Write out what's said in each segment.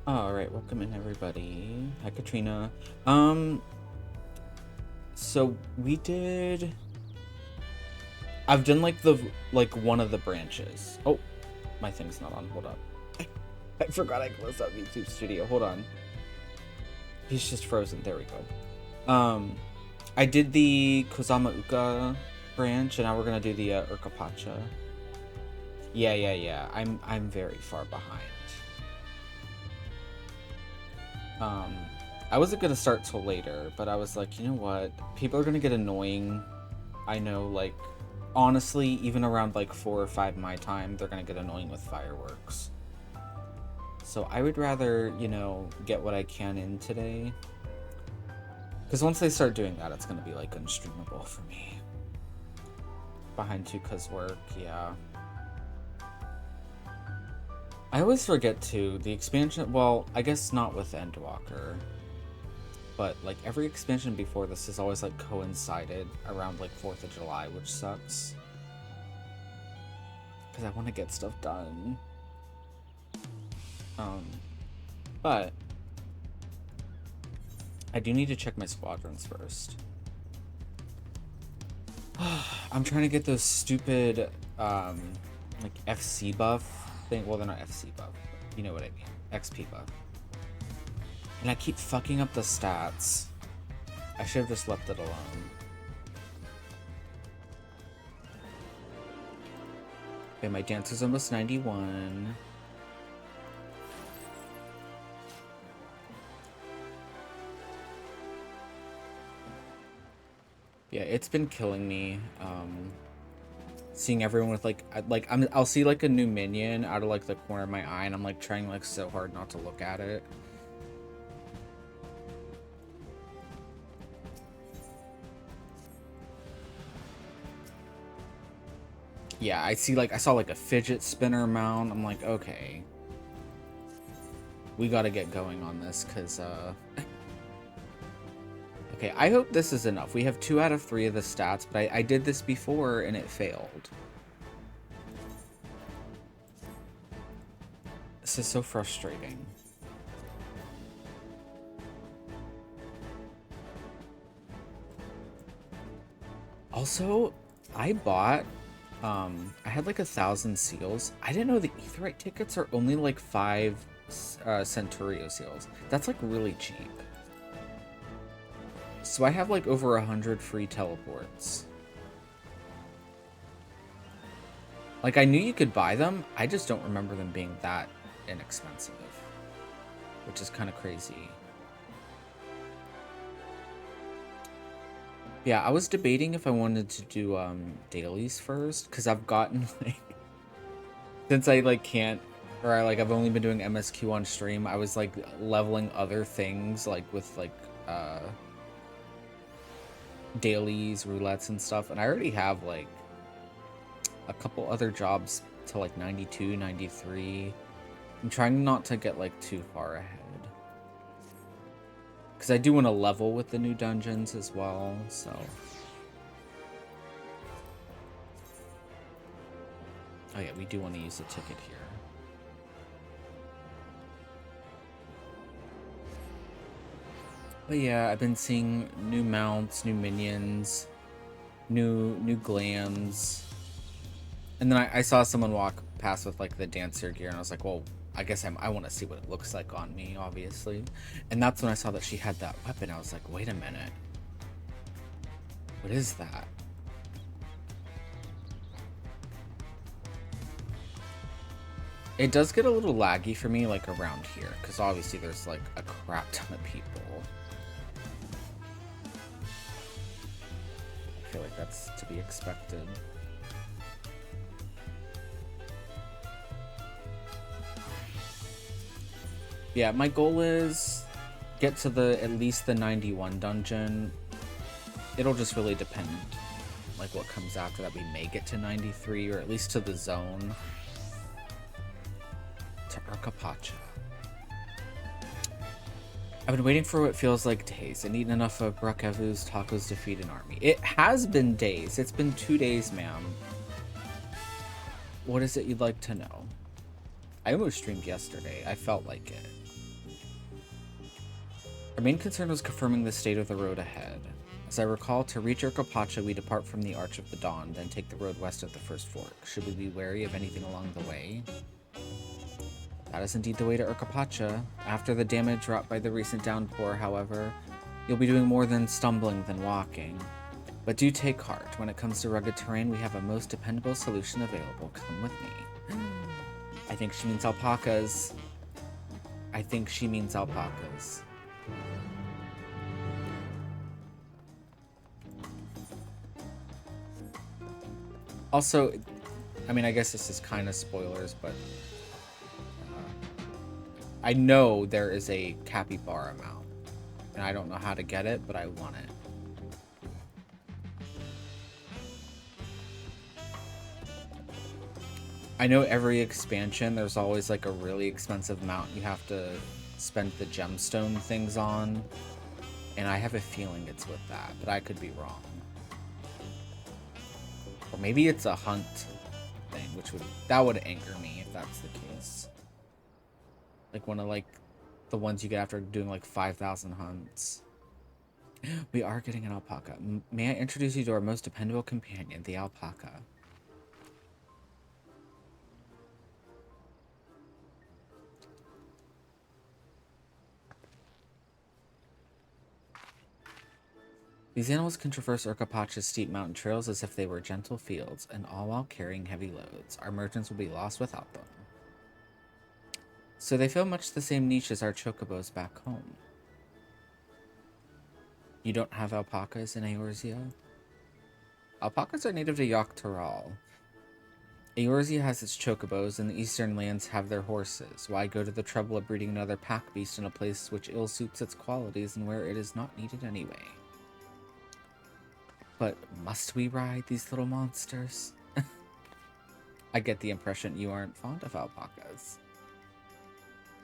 All right, welcome in everybody. Hi Katrina. Um so we did I've done like one of the branches. Oh, my thing's not on. Hold up. I forgot I closed out YouTube Studio. Hold on. He's just frozen. There we go. I did the Kozama Uka branch and now we're going to do the Urkapacha. Yeah. I'm very far behind. Um, I wasn't gonna start till later, but I was like, you know what? People are gonna get annoying. I know, like, honestly, even around like 4 or 5 my time, they're gonna get annoying with fireworks. So I would rather, get what I can in today. Because once they start doing that, it's gonna be like unstreamable for me. Behind 2K's work, yeah. I always forget too, the expansion, well, I guess not with Endwalker, but like every expansion before this has always like coincided around like 4th of July, which sucks. Because I want to get stuff done. But I do need to check my squadrons first. I'm trying to get those stupid, like FC buff thing. Well, they're not FC buff, but you know what I mean. XP buff. And I keep fucking up the stats. I should have just left it alone. Okay, my dancer's almost 91. Yeah, it's been killing me. Seeing everyone with I'll see like a new minion out of like the corner of my eye, and I'm like trying like so hard not to look at it. Yeah, I saw like a fidget spinner mount. I'm like, okay, we gotta get going on this, because okay, I hope this is enough. We have 2 out of 3 of the stats, but I did this before and it failed. This is so frustrating. Also, I bought, I had like 1,000 seals. I didn't know the Aetheryte tickets are only like 5 Centurio seals. That's like really cheap. So I have like over 100 free teleports. Like, I knew you could buy them, I just don't remember them being that inexpensive, which is kind of crazy. Yeah, I was debating if I wanted to do dailies first, because I've gotten like, since I like can't, or I've only been doing MSQ on stream, I was like leveling other things like with like dailies, roulettes and stuff, and I already have like a couple other jobs to like 92, 93. I'm trying not to get like too far ahead, because I do want to level with the new dungeons as well, so. Oh yeah, we do want to use a ticket here. But yeah, I've been seeing new mounts, new minions, new glams. And then I saw someone walk past with like the dancer gear, and I was like, well, I guess I want to see what it looks like on me, obviously. And that's when I saw that she had that weapon. I was like, wait a minute. What is that? It does get a little laggy for me, like around here, because obviously there's like a crap ton of people. I feel like that's to be expected. Yeah, my goal is get to at least the 91 dungeon. It'll just really depend like what comes after that. We may get to 93, or at least to the zone. To Urkapacha. I've been waiting for what feels like days and eaten enough of Brakevu's tacos to feed an army. It has been days. It's been 2 days, ma'am. What is it you'd like to know? I almost streamed yesterday. I felt like it. Our main concern was confirming the state of the road ahead. As I recall, to reach Urkapacha, we depart from the Arch of the Dawn, then take the road west of the First Fork. Should we be wary of anything along the way? That is indeed the way to Urkapacha. After the damage wrought by the recent downpour, however, you'll be doing more than stumbling than walking. But do take heart. When it comes to rugged terrain, we have a most dependable solution available. Come with me. I think she means alpacas. I think she means alpacas. Also, I mean, I guess this is kind of spoilers, but I know there is a capybara mount, and I don't know how to get it, but I want it. I know every expansion, there's always like a really expensive mount you have to spend the gemstone things on, and I have a feeling it's with that, but I could be wrong. Or maybe it's a hunt thing, that would anger me if that's the case. Like one of like the ones you get after doing like 5,000 hunts. We are getting an alpaca. May I introduce you to our most dependable companion, the alpaca? These animals can traverse Urkapacha's steep mountain trails as if they were gentle fields, and all while carrying heavy loads. Our merchants will be lost without them. So they fill much the same niche as our chocobos back home. You don't have alpacas in Eorzea? Alpacas are native to Yogg-Toral. Eorzea has its chocobos, and the eastern lands have their horses. Why go to the trouble of breeding another pack beast in a place which ill suits its qualities and where it is not needed anyway? But must we ride these little monsters? I get the impression you aren't fond of alpacas.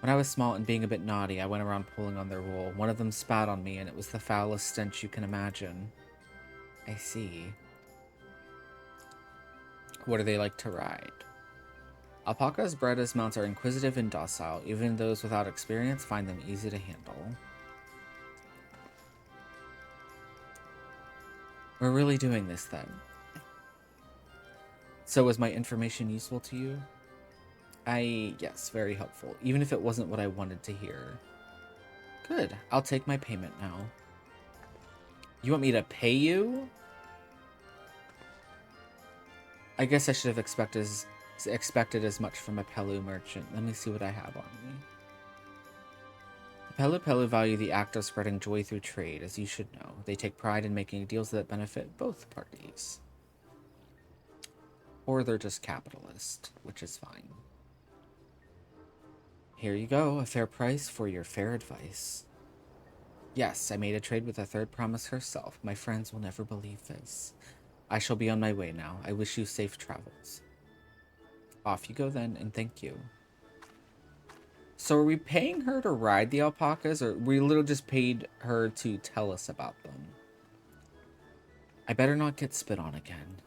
When I was small and being a bit naughty, I went around pulling on their wool. One of them spat on me, and it was the foulest stench you can imagine. I see. What do they like to ride? Alpacas bred as mounts are inquisitive and docile. Even those without experience find them easy to handle. We're really doing this then. So was my information useful to you? Yes, very helpful. Even if it wasn't what I wanted to hear. Good, I'll take my payment now. You want me to pay you? I guess I should have expected as much from a Pelu merchant. Let me see what I have on me. Pelu value the act of spreading joy through trade, as you should know. They take pride in making deals that benefit both parties. Or they're just capitalist, which is fine. Here you go, a fair price for your fair advice. Yes, I made a trade with the third promise herself. My friends will never believe this. I shall be on my way now. I wish you safe travels. Off you go then, and thank you. So are we paying her to ride the alpacas, or we literally just paid her to tell us about them? I better not get spit on again.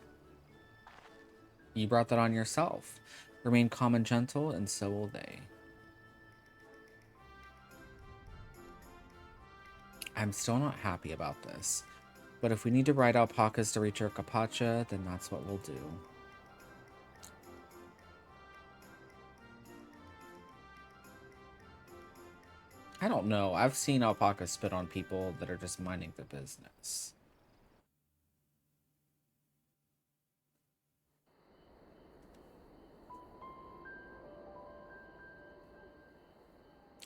You brought that on yourself. Remain calm and gentle, and so will they. I'm still not happy about this, but if we need to ride alpacas to reach Urkapacha, then that's what we'll do. I don't know. I've seen alpacas spit on people that are just minding their business.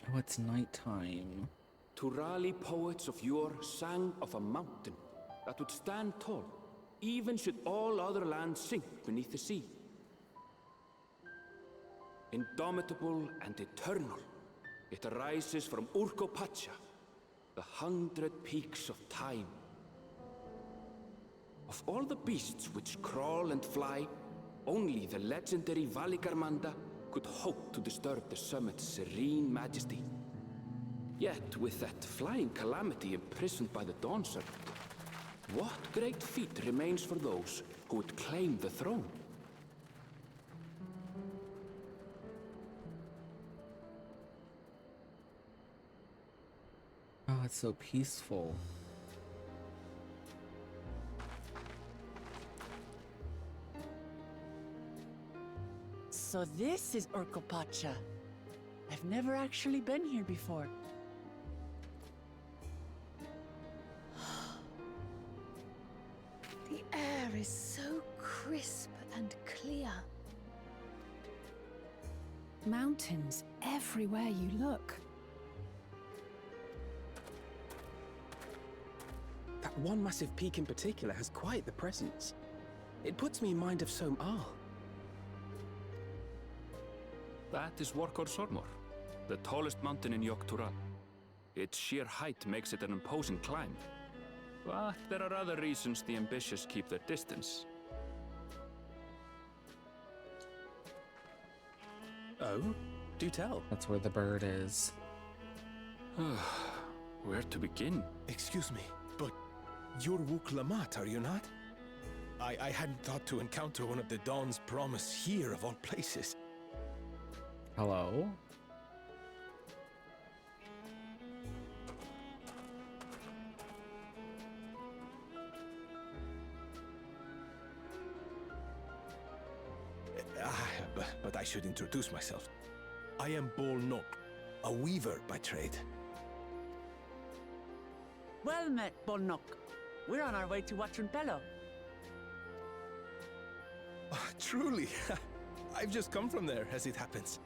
Oh, it's nighttime. Turali poets of yore sang of a mountain that would stand tall, even should all other lands sink beneath the sea. Indomitable and eternal, it arises from Urkapacha, the 100 peaks of time. Of all the beasts which crawl and fly, only the legendary Valigarmanda could hope to disturb the summit's serene majesty. Yet, with that flying calamity imprisoned by the Dawn Serpent, what great feat remains for those who would claim the throne? Oh, It's so peaceful. So this is Urkopacha. I've never actually been here before. The air is so crisp and clear. Mountains everywhere you look. That one massive peak in particular has quite the presence. It puts me in mind of Som Ah. That is Workor Sormor, the tallest mountain in Yogg-Tural. Its sheer height makes it an imposing climb. But there are other reasons the ambitious keep their distance. Oh? Do tell. That's where the bird is. Where to begin? Excuse me, but you're Wook Lamat, are you not? I hadn't thought to encounter one of the Dawn's promise here of all places. Hello? But I should introduce myself. I am Bol Nok, a weaver by trade. Well met, Bolnok. We're on our way to Watranpelo. Truly, I've just come from there, as it happens.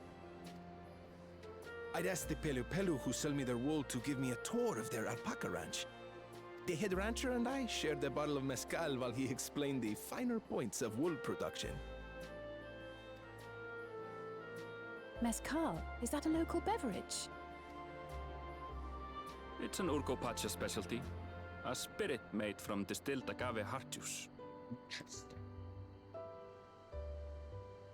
I'd asked the Pelu Pelu who sell me their wool to give me a tour of their alpaca ranch. The head rancher and I shared a bottle of mezcal while he explained the finer points of wool production. Mezcal, is that a local beverage? It's an Urkopacha specialty. A spirit made from distilled agave heart juice.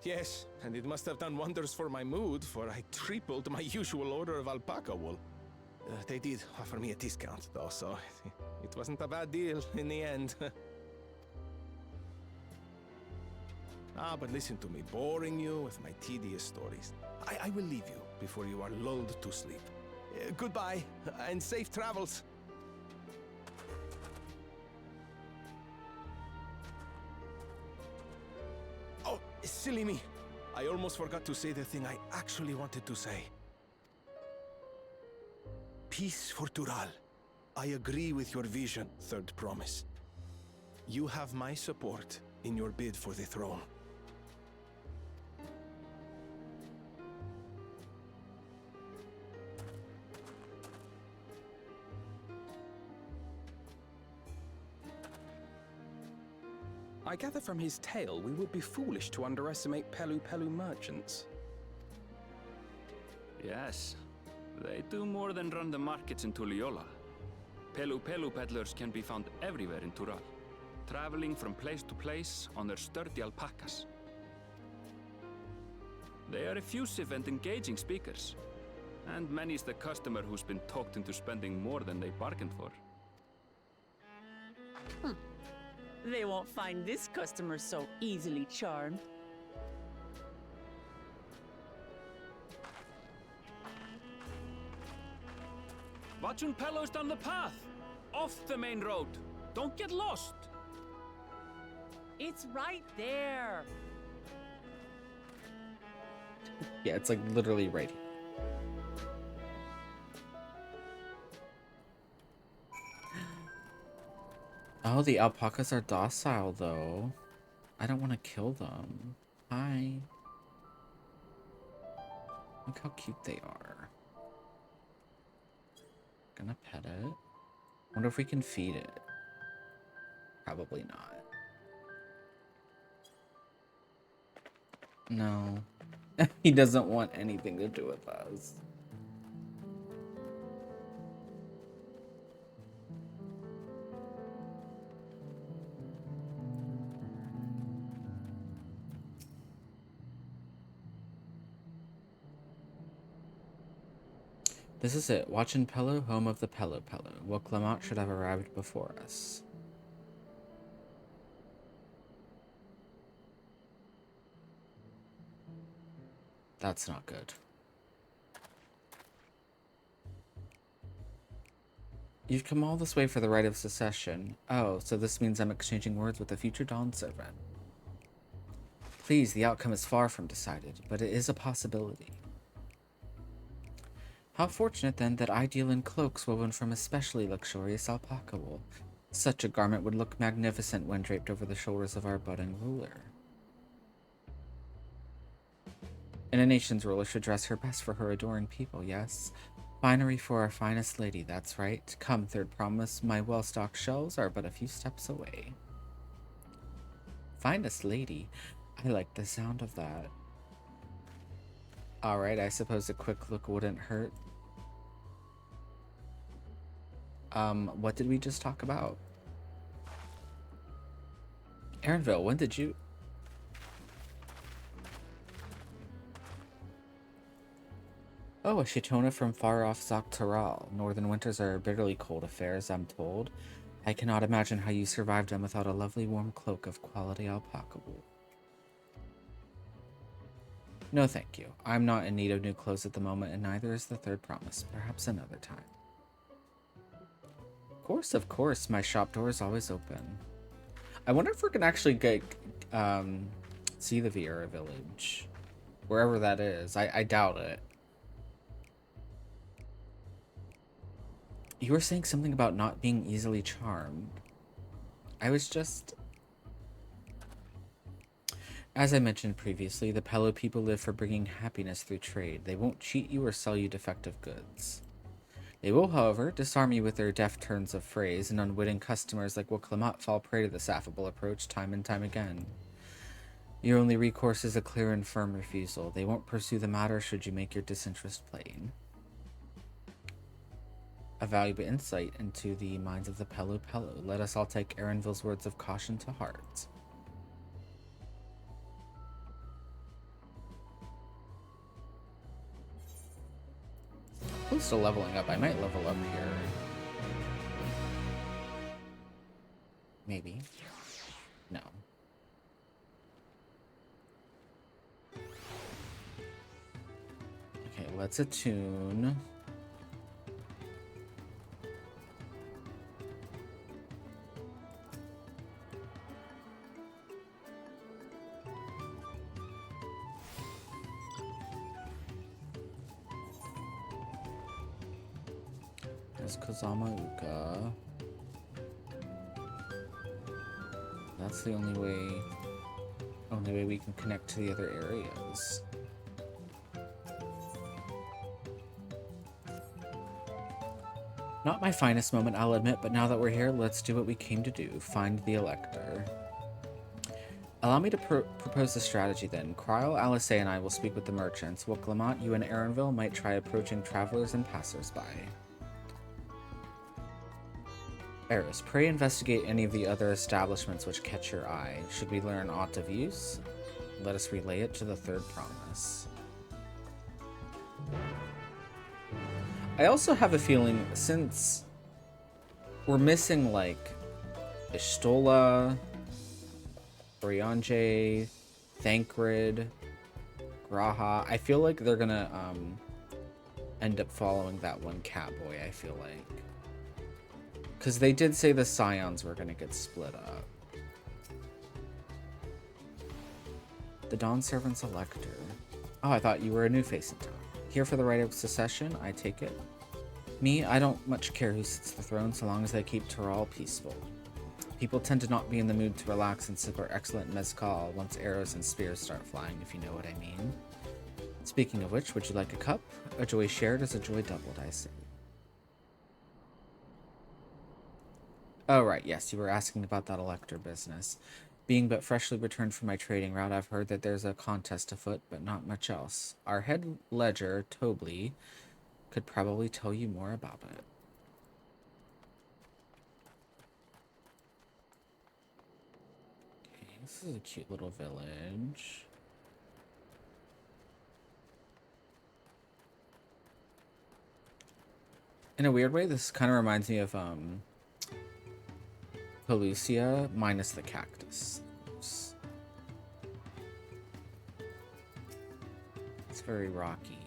Yes, and it must have done wonders for my mood, for I tripled my usual order of alpaca wool. They did offer me a discount, though, so it wasn't a bad deal in the end. But listen to me, boring you with my tedious stories. I will leave you before you are lulled to sleep. Goodbye, and safe travels. Oh, silly me. I almost forgot to say the thing I actually wanted to say. Peace for Tural. I agree with your vision, Third Promise. You have my support in your bid for the throne. I gather from his tale we would be foolish to underestimate Pelu Pelu merchants. Yes, they do more than run the markets in Tuliola. Pelu Pelu peddlers can be found everywhere in Tural, traveling from place to place on their sturdy alpacas. They are effusive and engaging speakers, and many's the customer who's been talked into spending more than they bargained for. They won't find this customer so easily charmed. Watranpelo's down the path! Off the main road! Don't get lost! It's right there. Yeah, it's like literally right here. Oh, the alpacas are docile, though. I don't want to kill them. Hi. Look how cute they are. Gonna pet it. Wonder if we can feed it. Probably not. No. He doesn't want anything to do with us. This is it. Watranpelo, home of the Pelu Pelu. Wook Lamat should have arrived before us. That's not good. You've come all this way for the right of secession. Oh, so this means I'm exchanging words with a future Dawn servant. Please, the outcome is far from decided, but it is a possibility. How fortunate, then, that I deal in cloaks woven from especially luxurious alpaca wool. Such a garment would look magnificent when draped over the shoulders of our budding ruler. And a nation's ruler should dress her best for her adoring people, yes? Finery for our finest lady, that's right. Come, third promise, my well-stocked shelves are but a few steps away. Finest lady? I like the sound of that. Alright, I suppose a quick look wouldn't hurt. What did we just talk about? Erinville, when did you... Oh, a Shitona from far-off Zoctaral. Northern winters are bitterly cold affairs, I'm told. I cannot imagine how you survived them without a lovely warm cloak of quality alpaca wool. No, thank you. I'm not in need of new clothes at the moment, and neither is the third promise. Perhaps another time. Of course. My shop door is always open. I wonder if we're gonna actually get, see the Vieira village. Wherever that is. I doubt it. You were saying something about not being easily charmed. I was just... As I mentioned previously, the Pelo people live for bringing happiness through trade. They won't cheat you or sell you defective goods. They will, however, disarm you with their deft turns of phrase, and unwitting customers like Wokalamat fall prey to this affable approach time and time again. Your only recourse is a clear and firm refusal. They won't pursue the matter should you make your disinterest plain. A valuable insight into the minds of the Pelo. Let us all take Erinville's words of caution to heart. Close to leveling up. I might level up here. Maybe. No. Okay, let's attune. There's Kozama Uka. That's the only way we can connect to the other areas. Not my finest moment, I'll admit, but now that we're here, let's do what we came to do, find the Elector. Allow me to propose a strategy then. Kryl, Alice, and I will speak with the merchants. Wokalamat, you and Erinville might try approaching travelers and passersby. Eris, pray investigate any of the other establishments which catch your eye. Should we learn aught of use, let us relay it to the third promise. I also have a feeling, since we're missing, like, Ishtola, Brianje, Thancred, Graha, I feel like they're gonna, end up following that one Catboy, I feel like. Because they did say the Scions were gonna get split up. The Dawn Servant's Elector. Oh, I thought you were a new face in town. Here for the right of secession, I take it. Me, I don't much care who sits the throne so long as they keep Tural peaceful. People tend to not be in the mood to relax and sip our excellent mezcal once arrows and spears start flying, if you know what I mean. Speaking of which, would you like a cup? A joy shared is a joy doubled, I say. Oh, right, yes, you were asking about that Elector business. Being but freshly returned from my trading route, I've heard that there's a contest afoot, but not much else. Our head ledger, Tobley, could probably tell you more about it. Okay, this is a cute little village. In a weird way, this kind of reminds me of, Pelusia minus the cactus. Oops. It's very rocky.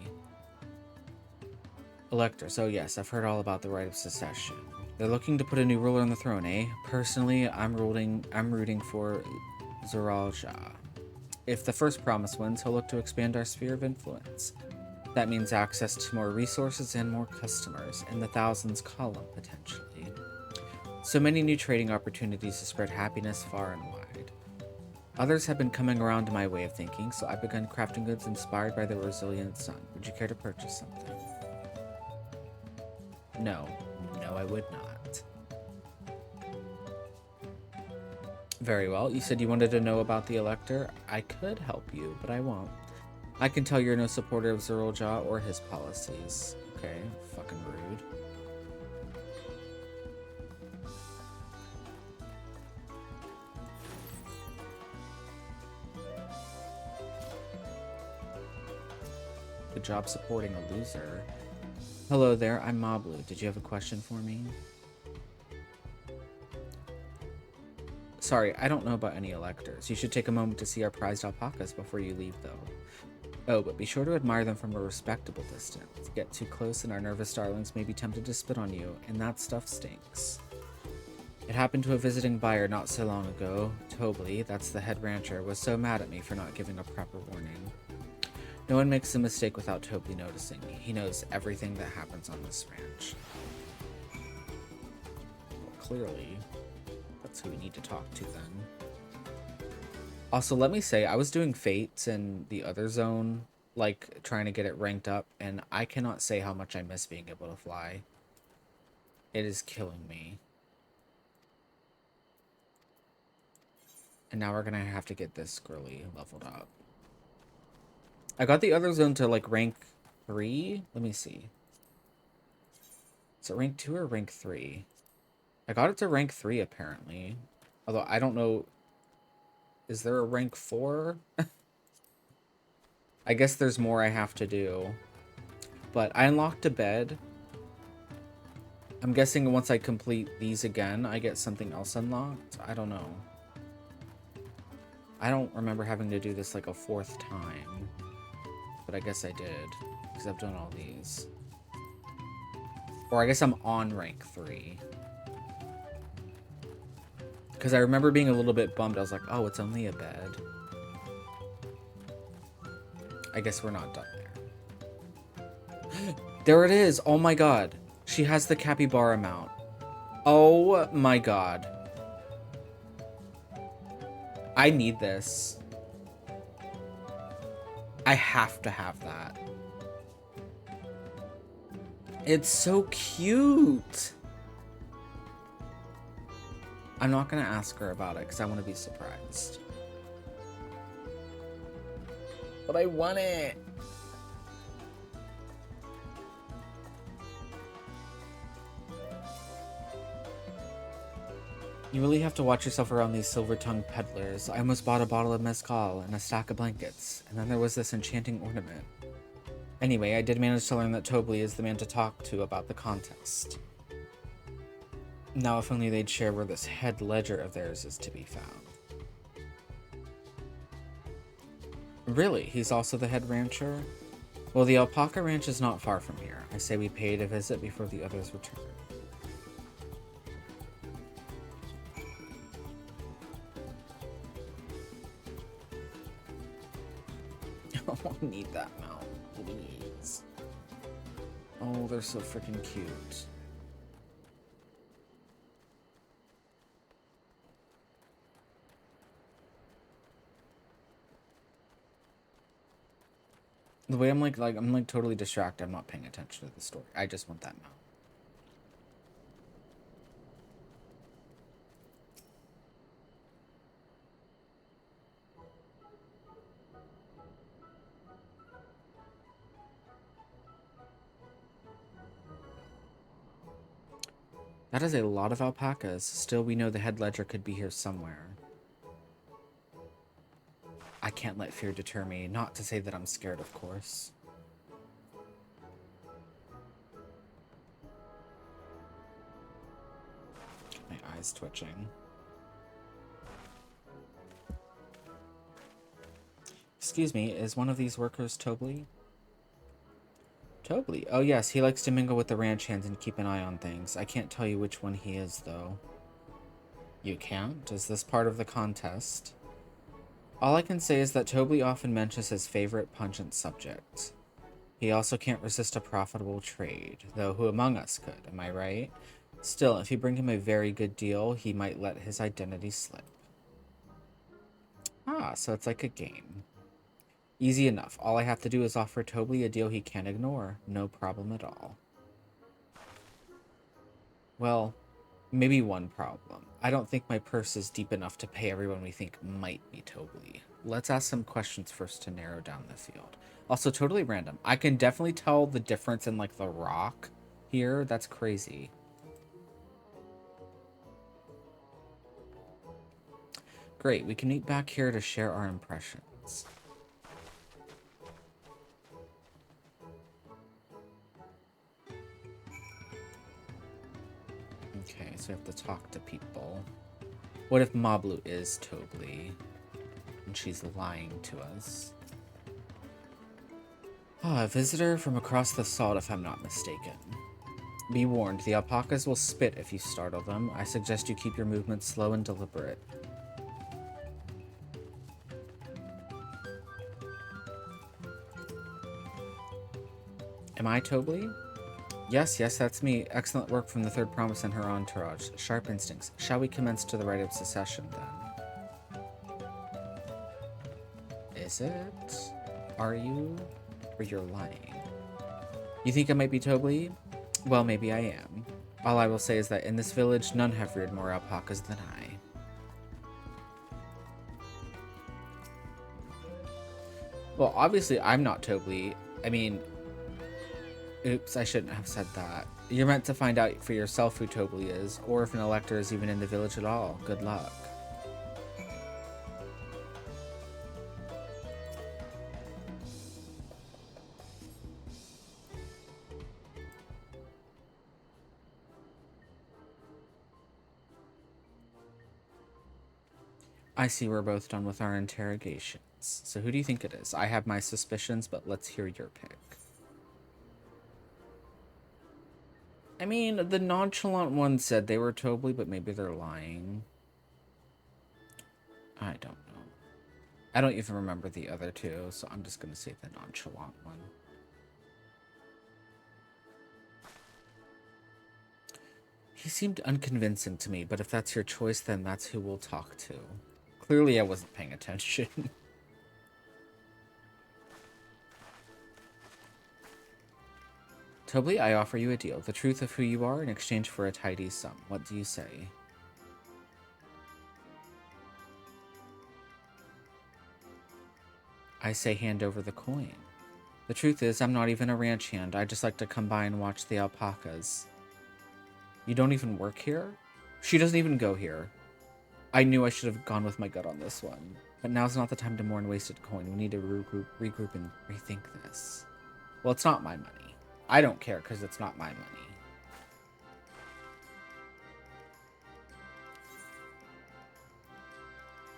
Elector. So yes, I've heard all about the right of secession. They're looking to put a new ruler on the throne, eh? Personally, I'm rooting for Zoralja. If the first promise wins, he'll look to expand our sphere of influence. That means access to more resources and more customers, in the thousands column, potentially. So many new trading opportunities to spread happiness far and wide. Others have been coming around to my way of thinking, so I've begun crafting goods inspired by the resilient sun. Would you care to purchase something? No. No, I would not. Very well. You said you wanted to know about the Elector. I could help you, but I won't. I can tell you're no supporter of Zoralja or his policies. Okay, fucking rude. Good job supporting a loser. Hello there, I'm Mablu. Did you have a question for me? Sorry, I don't know about any electors. You should take a moment to see our prized alpacas before you leave, though. Oh, but be sure to admire them from a respectable distance. Get too close and our nervous darlings may be tempted to spit on you, and that stuff stinks. It happened to a visiting buyer not so long ago. Tobley, that's the head rancher, was so mad at me for not giving a proper warning. No one makes a mistake without Tobley noticing. He knows everything that happens on this ranch. Well, clearly, that's who we need to talk to then. Also, let me say, I was doing Fates in the other zone, like, trying to get it ranked up, and I cannot say how much I miss being able to fly. It is killing me. And now we're gonna have to get this girly leveled up. I got the other zone to, like, rank 3? Let me see. Is it rank 2 or rank 3? I got it to rank 3, apparently. Although, I don't know... Is there a rank 4? I guess there's more I have to do. But I unlocked a bed. I'm guessing once I complete these again, I get something else unlocked. I don't know. I don't remember having to do this, like, a 4th time. But I guess I did, because I've done all these. Or I guess I'm on rank 3. Because I remember being a little bit bummed. I was like, oh, it's only a bed. I guess we're not done there. There it is! Oh my god. She has the capybara mount. Oh my god. I need this. I have to have that. It's so cute. I'm not gonna ask her about it because I want to be surprised. But I want it. You really have to watch yourself around these silver-tongued peddlers. I almost bought a bottle of mezcal and a stack of blankets, and then there was this enchanting ornament. Anyway, I did manage to learn that Tobley is the man to talk to about the contest. Now, if only they'd share where this head ledger of theirs is to be found. Really? He's also the head rancher? Well, the alpaca ranch is not far from here. I say we pay it a visit before the others return. I need that mount, please. Oh, they're so freaking cute. The way I'm like totally distracted. I'm not paying attention to the story. I just want that mount. That is a lot of alpacas. Still, we know the head ledger could be here somewhere. I can't let fear deter me. Not to say that I'm scared, of course. My eyes twitching. Excuse me, is one of these workers Tobley? Tobly. Oh yes, he likes to mingle with the ranch hands and keep an eye on things. I can't tell you which one he is, though. You can't? Is this part of the contest? All I can say is that Tobly often mentions his favorite pungent subject. He also can't resist a profitable trade, though who among us could, am I right? Still, if you bring him a very good deal, he might let his identity slip. Ah, so it's like a game. Easy enough. All I have to do is offer Tobly a deal he can't ignore. No problem at all. Well, maybe one problem. I don't think my purse is deep enough to pay everyone we think might be Tobly. Let's ask some questions first to narrow down the field. Also, totally random. I can definitely tell the difference in, like, the rock here. That's crazy. Great, we can meet back here to share our impressions. Okay, so we have to talk to people. What if Mablu is Tobly? And she's lying to us. Ah, a visitor from across the salt, if I'm not mistaken. Be warned, the alpacas will spit if you startle them. I suggest you keep your movements slow and deliberate. Am I Tobly? Yes, that's me. Excellent work from the Third Promise and her entourage. Sharp instincts. Shall we commence to the rite of secession, then? Is it? Are you? Or you're lying? You think I might be Tobly? Well, maybe I am. All I will say is that in this village, none have reared more alpacas than I. Well, obviously, I'm not Tobly. I mean... Oops, I shouldn't have said that. You're meant to find out for yourself who Tobly is, or if an elector is even in the village at all. Good luck. I see we're both done with our interrogations. So who do you think it is? I have my suspicions, but let's hear your pick. I mean, the nonchalant one said they were Tobly, but maybe they're lying. I don't know. I don't even remember the other two, so I'm just going to say the nonchalant one. He seemed unconvincing to me, but if that's your choice, then that's who we'll talk to. Clearly, I wasn't paying attention. Tobly, I offer you a deal. The truth of who you are in exchange for a tidy sum. What do you say? I say hand over the coin. The truth is, I'm not even a ranch hand. I just like to come by and watch the alpacas. You don't even work here? She doesn't even go here. I knew I should have gone with my gut on this one. But now's not the time to mourn wasted coin. We need to regroup and rethink this. Well, it's not my money. I don't care because it's not my money.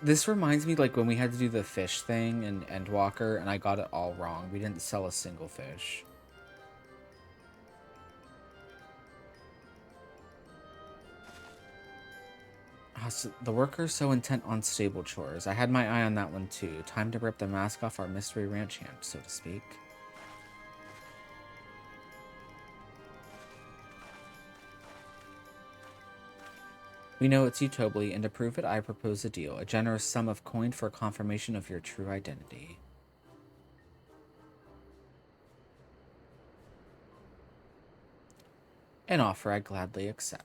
This reminds me like when we had to do the fish thing in Endwalker and I got it all wrong. We didn't sell a single fish. So the worker's so intent on stable chores. I had my eye on that one too. Time to rip the mask off our mystery ranch hand, so to speak. We know it's you, Tobly, and to prove it, I propose a deal. A generous sum of coin for confirmation of your true identity. An offer I gladly accept.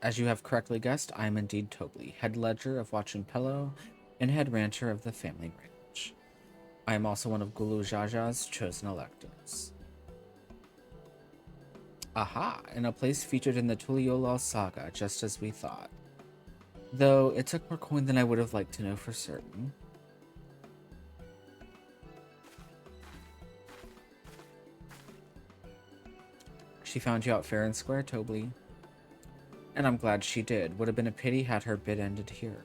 As you have correctly guessed, I am indeed Tobly, head ledger of Wachunpelo and head rancher of the family ranch. I am also one of Gulu Jaja's chosen electors. Aha, and a place featured in the Tuliolal saga, just as we thought. Though it took more coin than I would have liked to know for certain. She found you out fair and square, Tobly. And I'm glad she did. Would have been a pity had her bid ended here.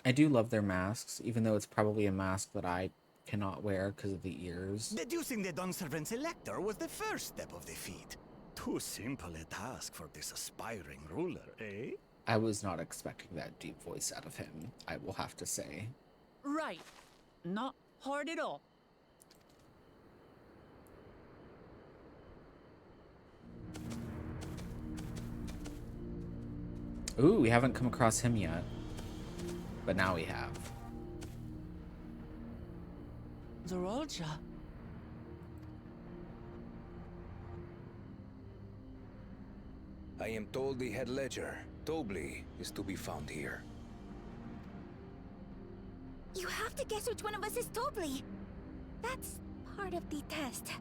I do love their masks, even though it's probably a mask that I cannot wear because of the ears. Deducing the Dawn Servant's elector was the first step of the feat. Too simple a task for this aspiring ruler, eh? I was not expecting that deep voice out of him, I will have to say. Right. Not hard at all. Ooh, we haven't come across him yet. But now we have. Zorolja. I am told the head ledger, Tobli, is to be found here. You have to guess which one of us is Tobli. That's part of the test.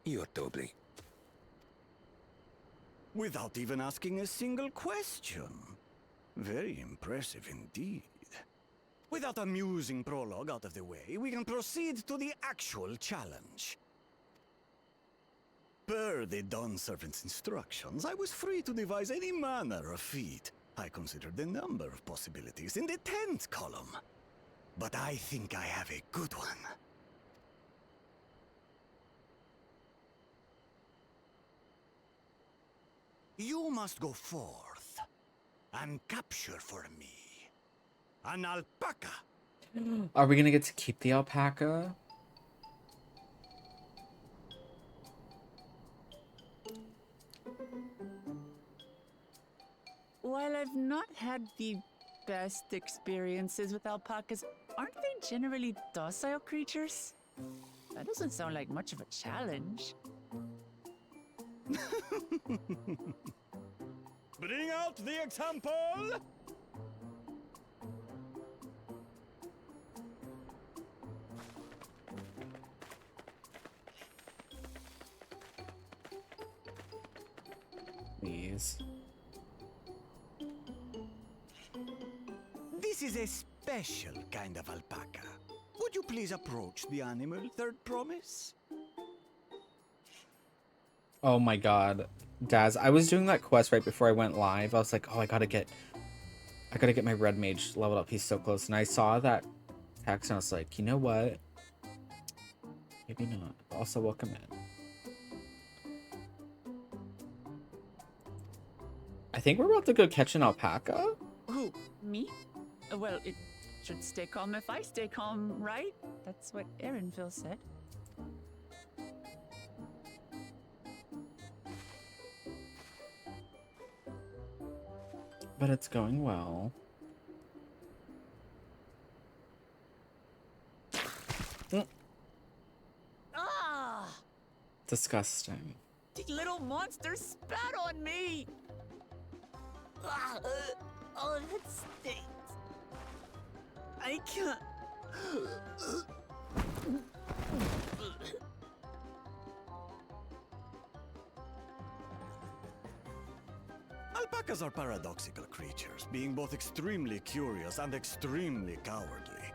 You're Tobli. Without even asking a single question. Very impressive indeed. With that amusing prologue out of the way, we can proceed to the actual challenge. Per the Dawn Servant's instructions, I was free to devise any manner of feat. I considered the number of possibilities in the 10th column. But I think I have a good one. You must go forth and capture for me an alpaca. Are we gonna get to keep the alpaca? While I've not had the best experiences with alpacas, aren't they generally docile creatures? That doesn't sound like much of a challenge. Bring out the example! Please. This is a special kind of alpaca. Would you please approach the animal, Third Promise? Oh my god. Daz, I was doing that quest right before I went live. I was like, oh, I gotta get my red mage leveled up. He's so close. And I saw that text and I was like, you know what? Maybe not. Also, welcome in. I think we're about to go catch an alpaca. Who? Me? Well, it should stay calm if I stay calm, right? That's what Erinville said. But it's going well. Ah! Disgusting. The little monster spat on me! Ah, oh, that stinks. I can't. Alpacas are paradoxical creatures, being both extremely curious and extremely cowardly.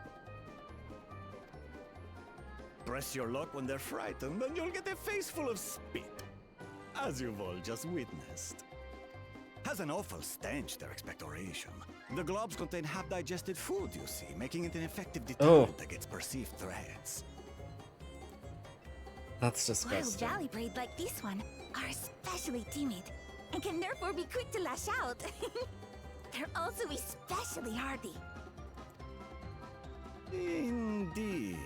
Press your luck when they're frightened, and you'll get a face full of spit, as you've all just witnessed. Has an awful stench, their expectoration. The globs contain half-digested food, you see, making it an effective deterrent against perceived threats. That's Wild disgusting. Jollybraid like this one are especially timid and can therefore be quick to lash out. They're also especially hardy. Indeed.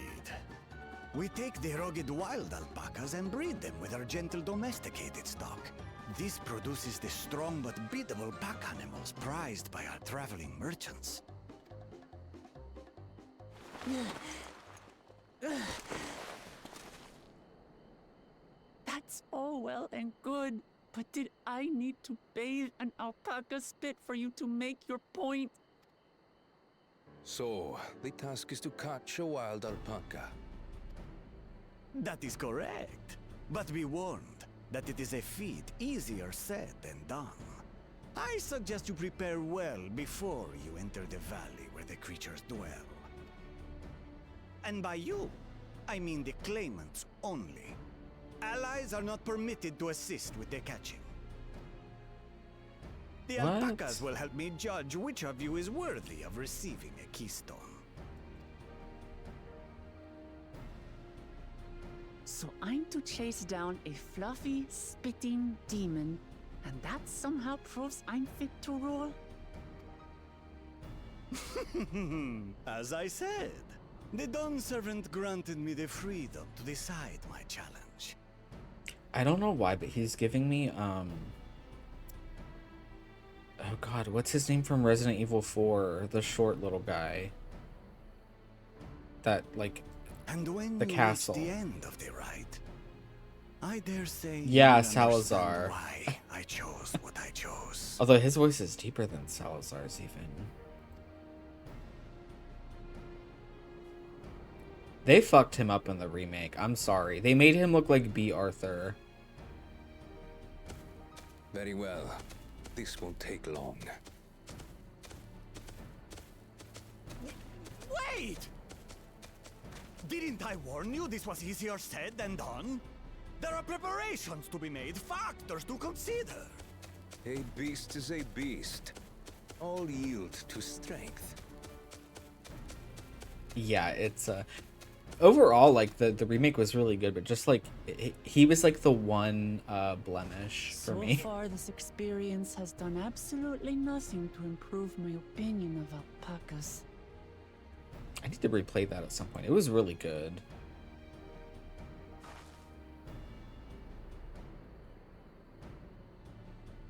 We take the rugged wild alpacas and breed them with our gentle domesticated stock. This produces the strong but beatable pack animals prized by our traveling merchants. That's all well and good, but did I need to bathe an alpaca spit for you to make your point? So, the task is to catch a wild alpaca. That is correct. But be warned that it is a feat easier said than done. I suggest you prepare well before you enter the valley where the creatures dwell. And by you, I mean the claimants only. Allies are not permitted to assist with the catching. The What? alpacas will help me judge which of you is worthy of receiving a keystone. So I'm to chase down a fluffy, spitting demon, and that somehow proves I'm fit to rule? As I said, the Dawn Servant granted me the freedom to decide my challenge. I don't know why, but he's giving me, oh god, what's his name from Resident Evil 4? The short little guy. That, like, And when the you castle. reach the end of the ride, I dare say Yeah, you'll Salazar. understand why I chose what I chose. Although his voice is deeper than Salazar's even. They fucked him up in the remake. I'm sorry. They made him look like B. Arthur. Very well. This won't take long. Wait! Didn't I warn you this was easier said than done? There are preparations to be made, factors to consider. A beast is a beast. All yield to strength. Yeah, it's overall, like, the remake was really good, but just like he was like the one blemish for So me. far, this experience has done absolutely nothing to improve my opinion of alpacas. I need to replay that at some point. It was really good.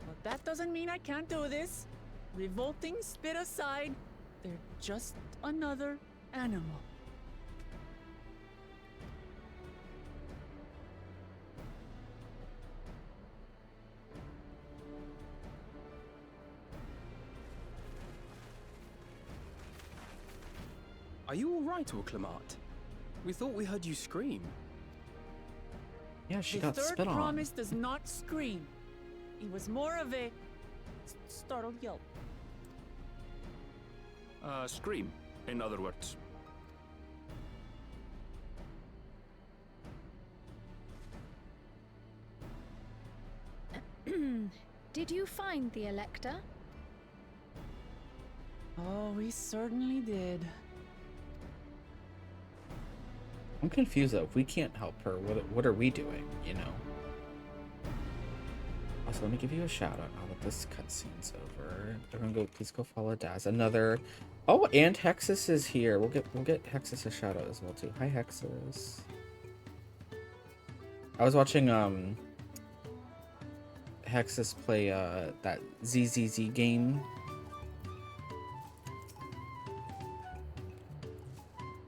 But that doesn't mean I can't do this. Revolting spit aside, they're just another animal. Are you alright, Orclamat? We thought we heard you scream. Yeah, she The got third spit on. promise does not scream. It was more of a startled yelp. Scream, in other words. Did you find the Elector? Oh, we certainly did. I'm confused though. If we can't help her, what are we doing? You know. Also, let me give you a shout out now that this cutscene's over. Everyone, please go follow Daz. Another. Oh, and Hexus is here. We'll get Hexus a shout out as well too. Hi, Hexus. I was watching Hexus play that ZZZ game.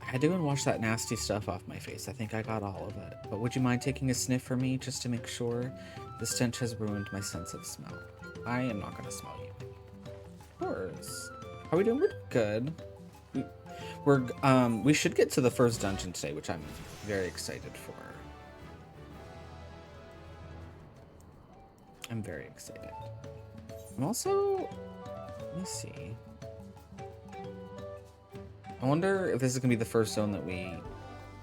I had to go and wash that nasty stuff off my face. I think I got all of it. But would you mind taking a sniff for me just to make sure? The stench has ruined my sense of smell. I am not gonna smell you. Of course. How are we doing? We're good. We should get to the first dungeon today, which I'm very excited for. I'm very excited. I'm also, let me see. I wonder if this is gonna be the first zone that we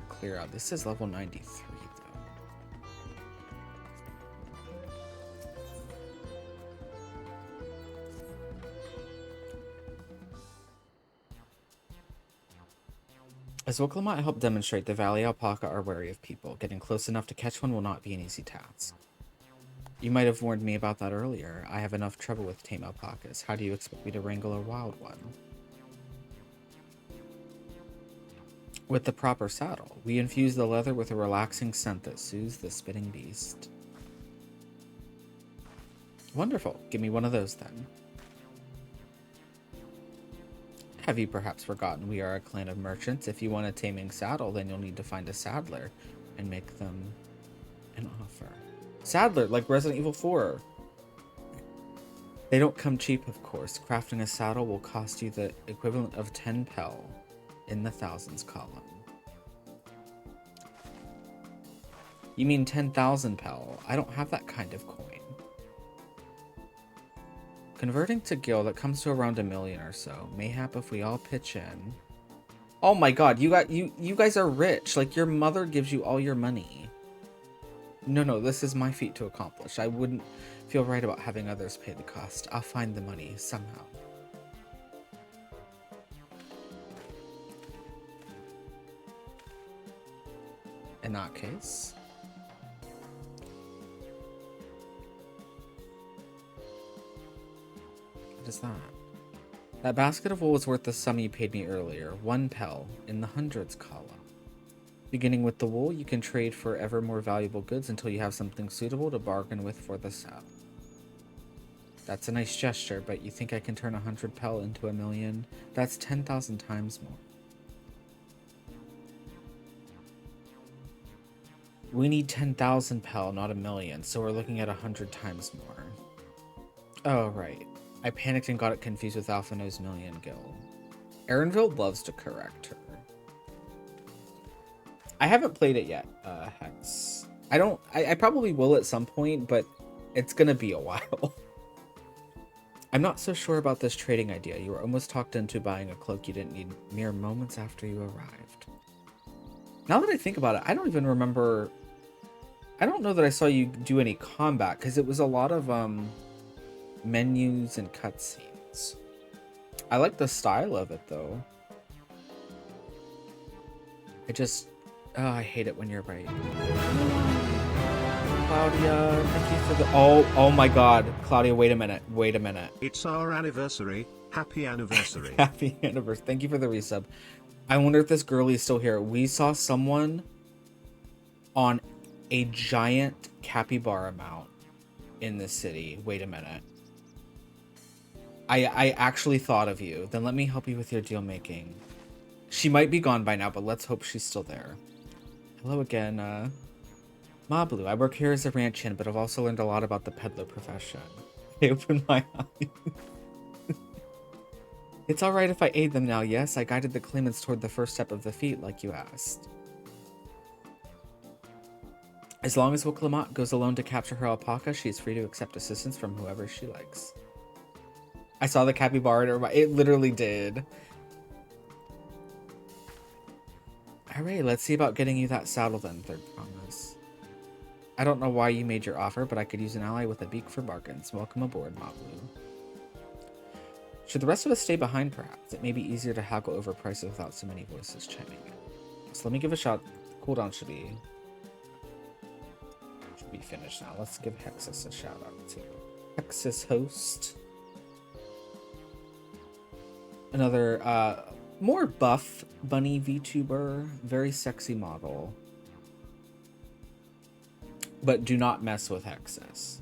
clear out. This is level 93 though. As Woklamat helped demonstrate, the Valley Alpaca are wary of people. Getting close enough to catch one will not be an easy task. You might have warned me about that earlier. I have enough trouble with tame alpacas. How do you expect me to wrangle a wild one? With the proper saddle, we infuse the leather with a relaxing scent that soothes the spitting beast. Wonderful. Give me one of those then. Have you perhaps forgotten we are a clan of merchants? If you want a taming saddle, then you'll need to find a saddler and make them an offer. Saddler, like Resident Evil 4. They don't come cheap, of course. Crafting a saddle will cost you the equivalent of 10 pel in the thousands column. You mean 10,000 pel? I don't have that kind of coin. Converting to gil, that comes to around 1 million or so. Mayhap if we all pitch in. Oh my god, you guys are rich. Like, your mother gives you all your money. No, this is my feat to accomplish. I wouldn't feel right about having others pay the cost. I'll find the money somehow. In that case... What is that? That basket of wool was worth the sum you paid me earlier. 1 pel in the hundreds column. Beginning with the wool, you can trade for ever more valuable goods until you have something suitable to bargain with for the saddle. That's a nice gesture, but you think I can turn 100 pel into 1 million? That's 10,000 times more. We need 10,000 pel, not 1 million, so we're looking at 100 times more. Oh, right. I panicked and got it confused with Alphino's Million Guild. Erenville loves to correct her. I haven't played it yet, Hex. I probably will at some point, but it's gonna be a while. I'm not so sure about this trading idea. You were almost talked into buying a cloak you didn't need mere moments after you arrived. Now that I think about it, I don't even remember... I don't know that I saw you do any combat, because it was a lot of, menus and cutscenes. I like the style of it, though. Oh, I hate it when you're right. Claudia, thank you for the... Oh my god. Claudia, wait a minute. It's our anniversary. Happy anniversary. Happy anniversary. Thank you for the resub. I wonder if this girlie is still here. We saw someone on a giant capybara mount in this city. Wait a minute. I actually thought of you. Then let me help you with your deal making. She might be gone by now, but let's hope she's still there. Hello again, Mablu. I work here as a ranch hand, but I've also learned a lot about the peddler profession. I opened my eyes. It's alright if I aid them now, yes? I guided the claimants toward the first step of the feat, like you asked. As long as Wukalamat goes alone to capture her alpaca, she is free to accept assistance from whoever she likes. I saw the capybara, it literally did. Alright, let's see about getting you that saddle then, third promise. I don't know why you made your offer, but I could use an ally with a beak for bargains. Welcome aboard, Mablu. Should the rest of us stay behind, perhaps? It may be easier to haggle over prices without so many voices chiming in. So let me give a shot. Cooldown should be finished now. Let's give Hexus a shout out too. Hexus host. Another more buff bunny VTuber, very sexy model. But do not mess with Hexus.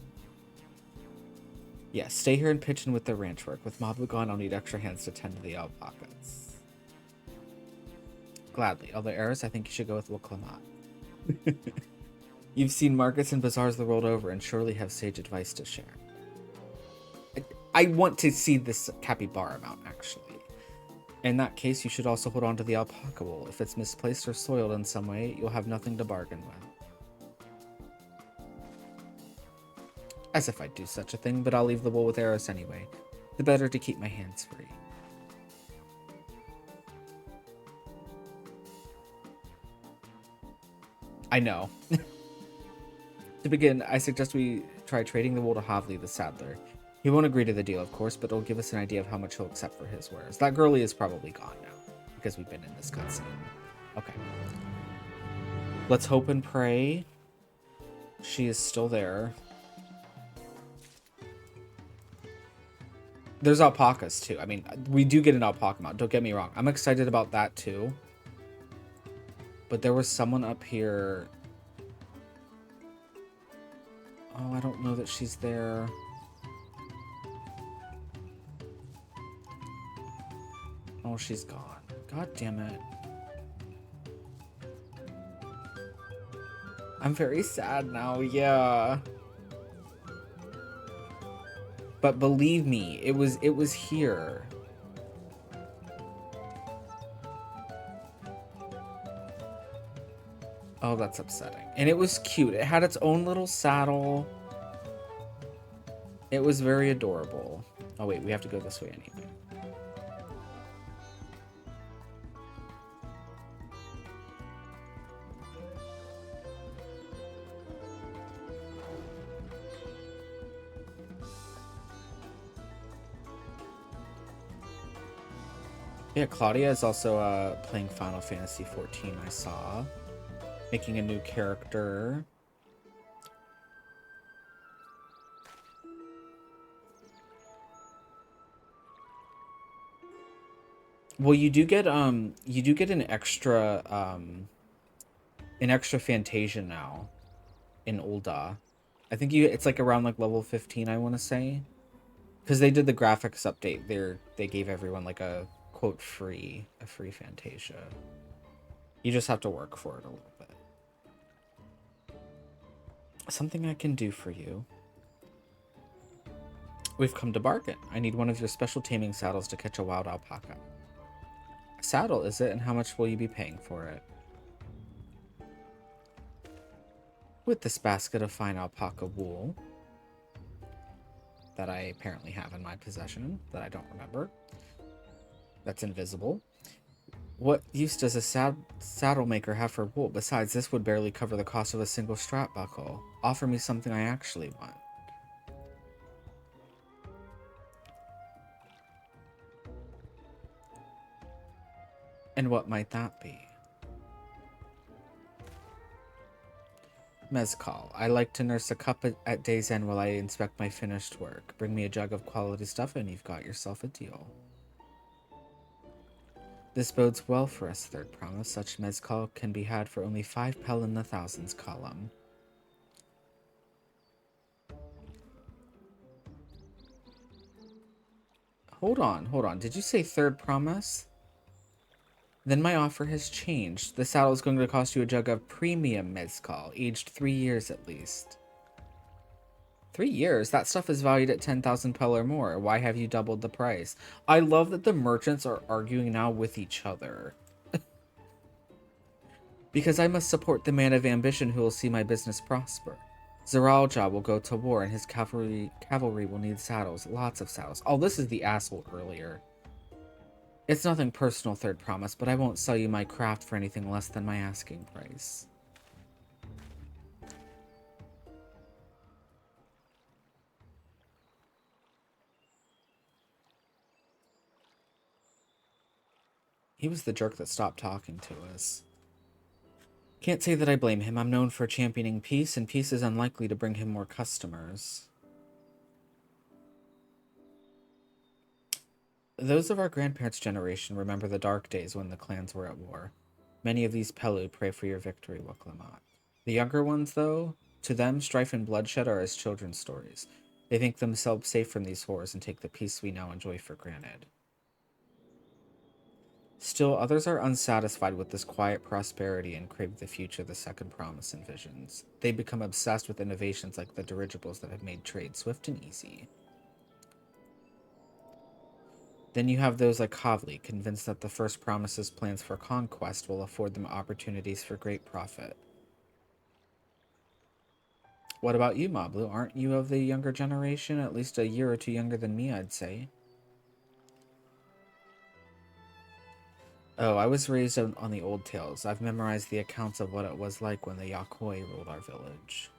Yes, stay here and pitch in with the ranch work. With Mablu gone, I'll need extra hands to tend to the alpacas. Gladly. Although Eris, I think you should go with Wukalamat. You've seen markets and bazaars the world over and surely have sage advice to share. I want to see this capybara mount, actually. In that case, you should also hold on to the alpaca wool. If it's misplaced or soiled in some way, you'll have nothing to bargain with. As if I'd do such a thing, but I'll leave the wool with Eris anyway. The better to keep my hands free. I know. To begin, I suggest we try trading the wool to Havli, the saddler. He won't agree to the deal, of course, but it'll give us an idea of how much he'll accept for his wares. That girlie is probably gone now, because we've been in this cutscene. Okay. Let's hope and pray she is still there. There's alpacas, too. I mean, we do get an alpaca mount, don't get me wrong. I'm excited about that, too. But there was someone up here... Oh, I don't know that she's there. Oh, she's gone. God damn it. I'm very sad now, yeah. But believe me, it was here. Oh, that's upsetting. And it was cute. It had its own little saddle. It was very adorable. Oh wait, we have to go this way anyway. Yeah, Claudia is also playing Final Fantasy XIV, I saw. Making a new character. Well, you do get an extra Fantasia now in Ul'dah. I think it's like around like level 15, I want to say. Because they did the graphics update. They gave everyone like a quote a free Fantasia. You just have to work for it a little bit. Something I can do for you. We've come to bargain. I need one of your special taming saddles to catch a wild alpaca. A saddle, is it? And how much will you be paying for it? With this basket of fine alpaca wool that I apparently have in my possession that I don't remember. That's invisible. What use does a saddle maker have for wool? Besides, this would barely cover the cost of a single strap buckle. Offer me something I actually want. And what might that be? Mezcal. I like to nurse a cup at day's end while I inspect my finished work. Bring me a jug of quality stuff and you've got yourself a deal. This bodes well for us, third promise. Such mezcal can be had for only 5 pel in the thousands column. Hold on. Did you say third promise? Then my offer has changed. The saddle is going to cost you a jug of premium mezcal, aged 3 years at least. 3 years? That stuff is valued at 10,000 pel or more. Why have you doubled the price? I love that the merchants are arguing now with each other. Because I must support the man of ambition who will see my business prosper. Zeralja will go to war and his cavalry will need saddles. Lots of saddles. Oh, this is the asshole earlier. It's nothing personal, third promise, but I won't sell you my craft for anything less than my asking price. He was the jerk that stopped talking to us. Can't say that I blame him. I'm known for championing peace, and peace is unlikely to bring him more customers. Those of our grandparents' generation remember the dark days when the clans were at war. Many of these Pelu pray for your victory, Wuklamot. The younger ones, though, to them, strife and bloodshed are as children's stories. They think themselves safe from these horrors and take the peace we now enjoy for granted. Still, others are unsatisfied with this quiet prosperity and crave the future the second promise envisions. They become obsessed with innovations like the dirigibles that have made trade swift and easy. Then you have those like Kavli, convinced that the first promise's plans for conquest will afford them opportunities for great profit. What about you, Mablu? Aren't you of the younger generation? At least a year or two younger than me, I'd say. Oh, I was raised on the old tales. I've memorized the accounts of what it was like when the Yakoi ruled our village.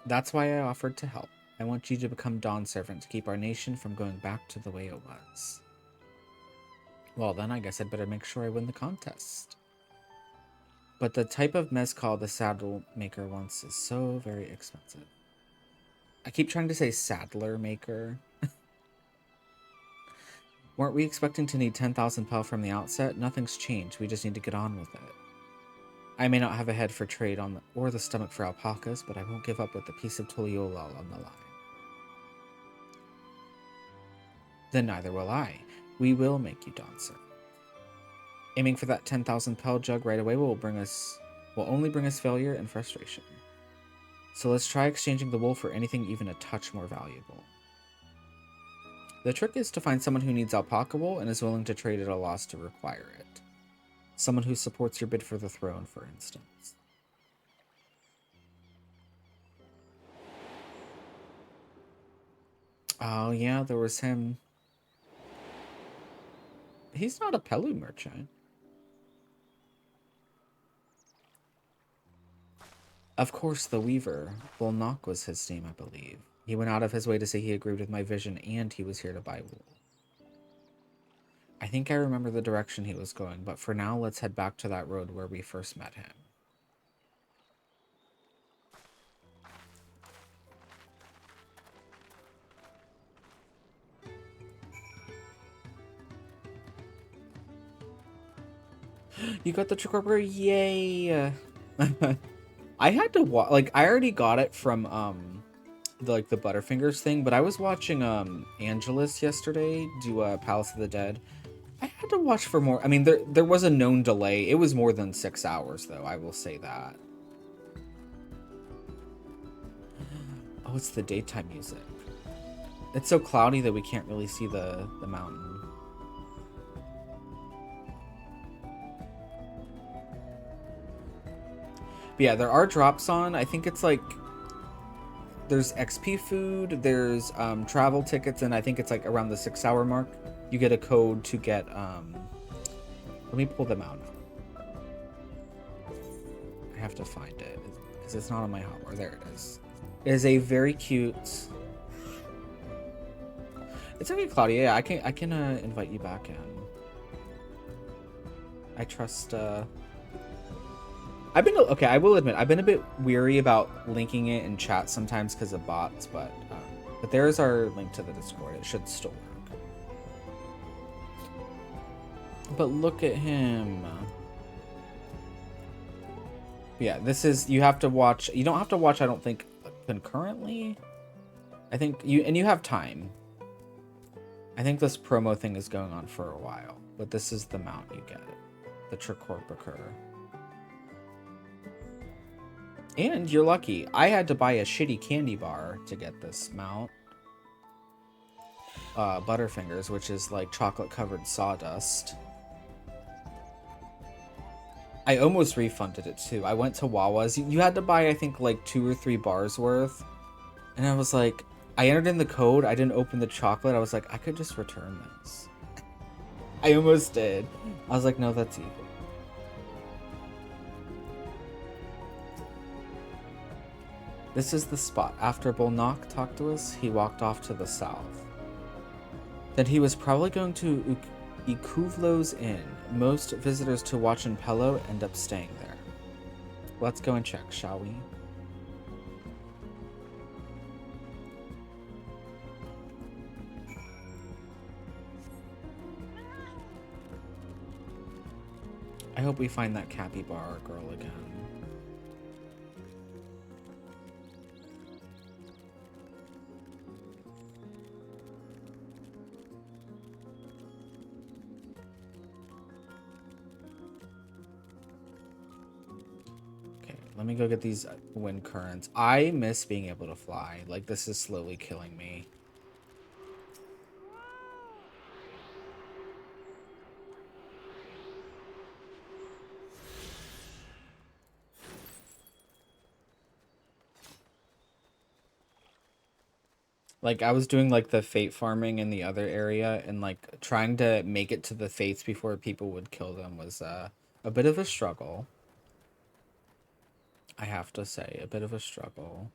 That's why I offered to help. I want you to become Dawn Servant to keep our nation from going back to the way it was. Well, then I guess I'd better make sure I win the contest. But the type of mezcal the saddle maker wants is so very expensive. I keep trying to say saddler maker. Weren't we expecting to need 10,000 pel from the outset? Nothing's changed. We just need to get on with it. I may not have a head for trade or the stomach for alpacas, but I won't give up with a piece of Tuliolal on the line. Then neither will I. We will make you Dawn Servant. Aiming for that 10,000 pel jug right away will only bring us failure and frustration. So let's try exchanging the wool for anything even a touch more valuable. The trick is to find someone who needs alpaca wool and is willing to trade at a loss to require it. Someone who supports your bid for the throne, for instance. Oh yeah, there was him. He's not a Pelu merchant. Of course, the Weaver. Volnok was his name, I believe. He went out of his way to say he agreed with my vision and he was here to buy wool. I think I remember the direction he was going, but for now, let's head back to that road where we first met him. You got the Tricorpor? Yay! I had to watch, like, I already got it from, the Butterfingers thing, but I was watching, Angelus yesterday do, Palace of the Dead. I had to watch for more. I mean, there was a known delay. It was more than 6 hours, though, I will say that. Oh, it's the daytime music. It's so cloudy that we can't really see the mountain. But yeah, there are drops on. I think it's like there's XP food, there's travel tickets, and I think it's like around the 6 hour mark. You get a code to get let me pull them out. I have to find it because it's not on my hotbar. There it is. It is a very cute. It's okay, Claudia. Yeah, I can invite you back in. I trust. I've been okay. I will admit I've been a bit weary about linking it in chat sometimes because of bots, but there's our link to the Discord. It should still work. But look at him. Yeah, this is, you have to watch. You don't have to watch, I don't think, concurrently. I think you have time. I think this promo thing is going on for a while, but this is the mount you get. The Tricorpor. And you're lucky. I had to buy a shitty candy bar to get this mount. Butterfingers, which is like chocolate covered sawdust. I almost refunded it too. I went to Wawa's. You had to buy, I think, like 2 or 3 bars worth. And I was like, I entered in the code. I didn't open the chocolate. I was like, I could just return this. I almost did. I was like, no, that's evil. This is the spot. After Volnok talked to us, he walked off to the south. Then he was probably going to Ikuvlo's Inn. Most visitors to watch in Pello end up staying there. Let's go and check, shall we? I hope we find that capybara girl again. Let me go get these wind currents. I miss being able to fly. Like, this is slowly killing me. Like, I was doing, like, the fate farming in the other area, and, like, trying to make it to the fates before people would kill them was a bit of a struggle. I have to say, a bit of a struggle.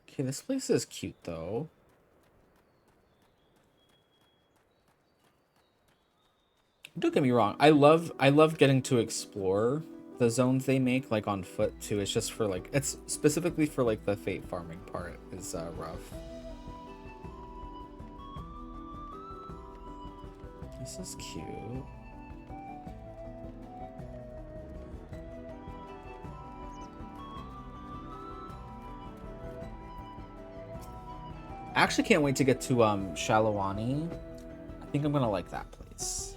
Okay, this place is cute, though. Don't get me wrong. I love getting to explore the zones they make, like, on foot, too. It's just for, like, it's specifically for, like, the fate farming part is rough. This is cute. I actually can't wait to get to Shalawani. I think I'm gonna like that place.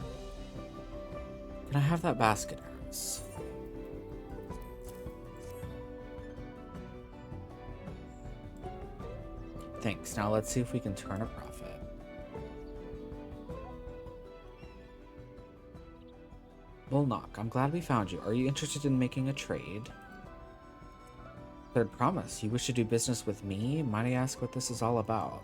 Can I have that basket, Ernst? Thanks. Now let's see if we can turn a profit. Well, Knock, I'm glad we found you. Are you interested in making a trade? Third Promise, you wish to do business with me? Might I ask what this is all about?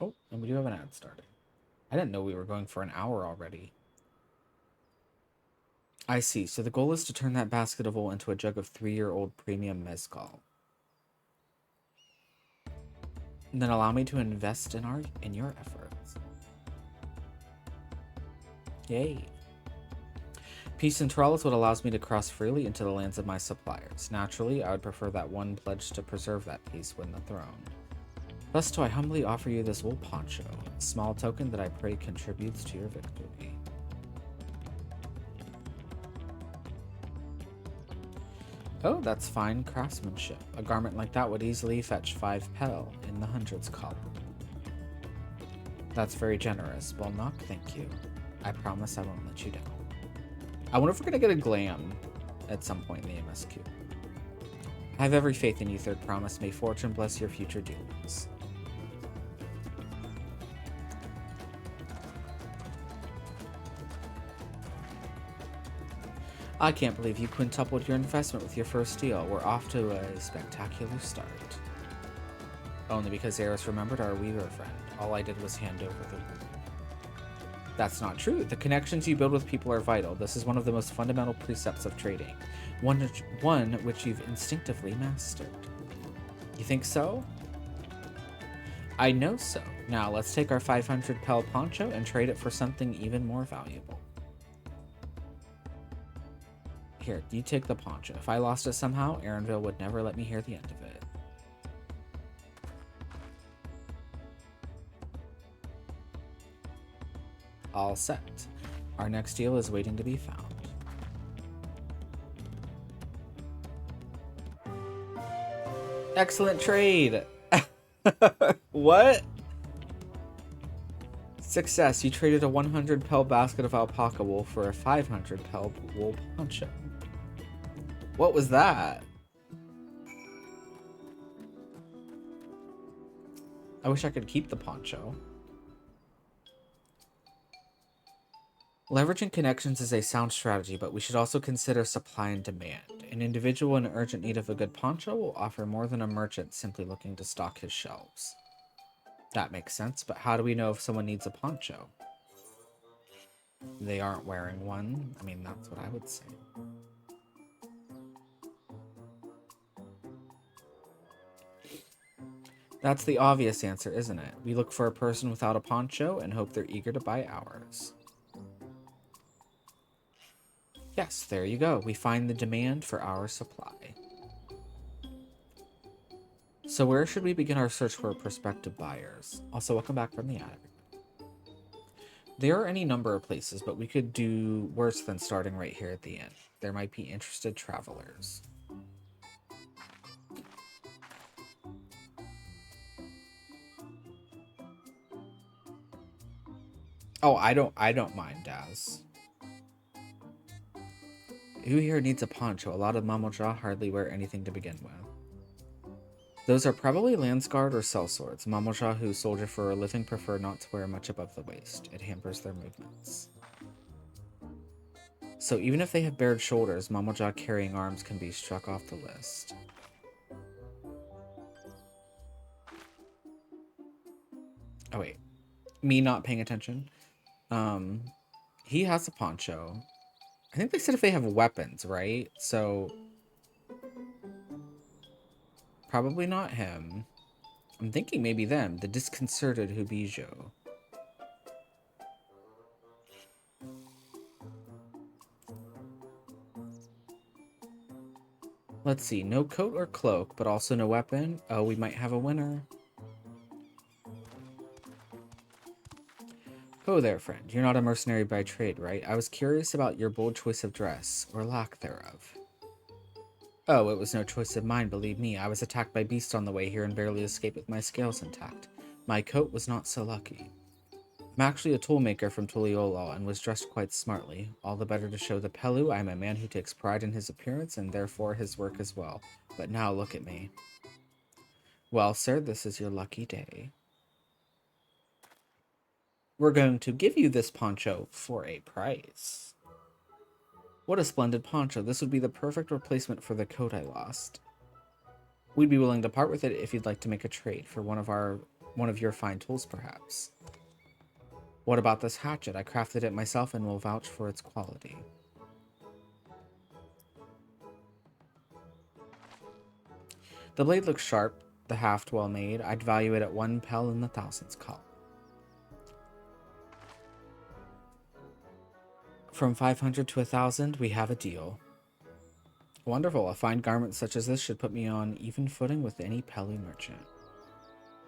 Oh, and we do have an ad starting. I didn't know we were going for an hour already. I see. So the goal is to turn that basket of wool into a jug of 3-year-old premium mezcal. And then allow me to invest in your efforts. Yay. Peace and Thrall is what allows me to cross freely into the lands of my suppliers. Naturally, I would prefer that one pledge to preserve that peace win the throne. Thus do I humbly offer you this wool poncho, a small token that I pray contributes to your victory. Oh, that's fine craftsmanship. A garment like that would easily fetch 5 pel in the hundreds column. That's very generous. Well, Knock, thank you. I promise I won't let you down. I wonder if we're going to get a glam at some point in the MSQ. I have every faith in you, Third Promise. May fortune bless your future dealings. I can't believe you quintupled your investment with your first deal. We're off to a spectacular start. Only because Eris remembered our Weaver friend. All I did was hand over the... That's not true. The connections you build with people are vital. This is one of the most fundamental precepts of trading. One which you've instinctively mastered. You think so? I know so. Now let's take our 500 pel poncho and trade it for something even more valuable. Here, you take the poncho. If I lost it somehow, Aaronville would never let me hear the end of it. All set. Our next deal is waiting to be found. Excellent trade! What? Success. You traded a 100 pel basket of alpaca wool for a 500 pel wool poncho. What was that? I wish I could keep the poncho. Leveraging connections is a sound strategy, but we should also consider supply and demand. An individual in urgent need of a good poncho will offer more than a merchant simply looking to stock his shelves. That makes sense, but how do we know if someone needs a poncho? They aren't wearing one? I mean, that's what I would say. That's the obvious answer, isn't it? We look for a person without a poncho and hope they're eager to buy ours. Yes, there you go. We find the demand for our supply. So where should we begin our search for prospective buyers? Also, welcome back from the attic. There are any number of places, but we could do worse than starting right here at the end. There might be interested travelers. Oh, I don't mind, Daz. Who here needs a poncho? A lot of Mamoja hardly wear anything to begin with. Those are probably Landsguard or sellswords. Mamoja who soldier for a living prefer not to wear much above the waist. It hampers their movements. So even if they have bared shoulders, Mamoja carrying arms can be struck off the list. Oh wait, me not paying attention. He has a poncho. I think they said if they have weapons, right? So probably not him. I'm thinking maybe them, the disconcerted Hubijo. Let's see, no coat or cloak, but also no weapon. Oh, we might have a winner. Oh there, friend. You're not a mercenary by trade, right? I was curious about your bold choice of dress, or lack thereof. Oh, it was no choice of mine, believe me. I was attacked by beasts on the way here and barely escaped with my scales intact. My coat was not so lucky. I'm actually a toolmaker from Tuliolo and was dressed quite smartly, all the better to show the Pelu I am a man who takes pride in his appearance and therefore his work as well. But now look at me. Well, sir, this is your lucky day. We're going to give you this poncho for a price. What a splendid poncho. This would be the perfect replacement for the coat I lost. We'd be willing to part with it if you'd like to make a trade for one of your fine tools, perhaps. What about this hatchet? I crafted it myself and will vouch for its quality. The blade looks sharp, the haft well made. I'd value it at 1 pel in the thousands column. From 500 to 1,000, we have a deal. Wonderful. A fine garment such as this should put me on even footing with any Pelu merchant.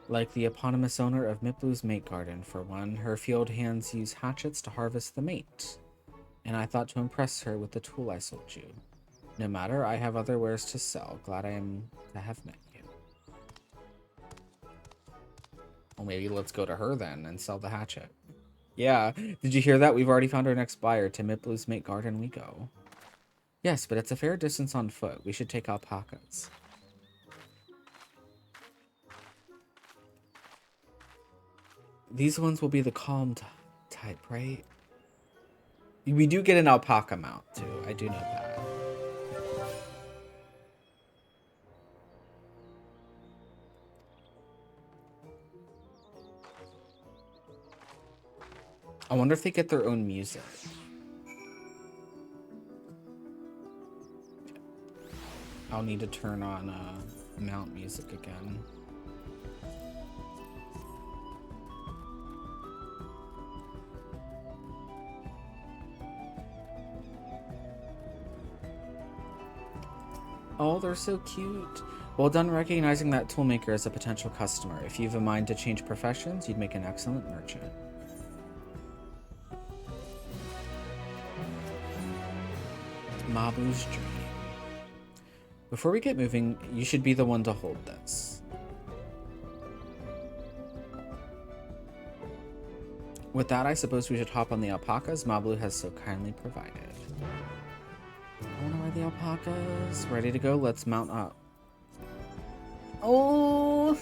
Like the eponymous owner of Miplu's mate garden, for one, her field hands use hatchets to harvest the mate, and I thought to impress her with the tool I sold you. No matter, I have other wares to sell. Glad I am to have met you. Well, maybe let's go to her then and sell the hatchet. Yeah, did you hear that? We've already found our next buyer. To Miplu's mate garden we go. Yes, but it's a fair distance on foot. We should take alpacas. These ones will be the calm type, right? We do get an alpaca mount, too. I do know that. I wonder if they get their own music. I'll need to turn on mount music again. Oh, they're so cute. Well done recognizing that toolmaker as a potential customer. If you've a mind to change professions, you'd make an excellent merchant. Mabu's dream. Before we get moving, you should be the one to hold this. With that, I suppose we should hop on the alpacas Mabu has so kindly provided. I wonder why the alpacas. Ready to go? Let's mount up. Oh!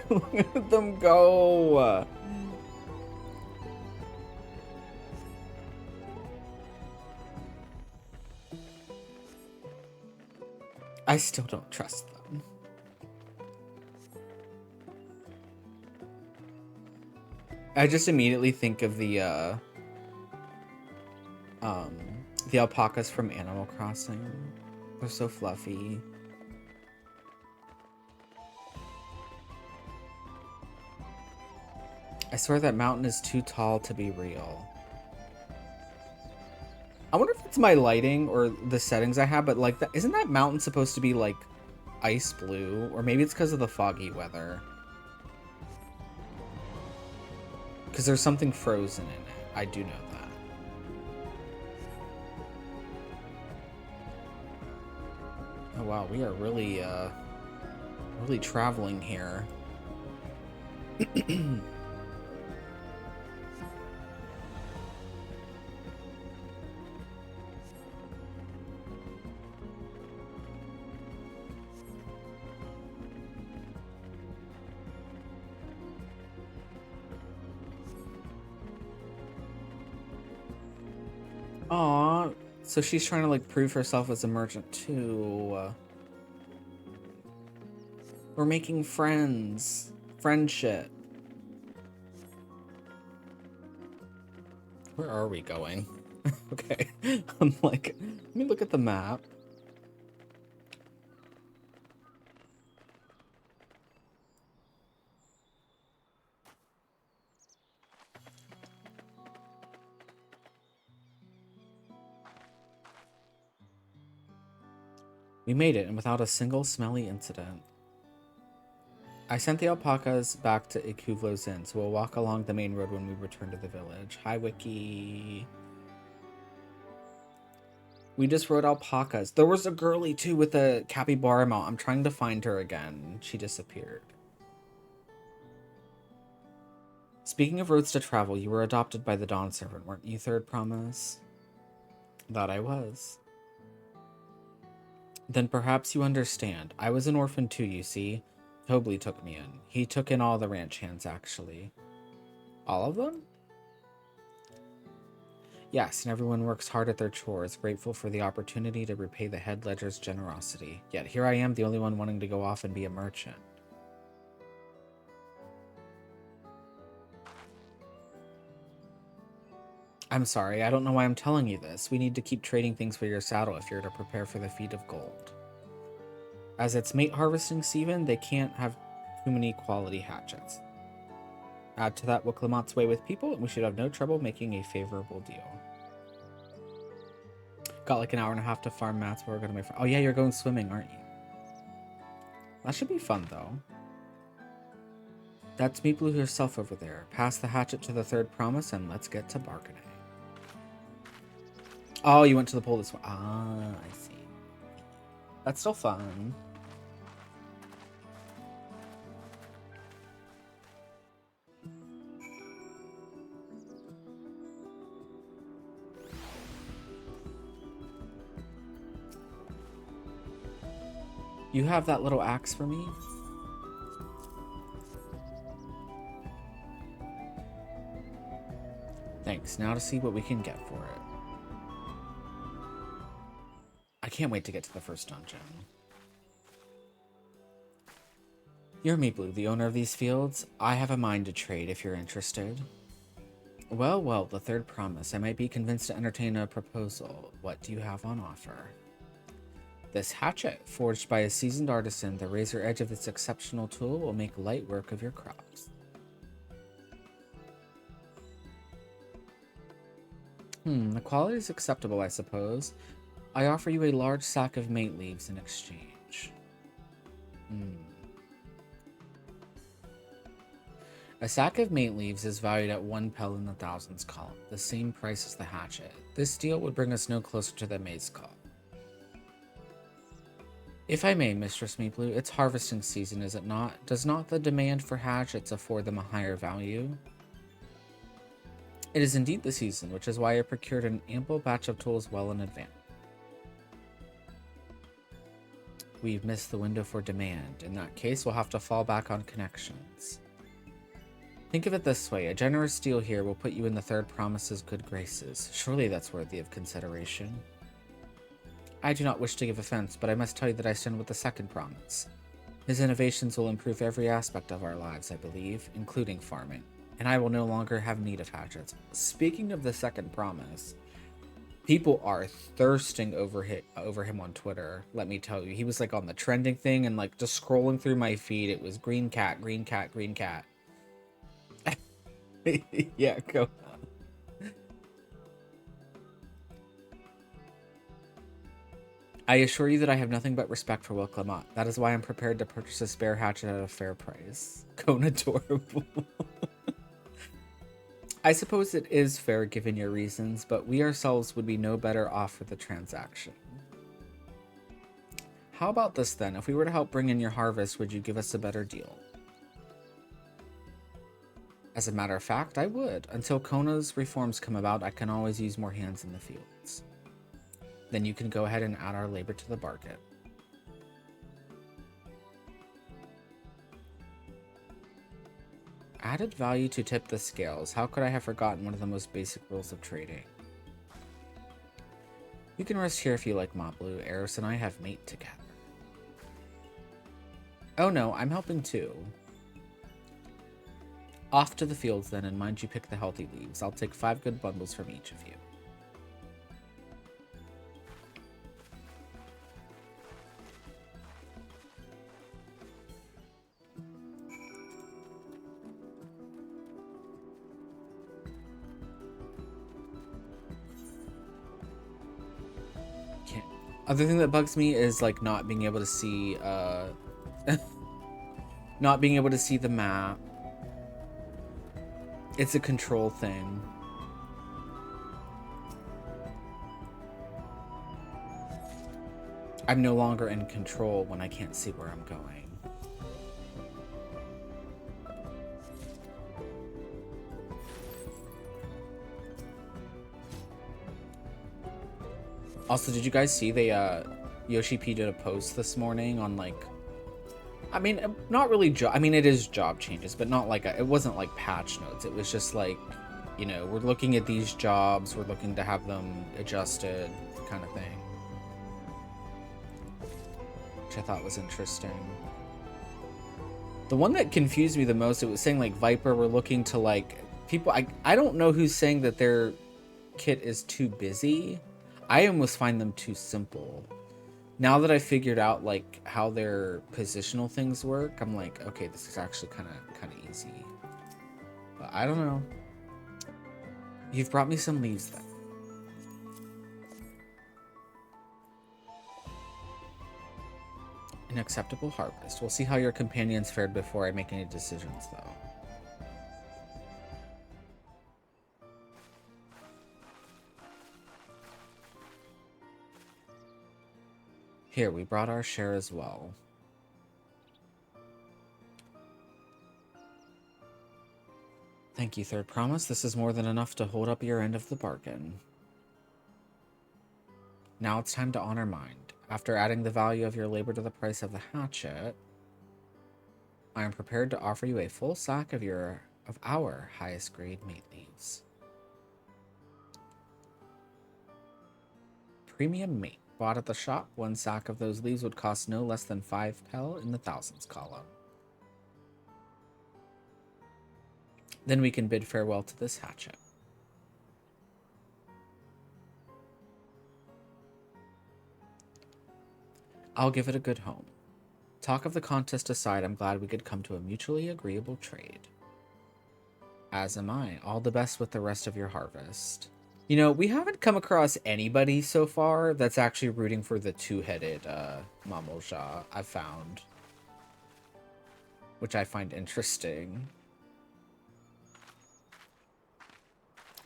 Look at them go! I still don't trust them. I just immediately think of the alpacas from Animal Crossing. They're so fluffy. I swear that mountain is too tall to be real. I wonder if it's my lighting or the settings I have, but like, isn't that mountain supposed to be like ice blue? Or maybe it's because of the foggy weather. Because there's something frozen in it. I do know that. Oh wow, we are really traveling here. Aw, so she's trying to like prove herself as a merchant too. We're making friends. Friendship. Where are we going? Okay. I'm like, let me look at the map. We made it, and without a single smelly incident. I sent the alpacas back to Ikuvlo's Inn, so we'll walk along the main road when we return to the village. Hi, Wiki. We just rode alpacas. There was a girly, too, with a capybara mount. I'm trying to find her again. She disappeared. Speaking of roads to travel, you were adopted by the Dawn Servant, weren't you, Third Promise? That I was. Then perhaps you understand. I was an orphan too, you see. Tobley took me in. He took in all the ranch hands, actually. All of them? Yes, and everyone works hard at their chores, grateful for the opportunity to repay the head ledger's generosity. Yet here I am, the only one wanting to go off and be a merchant. I'm sorry, I don't know why I'm telling you this. We need to keep trading things for your saddle if you're to prepare for the feat of gold. As it's mate harvesting season, they can't have too many quality hatchets. Add to that Wicklamott's way with people, and we should have no trouble making a favorable deal. Got like an hour and a half to farm mats, but we're gonna make. Oh yeah, you're going swimming, aren't you? That should be fun though. That's Meatblue herself over there. Pass the hatchet to the Third Promise, and let's get to bargaining. Oh, you went to the pool this way. Ah, I see. That's still fun. You have that little axe for me? Thanks. Now to see what we can get for it. I can't wait to get to the first dungeon. You're Meatblue, the owner of these fields. I have a mine to trade if you're interested. Well, well, the Third Promise. I might be convinced to entertain a proposal. What do you have on offer? This hatchet, forged by a seasoned artisan, the razor edge of this exceptional tool will make light work of your crops. The quality is acceptable, I suppose. I offer you a large sack of mate leaves in exchange. A sack of mate leaves is valued at 1 pel in the thousands column, the same price as the hatchet. This deal would bring us no closer to the maze call. If I may, Mistress Meatblue, it's harvesting season, is it not? Does not the demand for hatchets afford them a higher value? It is indeed the season, which is why I procured an ample batch of tools well in advance. We've missed the window for demand. In that case, we'll have to fall back on connections. Think of it this way, a generous deal here will put you in the Third Promise's good graces. Surely that's worthy of consideration. I do not wish to give offense, but I must tell you that I stand with the Second Promise. His innovations will improve every aspect of our lives, I believe, including farming, and I will no longer have need of hatchets. Speaking of the Second Promise, people are thirsting over him on Twitter, let me tell you. He was like on the trending thing, and like just scrolling through my feed, it was green cat, green cat, green cat. Yeah, go. I assure you that I have nothing but respect for Wicklamotte. That is why I'm prepared to purchase a spare hatchet at a fair price. Cone adorable. I suppose it is fair given your reasons, but we ourselves would be no better off for the transaction. How about this then? If we were to help bring in your harvest, would you give us a better deal? As a matter of fact, I would. Until Kona's reforms come about, I can always use more hands in the fields. Then you can go ahead and add our labor to the bargain. Added value to tip the scales. How could I have forgotten one of the most basic rules of trading? You can rest here if you like, Meatblue. Eris and I have mate together. Oh no, I'm helping too. Off to the fields then, and mind you pick the healthy leaves. I'll take 5 good bundles from each of you. Other thing that bugs me is like not being able to see not being able to see the map. It's a control thing. I'm no longer in control when I can't see where I'm going. Also, did you guys see they Yoshi P did a post this morning on like, I mean, not really I mean, it is job changes, but not like it wasn't like patch notes. It was just like, you know, we're looking at these jobs, we're looking to have them adjusted, kind of thing. Which I thought was interesting. The one that confused me the most, it was saying like Viper were looking to like people. I don't know who's saying that their kit is too busy. I almost find them too simple. Now that I figured out like how their positional things work, I'm like, okay, this is actually kind of easy. But I don't know. You've brought me some leaves then. An acceptable harvest. We'll see how your companions fared before I make any decisions, though. Here, we brought our share as well. Thank you, Third Promise. This is more than enough to hold up your end of the bargain. Now it's time to honor mine. After adding the value of your labor to the price of the hatchet, I am prepared to offer you a full sack of our highest grade mate leaves. Premium mate. Bought at the shop, one sack of those leaves would cost no less than 5 pel in the thousands column. Then we can bid farewell to this hatchet. I'll give it a good home. Talk of the contest aside, I'm glad we could come to a mutually agreeable trade. As am I. All the best with the rest of your harvest. You know, we haven't come across anybody so far that's actually rooting for the two-headed Mamosha, I've found. Which I find interesting.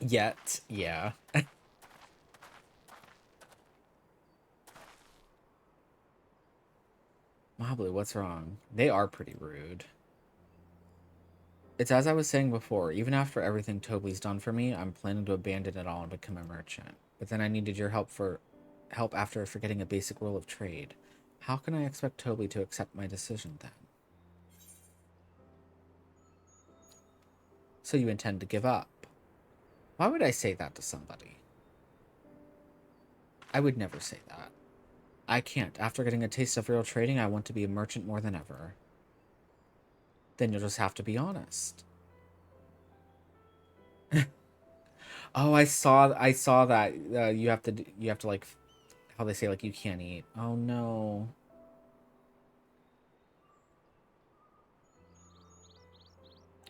Yet, yeah. Mobly, what's wrong? They are pretty rude. It's as I was saying before, even after everything Toby's done for me, I'm planning to abandon it all and become a merchant. But then I needed your help after forgetting a basic rule of trade. How can I expect Toby to accept my decision then? So you intend to give up? Why would I say that to somebody? I would never say that. I can't. After getting a taste of real trading, I want to be a merchant more than ever. Then you'll just have to be honest. Oh, I saw that. You have to like, how they say like you can't eat. Oh no.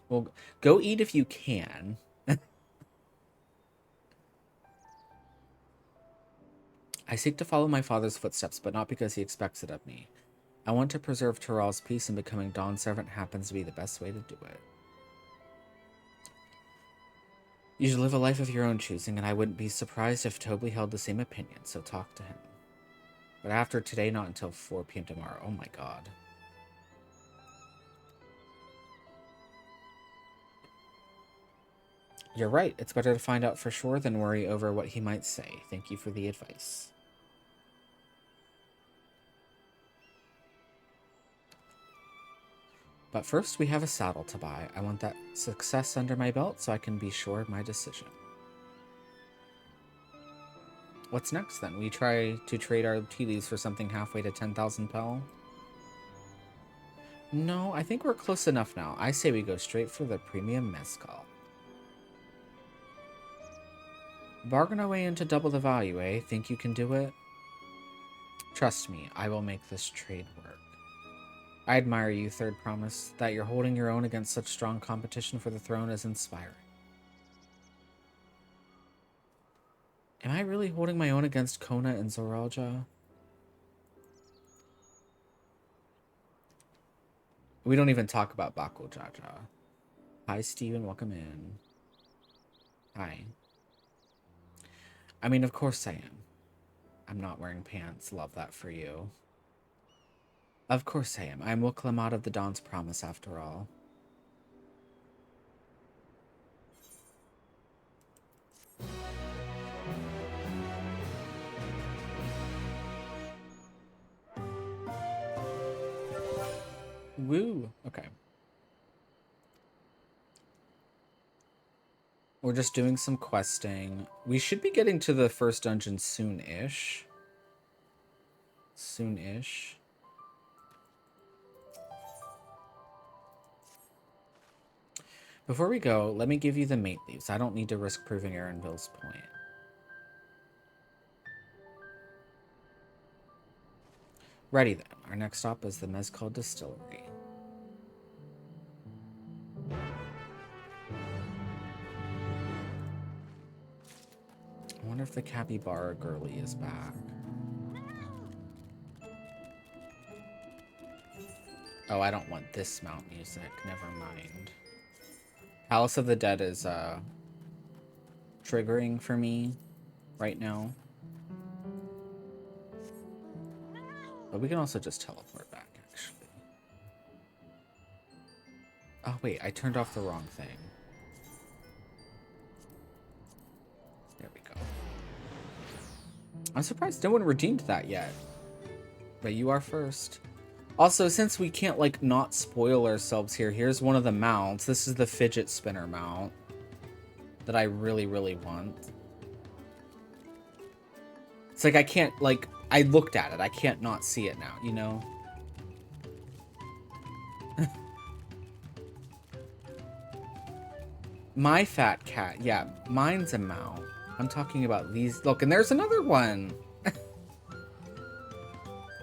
Well, go eat if you can. I seek to follow my father's footsteps, but not because he expects it of me. I want to preserve Tural's peace, and becoming Dawn's servant happens to be the best way to do it. You should live a life of your own choosing, and I wouldn't be surprised if Toby held the same opinion, so talk to him. But after today, not until 4 p.m. tomorrow. Oh my god. You're right. It's better to find out for sure than worry over what he might say. Thank you for the advice. But first, we have a saddle to buy. I want that success under my belt so I can be sure of my decision. What's next, then? We try to trade our tea leaves for something halfway to 10,000 pel? No, I think we're close enough now. I say we go straight for the premium mezcal. Bargain our way into double the value, eh? Think you can do it? Trust me, I will make this trade work. I admire you, Third Promise. That you're holding your own against such strong competition for the throne is inspiring. Am I really holding my own against Kona and Zoralja? We don't even talk about Bako Jaja. Hi, Steven. Welcome in. Hi. I mean, of course I am. I'm not wearing pants. Love that for you. Of course I am. I'm Wuklamad of the Dawn's Promise, after all. Woo. Okay. We're just doing some questing. We should be getting to the first dungeon soon-ish. Soon-ish. Before we go, let me give you the mate leaves. I don't need to risk proving Aaronville's point. Ready then. Our next stop is the Mezcal Distillery. I wonder if the capybara girly is back. Oh, I don't want this mount music. Never mind. Palace of the Dead is triggering for me right now. But we can also just teleport back, actually. Oh, wait. I turned off the wrong thing. There we go. I'm surprised no one redeemed that yet. But you are first. Also, since we can't, like, not spoil ourselves here, here's one of the mounts. This is the fidget spinner mount that I really, really want. It's like I can't, like, I looked at it. I can't not see it now, you know? My fat cat. Yeah, mine's a mount. I'm talking about these. Look, and there's another one.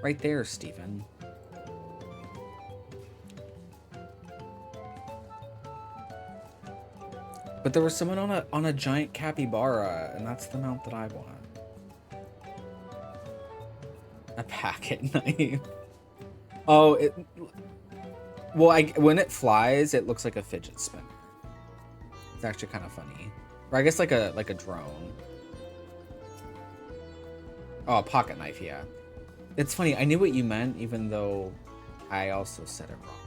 Right there, Stephen. But there was someone on a giant capybara, and that's the mount that I want. A packet knife. Oh, well, when it flies, it looks like a fidget spinner. It's actually kind of funny. Or I guess like a drone. Oh, a pocket knife, yeah. It's funny, I knew what you meant, even though I also said it wrong.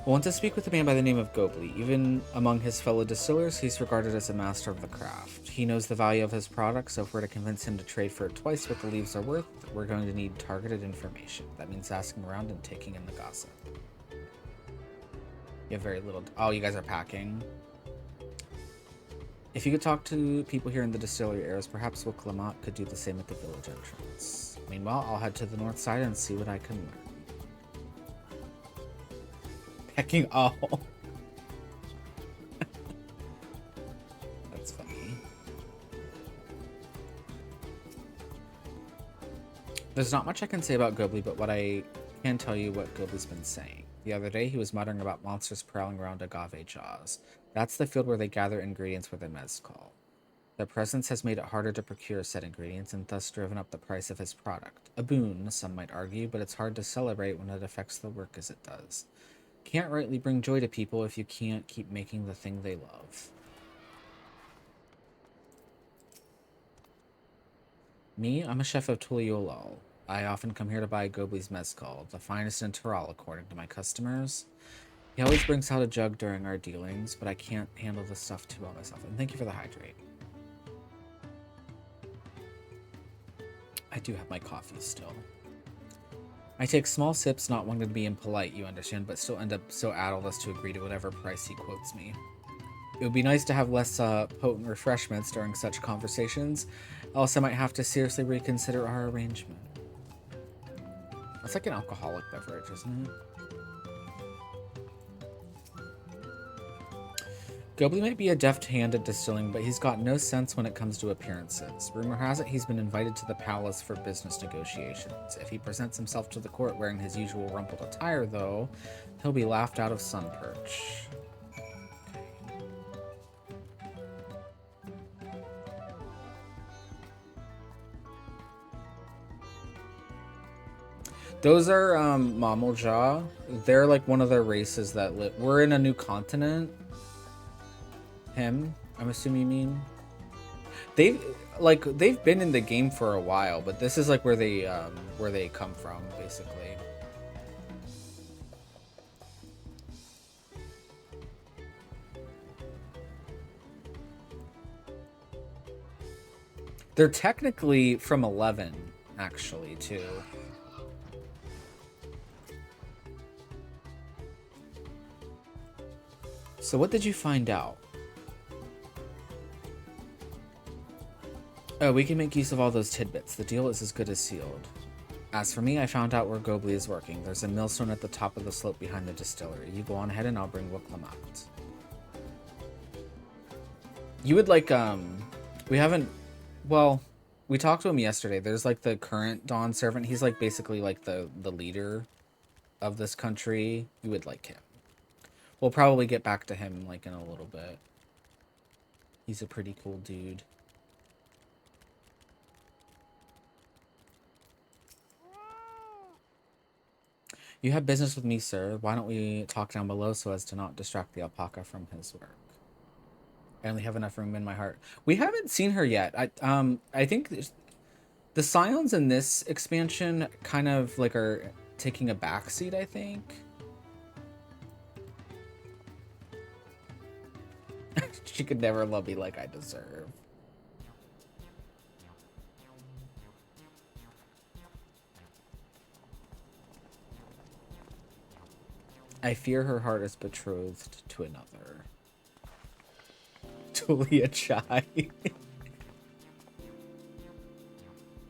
I want to speak with a man by the name of Gobly. Even among his fellow distillers, he's regarded as a master of the craft. He knows the value of his product, so if we're to convince him to trade for it twice what the leaves are worth, we're going to need targeted information. That means asking around and taking in the gossip. You have very little... Oh, you guys are packing. If you could talk to people here in the distillery areas, perhaps Wicklamat could do the same at the village entrance. Meanwhile, I'll head to the north side and see what I can learn. Pecking all. That's funny. There's not much I can say about Gobly, but what I can tell you what Gobly's been saying. The other day, he was muttering about monsters prowling around Agave Jaws. That's the field where they gather ingredients for the mezcal. Their presence has made it harder to procure said ingredients and thus driven up the price of his product. A boon, some might argue, but it's hard to celebrate when it affects the work as it does. Can't rightly bring joy to people if you can't keep making the thing they love. Me, I'm a chef of Tuliolal. I often come here to buy Gobly's mezcal, the finest in Taral according to my customers. He always brings out a jug during our dealings, but I can't handle this stuff too well myself. And thank you for the hydrate. I do have my coffee still. I take small sips, not wanting to be impolite, you understand, but still end up so addled as to agree to whatever price he quotes me. It would be nice to have less potent refreshments during such conversations, else I might have to seriously reconsider our arrangement. It's like an alcoholic beverage, isn't it? Gobly might be a deft hand at distilling, but he's got no sense when it comes to appearances. Rumor has it he's been invited to the palace for business negotiations. If he presents himself to the court wearing his usual rumpled attire, though, he'll be laughed out of Sunperch. Those are Mamalja. They're like one of the races that live. We're in a new continent. Him, I'm assuming you mean. They've been in the game for a while, but this is like where they come from, basically. They're technically from 11, actually, too. So what did you find out? Oh, we can make use of all those tidbits. The deal is as good as sealed. As for me, I found out where Gobli is working. There's a millstone at the top of the slope behind the distillery. You go on ahead and I'll bring Wickham out. You would like, we haven't, well, we talked to him yesterday. There's like the current Dawn servant. He's like basically like the leader of this country. You would like him. We'll probably get back to him like in a little bit. He's a pretty cool dude. You have business with me, sir. Why don't we talk down below so as to not distract the alpaca from his work? I only have enough room in my heart. We haven't seen her yet. I think the Scions in this expansion kind of like are taking a backseat, I think. She could never love me like I deserve. I fear her heart is betrothed to another. Tulia Chai.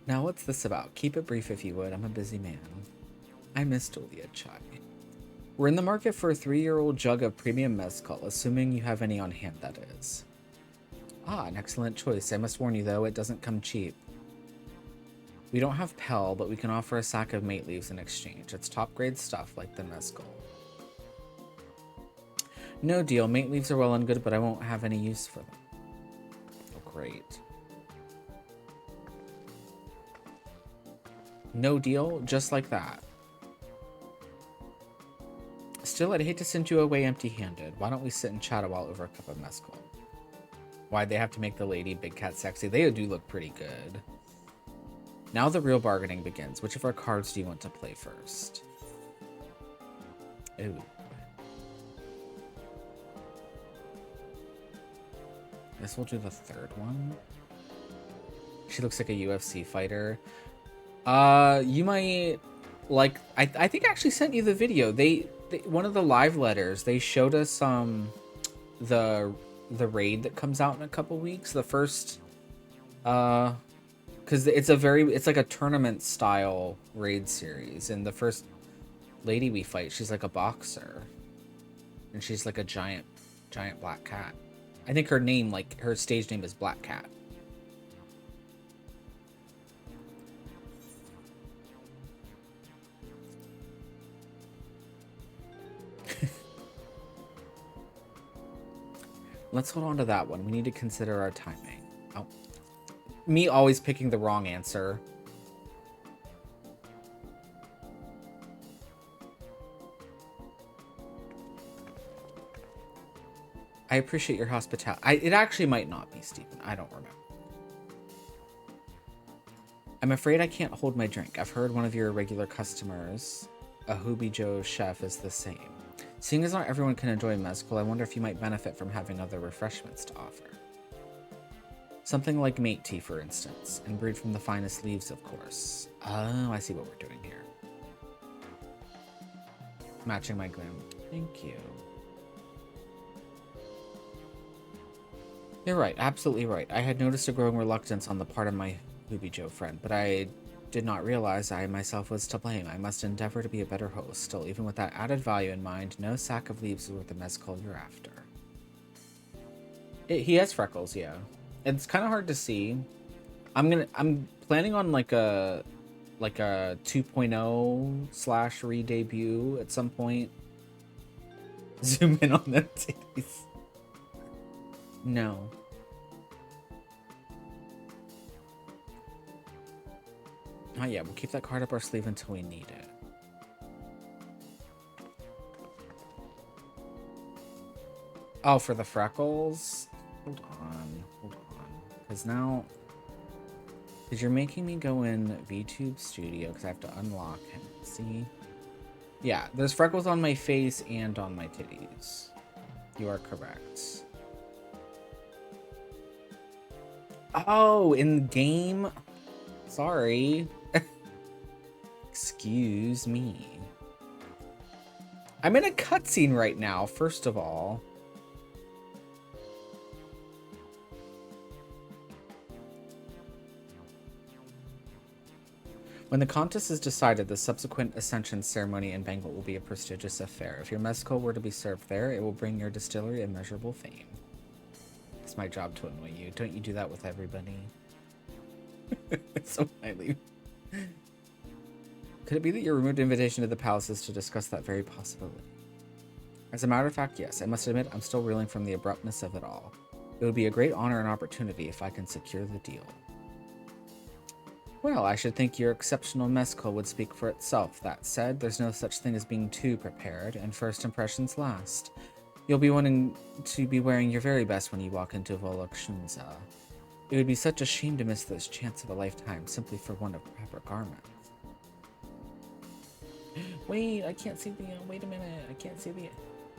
Now what's this about? Keep it brief if you would. I'm a busy man. I miss Tulia Chai. We're in the market for a 3-year-old jug of premium mezcal, assuming you have any on hand, that is. Ah, an excellent choice. I must warn you, though, it doesn't come cheap. We don't have Pell, but we can offer a sack of mate leaves in exchange. It's top-grade stuff, like the mezcal. No deal. Mate leaves are well and good, but I won't have any use for them. Oh, great. No deal? Just like that. Still, I'd hate to send you away empty-handed. Why don't we sit and chat a while over a cup of mezcal? Why'd they have to make the lady big cat sexy? They do look pretty good. Now the real bargaining begins. Which of our cards do you want to play first? Ooh. Guess we'll do the third one. She looks like a UFC fighter. You might like. I think I actually sent you the video. They one of the live letters. They showed us the raid that comes out in a couple weeks. The first, because it's like a tournament style raid series, and the first lady we fight, she's like a boxer, and she's like a giant black cat. I think her name, like her stage name, is Black Cat. Let's hold on to that one. We need to consider our timing. Oh, me always picking the wrong answer. I appreciate your hospitality. It actually might not be, Stephen. I don't remember. I'm afraid I can't hold my drink. I've heard one of your regular customers, a Hubi Joe chef, is the same. Seeing as not everyone can enjoy mezcal, I wonder if you might benefit from having other refreshments to offer. Something like mate tea, for instance, and brewed from the finest leaves, of course. Oh, I see what we're doing here. Matching my glam. Thank you. You're right, absolutely right. I had noticed a growing reluctance on the part of my Hubi Joe friend, but I did not realize I myself was to blame. I must endeavor to be a better host. Still, even with that added value in mind, no sack of leaves is worth the mezcal you're after. He has freckles, yeah. It's kind of hard to see. I'm planning on like a 2.0 / re-debut at some point. Zoom in on them titties. No. Oh yeah, we'll keep that card up our sleeve until we need it. Oh, for the freckles? Hold on. Because now... Because you're making me go in VTube Studio, because I have to unlock him. See? Yeah, there's freckles on my face and on my titties. You are correct. Oh, in the game? Sorry. Excuse me. I'm in a cutscene right now, first of all. When the contest is decided, the subsequent ascension ceremony and banquet will be a prestigious affair. If your mezcal were to be served there, it will bring your distillery immeasurable fame. It's my job to annoy you. Don't you do that with everybody? So highly. Could it be that your removed invitation to the palace is to discuss that very possibility? As a matter of fact, yes. I must admit, I'm still reeling from the abruptness of it all. It would be a great honor and opportunity if I can secure the deal. Well, I should think your exceptional mezcal would speak for itself. That said, there's no such thing as being too prepared, and first impressions last. You'll be wanting to be wearing your very best when you walk into Volokshunza. It would be such a shame to miss this chance of a lifetime simply for one of proper garments. Wait, I can't see the... wait a minute, I can't see the...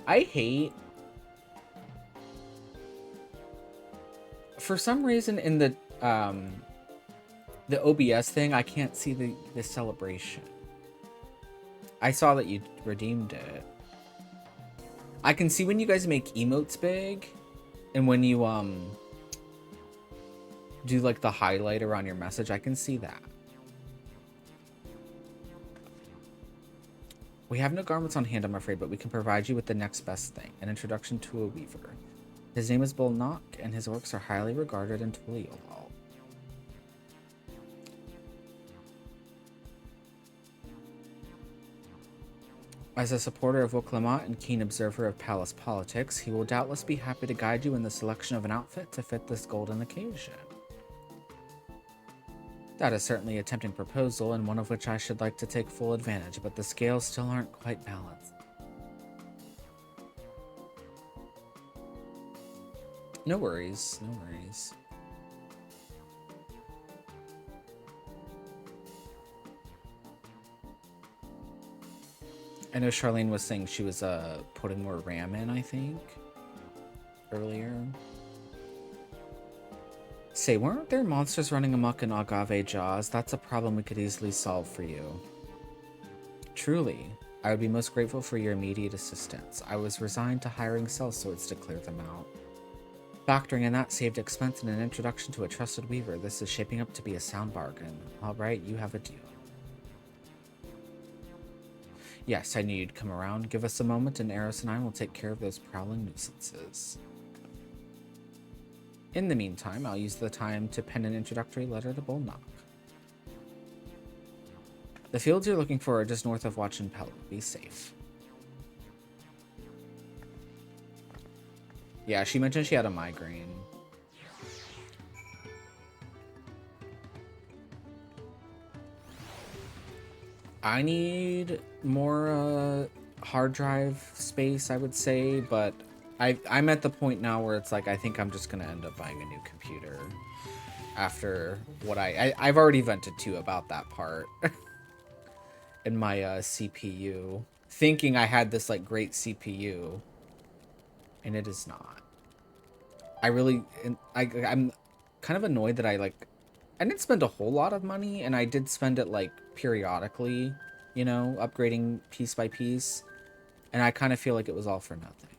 I hate... For some reason in the OBS thing, I can't see the celebration. I saw that you redeemed it. I can see when you guys make emotes big, and when you do like the highlighter on your message, I can see that. We have no garments on hand, I'm afraid, but we can provide you with the next best thing, an introduction to a weaver. His name is Bolnak, and his works are highly regarded in Tuliolal. As a supporter of Woklemat and keen observer of palace politics, he will doubtless be happy to guide you in the selection of an outfit to fit this golden occasion. That is certainly a tempting proposal, and one of which I should like to take full advantage, but the scales still aren't quite balanced. No worries, no worries. I know Charlene was saying she was putting more RAM in, I think, earlier. Say, weren't there monsters running amok in Agave Jaws? That's a problem we could easily solve for you. Truly, I would be most grateful for your immediate assistance. I was resigned to hiring sellswords to clear them out. Factoring in that saved expense and an introduction to a trusted weaver, this is shaping up to be a sound bargain. All right, you have a deal. Yes, I knew you'd come around. Give us a moment and Eros and I will take care of those prowling nuisances. In the meantime, I'll use the time to pen an introductory letter to Bolnak. The fields you're looking for are just north of Wachinpelu. Be safe. Yeah, she mentioned she had a migraine. I need more hard drive space, I would say, but I'm at the point now where it's like I think I'm just gonna end up buying a new computer after what I've already vented to about that part in my CPU, thinking I had this like great CPU, and it is not. I'm kind of annoyed that I didn't spend a whole lot of money, and I did spend it like periodically, you know, upgrading piece by piece, and I kind of feel like it was all for nothing.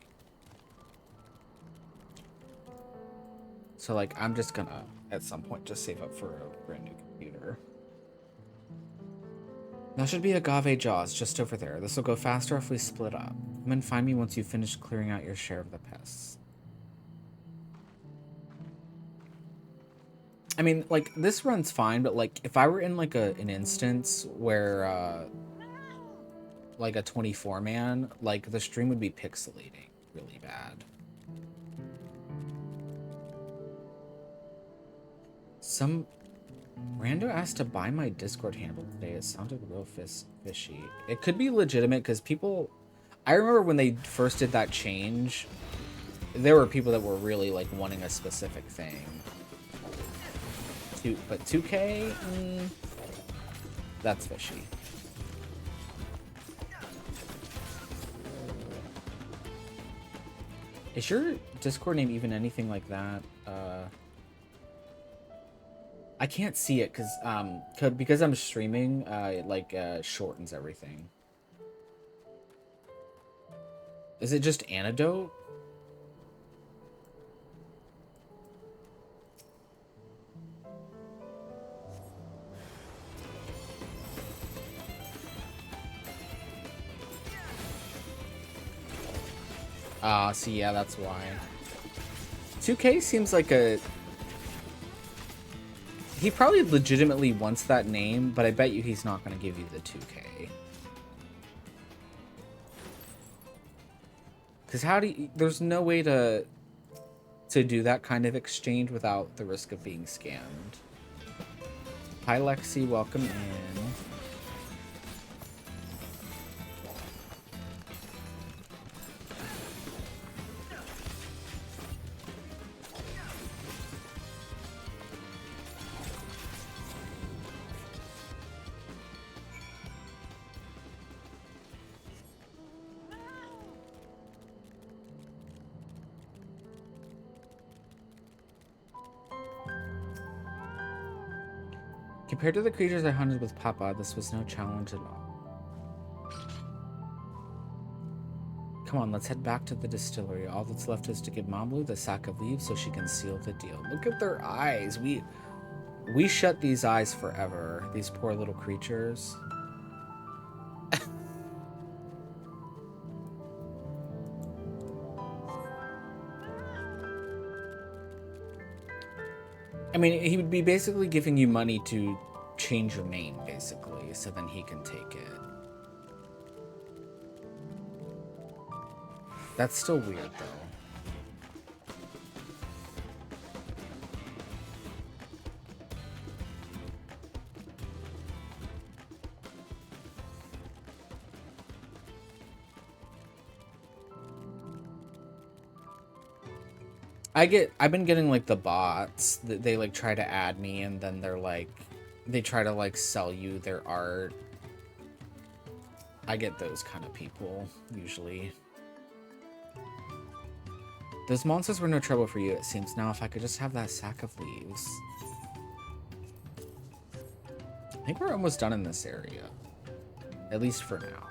So like I'm just gonna at some point just save up for a brand new computer. That should be Agave Jaws just over there. This will go faster if we split up. Come and find me once you've finished clearing out your share of the pests. I mean, like, this runs fine, but, like, if I were in, like, an instance where, like, a 24-man, like, the stream would be pixelating really bad. Some rando asked to buy my Discord handle today. It sounded real fishy. It could be legitimate, because people... I remember when they first did that change, there were people that were really, like, wanting a specific thing. But 2K? That's fishy. Is your Discord name even anything like that? I can't see it because I'm streaming, it shortens everything. Is it just Antidote? See, yeah, that's why. 2K seems like a... He probably legitimately wants that name, but I bet you he's not going to give you the 2K. Because how do you... There's no way to do that kind of exchange without the risk of being scammed. Hi, Lexi. Welcome in. Compared to the creatures I hunted with Papa, this was no challenge at all. Come on, let's head back to the distillery. All that's left is to give Mamlu the sack of leaves so she can seal the deal. Look at their eyes. We shut these eyes forever. These poor little creatures. I mean, he would be basically giving you money to change your name, basically, so then he can take it. That's still weird, though. I've been getting like the bots that they like try to add me and then they're like, they try to like sell you their art. I get those kind of people usually. Those monsters were no trouble for you, it seems. Now if I could just have that sack of leaves. I think we're almost done in this area. At least for now.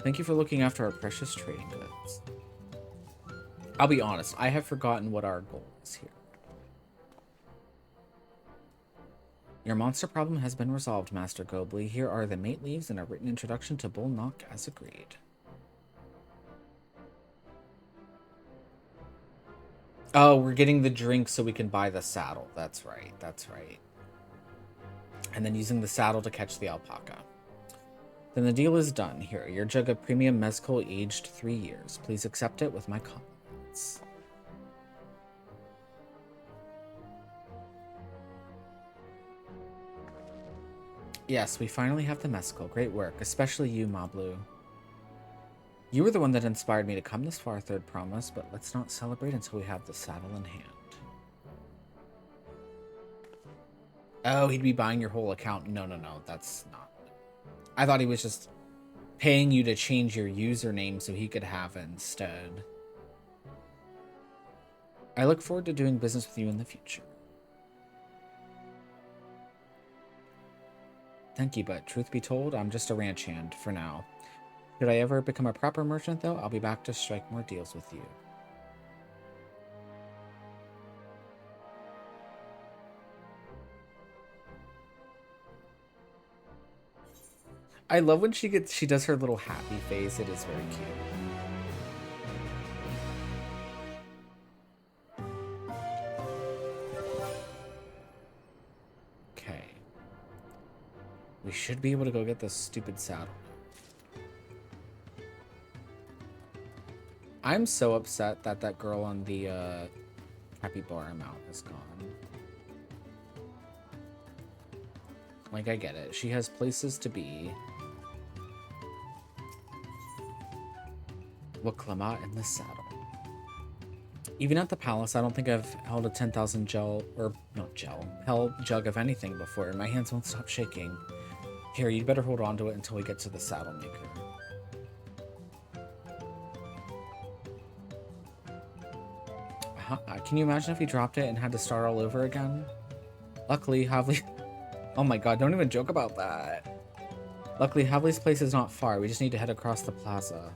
Thank you for looking after our precious trading goods. I'll be honest, I have forgotten what our goal is here. Your monster problem has been resolved, Master Gobley. Here are the mate leaves and a written introduction to Bull Knock as agreed. Oh, we're getting the drink so we can buy the saddle. That's right, that's right. And then using the saddle to catch the alpaca. Then the deal is done. Here, your jug of premium mezcal aged 3 years. Please accept it with my compliments. Yes, we finally have the mezcal. Great work, especially you, Mablu. You were the one that inspired me to come this far, Third Promise, but let's not celebrate until we have the saddle in hand. Oh, he'd be buying your whole account. No, that's not. I thought he was just paying you to change your username so he could have it instead. I look forward to doing business with you in the future. Thank you, but truth be told, I'm just a ranch hand for now. Should I ever become a proper merchant, though, I'll be back to strike more deals with you. I love when she does her little happy face. It is very cute. Okay. We should be able to go get this stupid saddle. I'm so upset that that girl on the capybara mount is gone. Like, I get it. She has places to be. Waklama in the saddle. Even at the palace, I don't think I've held a 10,000 hell jug of anything before, and my hands won't stop shaking. Here, you'd better hold on to it until we get to the saddle maker. Can you imagine if we dropped it and had to start all over again? Luckily, Havli... Oh my god, don't even joke about that. Luckily, Havli's place is not far. We just need to head across the plaza.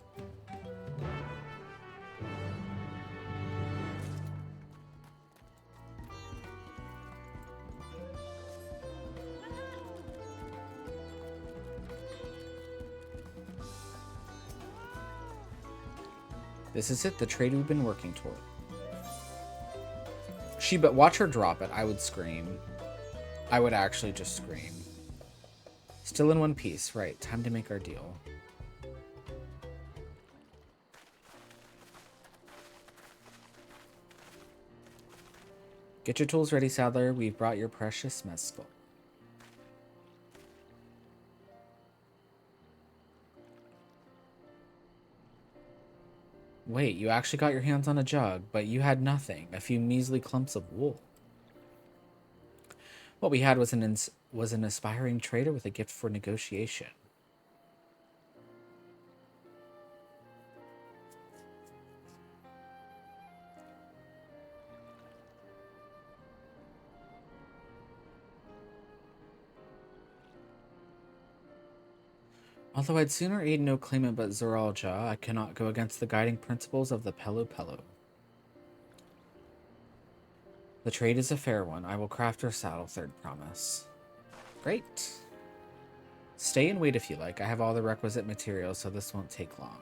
This is it, the trade we've been working toward. But watch her drop it. I would scream. I would actually just scream. Still in one piece. Right, time to make our deal. Get your tools ready, Saddler. We've brought your precious mescal. Wait, you actually got your hands on a jug, but you had nothing. A few measly clumps of wool. What we had was an aspiring trader with a gift for negotiation. Although I'd sooner aid no claimant but Zoralja, I cannot go against the guiding principles of the Pelu Pelu. The trade is a fair one. I will craft your saddle, third promise. Great. Stay and wait if you like. I have all the requisite materials, so this won't take long.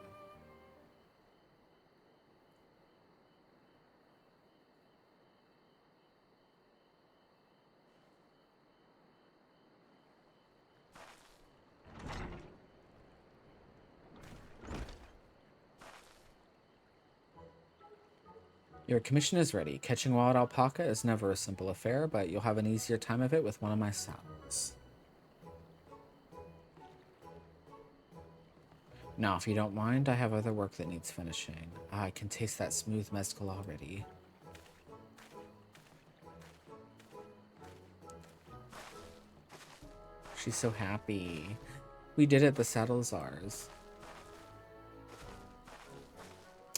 Your commission is ready. Catching wild alpaca is never a simple affair, but you'll have an easier time of it with one of my saddles. Now, if you don't mind, I have other work that needs finishing. I can taste that smooth mescal already. She's so happy. We did it. The saddle is ours.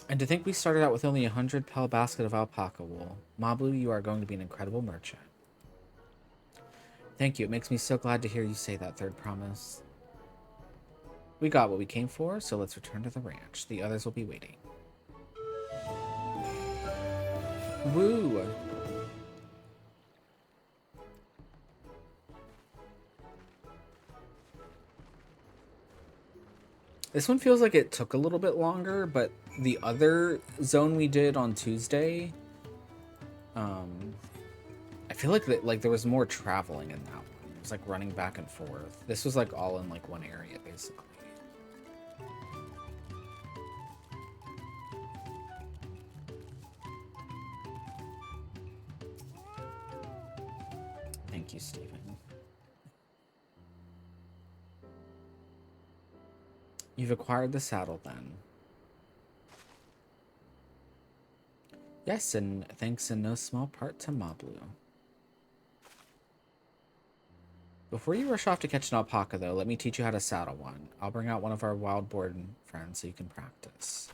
And to think we started out with only 100 pel basket of alpaca wool. Mablu, you are going to be an incredible merchant. Thank you. It makes me so glad to hear you say that, third promise. We got what we came for, so let's return to the ranch. The others will be waiting. Woo! This one feels like it took a little bit longer, but the other zone we did on Tuesday, I feel like there was more traveling in that one. It was like running back and forth. This was like all in like one area, basically. Thank you, Stephen. You've acquired the saddle, then. Yes, and thanks in no small part to Mablu. Before you rush off to catch an alpaca, though, let me teach you how to saddle one. I'll bring out one of our wild-born friends so you can practice.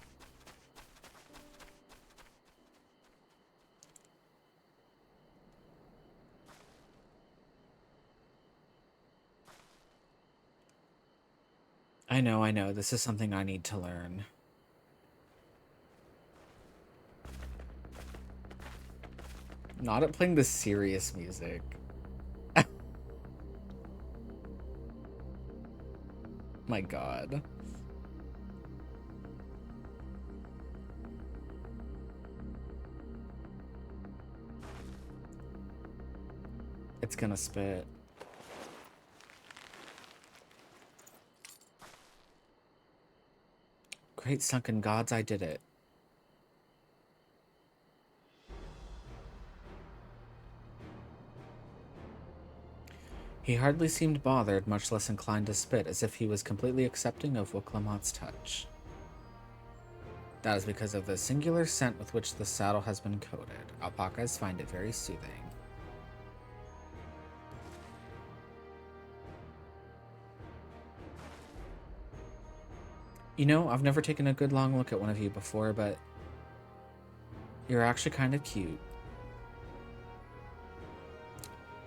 I know. This is something I need to learn. Not at playing the serious music. My God. It's gonna spit. Great sunken gods, I did it. He hardly seemed bothered, much less inclined to spit, as if he was completely accepting of Wuklamot's touch. That is because of the singular scent with which the saddle has been coated. Alpacas find it very soothing. You know, I've never taken a good long look at one of you before, but you're actually kind of cute.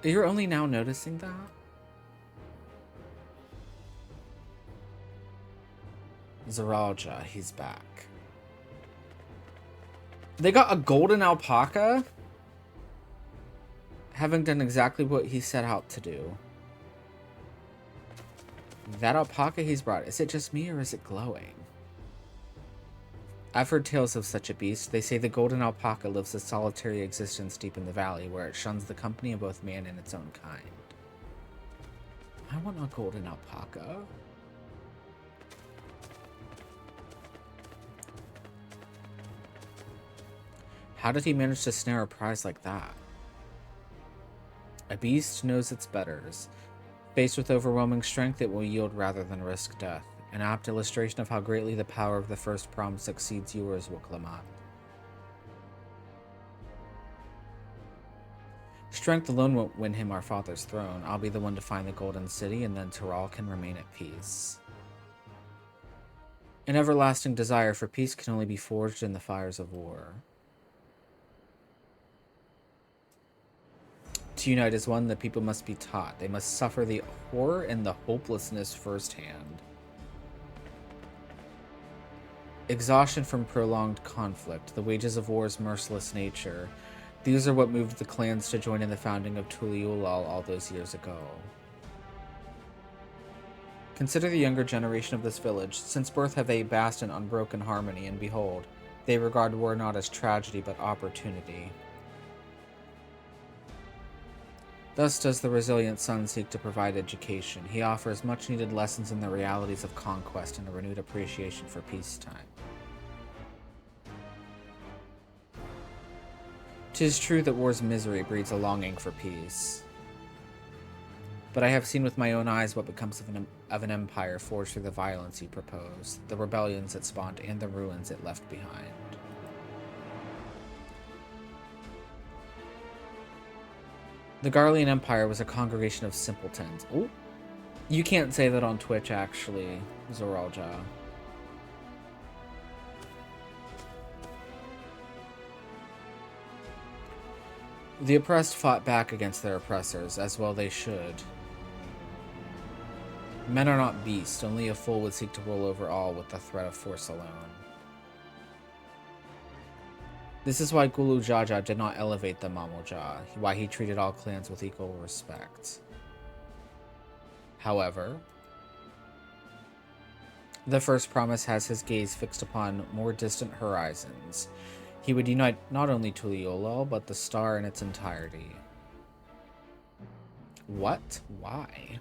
You're only now noticing that? Zoralja, he's back. They got a golden alpaca? Having done exactly what he set out to do. That alpaca he's brought, is it just me or is it glowing? I've heard tales of such a beast. They say the golden alpaca lives a solitary existence deep in the valley, where it shuns the company of both man and its own kind. I want a golden alpaca. How did he manage to snare a prize like that? A beast knows its betters. Faced with overwhelming strength, it will yield rather than risk death. An apt illustration of how greatly the power of the first promise exceeds yours, Wuklamot. Strength alone won't win him our father's throne. I'll be the one to find the Golden City, and then Tyrell can remain at peace. An everlasting desire for peace can only be forged in the fires of war. To unite as one, the people must be taught. They must suffer the horror and the hopelessness firsthand. Exhaustion from prolonged conflict, the wages of war's merciless nature. These are what moved the clans to join in the founding of Tuliulal all those years ago. Consider the younger generation of this village. Since birth have they basked in unbroken harmony, and behold, they regard war not as tragedy but opportunity. Thus does the resilient son seek to provide education. He offers much-needed lessons in the realities of conquest and a renewed appreciation for peacetime. 'Tis true that war's misery breeds a longing for peace. But I have seen with my own eyes what becomes of an empire forged through the violence you propose, the rebellions it spawned, and the ruins it left behind. The Garlean Empire was a congregation of simpletons. Ooh. You can't say that on Twitch, actually, Zoralja. The oppressed fought back against their oppressors, as well they should. Men are not beasts, only a fool would seek to rule over all with the threat of force alone. This is why Gulu Jaja did not elevate the Mamoja, why he treated all clans with equal respect. However, the first promise has his gaze fixed upon more distant horizons. He would unite not only Tuliulal, but the star in its entirety. What? Why?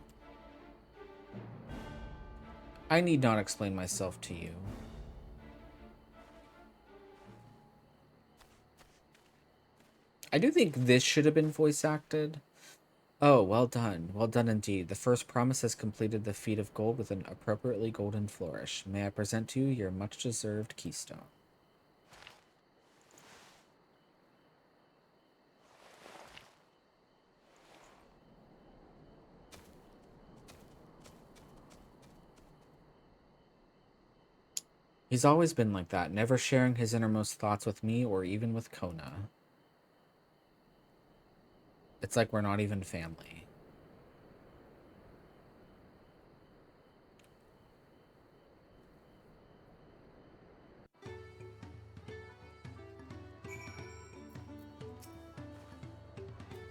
I need not explain myself to you. I do think this should have been voice acted. Oh, well done. Well done indeed. The first promise has completed the feat of gold with an appropriately golden flourish. May I present to you your much-deserved keystone. He's always been like that, never sharing his innermost thoughts with me or even with Kona. It's like we're not even family.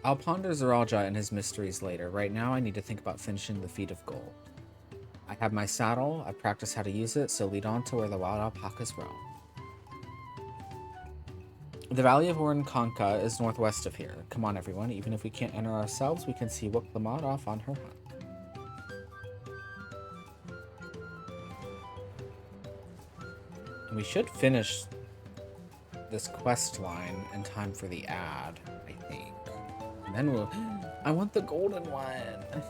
I'll ponder Zoralja and his mysteries later. Right now, I need to think about finishing the feat of gold. I have my saddle, I've practiced how to use it, so lead on to where the wild alpacas roam. The Valley of Orinkanka is northwest of here. Come on, everyone. Even if we can't enter ourselves, we can see Wuklamot off on her hunt. And we should finish this quest line in time for the ad, I think. And then we'll... I want the golden one!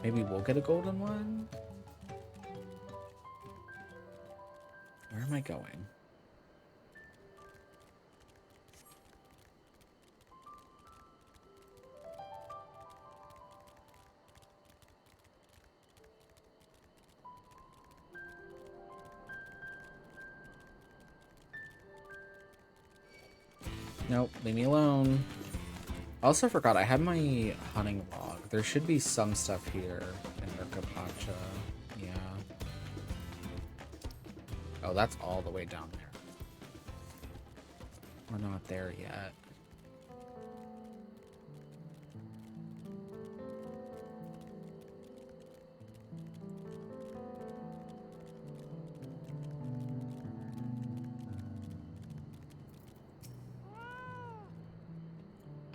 Maybe we'll get a golden one? Where am I going? Nope, leave me alone. I also forgot I had my hunting log. There should be some stuff here in Urkapacha. Yeah. Oh, that's all the way down there. We're not there yet.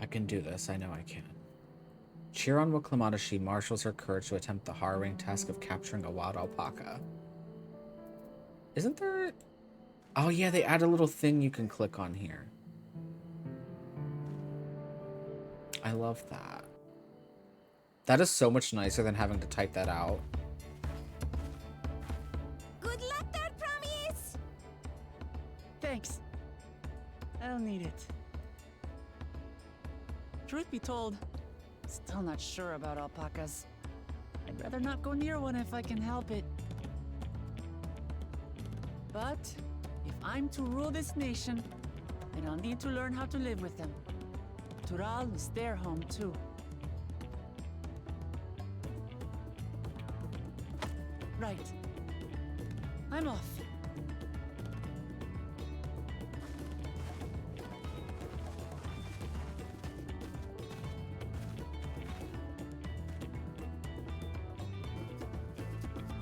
can do this. I know I can. Cheer on Wiclamata. She marshals her courage to attempt the harrowing task of capturing a wild alpaca. Isn't there... Oh yeah, they add a little thing you can click on here. I love that. That is so much nicer than having to type that out. Good luck there, Promise! Thanks. I don't need it. Truth be told, still not sure about alpacas. I'd rather not go near one if I can help it. But if I'm to rule this nation, then I'll need to learn how to live with them. Tural is their home too. Right. I'm off.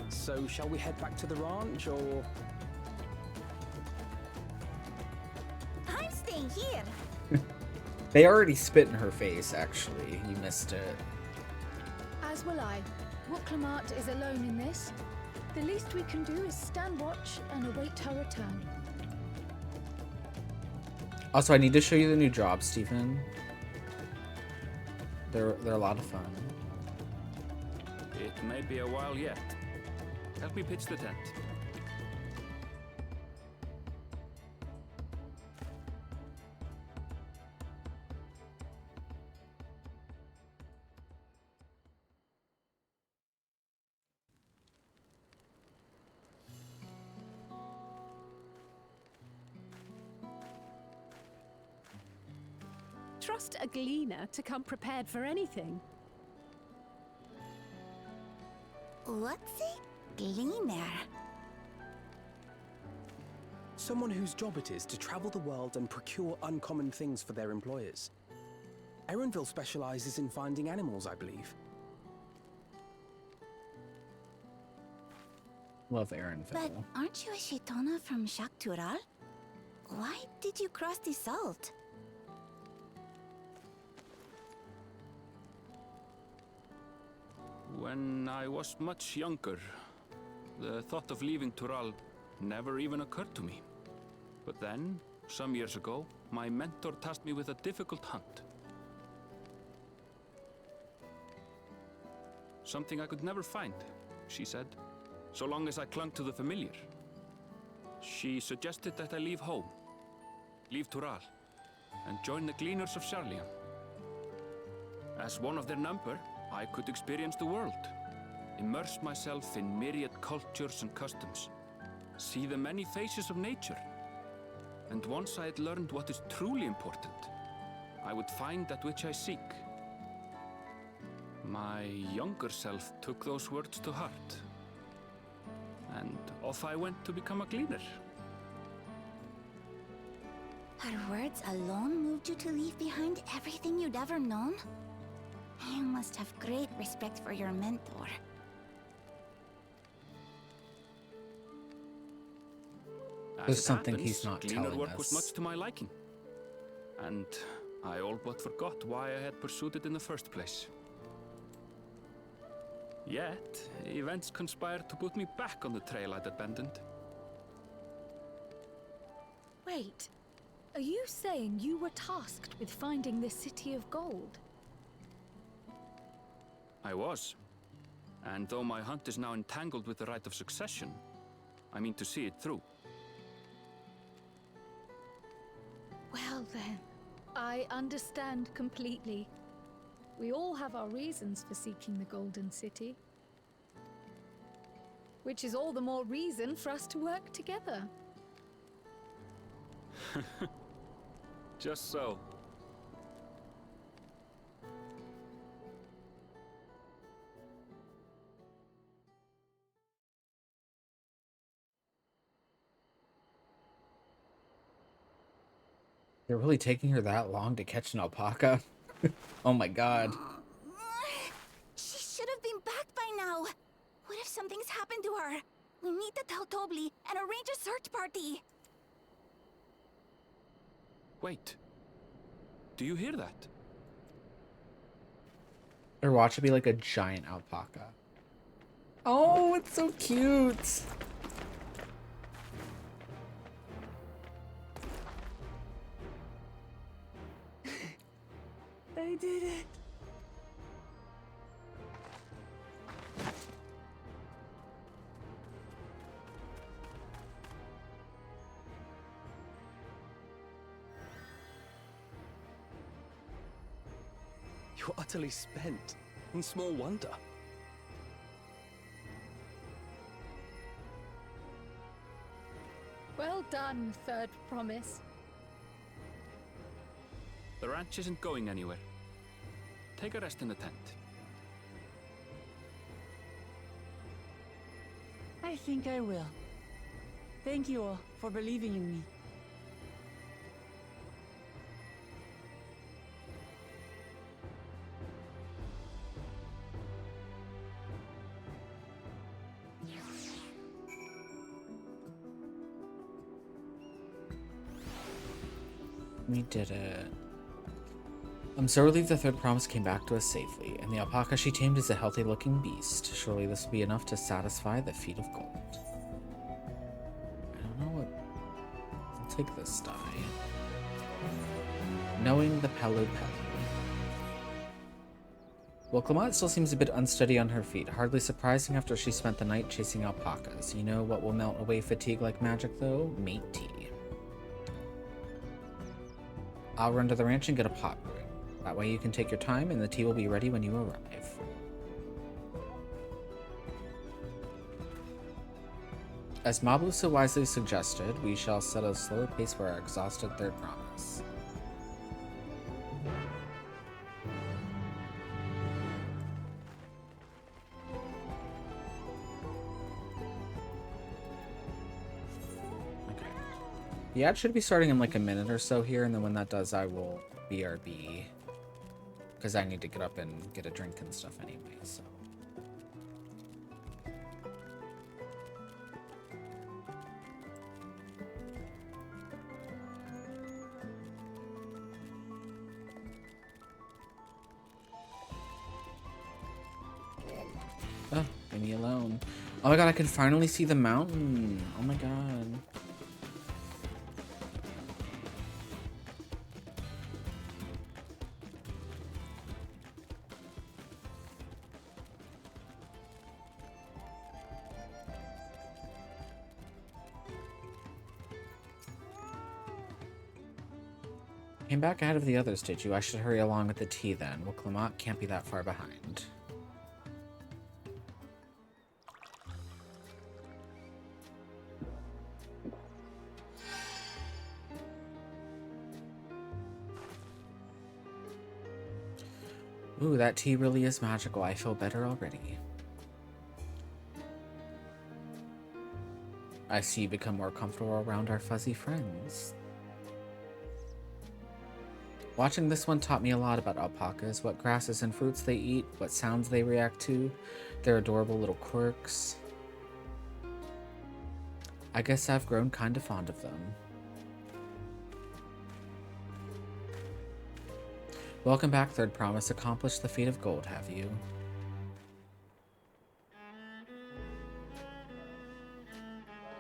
So, shall we head back to the ranch, or...? I'm staying here. They already spit in her face, actually. You missed it. As will I. Wiclamart is alone in this. The least we can do is stand watch and await her return. Also, I need to show you the new jobs, Stephen. They're a lot of fun. It may be a while yet. Help me pitch the tent. Trust a gleaner to come prepared for anything. What's a gleaner? Someone whose job it is to travel the world and procure uncommon things for their employers. Erenville specializes in finding animals, I believe. Love Erenville. But aren't you a Shaitana from Shak Tural? Why did you cross the salt? When I was much younger, the thought of leaving Tural never even occurred to me. But then, some years ago, my mentor tasked me with a difficult hunt. Something I could never find, she said, so long as I clung to the familiar. She suggested that I leave home, leave Tural, and join the Gleaners of Sharlian. As one of their number, I could experience the world, immerse myself in myriad cultures and customs, see the many faces of nature. And once I had learned what is truly important, I would find that which I seek. My younger self took those words to heart, and off I went to become a gleaner. Her words alone moved you to leave behind everything you'd ever known? You must have great respect for your mentor. There's something he's not Gleaner telling work us. was much to my liking, and I all but forgot why I had pursued it in the first place. Yet, events conspired to put me back on the trail I'd abandoned. Wait, are you saying you were tasked with finding the City of Gold? I was. And though my hunt is now entangled with the right of succession, I mean to see it through. Well then, I understand completely. We all have our reasons for seeking the Golden City. Which is all the more reason for us to work together. Just so. They're really taking her that long to catch an alpaca? Oh my god. She should have been back by now. What if something's happened to her? We need to tell Tobli and arrange a search party. Wait. Do you hear that? Or watch it be like a giant alpaca. Oh, it's so cute. I did it. You're utterly spent, and small wonder. Well done, Third Promise. The ranch isn't going anywhere. Take a rest in the tent. I think I will. Thank you all for believing in me. We did it. I'm so relieved the Third Promise came back to us safely, and the alpaca she tamed is a healthy-looking beast. Surely this will be enough to satisfy the feet of gold. I don't know what... I'll take this die. Knowing the Pelu Pelu. Well, Clement still seems a bit unsteady on her feet, hardly surprising after she spent the night chasing alpacas. You know what will melt away fatigue like magic, though? Mate tea. I'll run to the ranch and get a pot brewing. That way you can take your time and the tea will be ready when you arrive. As Mablu so wisely suggested, we shall set a slower pace for our exhausted Third Promise. The ad should be starting in like a minute or so here, and then when that does, I will BRB. Because I need to get up and get a drink and stuff anyway, so. Oh, leave me alone. Oh my god, I can finally see the mountain. Oh my god. Came back ahead of the others, did you? I should hurry along with the tea then. Well, Clement can't be that far behind. Ooh, that tea really is magical. I feel better already. I see you become more comfortable around our fuzzy friends. Watching this one taught me a lot about alpacas, what grasses and fruits they eat, what sounds they react to, their adorable little quirks. I guess I've grown kind of fond of them. Welcome back, Third Promise. Accomplished the feat of gold, have you?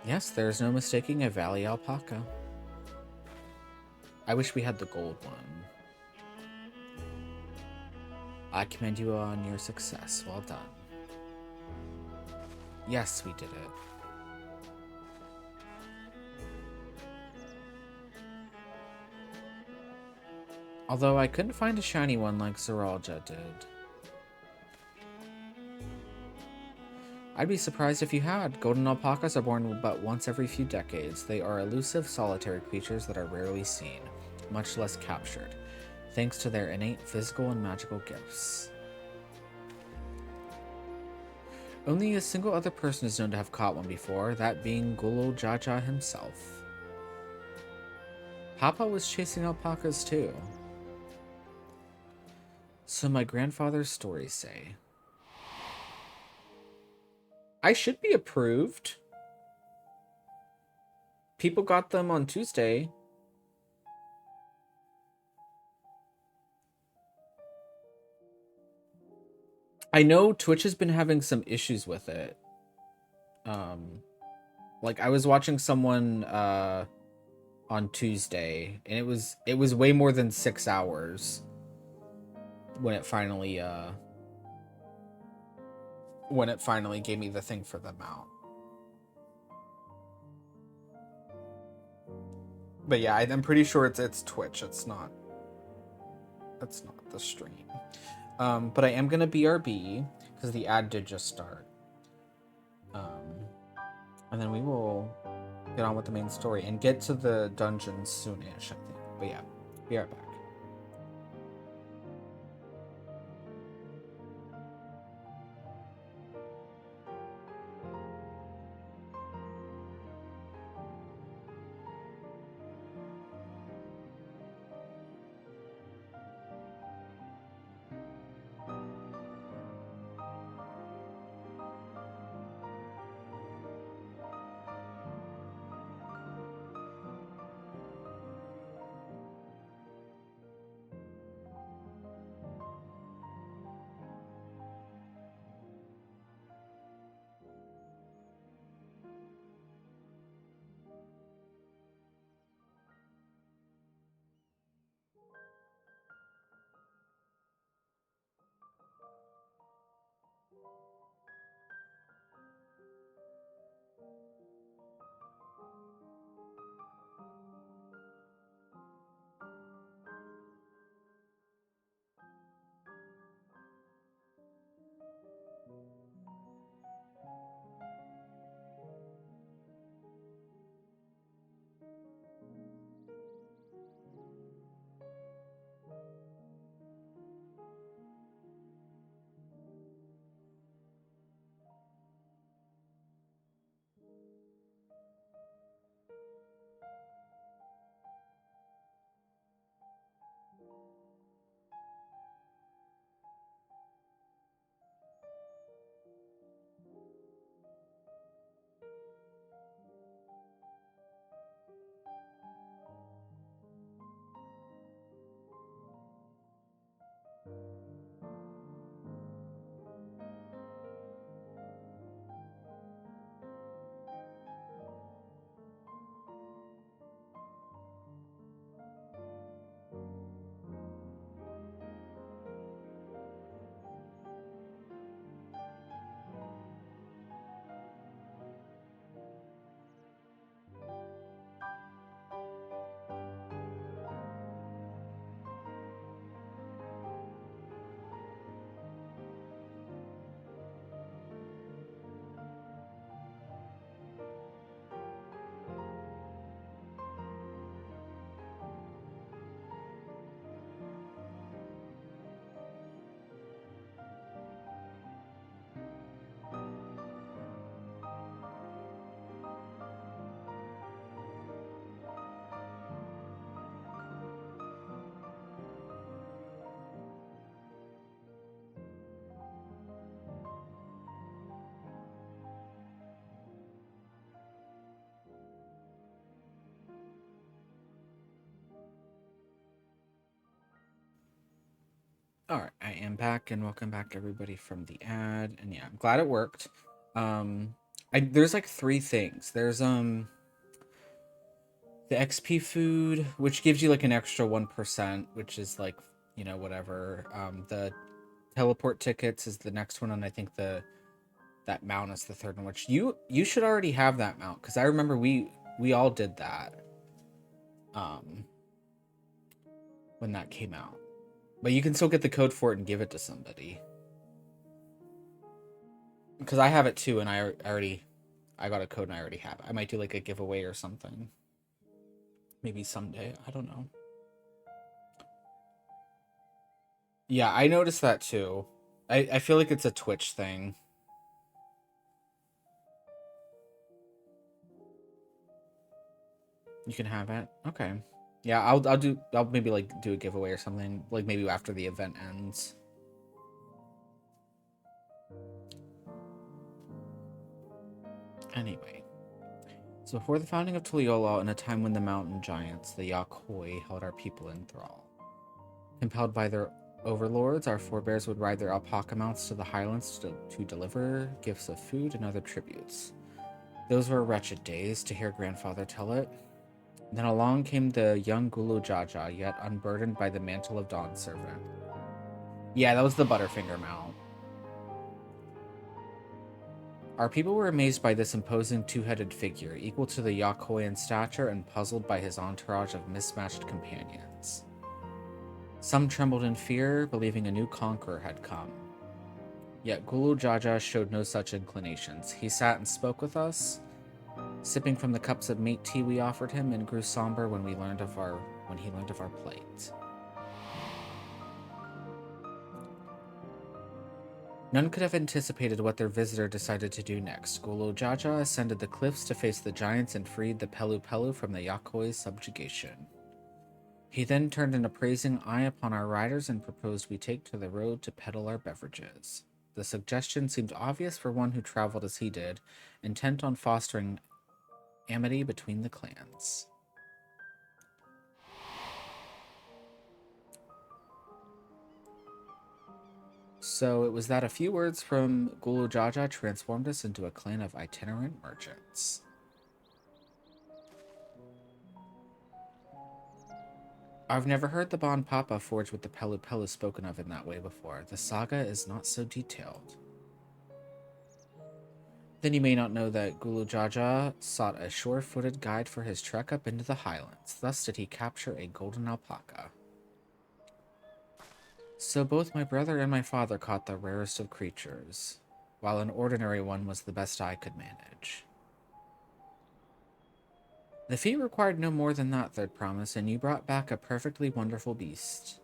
Yes, there's no mistaking a valley alpaca. I wish we had the gold one. I commend you on your success. Well done. Yes, we did it. Although I couldn't find a shiny one like Zeralja did. I'd be surprised if you had. Golden alpacas are born but once every few decades. They are elusive, solitary creatures that are rarely seen, much less captured, thanks to their innate physical and magical gifts. Only a single other person is known to have caught one before, that being Golo Jaja himself. Papa was chasing alpacas too. So my grandfather's stories say. I should be approved. People got them on Tuesday. I know Twitch has been having some issues with it. Like I was watching someone on Tuesday, and it was way more than 6 hours when it finally gave me the thing for the mount. But yeah, I'm pretty sure it's Twitch. It's not the stream. But I am gonna BRB because the ad did just start. And then we will get on with the main story and get to the dungeon soonish, I think. But yeah, be right back. All right, I am back, and welcome back everybody from the ad. And yeah, I'm glad it worked. There's like 3 things. There's the XP food, which gives you like an extra 1%, which is like, you know, whatever. The teleport tickets is the next one, and I think that mount is the third one, which you should already have that mount, because I remember we all did that when that came out. But you can still get the code for it and give it to somebody. Because I have it too, and I got a code and I already have it. I might do like a giveaway or something. Maybe someday. I don't know. Yeah, I noticed that too. I feel like it's a Twitch thing. You can have it? Okay. Yeah, I'll maybe like do a giveaway or something, like maybe after the event ends. Anyway. So before the founding of Tuliyola, in a time when the mountain giants, the Yakhoi, held our people in thrall. Compelled by their overlords, our forebears would ride their alpaca mounts to the highlands to deliver gifts of food and other tributes. Those were wretched days, to hear grandfather tell it. Then along came the young Gulu Jaja, yet unburdened by the mantle of Dawn Servant. Yeah, that was the Butterfinger mount. Our people were amazed by this imposing two-headed figure, equal to the Yakoi in stature and puzzled by his entourage of mismatched companions. Some trembled in fear, believing a new conqueror had come. Yet Gulu Jaja showed no such inclinations. He sat and spoke with us, sipping from the cups of mate tea we offered him, and grew somber when he learned of our plight. None could have anticipated what their visitor decided to do next. Gulu Jaja ascended the cliffs to face the giants and freed the Pelu Pelu from the Yakoi's subjugation. He then turned an appraising eye upon our riders and proposed we take to the road to peddle our beverages. The suggestion seemed obvious for one who traveled as he did, intent on fostering amity between the clans. So it was that a few words from Gulu Jaja transformed us into a clan of itinerant merchants. I've never heard the Bon Papa forged with the Pelu Pelu spoken of in that way before. The saga is not so detailed. Then you may not know that Gulu Jaja sought a sure-footed guide for his trek up into the highlands. Thus did he capture a golden alpaca. So both my brother and my father caught the rarest of creatures, while an ordinary one was the best I could manage. The feat required no more than that, Third Promise, and you brought back a perfectly wonderful beast.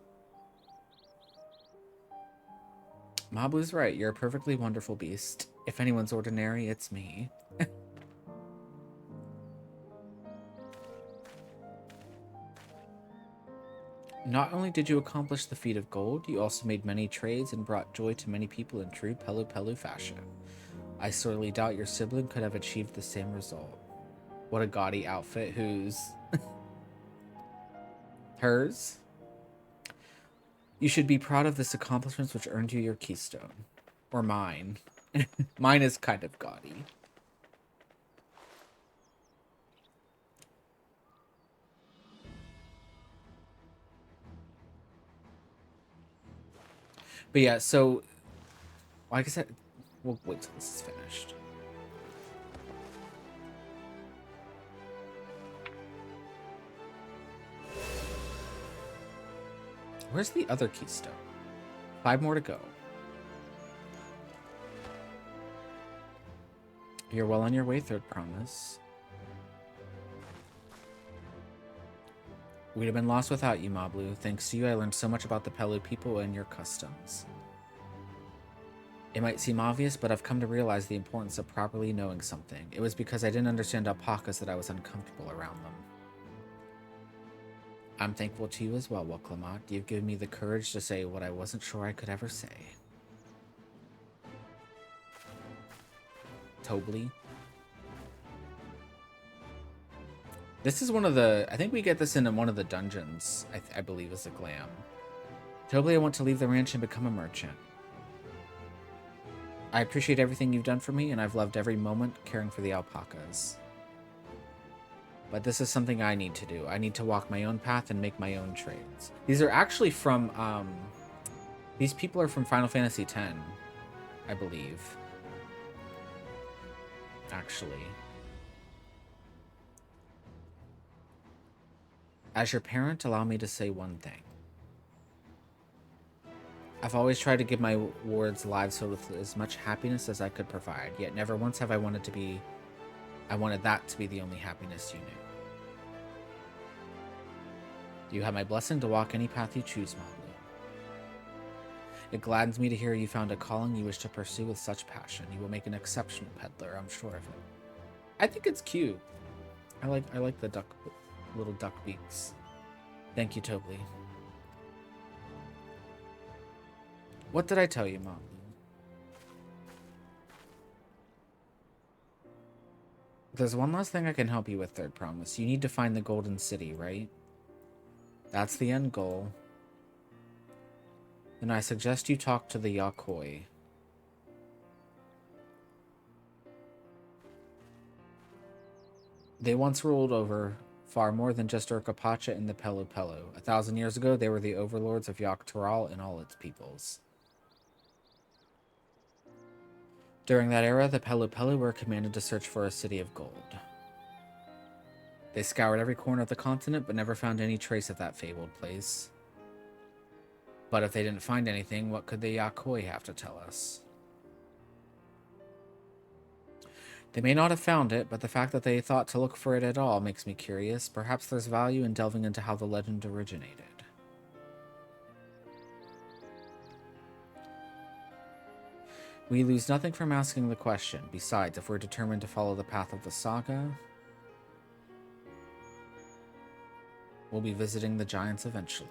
Mablu's right, you're a perfectly wonderful beast. If anyone's ordinary, it's me. Not only did you accomplish the feat of gold, you also made many trades and brought joy to many people in true Pelu Pelu fashion. I sorely doubt your sibling could have achieved the same result. What a gaudy outfit, whose? Hers? You should be proud of this accomplishment which earned you your keystone. Or mine. Mine is kind of gaudy. But yeah, so, like I said, we'll wait till this is finished. Where's the other keystone? 5 more to go. You're well on your way, Third Promise. We'd have been lost without you, Mablu. Thanks to you, I learned so much about the Pelu people and your customs. It might seem obvious, but I've come to realize the importance of properly knowing something. It was because I didn't understand alpacas that I was uncomfortable around them. I'm thankful to you as well, Woklamot. You've given me the courage to say what I wasn't sure I could ever say. Tobli. This is one of the... I think we get this in one of the dungeons, I believe is a glam. Tobli, I want to leave the ranch and become a merchant. I appreciate everything you've done for me, and I've loved every moment caring for the alpacas. But this is something I need to do. I need to walk my own path and make my own trades. These are actually from, these people are from Final Fantasy X, I believe. Actually. As your parent, allow me to say one thing. I've always tried to give my wards lives filled with as much happiness as I could provide, yet never once have I wanted that to be the only happiness you knew. You have my blessing to walk any path you choose, Mablu. It gladdens me to hear you found a calling you wish to pursue with such passion. You will make an exceptional peddler, I'm sure of it. I think it's cute. I like the little duck beaks. Thank you, Tobli. What did I tell you, Mom? There's one last thing I can help you with, Third Promise. You need to find the Golden City, right? That's the end goal. Then I suggest you talk to the Yakoi. They once ruled over far more than just Urkapacha and the Pelu Pelu. 1,000 years ago, they were the overlords of Yaktaral and all its peoples. During that era, the Pelu Pelu were commanded to search for a city of gold. They scoured every corner of the continent, but never found any trace of that fabled place. But if they didn't find anything, what could the Yakoi have to tell us? They may not have found it, but the fact that they thought to look for it at all makes me curious. Perhaps there's value in delving into how the legend originated. We lose nothing from asking the question. Besides, if we're determined to follow the path of the saga, we'll be visiting the giants eventually.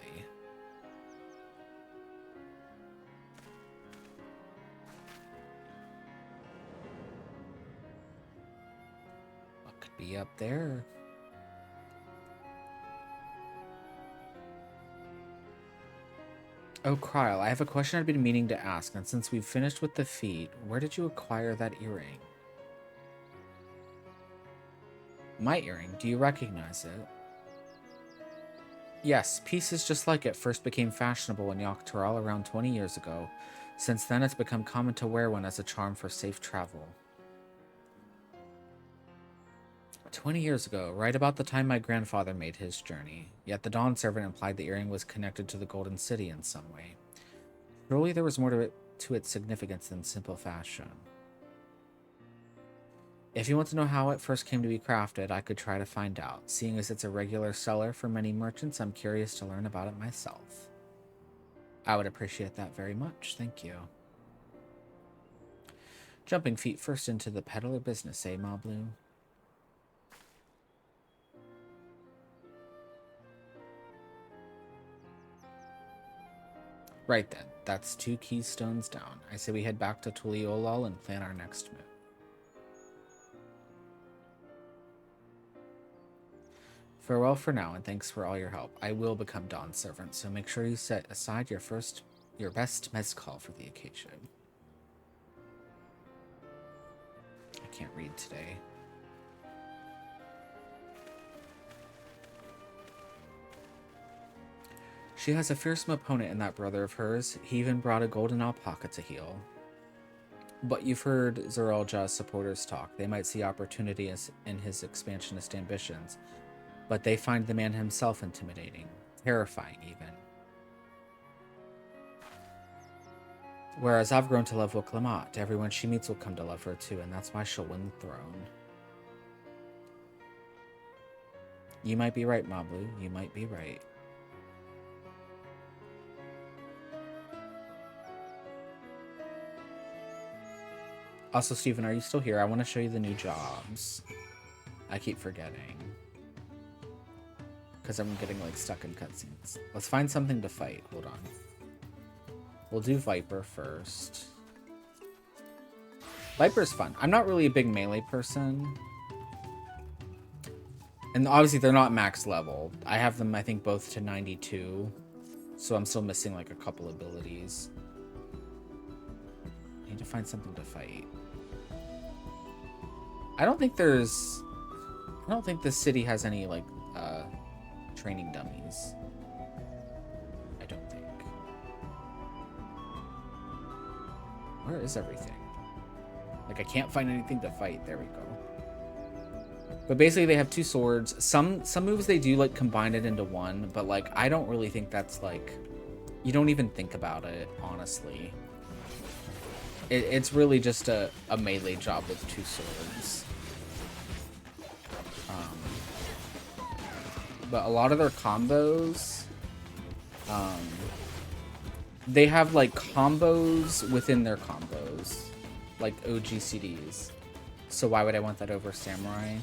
What could be up there? Oh, Kryle, I have a question I've been meaning to ask, and since we've finished with the feet, where did you acquire that earring? My earring? Do you recognize it? Yes, pieces just like it first became fashionable in Yaktaral around 20 years ago. Since then, it's become common to wear one as a charm for safe travel. 20 years ago, right about the time my grandfather made his journey, yet the Dawn servant implied the earring was connected to the Golden City in some way. Surely there was more to its significance than simple fashion. If you want to know how it first came to be crafted, I could try to find out. Seeing as it's a regular seller for many merchants, I'm curious to learn about it myself. I would appreciate that very much, thank you. Jumping feet first into the peddler business, eh, Mablu? Right then, that's 2 keystones down. I say we head back to Tuliolal and plan our next move. Farewell for now, and thanks for all your help. I will become Dawn's servant, so make sure you set aside your best mezcal for the occasion. I can't read today. She has a fearsome opponent in that brother of hers. He even brought a golden alpaca to heal. But you've heard Zeralja's supporters talk. They might see opportunity in his expansionist ambitions, but they find the man himself intimidating, terrifying even. Whereas I've grown to love Wuklamot. Everyone she meets will come to love her too, and that's why she'll win the throne. You might be right, Mablu. You might be right. Also, Steven, are you still here? I want to show you the new jobs. I keep forgetting. Because I'm getting, like, stuck in cutscenes. Let's find something to fight. Hold on. We'll do Viper first. Viper's fun. I'm not really a big melee person. And obviously, they're not max level. I have them, I think, both to 92. So I'm still missing, like, a couple abilities. I need to find something to fight. I don't think this city has any, like, training dummies. I don't think. Where is everything? Like, I can't find anything to fight. There we go. But basically, they have 2 swords. Some moves they do, like, combine it into one, but, like, I don't really think that's, like... You don't even think about it, honestly. It's really just a melee job with 2 swords. But a lot of their combos, they have like combos within their combos, like OGCDs. So why would I want that over Samurai?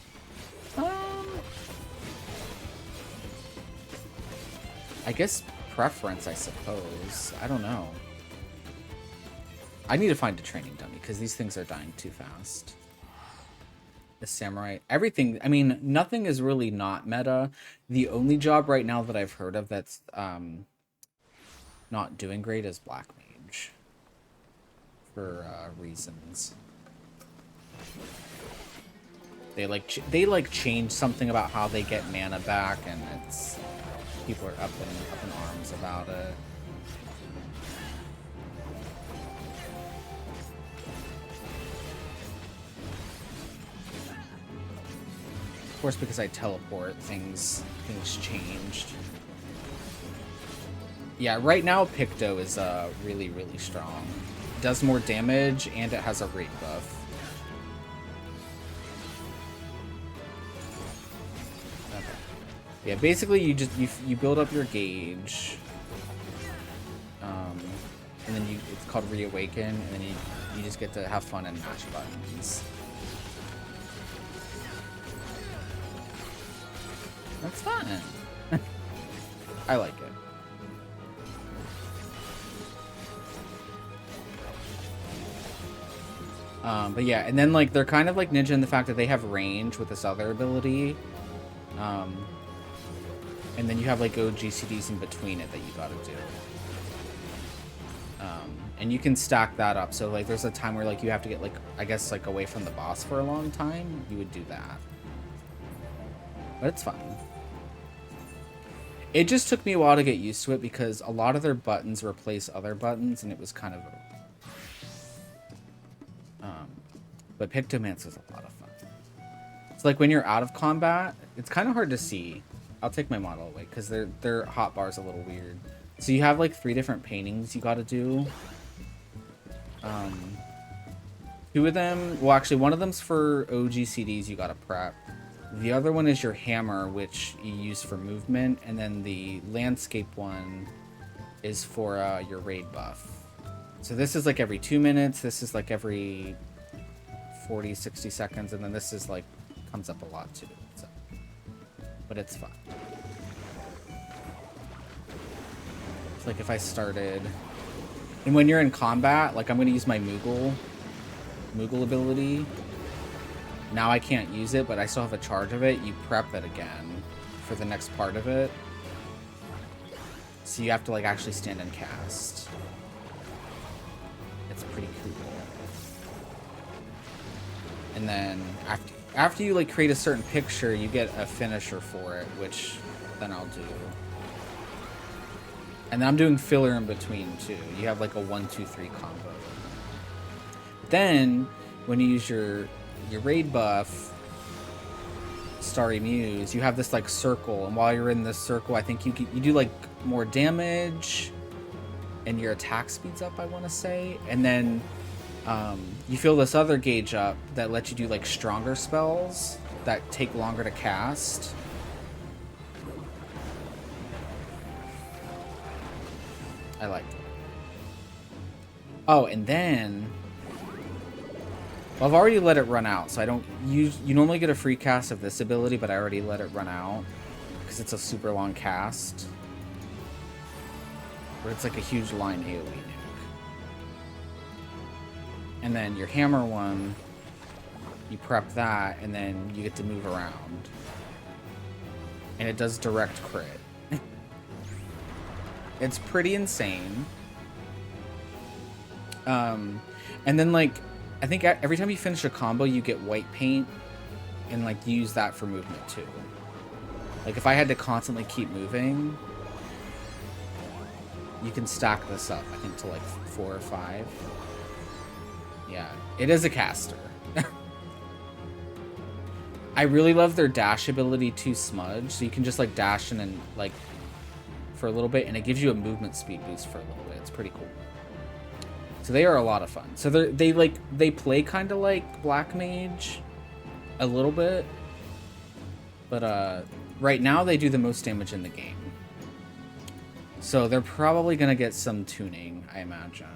I guess preference, I suppose. I don't know. I need to find a training dummy because these things are dying too fast. The Samurai, everything. I mean, nothing is really not meta. The only job right now that I've heard of that's not doing great as Black Mage for reasons. They like change something about how they get mana back, and it's people are up in arms about it. Of course, because I teleport, things changed. Yeah, right now Picto is really strong. It does more damage and it has a rate buff. Okay. Yeah, basically you build up your gauge, and then it's called Reawaken, and then you just get to have fun and mash buttons. That's fun. I like it. But yeah, and then like they're kind of like Ninja in the fact that they have range with this other ability. And then you have like OGCDs in between it that you gotta do. And you can stack that up. So like there's a time where like you have to get like, I guess like away from the boss for a long time. You would do that. But it's fine. It just took me a while to get used to it because a lot of their buttons replace other buttons, and it was kind of but Pictomancer's a lot of fun. It's like when you're out of combat, it's kind of hard to see. I'll take my model away because their hotbar's a little weird. So you have like 3 different paintings you got to do. 2 of them, well actually one of them's for OGCDs you got to prep. The other one is your hammer, which you use for movement, and then the landscape one is for your raid buff. So this is like every 2 minutes, this is like every 40, 60 seconds, and then this is like, comes up a lot too. So. But it's fun. It's like if I started, and when you're in combat, like I'm gonna use my Moogle ability. Now I can't use it, but I still have a charge of it. You prep it again for the next part of it. So you have to like actually stand and cast. It's pretty cool. And then after you like create a certain picture, you get a finisher for it, which then I'll do. And then I'm doing filler in between too. You have like a 1, 2, 3 combo. Then when you use your raid buff, Starry Muse, you have this like circle, and while you're in this circle, I think you do like more damage, and your attack speeds up, I want to say, and then you fill this other gauge up that lets you do like stronger spells that take longer to cast. I like it. Oh, and then well, I've already let it run out, so I don't use. You normally get a free cast of this ability, but I already let it run out because it's a super long cast. Where it's like a huge line AoE nuke. And then your hammer one, you prep that, and then you get to move around. And it does direct crit. It's pretty insane. And then like, I think every time you finish a combo, you get white paint, and like use that for movement too. Like if I had to constantly keep moving, you can stack this up, I think, to like 4 or 5. Yeah, it is a caster. I really love their dash ability to smudge, so you can just like dash in and like for a little bit, and it gives you a movement speed boost for a little bit. It's pretty cool. So they are a lot of fun. So they play kind of like Black Mage a little bit, but right now they do the most damage in the game. So they're probably gonna get some tuning, I imagine.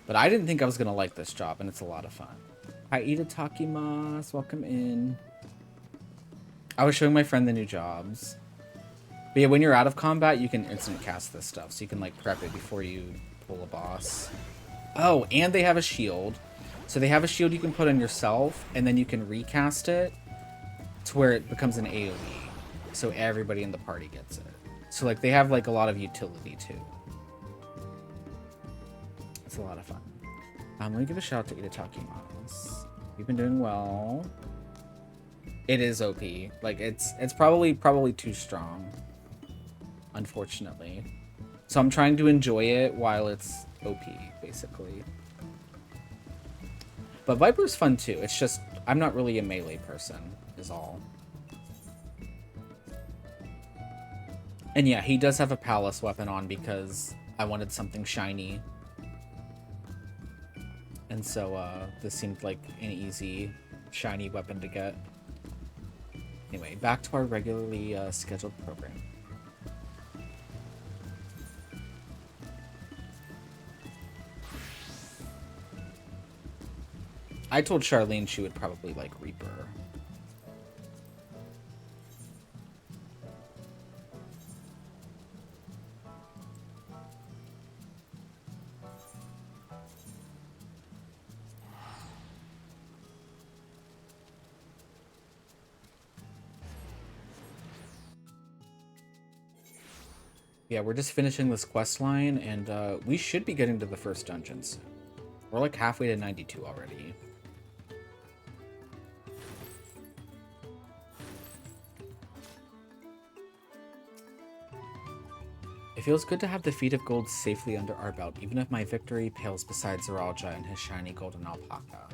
But I didn't think I was gonna like this job, and it's a lot of fun. Hi, Ida Takimas, welcome in. I was showing my friend the new jobs. But yeah, when you're out of combat, you can instant cast this stuff, so you can like prep it before you pull a boss. Oh, and they have a shield. So they have a shield you can put on yourself, and then you can recast it to where it becomes an AoE. So everybody in the party gets it. So like they have like a lot of utility too. It's a lot of fun. Let me give a shout out to Itataki Miles. You've been doing well. It is OP. Like it's probably too strong, unfortunately. So I'm trying to enjoy it while it's OP, basically. But Viper's fun too. It's just I'm not really a melee person, is all. And yeah, he does have a palace weapon on because I wanted something shiny. And so this seemed like an easy shiny weapon to get. Anyway, back to our regularly scheduled program. I told Charlene she would probably like Reaper. Yeah, we're just finishing this quest line, and we should be getting to the first dungeon soon. We're like halfway to 92 already. It feels good to have the Feet of Gold safely under our belt, even if my victory pales beside Zeralja and his shiny golden alpaca.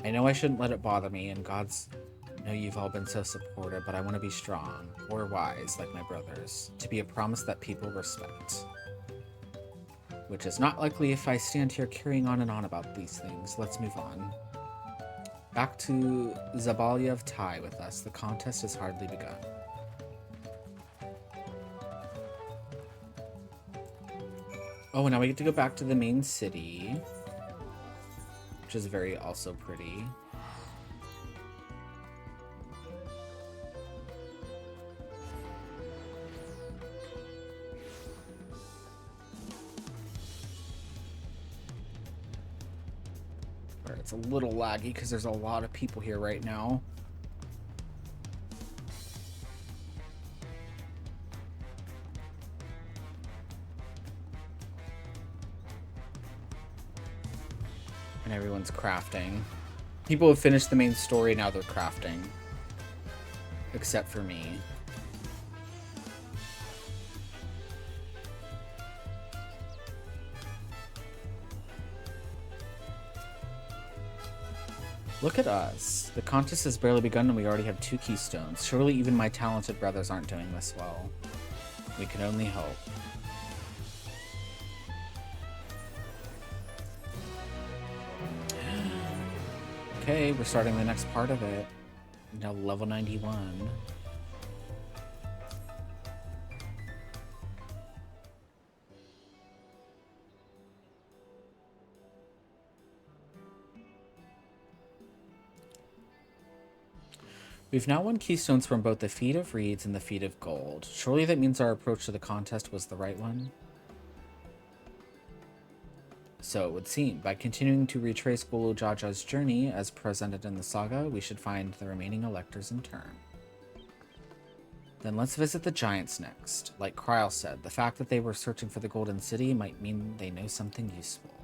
I know I shouldn't let it bother me, and gods know you've all been so supportive, but I want to be strong, or wise, like my brothers, to be a promise that people respect. Which is not likely if I stand here carrying on and on about these things. Let's move on. Back to Zabalia of Tai with us. The contest has hardly begun. Oh, and now we get to go back to the main city, which is very also pretty. It's a little laggy because there's a lot of people here right now. And everyone's crafting. People have finished the main story, now they're crafting. Except for me. Look at us. The contest has barely begun and we already have 2 keystones. Surely even my talented brothers aren't doing this well. We can only hope. Okay, we're starting the next part of it. Now level 91. We've now won keystones from both the Feet of Reeds and the Feet of Gold. Surely that means our approach to the contest was the right one? So it would seem. By continuing to retrace Gulu Jaja's journey, as presented in the saga, we should find the remaining electors in turn. Then let's visit the Giants next. Like Kryl said, the fact that they were searching for the Golden City might mean they know something useful.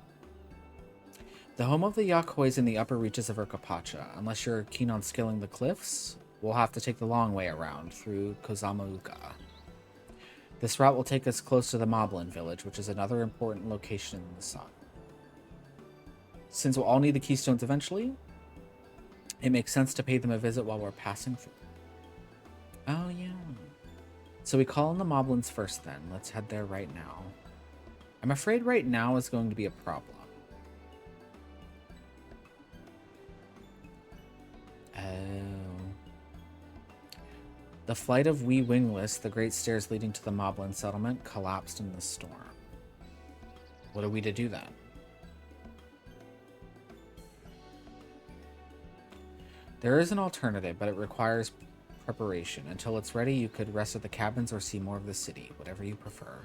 The home of the Yakoi is in the upper reaches of Urkapacha. Unless you're keen on scaling the cliffs, we'll have to take the long way around through Kozamauka. This route will take us close to the Moblin village, which is another important location in the saga. Since we'll all need the keystones eventually, it makes sense to pay them a visit while we're passing through. Oh yeah. So we call on the Moblins first then. Let's head there right now. I'm afraid right now is going to be a problem. Oh. The flight of Wee Wingless, the great stairs leading to the Moblin settlement, collapsed in the storm. What are we to do then? There is an alternative, but it requires preparation. Until it's ready, you could rest at the cabins or see more of the city, whatever you prefer.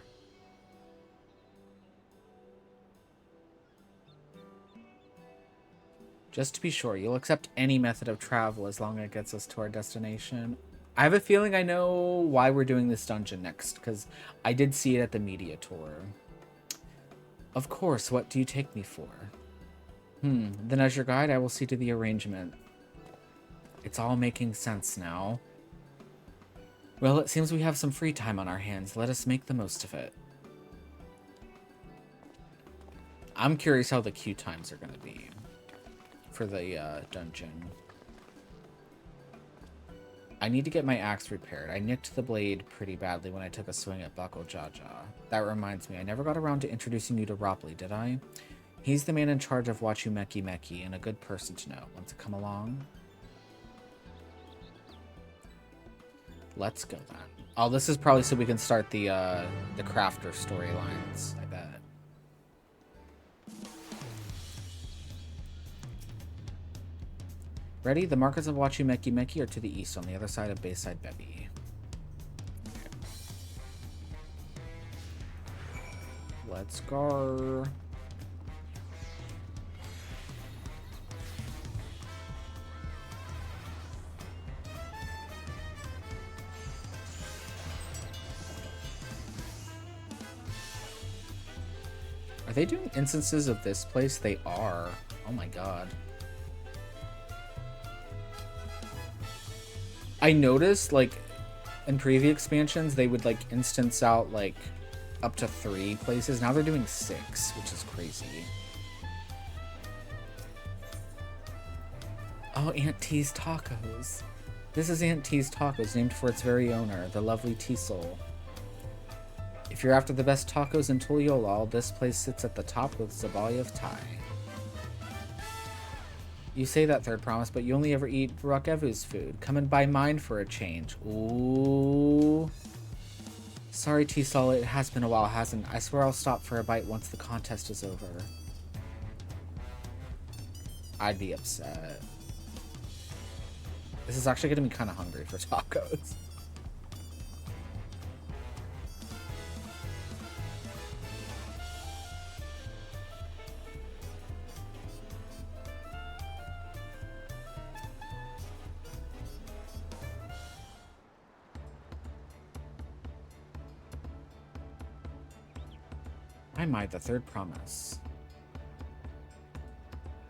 Just to be sure, you'll accept any method of travel as long as it gets us to our destination. I have a feeling I know why we're doing this dungeon next, because I did see it at the media tour. Of course, what do you take me for? Then as your guide, I will see to the arrangement. It's all making sense now. Well, it seems we have some free time on our hands. Let us make the most of it. I'm curious how the queue times are going to be for the dungeon. I need to get my axe repaired. I nicked the blade pretty badly when I took a swing at Bako Jaja. That reminds me, I never got around to introducing you to Ropley, did I? He's the man in charge of Wachu Meki Meki and a good person to know. Want to come along? Let's go then. Oh, this is probably so we can start the crafter storylines, I bet. Ready? The markers of Wachu Meki Meki are to the east on the other side of Bayside Bebby. Okay. Let's go. Are they doing instances of this place? They are. Oh my god. I noticed, like, in previous expansions, they would, like, instance out, like, up to 3 places. Now they're doing 6, which is crazy. Oh, Aunt T's Tacos. This is Aunt T's Tacos, named for its very owner, the lovely T-Soul. If you're after the best tacos in Tuliolal, this place sits at the top with Zabalia of Thai. You say that, Third Promise, but you only ever eat Rakevu's food. Come and buy mine for a change. Ooh. Sorry, T-Sol, it has been a while, hasn't it? I swear I'll stop for a bite once the contest is over. I'd be upset. This is actually getting me kind of hungry for tacos. I might, the Third Promise.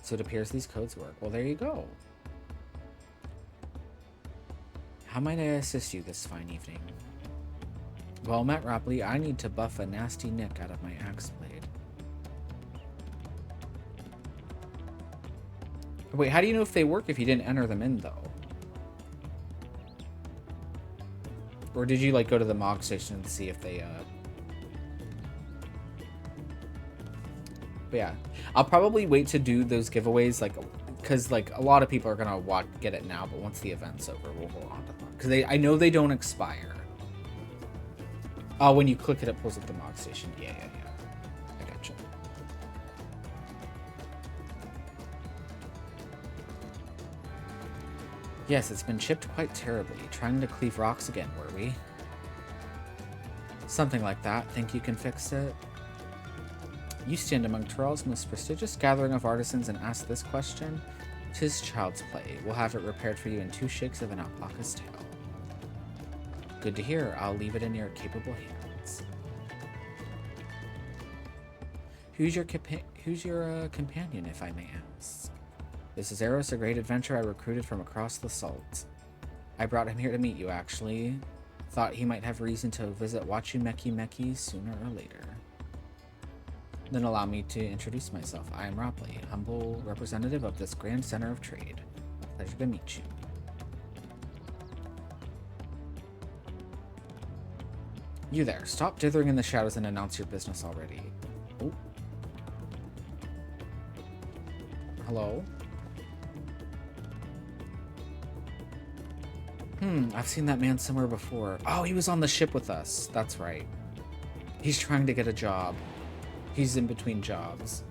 So it appears these codes work. Well, there you go. How might I assist you this fine evening? Well met, Ropley. I need to buff a nasty nick out of my axe blade. Wait, how do you know if they work if you didn't enter them in, though? Or did you, like, go to the Mog Station and see if they, But yeah, I'll probably wait to do those giveaways, like, because, like, a lot of people are gonna get it now, but once the event's over, we'll hold on to them. Because I know they don't expire. Oh, when you click it, it pulls up the Mog Station. Yeah. I gotcha. Yes, it's been chipped quite terribly. Trying to cleave rocks again, were we? Something like that. Think you can fix it? You stand among Tural's most prestigious gathering of artisans and ask this question? 'Tis child's play. We'll have it repaired for you in 2 shakes of an alpaca's tail. Good to hear. I'll leave it in your capable hands. Who's your companion, if I may ask? This is Eros, a great adventurer I recruited from across the salt. I brought him here to meet you, actually. Thought he might have reason to visit Wachu Meki Meki sooner or later. Then allow me to introduce myself. I am Ropley, humble representative of this grand center of trade. Pleasure to meet you. You there. Stop dithering in the shadows and announce your business already. Oh. Hello? I've seen that man somewhere before. Oh, he was on the ship with us. That's right. He's trying to get a job. He's in between jobs.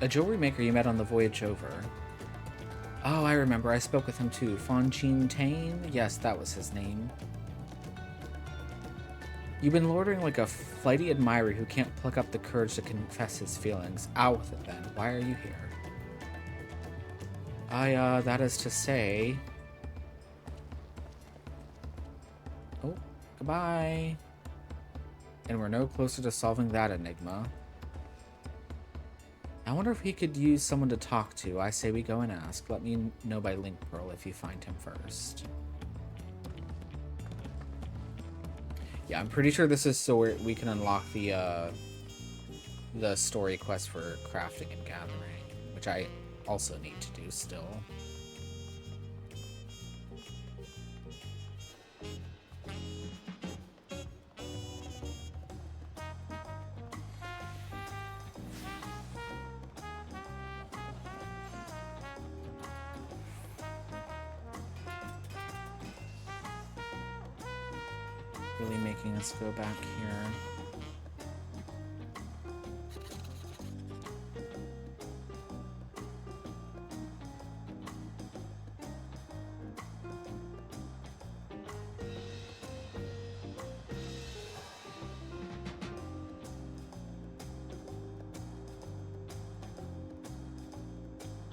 A jewelry maker you met on the voyage over. Oh, I remember. I spoke with him too. Fonchine Tane? Yes, that was his name. You've been loitering like a flighty admirer who can't pluck up the courage to confess his feelings. Out with it then. Why are you here? That is to say... Oh, goodbye. And we're no closer to solving that enigma. I wonder if he could use someone to talk to. I say we go and ask. Let me know by link pearl if you find him first. Yeah, I'm pretty sure this is so we can unlock the story quest for crafting and gathering, which I also need to do still. Really making us go back here.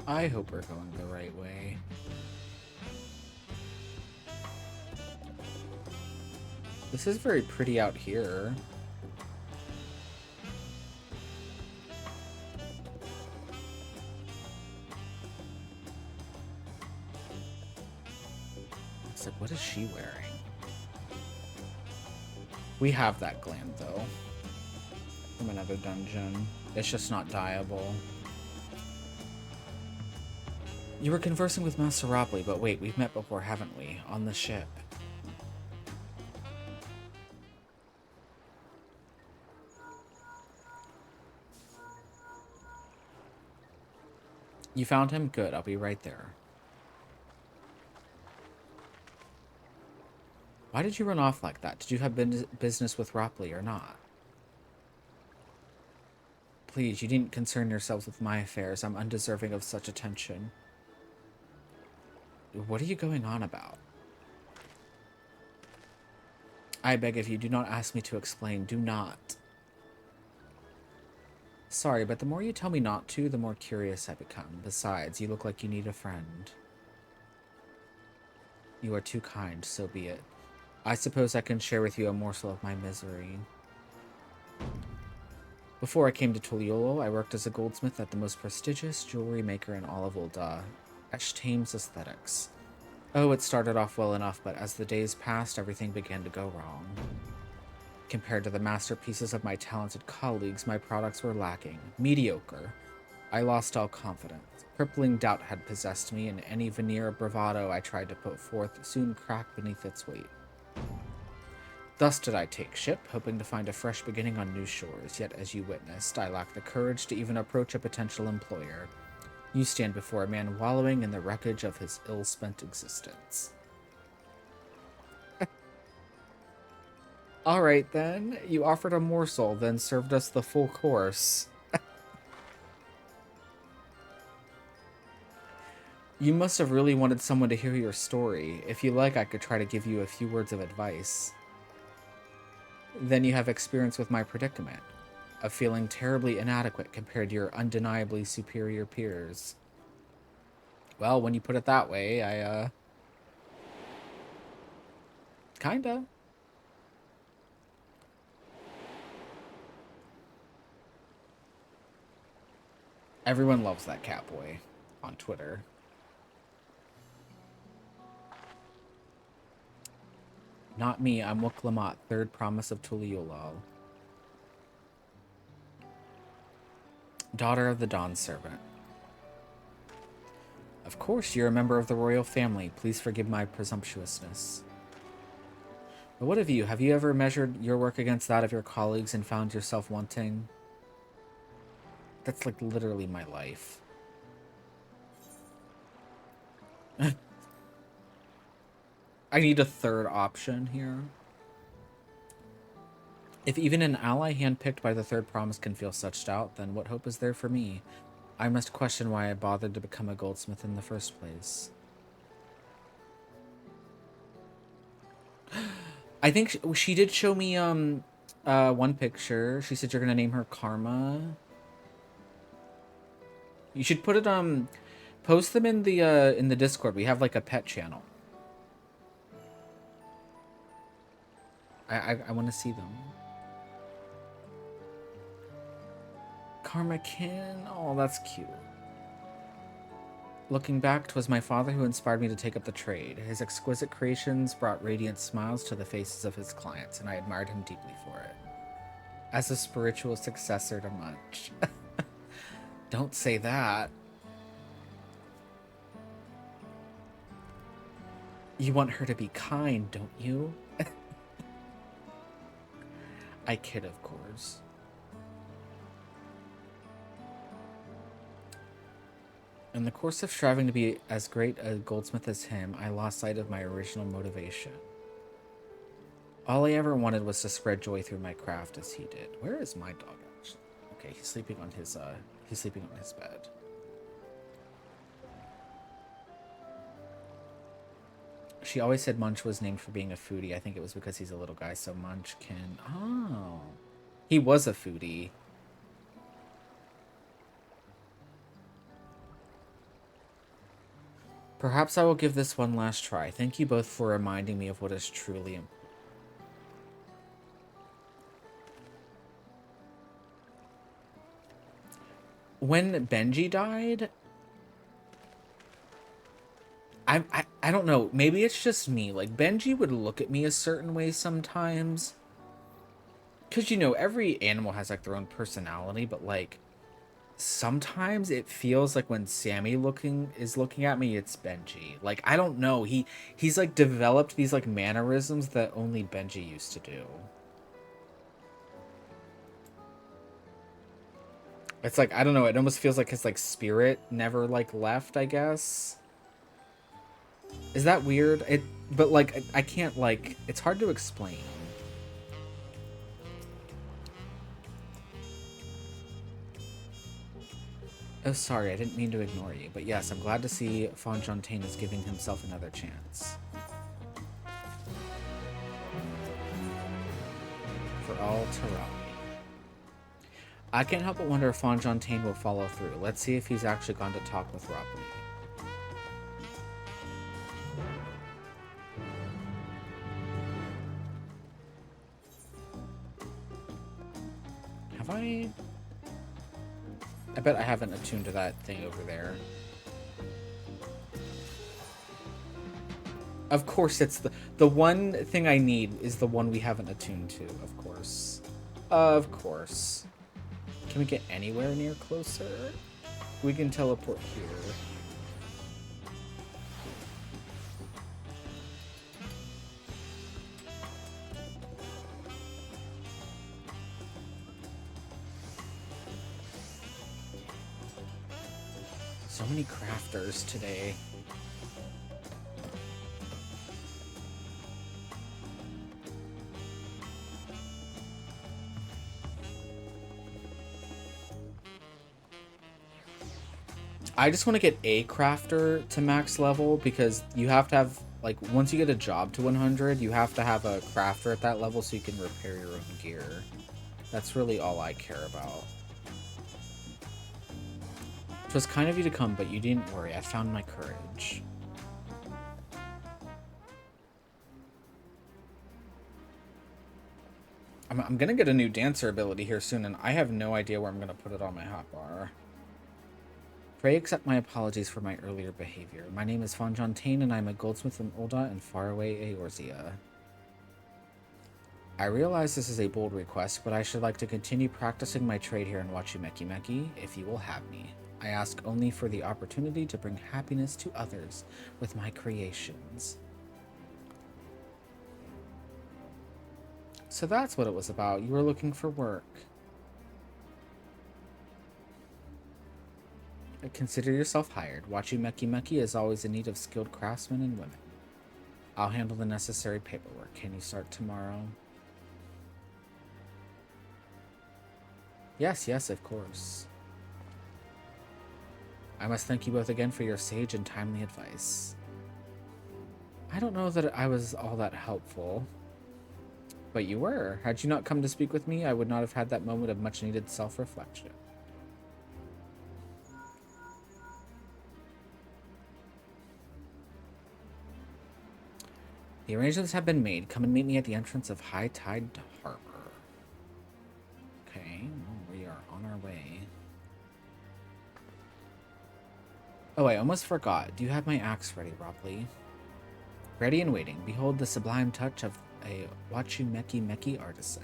I hope we're going the right way. This is very pretty out here. It's like, what is she wearing? We have that gland, though. From another dungeon. It's just not dyeable. You were conversing with Master Ropley, but wait, we've met before, haven't we? On the ship. You found him? Good, I'll be right there. Why did you run off like that? Did you have business with Ropley or not? Please, you needn't concern yourselves with my affairs. I'm undeserving of such attention. What are you going on about? I beg of you, do not ask me to explain. Do not. Sorry, but the more you tell me not to, the more curious I become. Besides, you look like you need a friend. You are too kind, so be it. I suppose I can share with you a morsel of my misery. Before I came to Tuliolo, I worked as a goldsmith at the most prestigious jewelry maker in all of Ul'dah, Eshtame's Aesthetics. Oh, it started off well enough, but as the days passed, everything began to go wrong. Compared to the masterpieces of my talented colleagues, my products were lacking. Mediocre. I lost all confidence. Crippling doubt had possessed me, and any veneer of bravado I tried to put forth soon cracked beneath its weight. Thus did I take ship, hoping to find a fresh beginning on new shores, yet as you witnessed, I lacked the courage to even approach a potential employer. You stand before a man wallowing in the wreckage of his ill-spent existence. Alright then, you offered a morsel, then served us the full course. You must have really wanted someone to hear your story. If you like, I could try to give you a few words of advice. Then you have experience with my predicament, of feeling terribly inadequate compared to your undeniably superior peers. Well, when you put it that way, kinda. Everyone loves that Catboy on Twitter. Not me, I'm Wuk-Lamat, third promise of Tuliolal. Daughter of the Dawn Servant. Of course, you're a member of the royal family. Please forgive my presumptuousness. But what of you? Have you ever measured your work against that of your colleagues and found yourself wanting? That's like literally my life. I need a third option here. If even an ally handpicked by the third promise can feel such doubt, then what hope is there for me? I must question why I bothered to become a goldsmith in the first place. I think she did show me one picture. She said you're gonna name her Karma. You should put it post them in the Discord. We have like a pet channel. I want to see them. Karma Kin. Oh, that's cute. Looking back, 'twas my father who inspired me to take up the trade. His exquisite creations brought radiant smiles to the faces of his clients, and I admired him deeply for it. As a spiritual successor to Munch. Don't say that. You want her to be kind, don't you? I kid, of course. In the course of striving to be as great a goldsmith as him, I lost sight of my original motivation. All I ever wanted was to spread joy through my craft as he did. Where is my dog, actually? Okay, he's sleeping on his bed. She always said Munch was named for being a foodie. I think it was because he's a little guy, so Munchkin. Oh. He was a foodie. Perhaps I will give this one last try. Thank you both for reminding me of what is truly important. When Benji died, I don't know. Maybe it's just me. Like, Benji would look at me a certain way sometimes. Because, you know, every animal has, like, their own personality, but, like, sometimes it feels like when Sammy is looking at me, it's Benji. Like, I don't know. He's like developed these like mannerisms that only Benji used to do. It's like, I don't know, it almost feels like his like spirit never like left, I guess. Is that weird? But like I can't like, it's hard to explain. Oh, sorry, I didn't mean to ignore you. But yes, I'm glad to see Fonfontaine is giving himself another chance. For all Tarami. I can't help but wonder if Fonfontaine will follow through. Let's see if he's actually gone to talk with Robin. Have I bet I haven't attuned to that thing over there. Of course, it's the one thing I need is the one we haven't attuned to, of course. Of course. Can we get anywhere near closer? We can teleport here. So many crafters today. I just want to get a crafter to max level because you have to have, like, once you get a job to 100, you have to have a crafter at that level so you can repair your own gear. That's really all I care about. It was kind of you to come, but you didn't worry. I found my courage. I'm gonna get a new dancer ability here soon, and I have no idea where I'm gonna put it on my hotbar. Pray accept my apologies for my earlier behavior. My name is Fonfontaine, and I'm a goldsmith from Ulda and faraway Eorzea. I realize this is a bold request, but I should like to continue practicing my trade here in Wachumekimeki, if you will have me. I ask only for the opportunity to bring happiness to others with my creations. So that's what it was about. You were looking for work. Consider yourself hired. Wachumekimeki is always in need of skilled craftsmen and women. I'll handle the necessary paperwork. Can you start tomorrow? Yes, of course. I must thank you both again for your sage and timely advice. I don't know that I was all that helpful. But you were. Had you not come to speak with me, I would not have had that moment of much-needed self-reflection. The arrangements have been made. Come and meet me at the entrance of High Tide Harbor. Okay, well, we are on our way. Oh, I almost forgot. Do you have my axe ready, Robley? Ready and waiting. Behold the sublime touch of a Wachumeki Meki artisan.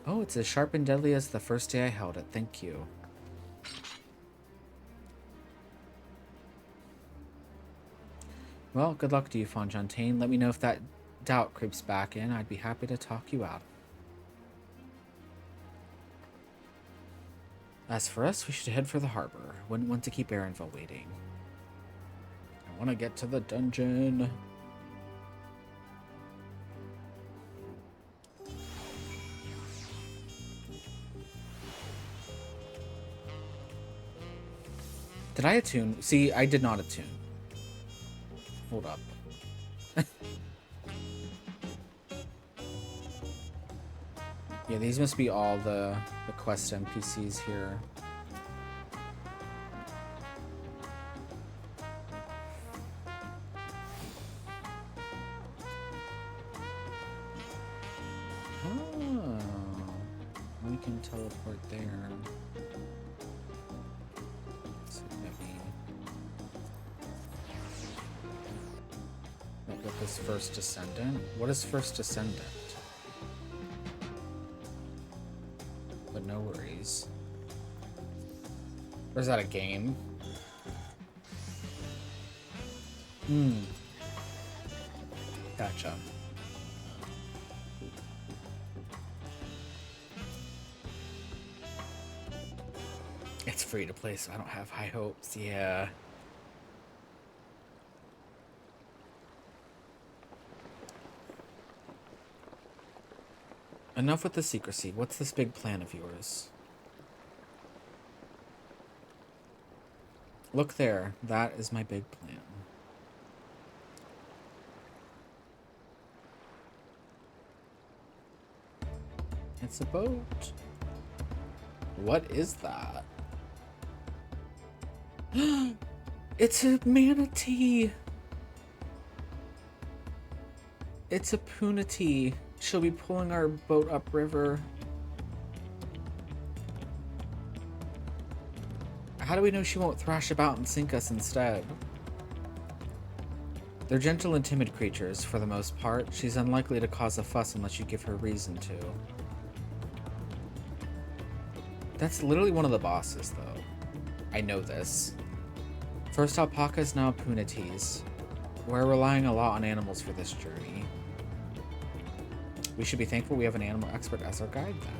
Oh, it's as sharp and deadly as the first day I held it. Thank you. Well, good luck to you, Fontaine. Let me know if that doubt creeps back in. I'd be happy to talk you out. As for us, we should head for the harbor. Wouldn't want to keep Erenville waiting. I want to get to the dungeon. Did I attune? See, I did not attune. Hold up. Yeah, these must be all the quest NPCs here. Oh, we can teleport there. So maybe look at this first descendant. What is first descendant? But no worries. Or is that a game? Gotcha. It's free to play, so I don't have high hopes. Yeah. Enough with the secrecy. What's this big plan of yours? Look there. That is my big plan. It's a boat. What is that? It's a manatee. It's a punity. She'll be pulling our boat upriver. How do we know she won't thrash about and sink us instead? They're gentle and timid creatures, for the most part. She's unlikely to cause a fuss unless you give her reason to. That's literally one of the bosses, though. I know this. First alpacas, now punities. We're relying a lot on animals for this journey. We should be thankful we have an animal expert as our guide, then.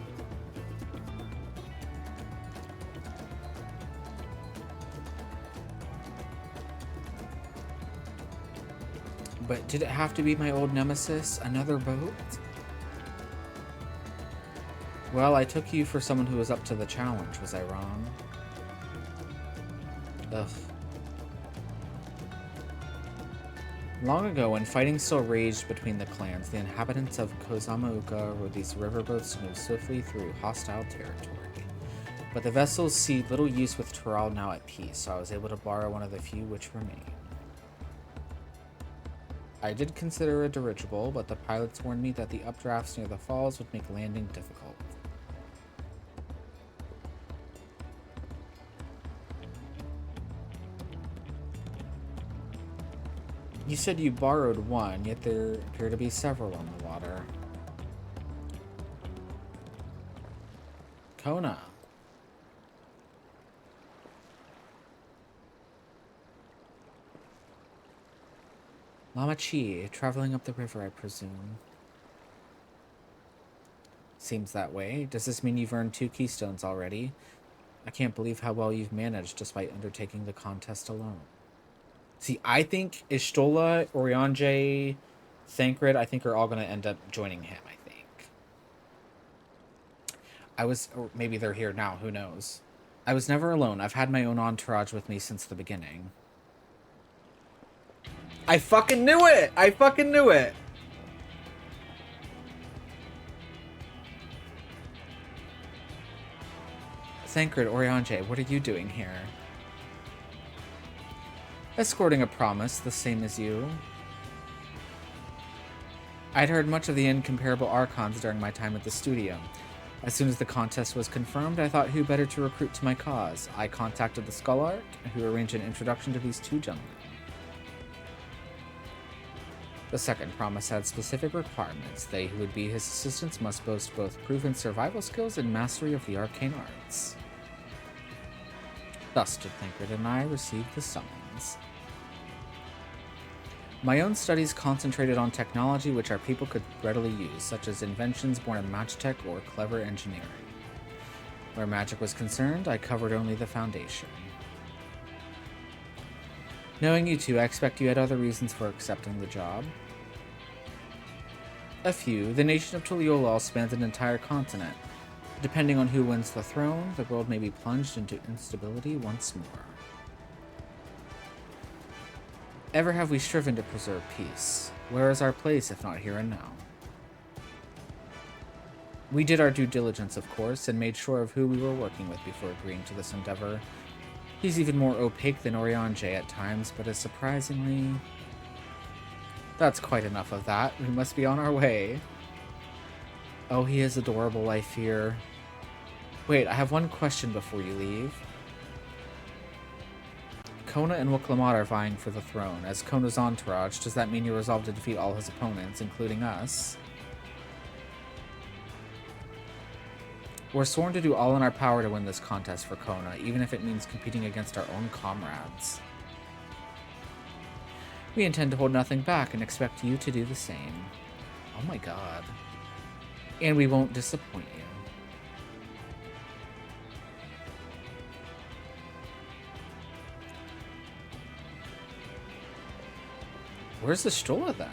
But did it have to be my old nemesis? Another boat? Well, I took you for someone who was up to the challenge. Was I wrong? Ugh. Long ago, when fighting still raged between the clans, the inhabitants of Kozamauka rode these riverboats to move swiftly through hostile territory. But the vessels see little use with Tural now at peace, so I was able to borrow one of the few which remain. I did consider a dirigible, but the pilots warned me that the updrafts near the falls would make landing difficult. You said you borrowed one, yet there appear to be several on the water. Kona. Lama Chi, traveling up the river, I presume. Seems that way. Does this mean you've earned 2 keystones already? I can't believe how well you've managed despite undertaking the contest alone. See, I think Ishtola, Orianjay, Thancred, I think are all going to end up joining him, I think. Or maybe they're here now, who knows. I was never alone. I've had my own entourage with me since the beginning. I fucking knew it! I fucking knew it! Thancred Oriange, what are you doing here? Escorting a promise, the same as you. I'd heard much of the incomparable Archons during my time at the studio. As soon as the contest was confirmed, I thought who better to recruit to my cause. I contacted the Skullark, who arranged an introduction to these two gentlemen. The second promise had specific requirements. They who would be his assistants must boast both proven survival skills and mastery of the arcane arts. Thus did Thancred and I receive the summons. My own studies concentrated on technology which our people could readily use, such as inventions born of magitech or clever engineering. Where magic was concerned, I covered only the foundation. Knowing you two, I expect you had other reasons for accepting the job. A few. The nation of Tuliolal spans an entire continent. Depending on who wins the throne, the world may be plunged into instability once more. Ever have we striven to preserve peace? Where is our place if not here and now? We did our due diligence, of course, and made sure of who we were working with before agreeing to this endeavor. He's even more opaque than Oriange at times, but is surprisingly... That's quite enough of that. We must be on our way. Oh, he is adorable, I fear. Wait, I have one question before you leave. Kona and Wiklamat are vying for the throne. As Kona's entourage, does that mean you're resolved to defeat all his opponents, including us? We're sworn to do all in our power to win this contest for Kona, even if it means competing against our own comrades. We intend to hold nothing back and expect you to do the same. Oh my god. And we won't disappoint you. Where's the stroller then?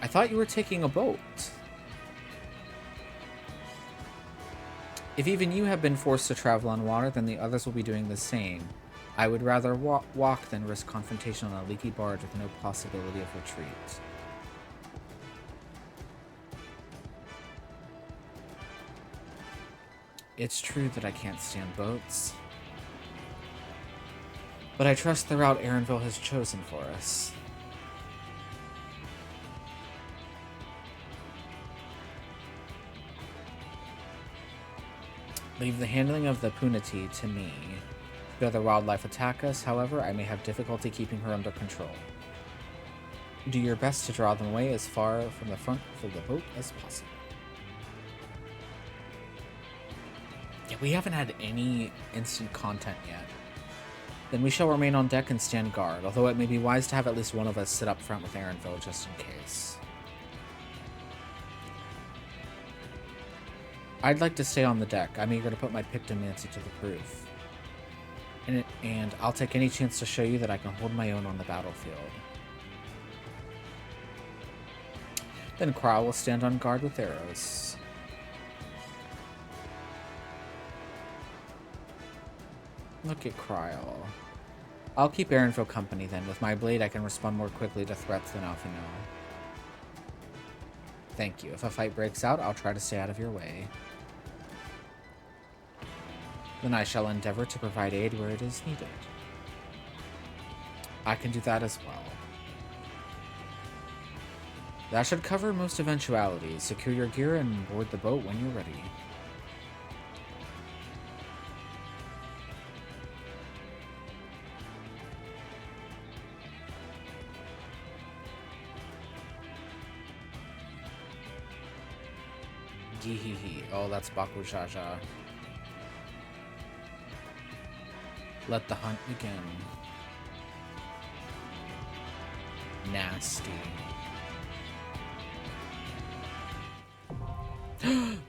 I thought you were taking a boat. If even you have been forced to travel on water, then the others will be doing the same. I would rather walk than risk confrontation on a leaky barge with no possibility of retreat. It's true that I can't stand boats. But I trust the route Erenville has chosen for us. Leave the handling of the Punati to me. If other wildlife attack us, however, I may have difficulty keeping her under control. Do your best to draw them away as far from the front of the boat as possible. Yeah, we haven't had any instant content yet. Then we shall remain on deck and stand guard, although it may be wise to have at least one of us sit up front with Erenville just in case. I'd like to stay on the deck. I'm eager to put my Pictomancy to the proof. And I'll take any chance to show you that I can hold my own on the battlefield. Then Kryle will stand on guard with arrows. Look at Kryle. I'll keep Erenville company then. With my blade, I can respond more quickly to threats than Alphino. Thank you. If a fight breaks out, I'll try to stay out of your way. Then I shall endeavor to provide aid where it is needed. I can do that as well. That should cover most eventualities. Secure your gear and board the boat when you're ready. Gihihi. Oh, that's Bakujaja. Let the hunt begin. Nasty.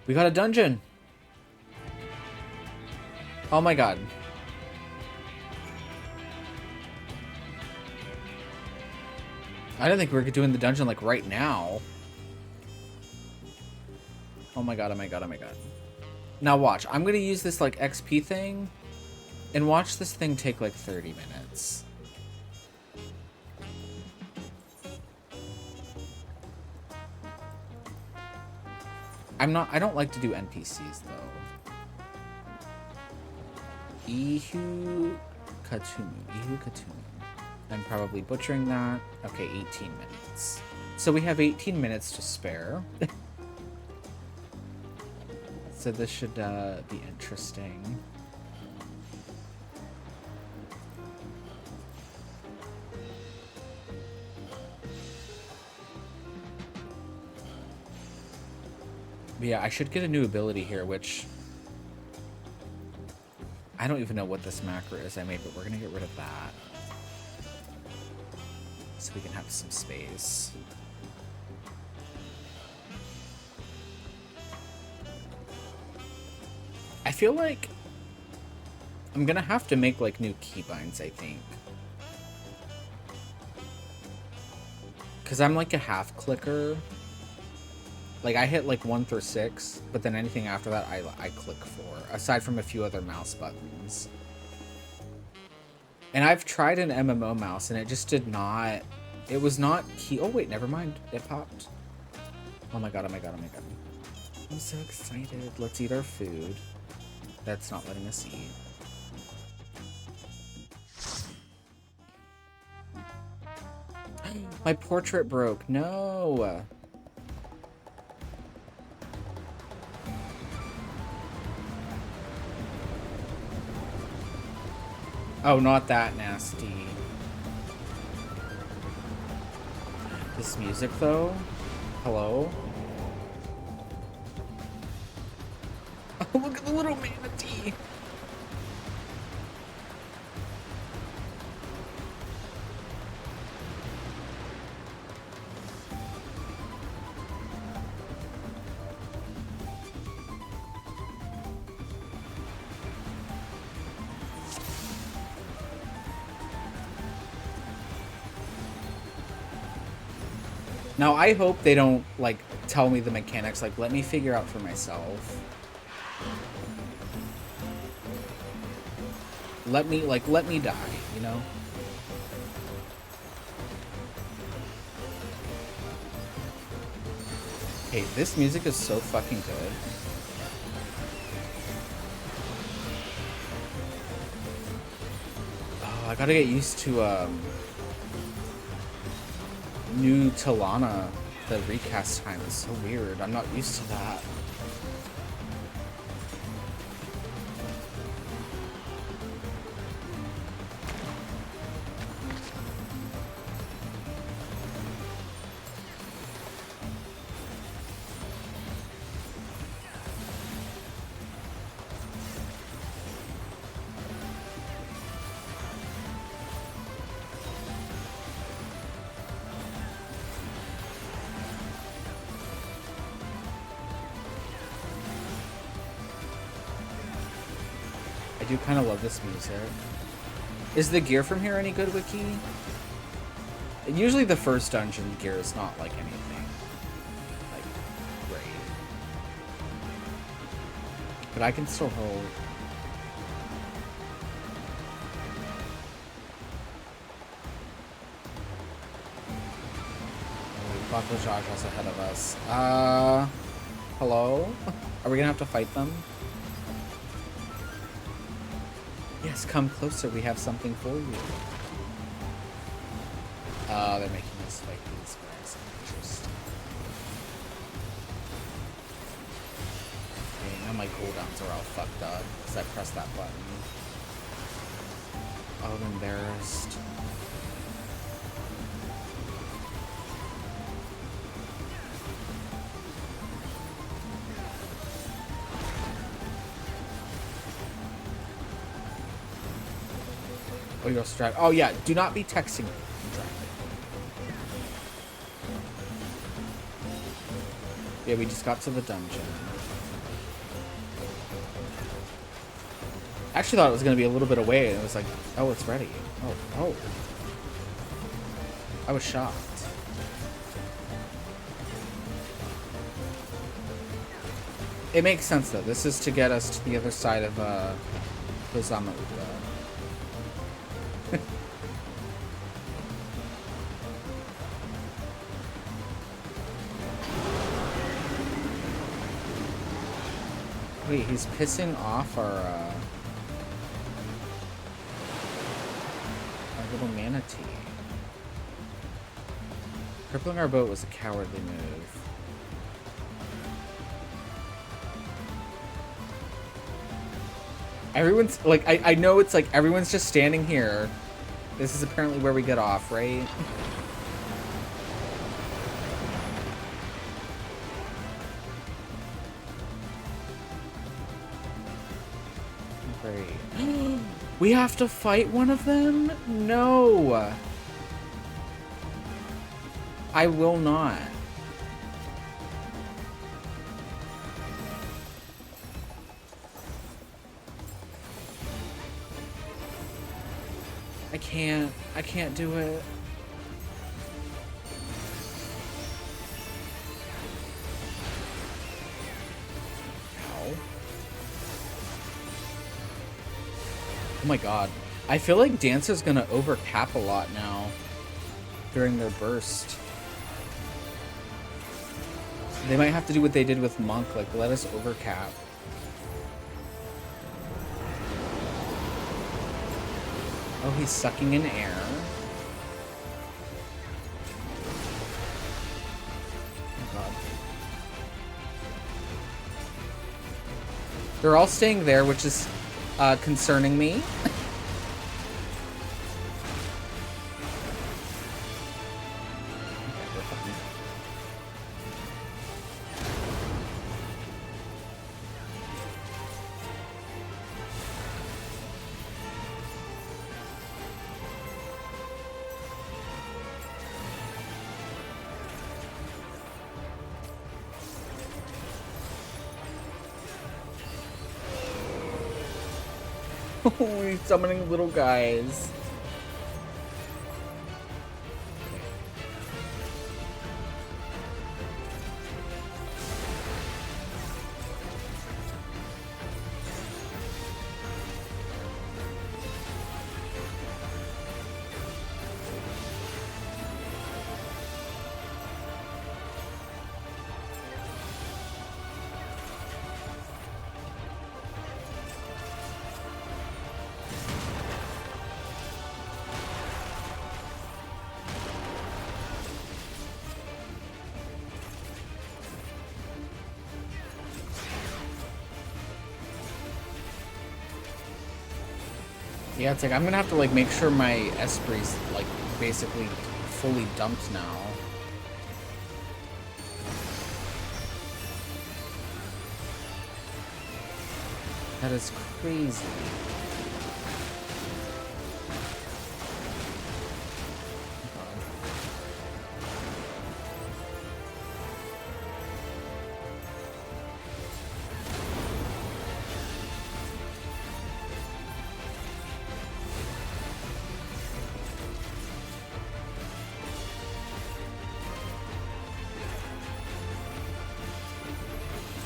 We got a dungeon! Oh my god. I didn't think we were doing the dungeon like right now. Oh my god, oh my god, oh my god. Now watch, I'm gonna use this like XP thing and watch this thing take like 30 minutes. I don't like to do NPCs though. Ihu Katumu. I'm probably butchering that. Okay, 18 minutes. So we have 18 minutes to spare. So this should be interesting. But yeah, I should get a new ability here, which I don't even know what this macro is I made, but we're gonna get rid of that so we can have some space. I feel like I'm gonna have to make like new keybinds, I think. Cause I'm like a half clicker. Like I hit like 1 through 6, but then anything after that I click for, aside from a few other mouse buttons. And I've tried an MMO mouse and it just did not, it was not key. Oh wait, never mind. It popped. Oh my god, oh my god, oh my god. I'm so excited. Let's eat our food. That's not letting us eat. My portrait broke. No. Oh, not that nasty. This music, though? Hello? Oh, look at the little manatee! Now, I hope they don't, like, tell me the mechanics. Like, let me figure out for myself. Let me die, you know? Hey, this music is so fucking good. Oh, I gotta get used to, New Talana, the recast time is so weird. I'm not used to that. I do kind of love this music. Is the gear from here any good, Wiki? Usually the first dungeon gear is not like anything like great. But I can still hold. Bakujaja's ahead of us. Hello? Are we gonna have to fight them? Yes, come closer. We have something for you. They're making us fight these guys. Interesting. Okay, now my cooldowns are all fucked up because I pressed that button. Oh, I'm embarrassed. Oh, you're also driving. Oh, yeah. Do not be texting and driving. Yeah, we just got to the dungeon. I actually thought it was going to be a little bit away, and it was like, oh, it's ready. Oh. I was shocked. It makes sense, though. This is to get us to the other side of, Hozama Uda. Wait, he's pissing off our little manatee. Crippling our boat was a cowardly move. Everyone's like, I know it's like everyone's just standing here. This is apparently where we get off, right? Great. We have to fight one of them? No. I will not. I can't do it. Ow. Oh my god. I feel like Dancer's gonna overcap a lot now during their burst. They might have to do what they did with Monk, like let us overcap. Oh, he's sucking in air. Oh god. They're all staying there, which is concerning me. He's summoning little guys. Yeah, it's like I'm gonna have to like make sure my Esprit's like basically fully dumped now. That is crazy.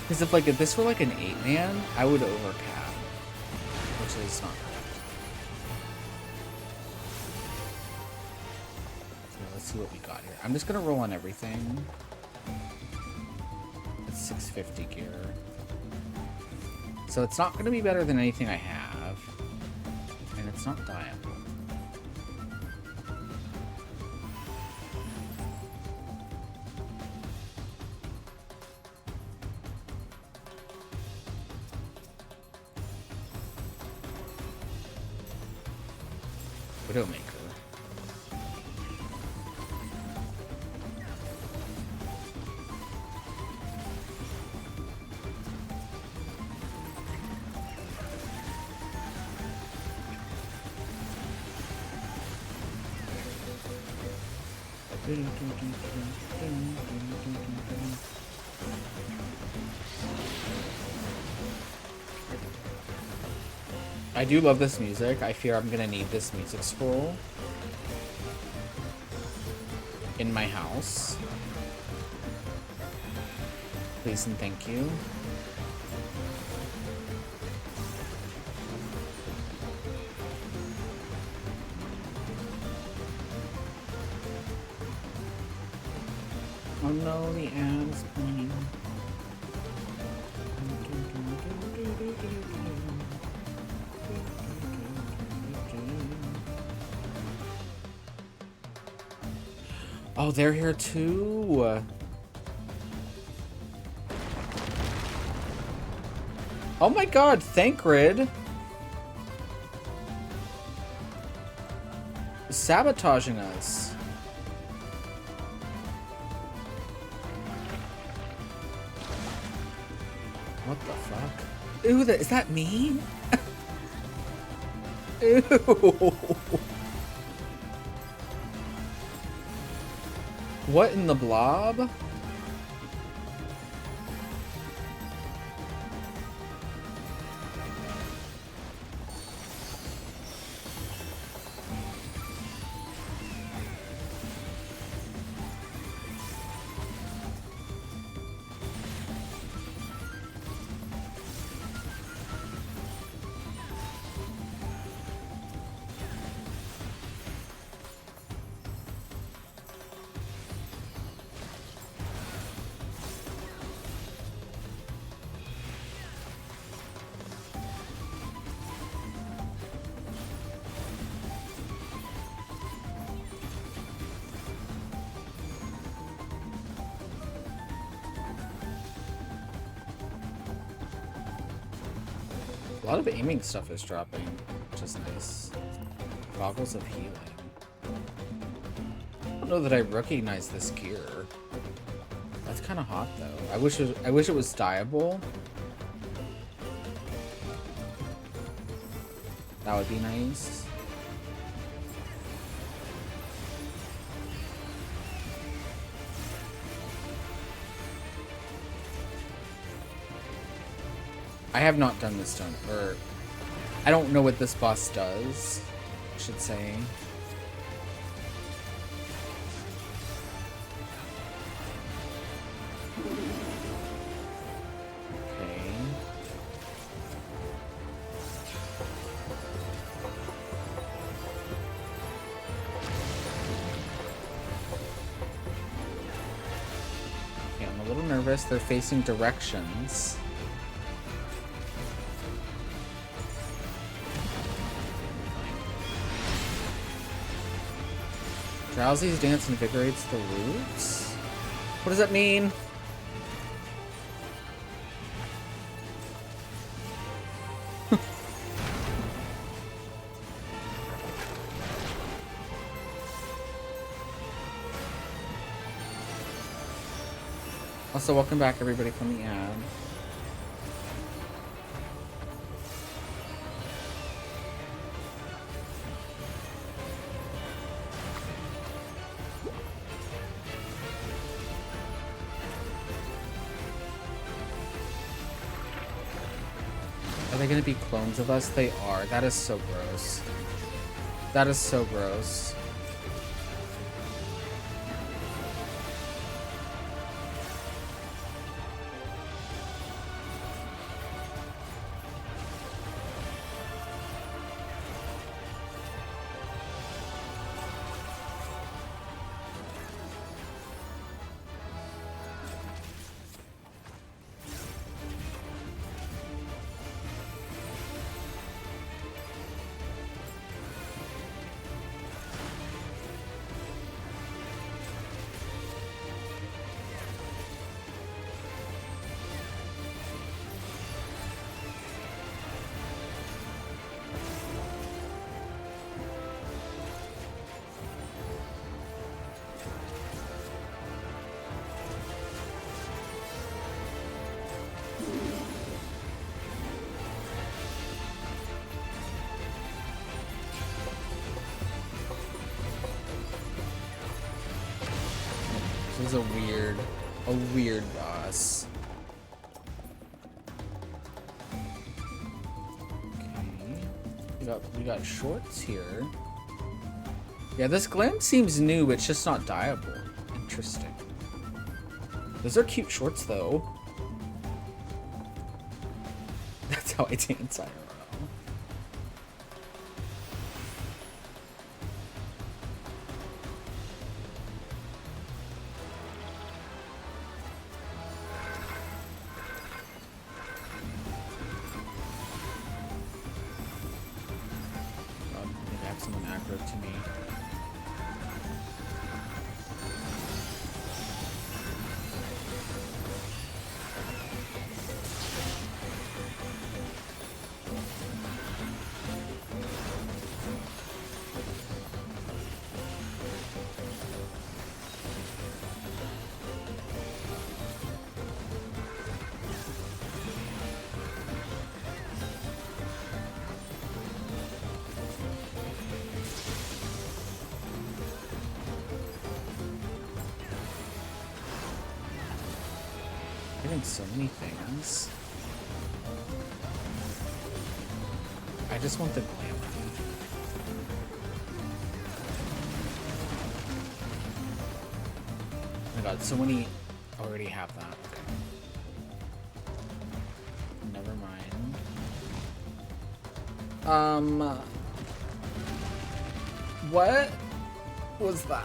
Because if this were like an 8-man, I would overcap, which is not correct. So let's see what we got here. I'm just gonna roll on everything. It's 650 gear, so it's not gonna be better than anything I have, and it's not diable. Widowmaker. I do love this music. I fear I'm gonna need this music scroll in my house. Please and thank you. Oh no, the ad is playing. Oh, they're here too. Oh my god, Thancred. Sabotaging us. What the fuck? Ooh, is that me? Ew. What in the blob? A lot of aiming stuff is dropping, which is nice. Goggles of healing. I don't know that I recognize this gear. That's kind of hot though. I wish it was dyeable. That would be nice. I have not done this done, or I don't know what this boss does, I should say. Okay. Okay, I'm a little nervous. They're facing directions. Drowsy's dance invigorates the roots? What does that mean? Also, welcome back everybody from the ad. Are they gonna be clones of us? They are. That is so gross. That is so gross. This is a weird boss. Okay. We got shorts here. Yeah, this glam seems new, it's just not dyeable. Interesting. Those are cute shorts though. That's how I dance, I don't know. Someone aggro to me. Getting so many things. I just want the glamour. Oh my god, so many already have that. Okay. Never mind. What was that?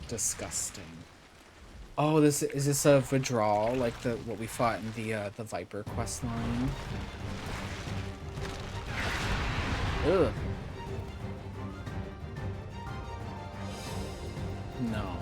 Disgusting. Oh, is this a withdrawal like what we fought in the Viper quest line? Ugh. No.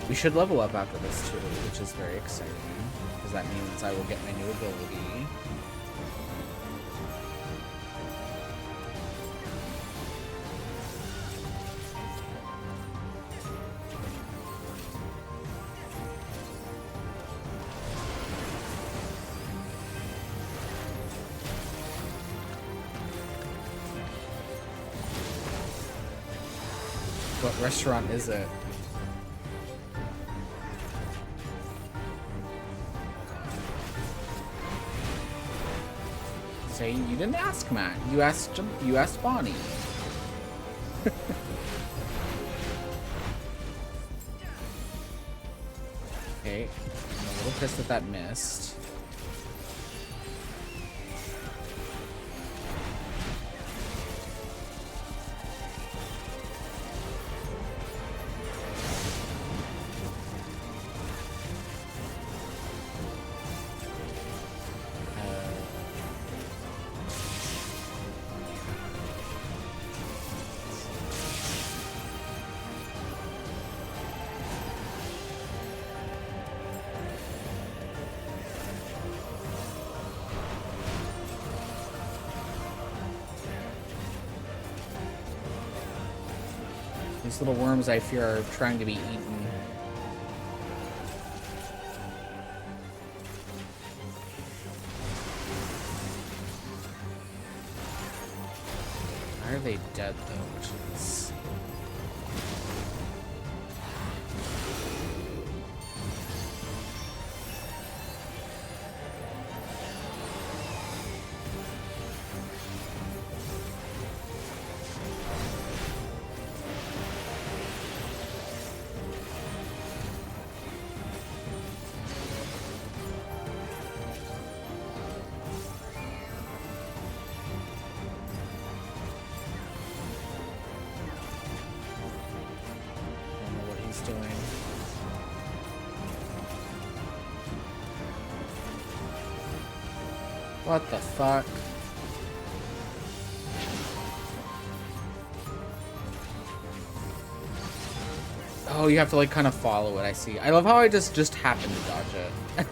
We should level up after this too, which is very exciting, because that means I will get my new ability. What restaurant is it? You didn't ask Matt. You asked Bonnie. Okay, I'm a little pissed that missed. These little worms, I fear, are trying to be eaten. Why are they dead, though? Jeez. Doing. What the fuck? Oh, you have to like kind of follow it. I see. I love how I just happened to dodge it.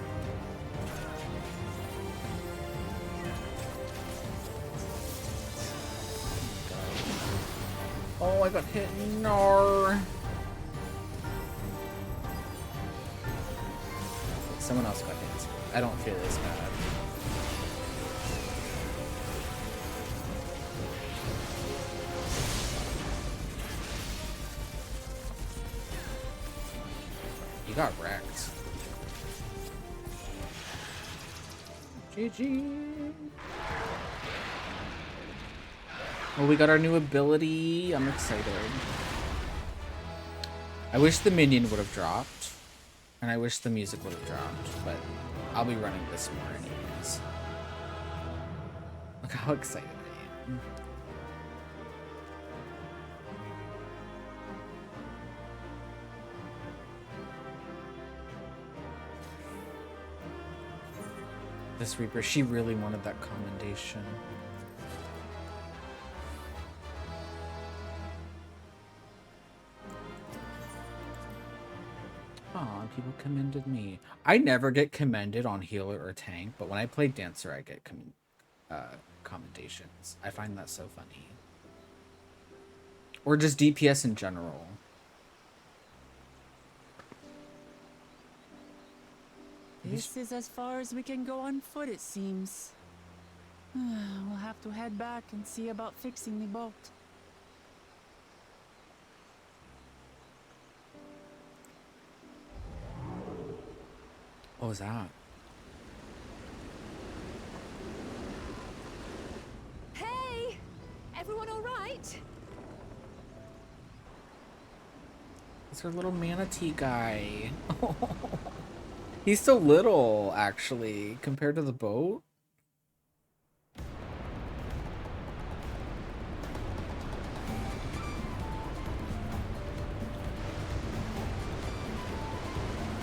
Oh, I got hit. No. Someone else got hit. I don't feel as bad. You got wrecked. GG. Well, we got our new ability. I'm excited. I wish the minion would have dropped. And I wish the music would have dropped. But I'll be running this more anyways. Look how excited I am. This Reaper, she really wanted that commendation. Aw, people commended me. I never get commended on healer or tank, but when I play dancer, I get commendations. I find that so funny. Or just DPS in general. This is as far as we can go on foot, it seems. We'll have to head back and see about fixing the boat. What was that? Hey! Everyone all right? It's our little manatee guy. He's so little, actually, compared to the boat.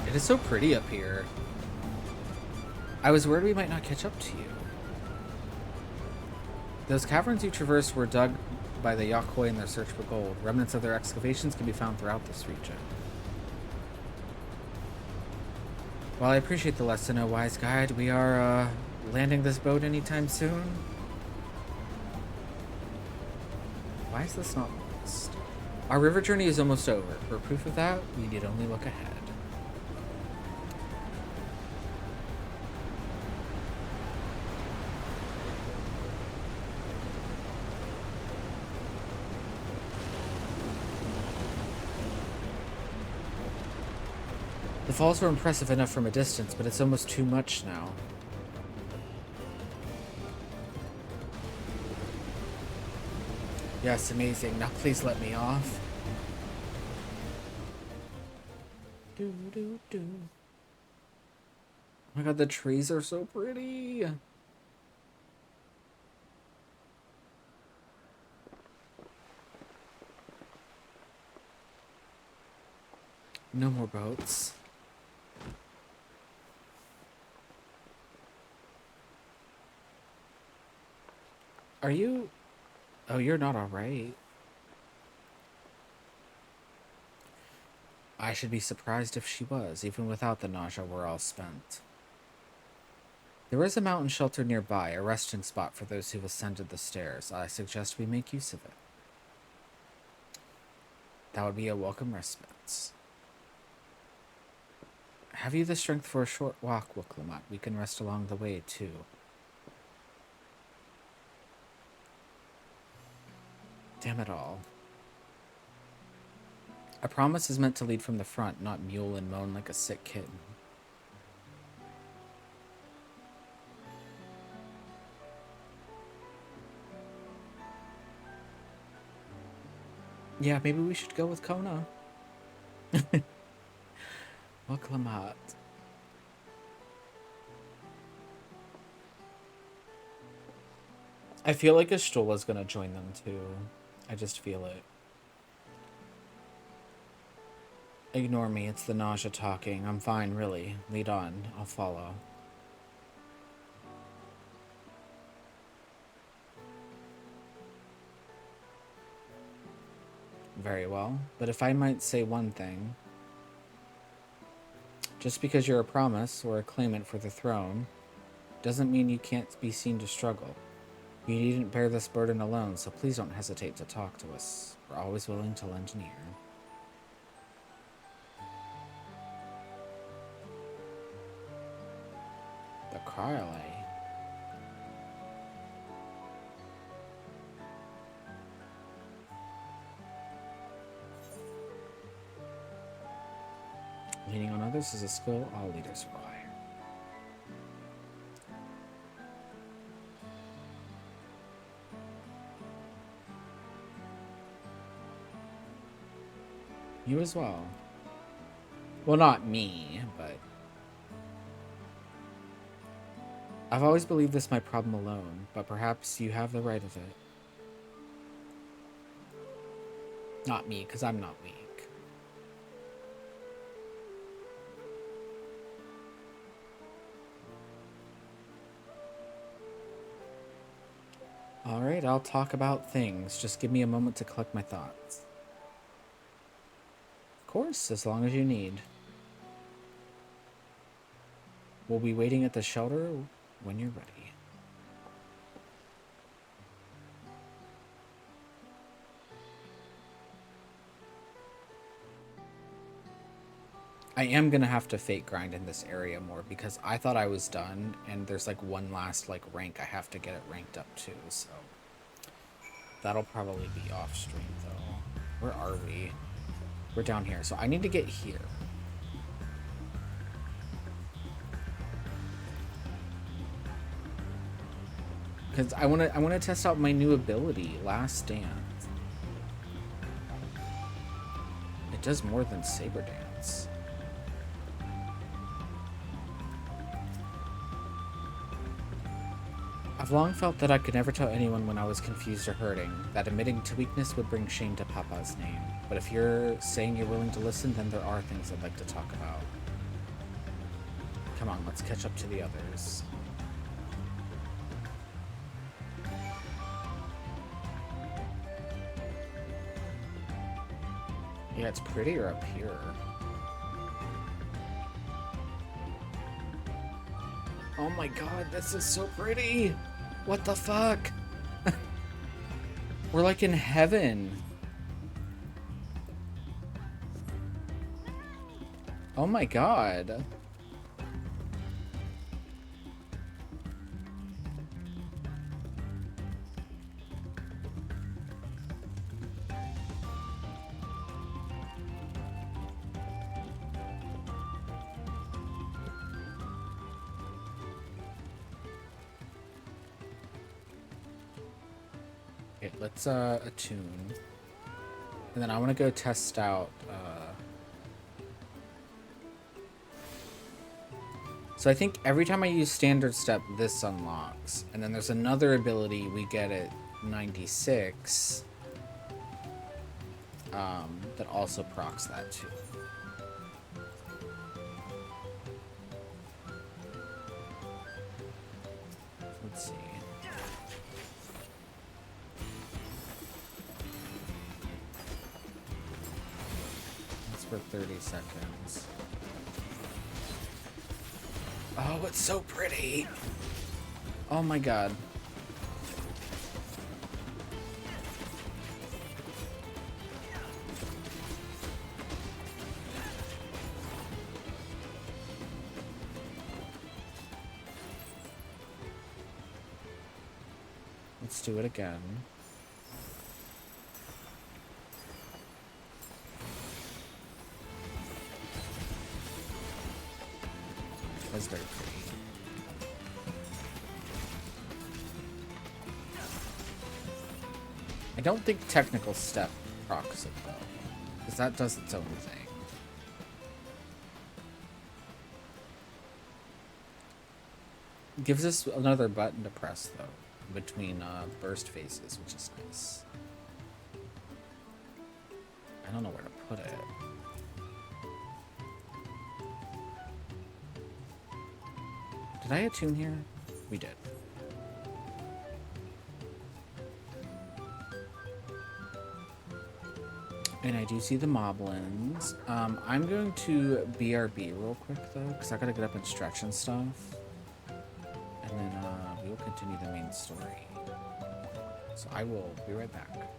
It is so pretty up here. I was worried we might not catch up to you. Those caverns you traversed were dug by the Yokoi in their search for gold. Remnants of their excavations can be found throughout this region. While I appreciate the lesson, O wise guide, we are landing this boat anytime soon. Why is this not lost? Our river journey is almost over. For proof of that, we need only look ahead. The falls were impressive enough from a distance, but it's almost too much now. Yes, amazing. Now please let me off. Do, do, do. Oh my god, the trees are so pretty. No more boats. Are you... Oh, you're not alright. I should be surprised if she was. Even without the nausea, we're all spent. There is a mountain shelter nearby, a resting spot for those who've ascended the stairs. I suggest we make use of it. That would be a welcome respite. Have you the strength for a short walk, Wooklamat? We can rest along the way, too. Damn it all. A promise is meant to lead from the front, not mule and moan like a sick kitten. Yeah, maybe we should go with Kona. Wooklamat. I feel like Ashtola's gonna join them too. I just feel it. Ignore me, it's the nausea talking. I'm fine, really. Lead on, I'll follow. Very well, but if I might say one thing, just because you're a promise or a claimant for the throne doesn't mean you can't be seen to struggle. You needn't bear this burden alone, so please don't hesitate to talk to us. We're always willing to lend an ear. The Cryolay. Leaning on others is a skill all leaders require. You as well. Well, not me, but... I've always believed this my problem alone, but perhaps you have the right of it. Not me, because I'm not weak. Alright, I'll talk about things. Just give me a moment to collect my thoughts. Of course, as long as you need. We'll be waiting at the shelter when you're ready. I am gonna have to fake grind in this area more because I thought I was done and there's like one last like rank I have to get it ranked up to, so that'll probably be off stream though. Where are we? We're down here, so I need to get here. Because I wanna test out my new ability, Last Dance. It does more than Saber Dance. I've long felt that I could never tell anyone when I was confused or hurting, that admitting to weakness would bring shame to Papa's name. But if you're saying you're willing to listen, then there are things I'd like to talk about. Come on, let's catch up to the others. Yeah, it's prettier up here. Oh my god, this is so pretty! What the fuck? We're like in heaven. Oh my god. Okay, let's attune. And then I want to go test out so I think every time I use standard step this unlocks, and then there's another ability we get at 96 that also procs that too. Let's see. For 30 seconds. Oh, it's so pretty. Oh my god. Let's do it again. That's very pretty. I don't think technical step procs it though, because that does its own thing. Gives us another button to press though, between burst phases, which is nice. I don't know where to put it. Did I attune here? We did. And I do see the moblins. I'm going to BRB real quick though, because I gotta get up and stretch and stuff. And then we will continue the main story. So I will be right back.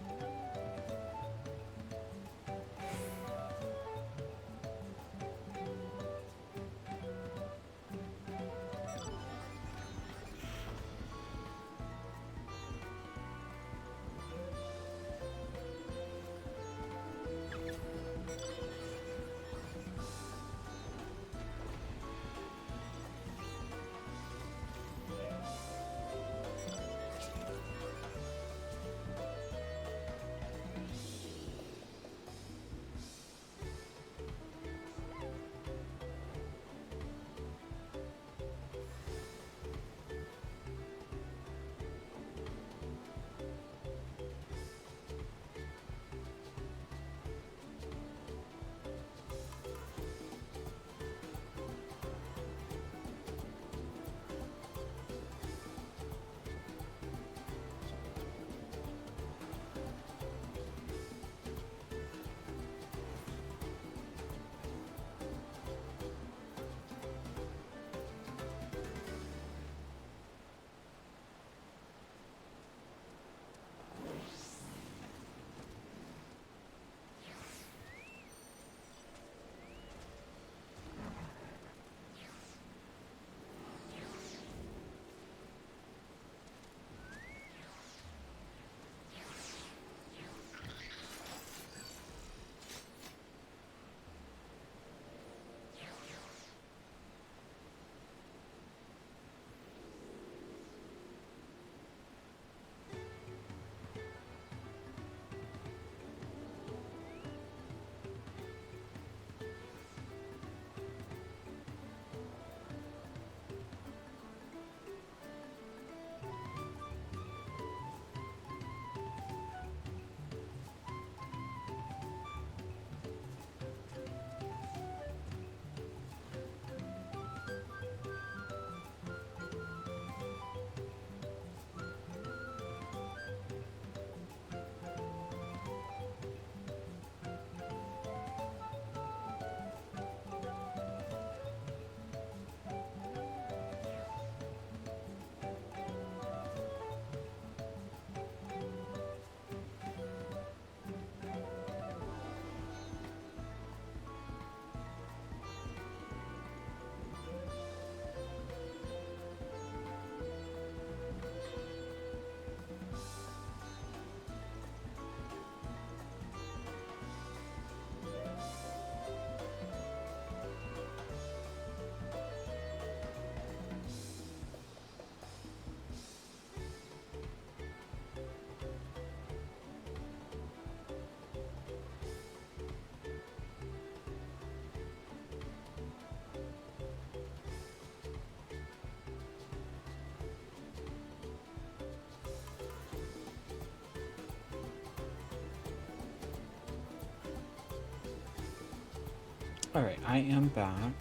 Alright, I am back.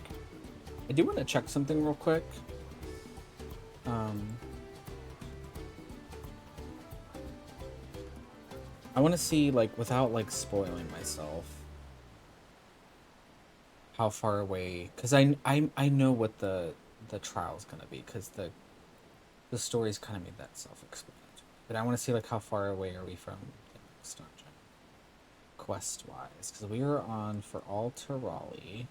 I do want to check something real quick. I want to see, like, without, like, spoiling myself, how far away... Because I know what the trial's going to be, because the story's kind of made that self-explanatory. But I want to see, like, how far away are we from the next dungeon, quest-wise. Because we are on for all Raleigh.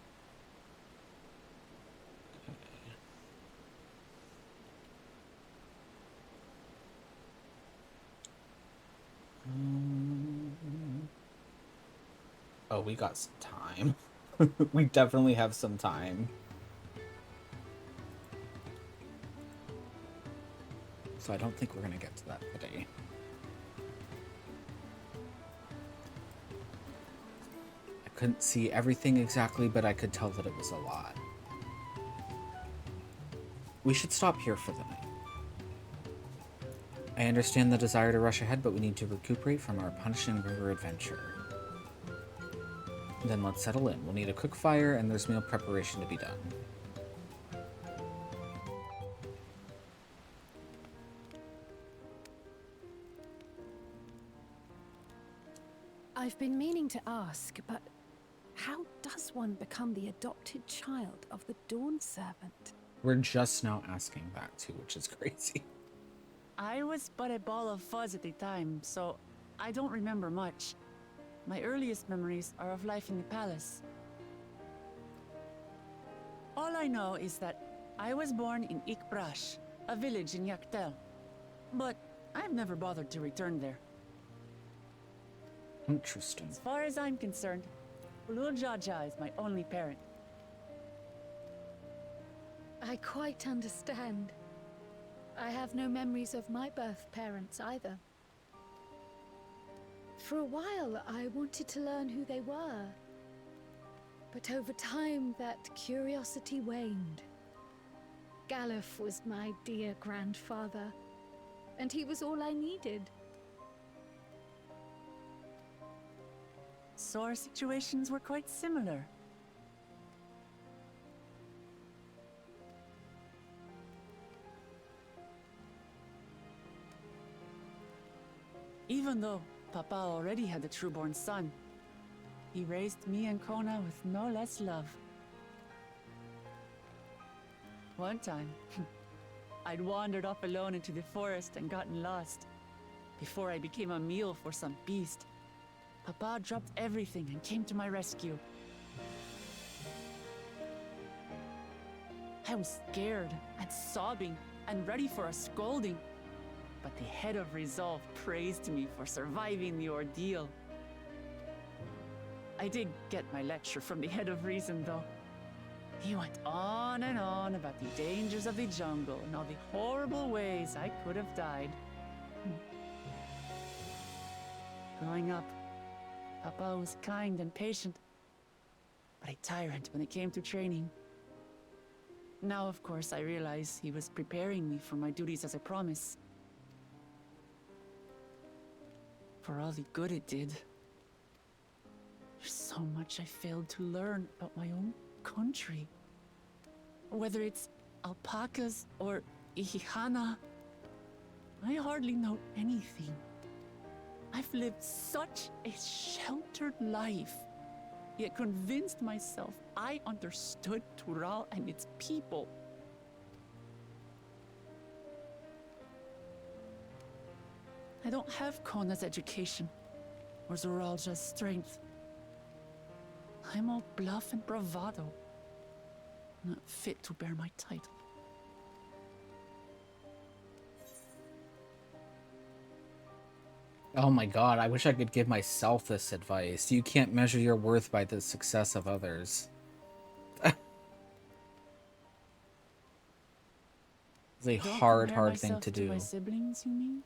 Oh, we got some time. We definitely have some time. So I don't think we're gonna get to that today. I couldn't see everything exactly, but I could tell that it was a lot. We should stop here for the night. I understand the desire to rush ahead, but we need to recuperate from our punishing river adventure. Then let's settle in. We'll need a cook fire, and there's meal preparation to be done. I've been meaning to ask, but how does one become the adopted child of the Dawn Servant? We're just now asking that too, which is crazy. I was but a ball of fuzz at the time, so I don't remember much. My earliest memories are of life in the palace. All I know is that I was born in Ikbrash, a village in Yaktel. But I've never bothered to return there. Interesting. As far as I'm concerned, Ulul Jaja is my only parent. I quite understand. I have no memories of my birth parents either. For a while, I wanted to learn who they were. But over time, that curiosity waned. Galuf was my dear grandfather, and he was all I needed. So our situations were quite similar. Even though Papa already had a trueborn son, he raised me and Kona with no less love. One time, I'd wandered off alone into the forest and gotten lost. Before I became a meal for some beast, Papa dropped everything and came to my rescue. I was scared and sobbing and ready for a scolding. But the head of resolve praised me for surviving the ordeal. I did get my lecture from the head of reason, though. He went on and on about the dangers of the jungle and all the horrible ways I could have died. Growing up, Papa was kind and patient, but a tyrant when it came to training. Now, of course, I realize he was preparing me for my duties as a promise. For all the good it did. There's so much I failed to learn about my own country. Whether it's alpacas or Ihihana, I hardly know anything. I've lived such a sheltered life, yet convinced myself I understood Tural and its people. I don't have Kona's education, or Zoralja's strength. I'm all bluff and bravado, not fit to bear my title. Oh my god, I wish I could give myself this advice. You can't measure your worth by the success of others. It's a hard thing to do. My siblings, you mean?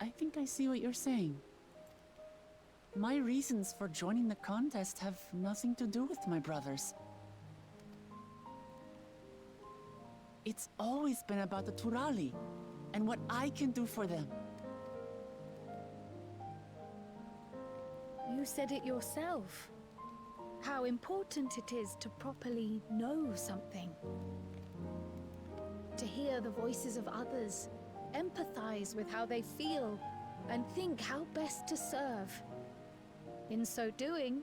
I think I see what you're saying. My reasons for joining the contest have nothing to do with my brothers. It's always been about the Turali and what I can do for them. You said it yourself. How important it is to properly know something. To hear the voices of others, empathize with how they feel, and think how best to serve. In so doing,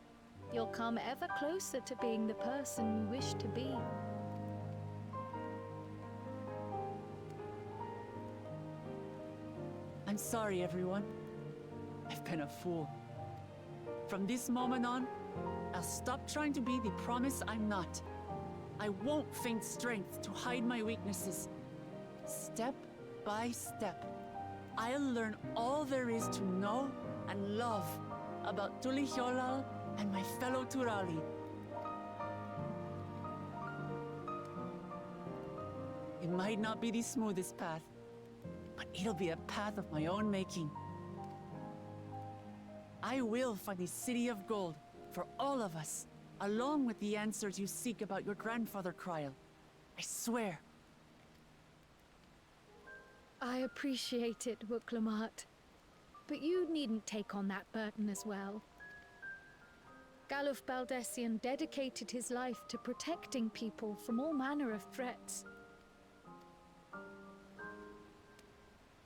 you'll come ever closer to being the person you wish to be. I'm sorry, everyone. I've been a fool. From this moment on, I'll stop trying to be the promise I'm not. I won't feign strength to hide my weaknesses. Step by step, I'll learn all there is to know and love about Tulihyolal and my fellow Turali. It might not be the smoothest path, but it'll be a path of my own making. I will find the City of Gold for all of us, along with the answers you seek about your grandfather, Kryl. I swear. I appreciate it, Wuklamat. But you needn't take on that burden as well. Galuf Baldessian dedicated his life to protecting people from all manner of threats.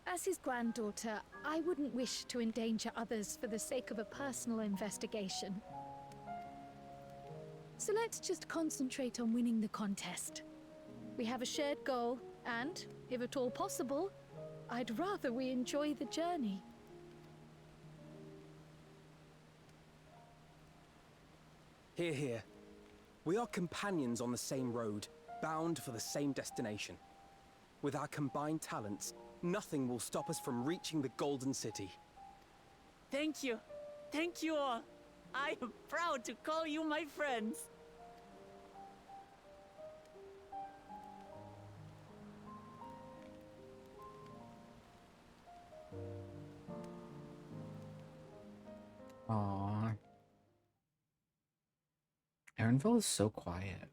As his granddaughter, I wouldn't wish to endanger others for the sake of a personal investigation. So let's just concentrate on winning the contest. We have a shared goal, and, if at all possible, I'd rather we enjoy the journey. Hear, hear. We are companions on the same road, bound for the same destination. With our combined talents, nothing will stop us from reaching the Golden City. Thank you. Thank you all. I am proud to call you my friends. Aww. Aaronville is so quiet.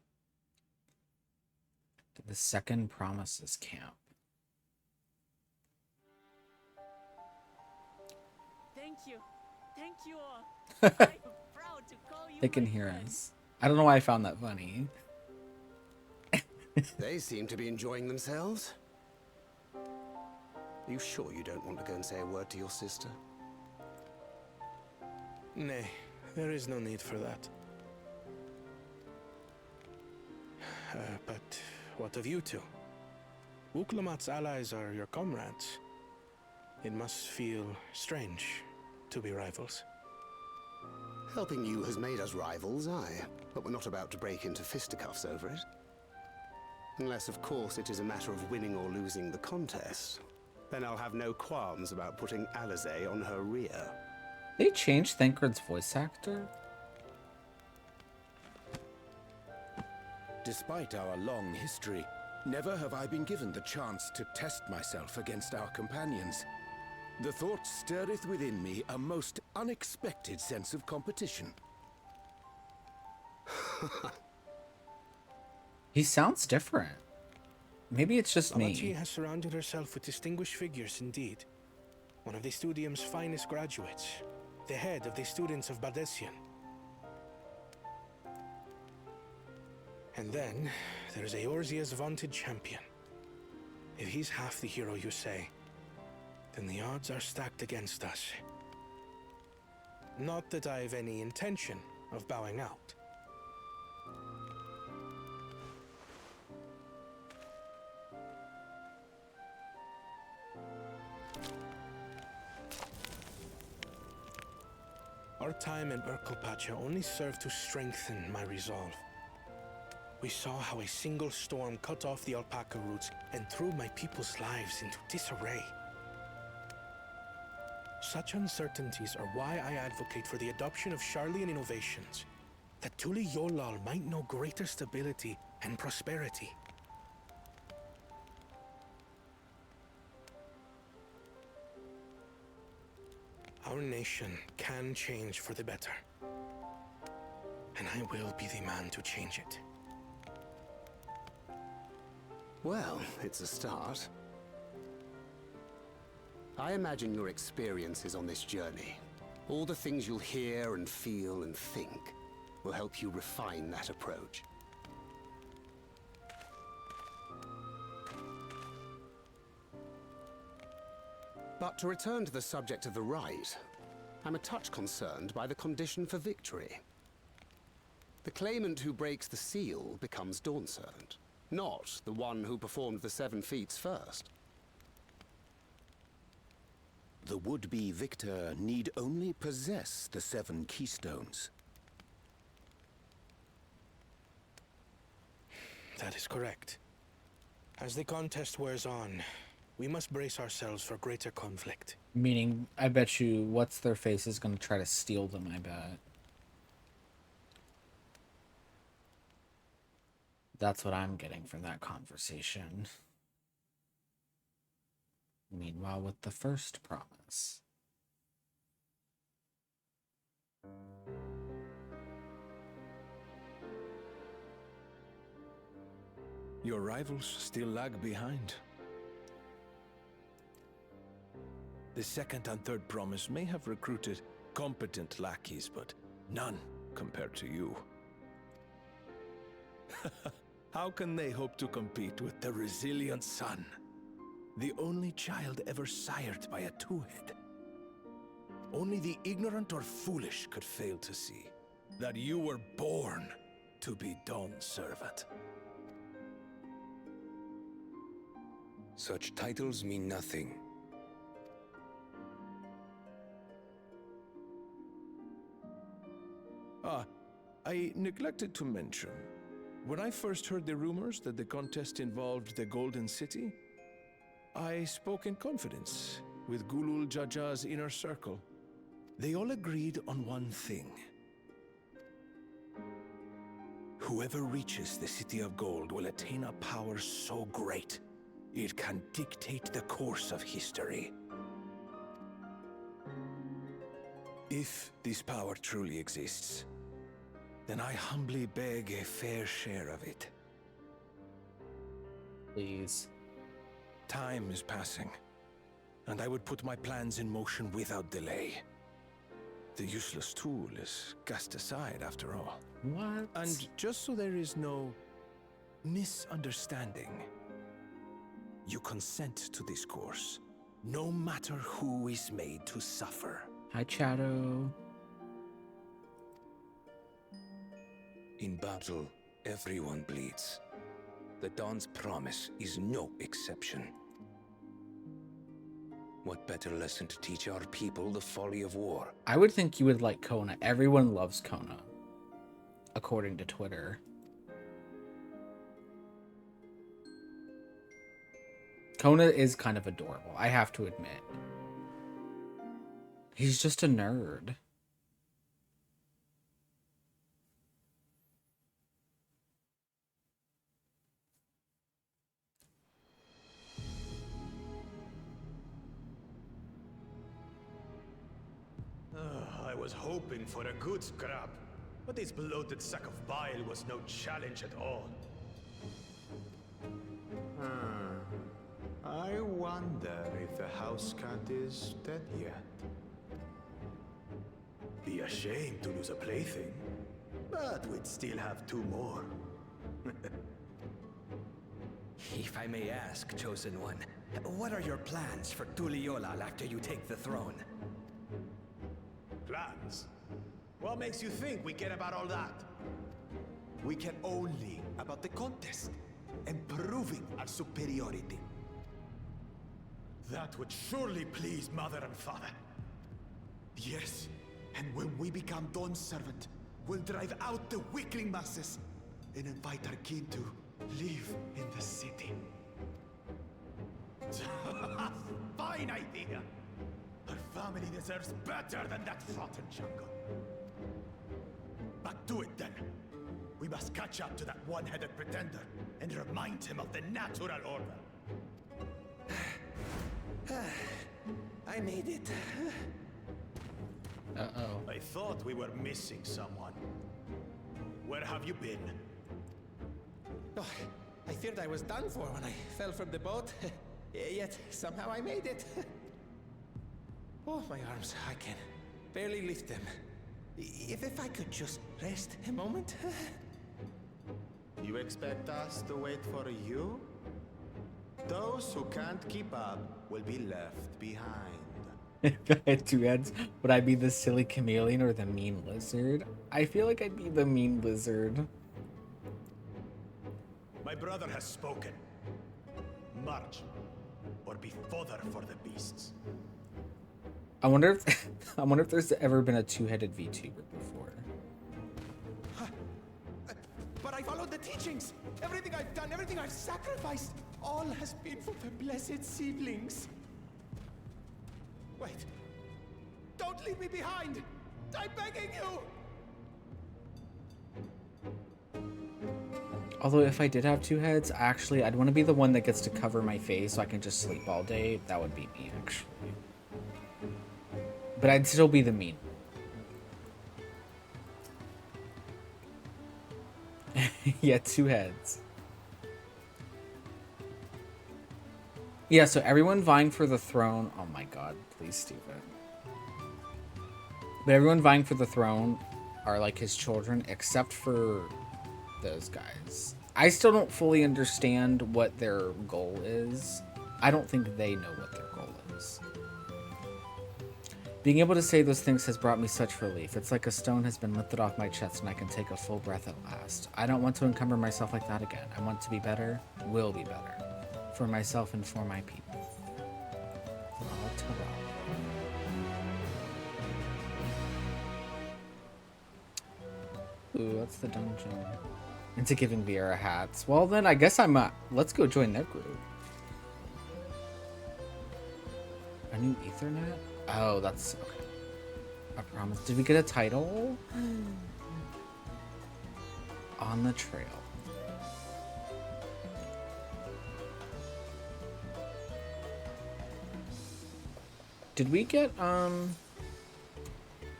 The second Promises camp. Thank you. Thank you all. I am proud to call you They can my hear friends. us. I don't know why I found that funny. They seem to be enjoying themselves. Are you sure you don't want to go and say a word to your sister? Nay, there is no need for that. But what of you two? Wuklamat's allies are your comrades. It must feel strange to be rivals. Helping you has made us rivals, aye. But we're not about to break into fisticuffs over it. Unless, of course, it is a matter of winning or losing the contest. Then I'll have no qualms about putting Alizé on her rear. They changed Thancred's voice actor? Despite our long history, never have I been given the chance to test myself against our companions. The thought stirreth within me a most unexpected sense of competition. He sounds different. Maybe it's just Lamachi me. has surrounded herself with distinguished figures indeed. One of the Studium's finest graduates, the head of the students of Baldessian. And then, there's Eorzea's vaunted champion. If he's half the hero you say, then the odds are stacked against us. Not that I've any intention of bowing out. Our time in Urkelpacha only served to strengthen my resolve. We saw how a single storm cut off the alpaca roots and threw my people's lives into disarray. Such uncertainties are why I advocate for the adoption of Sharlayan innovations, that Tuli Yolal might know greater stability and prosperity. Our nation can change for the better, and I will be the man to change it. Well, it's a start. I imagine your experiences on this journey, all the things you'll hear and feel and think, will help you refine that approach. But to return to the subject of the rite, I'm a touch concerned by the condition for victory. The claimant who breaks the seal becomes Dawn Servant, not the one who performed the 7 feats first. The would-be victor need only possess the 7 keystones. That is correct. As the contest wears on, we must brace ourselves for greater conflict. Meaning, I bet you What's-Their-Face is going to try to steal them, I bet. That's what I'm getting from that conversation. Meanwhile, with the first promise. Your rivals still lag behind. The second and third promise may have recruited competent lackeys, but none compared to you. How can they hope to compete with the resilient son? The only child ever sired by a two-head. Only the ignorant or foolish could fail to see that you were born to be Dawn's servant. Such titles mean nothing. I neglected to mention. When I first heard the rumors that the contest involved the Golden City, I spoke in confidence with Gulul Jaja's inner circle. They all agreed on one thing. Whoever reaches the City of Gold will attain a power so great, it can dictate the course of history. If this power truly exists, then I humbly beg a fair share of it. Please. Time is passing, and I would put my plans in motion without delay. The useless tool is cast aside after all. What? And just so there is no misunderstanding, you consent to this course, no matter who is made to suffer. Hi, Shadow. In battle, everyone bleeds. The Dawn's promise is no exception. What better lesson to teach our people the folly of war? I would think you would like Kona. Everyone loves Kona, according to Twitter. Kona is kind of adorable, I have to admit. He's just a nerd. I was hoping for a good scrap, but this bloated sack of bile was no challenge at all. I wonder if the house cat is dead yet. Be ashamed to lose a plaything, but we'd still have two more. If I may ask, Chosen One, what are your plans for Tuliolal after you take the throne? Plans? What makes you think we care about all that? We care only about the contest and proving our superiority. That would surely please Mother and Father. Yes, and when we become Dawn's servant, we'll drive out the weakling masses and invite our kin to live in the city. Fine idea! Our family deserves better than that rotten jungle. But do it then. We must catch up to that one-headed pretender and remind him of the natural order. I made it. Uh-oh. I thought we were missing someone. Where have you been? Oh, I feared I was done for when I fell from the boat. Yet somehow I made it. Oh, my arms, I can barely lift them. If I could just rest a moment. You expect us to wait for you? Those who can't keep up will be left behind. If I had two heads, would I be the silly chameleon or the mean lizard? I feel like I'd be the mean lizard. My brother has spoken. March, or be fodder for the beasts. I wonder if there's ever been a two-headed VTuber before. But I followed the teachings. Everything I've done, everything I've sacrificed, all has been for the blessed seedlings. Wait. Don't leave me behind. I'm begging you. Although if I did have two heads, actually, I'd want to be the one that gets to cover my face so I can just sleep all day. That would be me, actually. But I'd still be the mean. Yeah, two heads. Yeah, so everyone vying for the throne. Oh my god, please, Steven. But everyone vying for the throne are like his children, except for those guys. I still don't fully understand what their goal is. I don't think they know what their goal is. Being able to say those things has brought me such relief. It's like a stone has been lifted off my chest and I can take a full breath at last. I don't want to encumber myself like that again. I want to be better, will be better. For myself and for my people. Ooh, that's the dungeon. Into giving Viera hats. Well then, I guess I'm let's go join their group. A new Ethernet? Oh, that's okay. I promise. Did we get a title? On the trail. Did we get,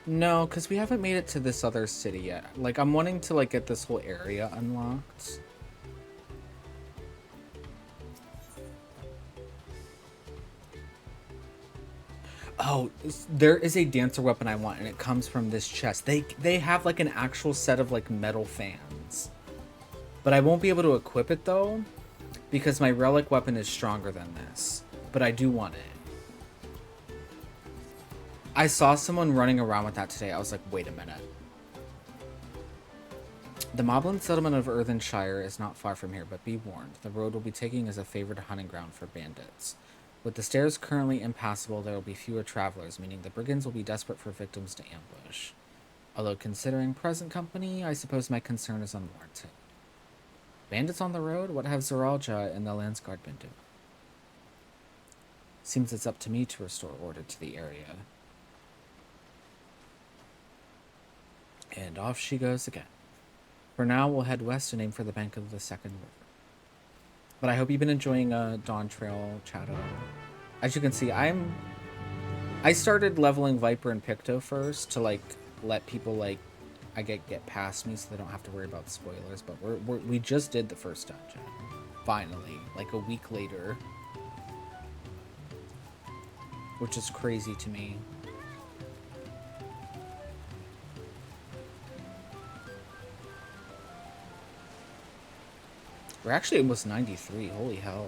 no, because we haven't made it to this other city yet. Like, I'm wanting to, like, get this whole area unlocked. Oh, there is a dancer weapon I want, and it comes from this chest. They have, like, an actual set of, like, metal fans. But I won't be able to equip it, though, because my relic weapon is stronger than this. But I do want it. I saw someone running around with that today. I was like, wait a minute. The Moblin settlement of Earthenshire is not far from here, but be warned. The road we'll be taking is a favored hunting ground for bandits. With the stairs currently impassable, there will be fewer travelers, meaning the brigands will be desperate for victims to ambush. Although considering present company, I suppose my concern is unwarranted. Bandits on the road? What have Zoralja and the Landsguard been doing? Seems it's up to me to restore order to the area. And off she goes again. For now, we'll head west and aim for the bank of the second river. But I hope you've been enjoying Dawntrail Shadow. As you can see, I started leveling Viper and Picto first to like let people like get past me so they don't have to worry about the spoilers. But we just did the first dungeon, finally, like a week later, which is crazy to me. We're actually almost 93. Holy hell.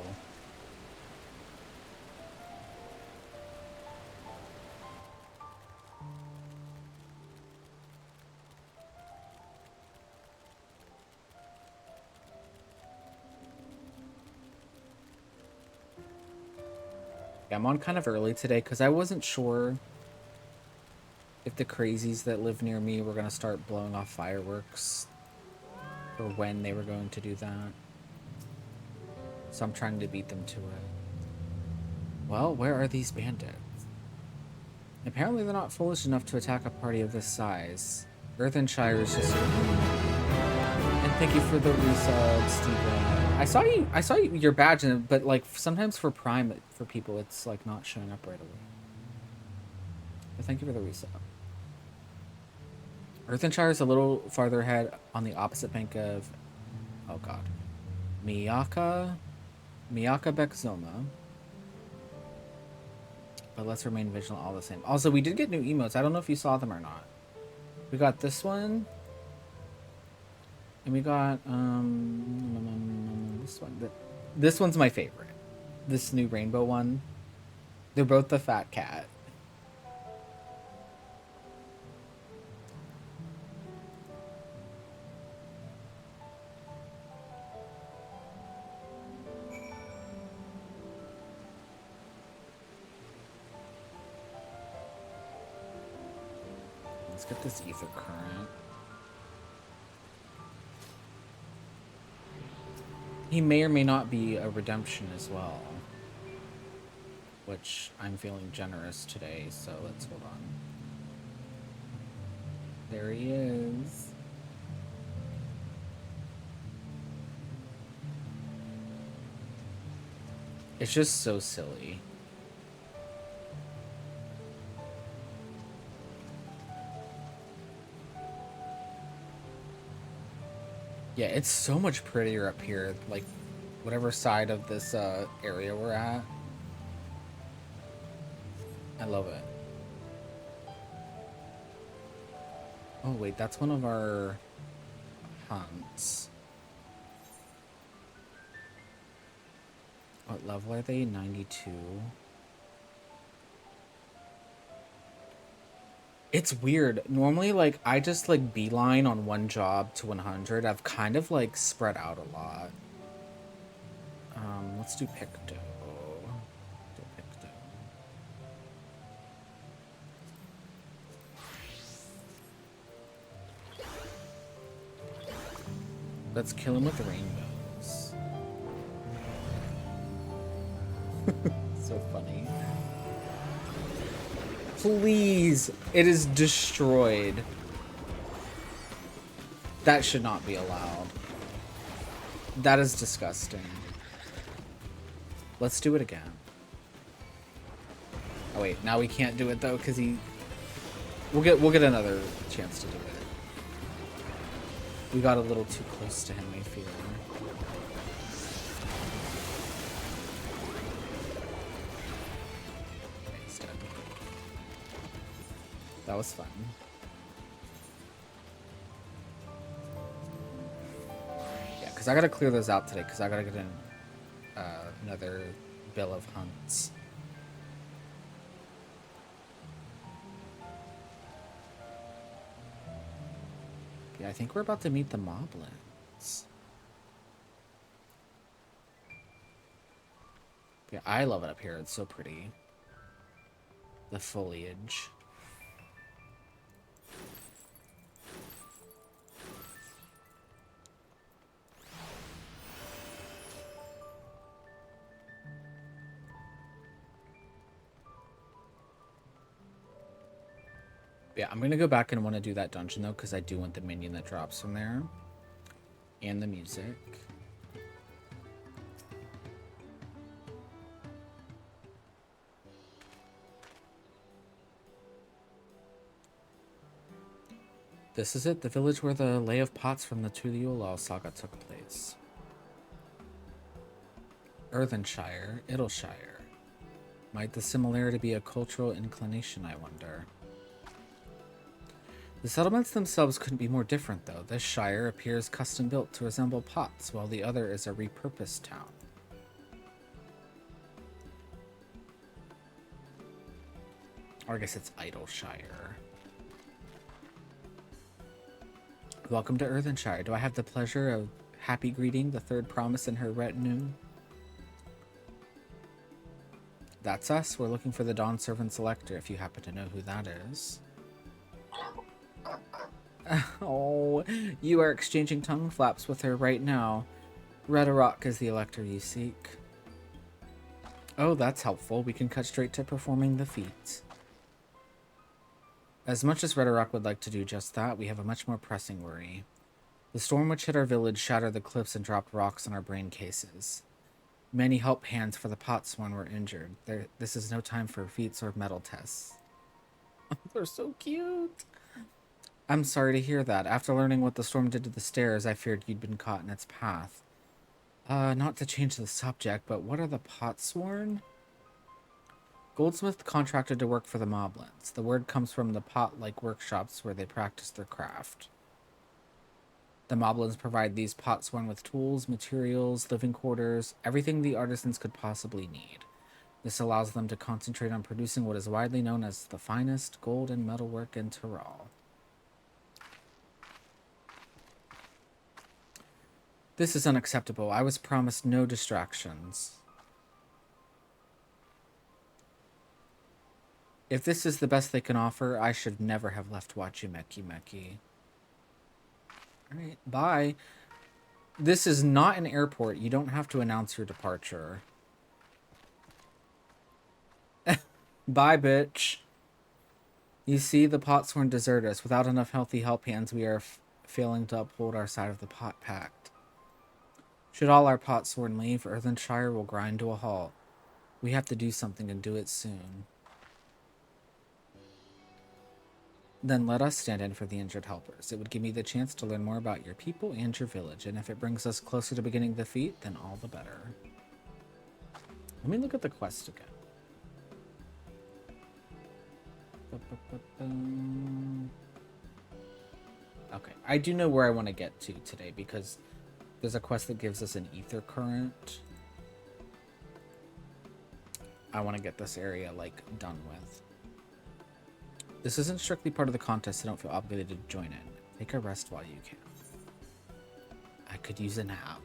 Yeah, I'm on kind of early today because I wasn't sure if the crazies that live near me were going to start blowing off fireworks or when they were going to do that. So I'm trying to beat them to it. Well, where are these bandits? Apparently they're not foolish enough to attack a party of this size. Earthenshire is just... And thank you for the resub, Steven. I saw your badge, but like sometimes for Prime, for people, it's like not showing up right away. But thank you for the resub. Earthenshire is a little farther ahead on the opposite bank of... Oh god. Miyaka Bekzoma. But let's remain vigilant all the same. Also, we did get new emotes. I don't know if you saw them or not. We got this one. And we got this one. This one's my favorite. This new rainbow one. They're both the fat cat. Let's get this ether current. He may or may not be a redemption as well. Which I'm feeling generous today, so let's hold on. There he is. It's just so silly. Yeah, it's so much prettier up here, like, whatever side of this area we're at. I love it. Oh wait, that's one of our hunts. What level are they? 92. It's weird. Normally, like, I just, like, beeline on one job to 100. I've kind of, like, spread out a lot. Let's do Picto. Let's kill him with rainbows. So funny. Please! It is destroyed. That should not be allowed. That is disgusting. Let's do it again. Oh wait, now we can't do it though, because he... We'll get another chance to do it. We got a little too close to him, I feel. Okay, he's dead. That was fun. Yeah, because I gotta clear those out today, because I gotta get in another bill of hunts. Yeah, I think we're about to meet the moblins. Yeah, I love it up here. It's so pretty. The foliage. Yeah, I'm gonna go back and want to do that dungeon though, because I do want the minion that drops from there. And the music. This is it, the village where the Lay of Pots from the Tuliolal saga took place. Earthenshire, Idleshire. Might the similarity be a cultural inclination, I wonder? The settlements themselves couldn't be more different, though. This shire appears custom-built to resemble Pots, while the other is a repurposed town. Or I guess it's Idleshire. Welcome to Earthenshire. Do I have the pleasure of happy greeting the third promise in her retinue? That's us. We're looking for the Dawn Servant Selector, if you happen to know who that is. Oh, you are exchanging tongue flaps with her right now. Rhetoric is the elector you seek. Oh, that's helpful. We can cut straight to performing the feat. As much as Rhetoric would like to do just that, we have a much more pressing worry. The storm which hit our village shattered the cliffs and dropped rocks on our brain cases. Many help hands for the Potsworn were injured. This is no time for feats or metal tests. They're so cute. I'm sorry to hear that. After learning what the storm did to the stairs, I feared you'd been caught in its path. Not to change the subject, but what are the Potsworn? Goldsmith contracted to work for the Moblins. The word comes from the pot-like workshops where they practice their craft. The Moblins provide these Potsworn with tools, materials, living quarters, everything the artisans could possibly need. This allows them to concentrate on producing what is widely known as the finest gold and metalwork in Tyrol. This is unacceptable. I was promised no distractions. If this is the best they can offer, I should never have left Wachimeki. Alright, bye. This is not an airport. You don't have to announce your departure. Bye, bitch. You see, the Potsworn desert us. Without enough healthy help hands, we are failing to uphold our side of the Pot Pact. Should all our Potsworn leave, Earthenshire will grind to a halt. We have to do something and do it soon. Then let us stand in for the injured helpers. It would give me the chance to learn more about your people and your village, and if it brings us closer to beginning the feat, then all the better. Let me look at the quest again. I do know where I want to get to today because there's a quest that gives us an ether current. I want to get this area, like, done with. This isn't strictly part of the contest, so don't feel obligated to join in. Take a rest while you can. I could use a nap.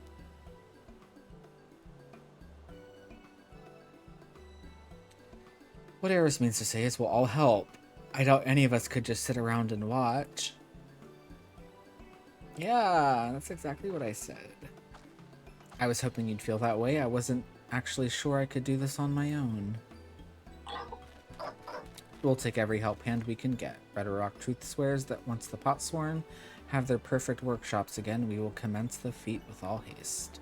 What Eris means to say is we'll all help. I doubt any of us could just sit around and watch. Yeah, that's exactly what I said. I was hoping you'd feel that way. I wasn't actually sure I could do this on my own. We'll take every help hand we can get. Red Rock Truth swears that once the Potsworn have their perfect workshops again, we will commence the feat with all haste.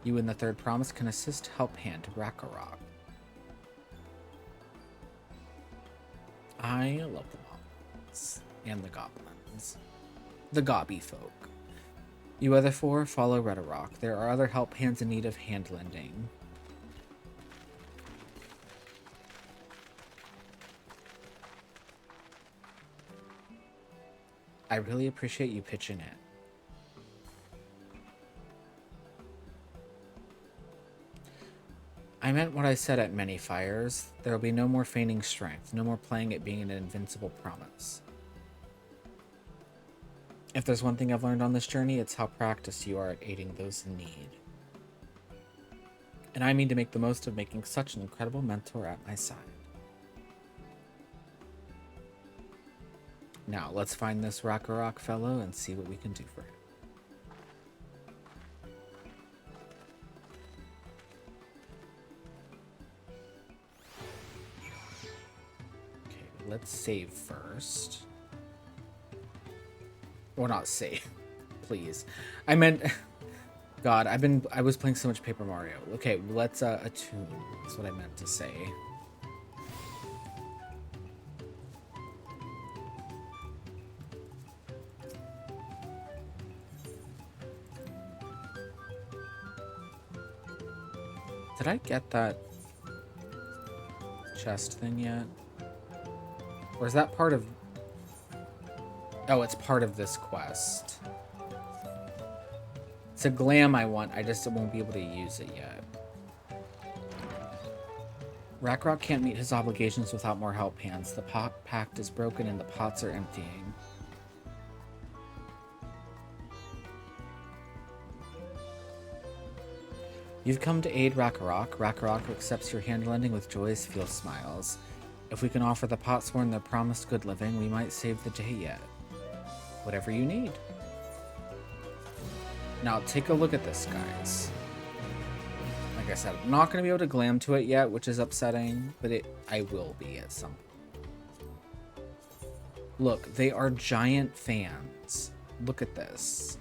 You and the third promise can assist help hand Rakarok. I love the moblins and the goblins. The gobby folk. You other four follow Redarok. There are other help hands in need of hand lending. I really appreciate you pitching in. I meant what I said at many fires. There will be no more feigning strength, no more playing it being an invincible promise. If there's one thing I've learned on this journey, it's how practiced you are at aiding those in need. And I mean to make the most of making such an incredible mentor at my side. Now, let's find this Rakarok fellow and see what we can do for him. Okay, let's save first. Or not save, please. I meant, God, I was playing so much Paper Mario. Okay, let's attune. That's what I meant to say. Did I get that chest thing yet? Or is that part of... Oh, it's part of this quest. It's a glam I want, I just won't be able to use it yet. Rakarok can't meet his obligations without more help hands. The pot pact is broken and the pots are emptying. You've come to aid Rakarok. Rakarok accepts your hand lending with joyous feel smiles. If we can offer the Potsworn their promised good living, we might save the day yet. Whatever you need. Now take a look at this, guys. Like I said, I'm not going to be able to glam to it yet, which is upsetting, but I will be at some point. Look, they are giant fans. Look at this.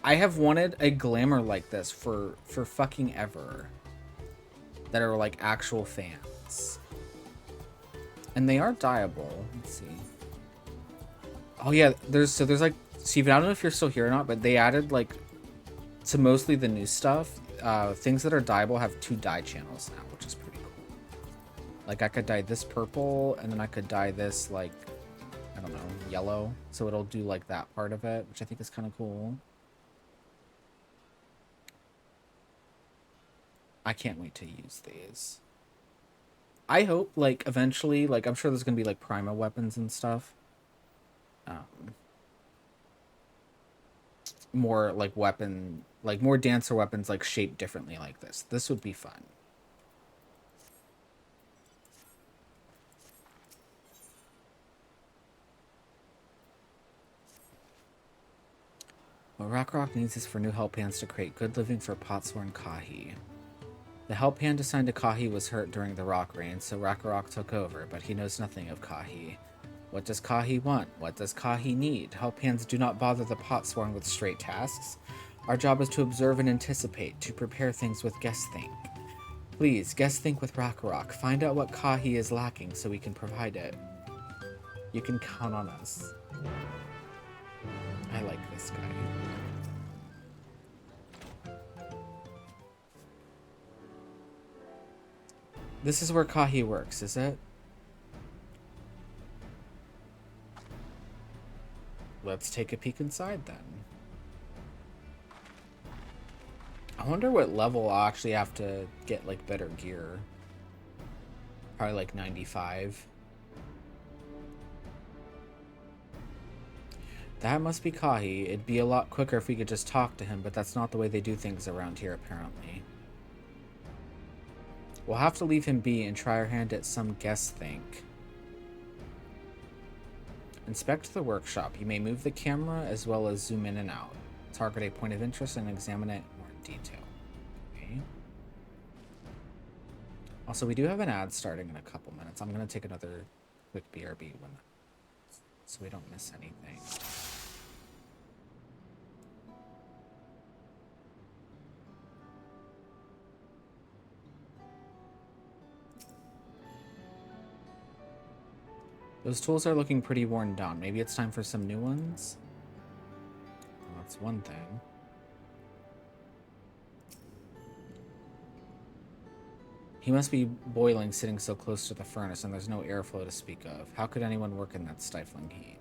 I have wanted a glamour like this for fucking ever. That are like actual fans. And they are dyeable. Let's see. Oh yeah, there's like, Steven, I don't know if you're still here or not, but they added like, to mostly the new stuff, things that are dyeable have 2 dye channels now, which is pretty cool. Like I could dye this purple, and then I could dye this like, I don't know, yellow. So it'll do like that part of it, which I think is kind of cool. I can't wait to use these. I hope, like, eventually, like, I'm sure there's gonna be, like, Prima weapons and stuff. More, like, more dancer weapons, like, shaped differently like this. This would be fun. What Rakarok needs is for new help hands to create good living for Potsworn Kahi. The help hand assigned to Kahi was hurt during the rock rain, so Rakarok took over, but he knows nothing of Kahi. What does Kahi want? What does Kahi need? Help hands do not bother the Potsworn with straight tasks. Our job is to observe and anticipate, to prepare things with guess think. Please, guess think with Rakarok. Find out what Kahi is lacking so we can provide it. You can count on us. I like this guy. This is where Kahi works, is it? Let's take a peek inside then. I wonder what level I'll actually have to get like better gear. Probably like 95. That must be Kahi. It'd be a lot quicker if we could just talk to him, but that's not the way they do things around here, apparently. We'll have to leave him be and try our hand at some guess think. Inspect the workshop. You may move the camera as well as zoom in and out. Target a point of interest and examine it more in detail. Okay. Also, we do have an ad starting in a couple minutes. I'm going to take another quick BRB so we don't miss anything. Those tools are looking pretty worn down. Maybe it's time for some new ones? Well, that's one thing. He must be boiling sitting so close to the furnace, and there's no airflow to speak of. How could anyone work in that stifling heat?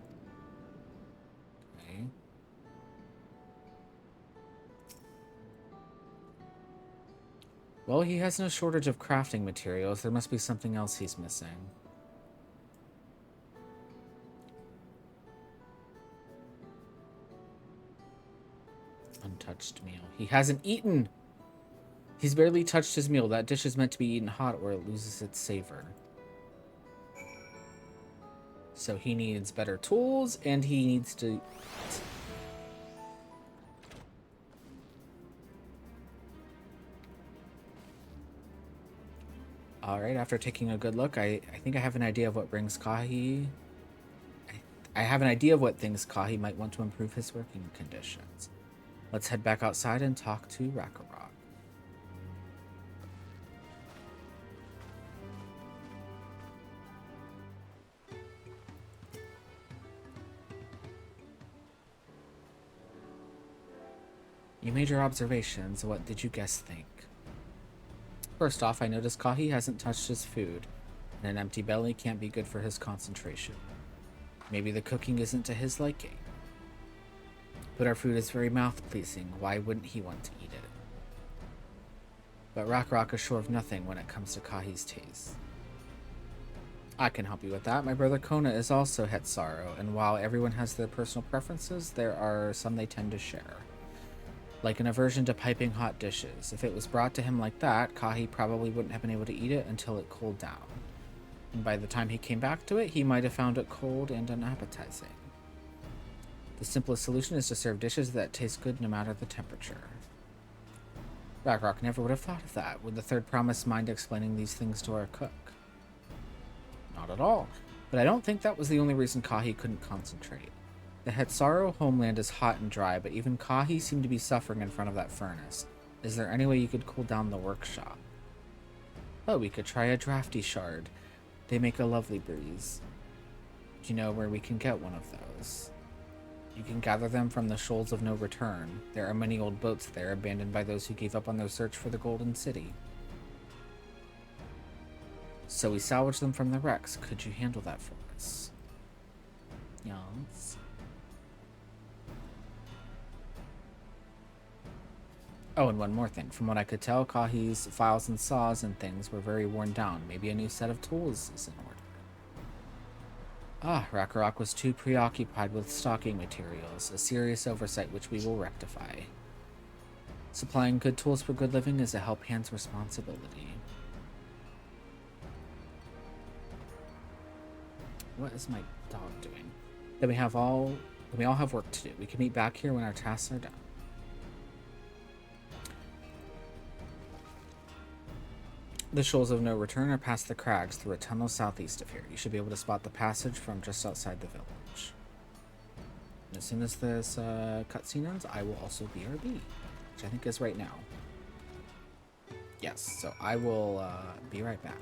Okay. Well, he has no shortage of crafting materials. There must be something else he's missing. Untouched meal. He hasn't eaten! He's barely touched his meal. That dish is meant to be eaten hot or it loses its savor. So he needs better tools and he needs to... Alright, after taking a good look, I think I have an idea of what brings Kahi... I have an idea of what things Kahi might want to improve his working conditions. Let's head back outside and talk to Rakarok. You made your observations. What did you guess think? First off, I noticed Kahi hasn't touched his food, and an empty belly can't be good for his concentration. Maybe the cooking isn't to his liking. But our food is very mouth-pleasing. Why wouldn't he want to eat it? But Rakarok is sure of nothing when it comes to Kahi's taste. I can help you with that. My brother Kona is also Hetsaro, and while everyone has their personal preferences, there are some they tend to share. Like an aversion to piping hot dishes. If it was brought to him like that, Kahi probably wouldn't have been able to eat it until it cooled down. And by the time he came back to it, he might have found it cold and unappetizing. The simplest solution is to serve dishes that taste good no matter the temperature. Rakarok never would have thought of that. Would the third promise mind explaining these things to our cook? Not at all. But I don't think that was the only reason Kahi couldn't concentrate. The Hetsaro homeland is hot and dry, but even Kahi seemed to be suffering in front of that furnace. Is there any way you could cool down the workshop? Oh, we could try a drafty shard. They make a lovely breeze. Do you know where we can get one of those? You can gather them from the Shoals of No Return. There are many old boats there, abandoned by those who gave up on their search for the Golden City. So we salvaged them from the wrecks. Could you handle that for us? Yes. Oh, and one more thing. From what I could tell, Kahi's files and saws and things were very worn down. Maybe a new set of tools is in order. Ah, Rakarok was too preoccupied with stocking materials, a serious oversight which we will rectify. Supplying good tools for good living is a help hand's responsibility. What is my dog doing? Then we all have work to do. We can meet back here when our tasks are done. The Shoals of No Return are past the crags through a tunnel southeast of here. You should be able to spot the passage from just outside the village. And as soon as this cutscene ends, I will also BRB, which I think is right now. Yes, so I will be right back.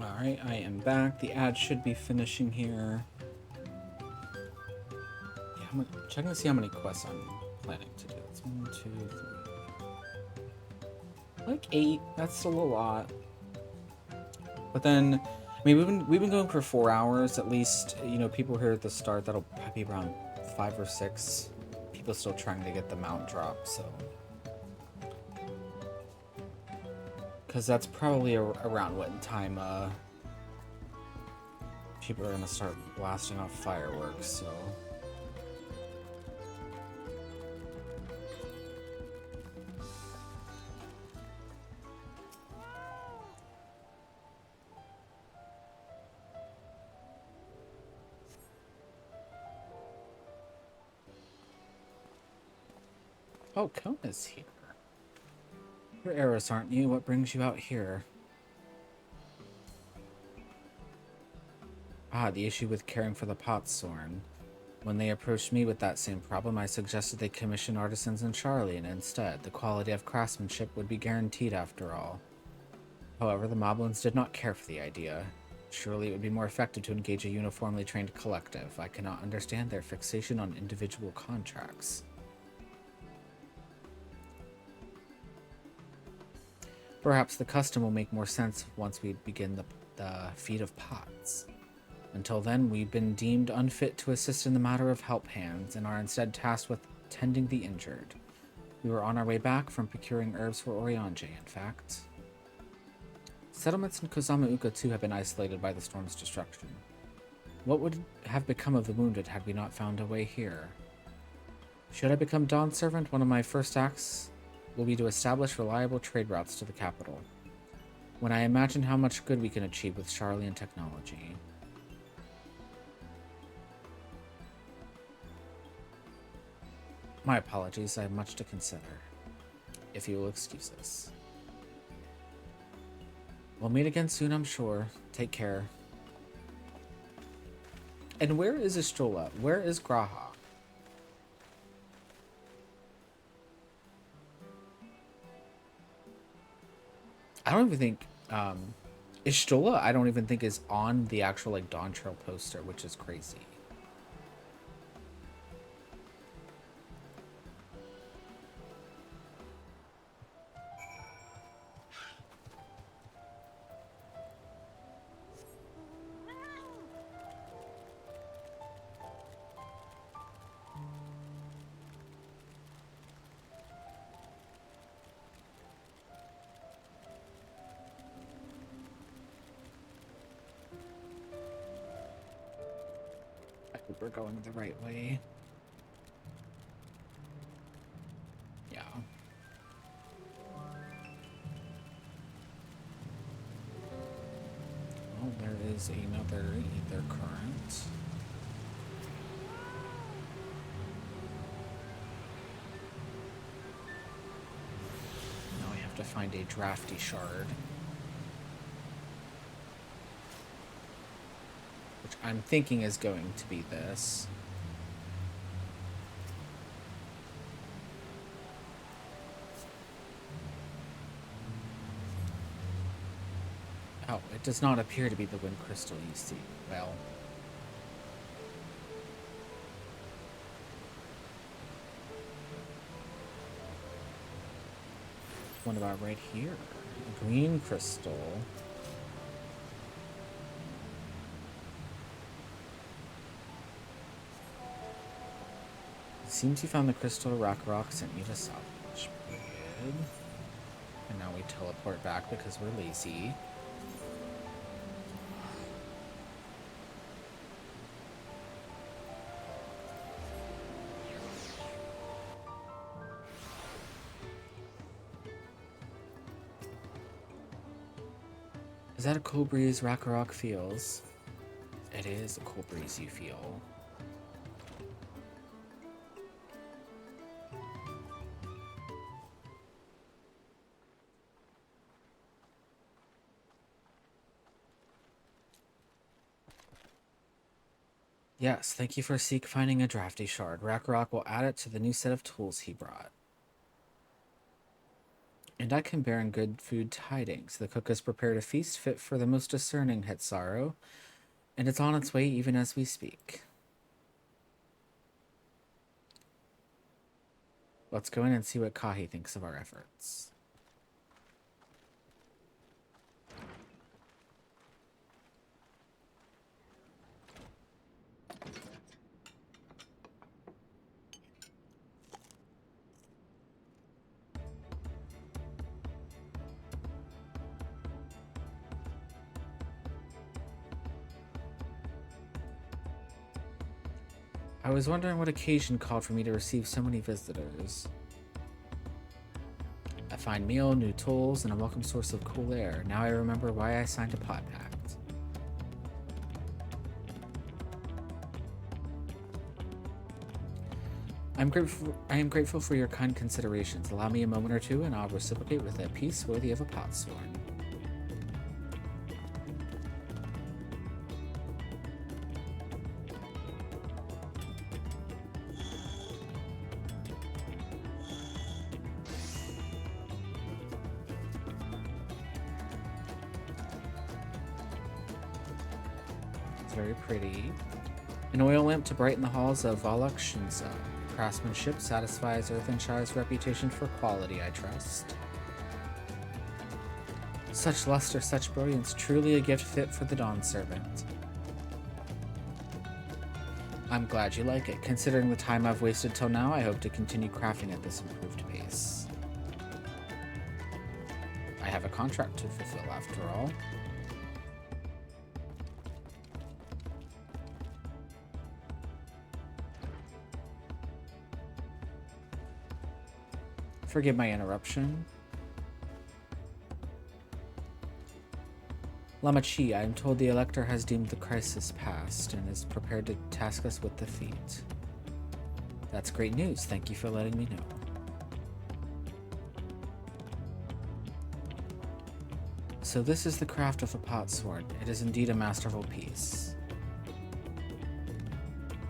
Alright, I am back. The ad should be finishing here. Yeah, I'm checking to see how many quests I'm planning to do. It's 1, 2, 3. Like 8. That's still a lot. But then, I mean, we've been going for 4 hours at least. You know, people here at the start, that'll probably be around 5 or 6. People still trying to get the mount drop, so. Because that's probably around what time people are gonna start blasting off fireworks, so. Oh, Kona's here. You're Eris, aren't you? What brings you out here? Ah, the issue with caring for the Potsorn. When they approached me with that same problem, I suggested they commission artisans in Charlian instead. The quality of craftsmanship would be guaranteed after all. However, the Moblins did not care for the idea. Surely it would be more effective to engage a uniformly trained collective. I cannot understand their fixation on individual contracts. Perhaps the custom will make more sense once we begin the feat of pots. Until then, we've been deemed unfit to assist in the matter of help hands, and are instead tasked with tending the injured. We were on our way back from procuring herbs for Oriange, in fact. Settlements in Kozama Uka too have been isolated by the storm's destruction. What would have become of the wounded had we not found a way here? Should I become Dawn Servant, one of my first acts will be to establish reliable trade routes to the capital. When I imagine how much good we can achieve with Charlian technology. My apologies, I have much to consider. If you will excuse us. We'll meet again soon, I'm sure. Take care. And where is Istrola? Where is Graha? I don't even think Ishtola I don't even think is on the actual like Dawntrail poster, which is crazy. We're going the right way. Yeah. Oh, there is another ether current. Now we have to find a drafty shard. I'm thinking is going to be this. Oh, it does not appear to be the wind crystal you see. Well. What about right here? A green crystal. Seems you found the crystal Rock sent you to salvage. Good. And now we teleport back because we're lazy. Is that a cool breeze Rock feels? It is a cool breeze you feel. Yes, thank you for finding a drafty shard. Rakarok will add it to the new set of tools he brought. And I can bear in good food tidings. The cook has prepared a feast fit for the most discerning Hetsaro, and it's on its way even as we speak. Let's go in and see what Kahi thinks of our efforts. I was wondering what occasion called for me to receive so many visitors. A fine meal, new tools, and a welcome source of cool air. Now I remember why I signed a pot pact. I am grateful for your kind considerations. Allow me a moment or two, and I'll reciprocate with a peace worthy of a potsworn. Very pretty. An oil lamp to brighten the halls of Valak Shinsa. Craftsmanship satisfies Earthenshire's reputation for quality, I trust. Such luster, such brilliance, truly a gift fit for the Dawn Servant. I'm glad you like it. Considering the time I've wasted till now, I hope to continue crafting at this improved pace. I have a contract to fulfill after all. Forgive my interruption. Lamachi, I am told the Elector has deemed the crisis past and is prepared to task us with the feat. That's great news. Thank you for letting me know. So this is the craft of a potsword. It is indeed a masterful piece.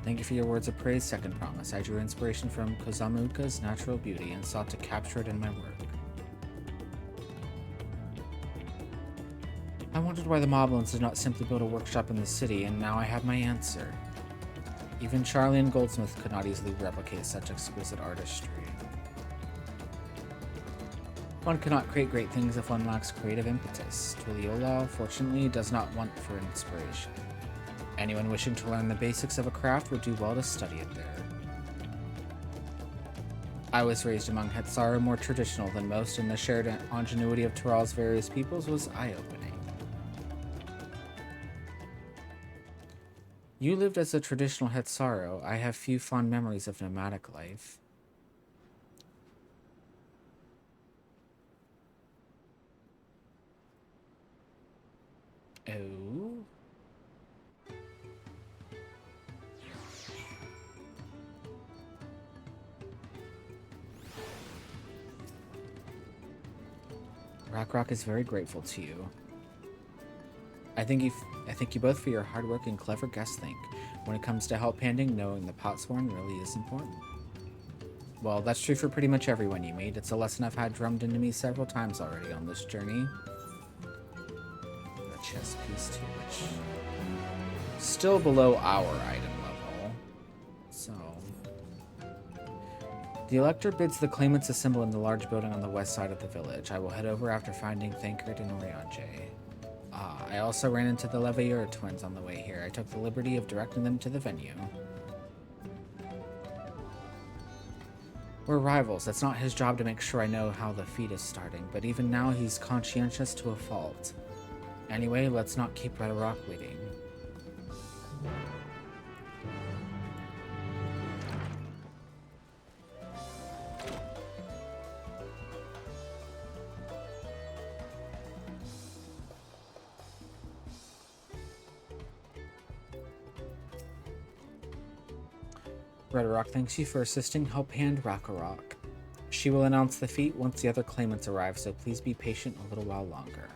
Thank you for your words of praise. Second promise. I drew inspiration from Kozamuka's natural beauty and sought to capture it in my work. I wondered why the Moblins did not simply build a workshop in the city, and now I have my answer. Even Charlie and Goldsmith could not easily replicate such exquisite artistry. One cannot create great things if one lacks creative impetus. Tuliyola, fortunately, does not want for inspiration. Anyone wishing to learn the basics of a craft would do well to study it there. I was raised among Hetsara, more traditional than most, and the shared ingenuity of Tural's various peoples was eye-opening. You lived as a traditional Hetsaro. I have few fond memories of nomadic life. Oh? Rock is very grateful to you. I thank you both for your hard work and clever guest think. When it comes to help handing, knowing the potsworn really is important. Well, that's true for pretty much everyone you meet. It's a lesson I've had drummed into me several times already on this journey. The chess piece too, which still below our item level. So the Elector bids the claimants assemble in the large building on the west side of the village. I will head over after finding Thankard and Oriange. I also ran into the Levailleur twins on the way here. I took the liberty of directing them to the venue. We're rivals. It's not his job to make sure I know how the feat is starting, but even now he's conscientious to a fault. Anyway, let's not keep Red Rock waiting. Red Rock thanks you for assisting Help Hand Rakarok. She will announce the feat once the other claimants arrive, so please be patient a little while longer.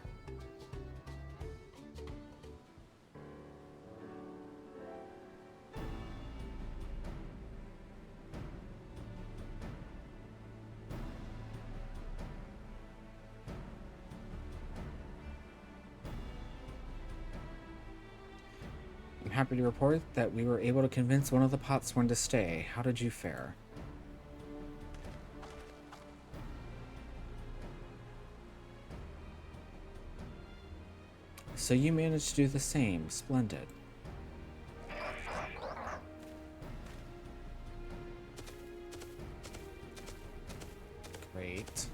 happy to report that we were able to convince one of the Potsworn to stay. How did you fare? So you managed to do the same. Splendid. Great.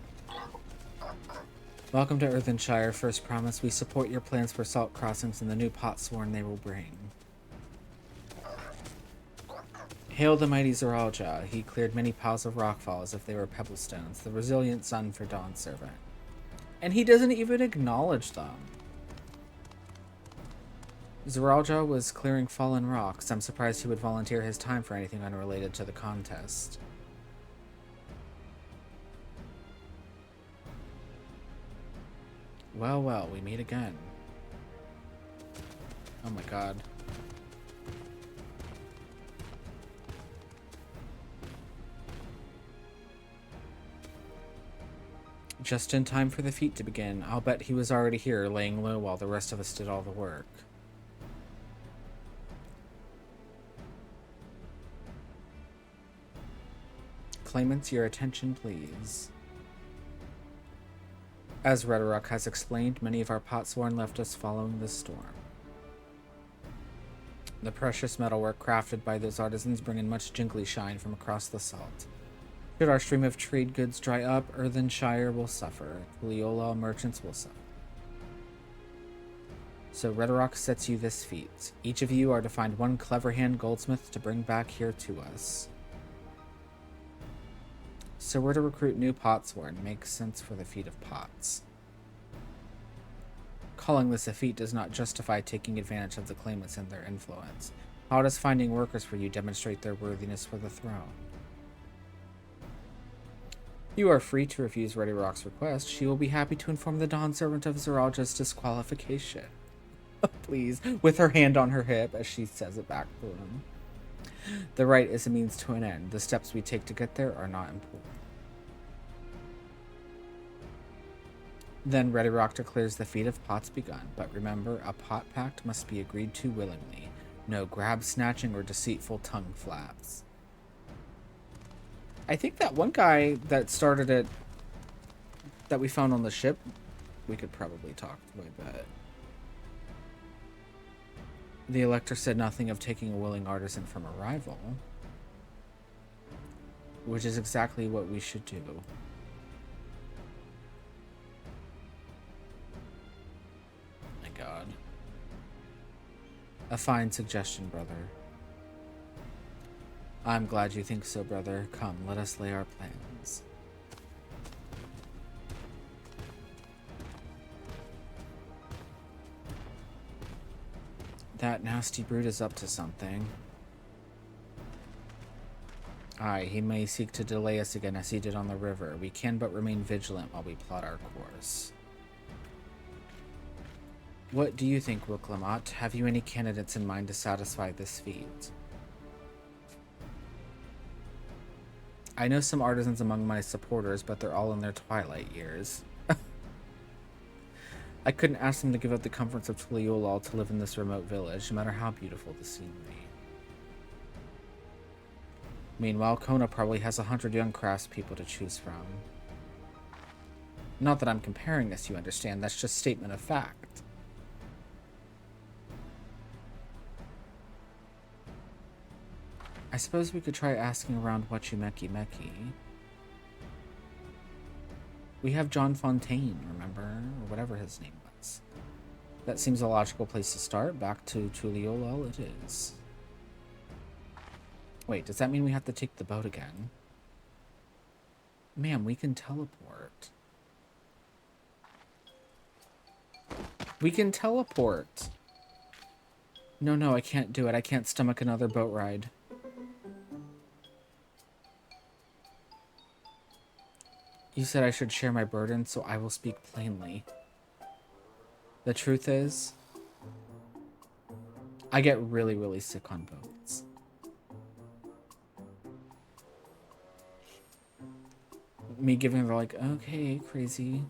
Welcome to Earthenshire. First promise, we support your plans for salt crossings and the new Potsworn they will bring. Hail the mighty Zeralja. He cleared many piles of rockfall as if they were pebble stones, the resilient son for Dawn Servant. And he doesn't even acknowledge them. Zeralja was clearing fallen rocks. I'm surprised he would volunteer his time for anything unrelated to the contest. Well, well, we meet again. Oh my god. Just in time for the feat to begin. I'll bet he was already here, laying low while the rest of us did all the work. Claimants, your attention, please. As Redorok has explained, many of our Potsworn left us following the storm. The precious metalwork crafted by those artisans bring in much jingly shine from across the salt. Should our stream of trade goods dry up, Earthenshire will suffer. Leola merchants will suffer. So Redorok sets you this feat. Each of you are to find one clever hand goldsmith to bring back here to us. So we're to recruit new Potsworn. Makes sense for the feat of pots. Calling this a feat does not justify taking advantage of the claimants and their influence. How does finding workers for you demonstrate their worthiness for the throne? You are free to refuse Redorok's request. She will be happy to inform the Dawn Servant of Zeralja's disqualification. Please, with her hand on her hip as she says it back to him. The right is a means to an end. The steps we take to get there are not important. Then Redorok declares the feat of pots begun, but remember, a pot pact must be agreed to willingly. No grab snatching or deceitful tongue flaps. I think that one guy that started it, that we found on the ship, we could probably talk to, I bet. The Elector said nothing of taking a willing artisan from a rival, which is exactly what we should do. My God. A fine suggestion, brother. I'm glad you think so, brother. Come, let us lay our plans. That nasty brute is up to something. Aye, he may seek to delay us again as he did on the river. We can but remain vigilant while we plot our course. What do you think, Wilclamot? Have you any candidates in mind to satisfy this feat? I know some artisans among my supporters, but they're all in their twilight years. I couldn't ask them to give up the comforts of Tuliolal to live in this remote village, no matter how beautiful the scenery. Meanwhile, Kona probably has 100 young craftspeople to choose from. Not that I'm comparing this, you understand, that's just statement of fact. I suppose we could try asking around Wachimeki Meki. We have John Fontaine, remember? Or whatever his name was. That seems a logical place to start. Back to Tuliolal it is. Wait, does that mean we have to take the boat again? Man, we can teleport. We can teleport! No, I can't do it. I can't stomach another boat ride. You said I should share my burden, so I will speak plainly. The truth is, I get really, really sick on boats. Me giving her like, okay, crazy.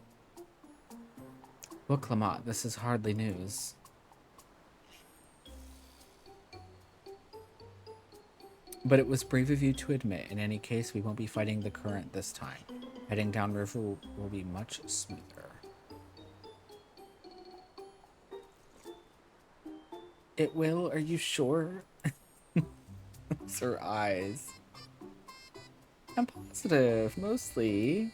Well, Clement, this is hardly news. But it was brave of you to admit. In any case, we won't be fighting the current this time. Heading downriver will be much smoother. It will? Are you sure? It's her eyes. I'm positive, mostly.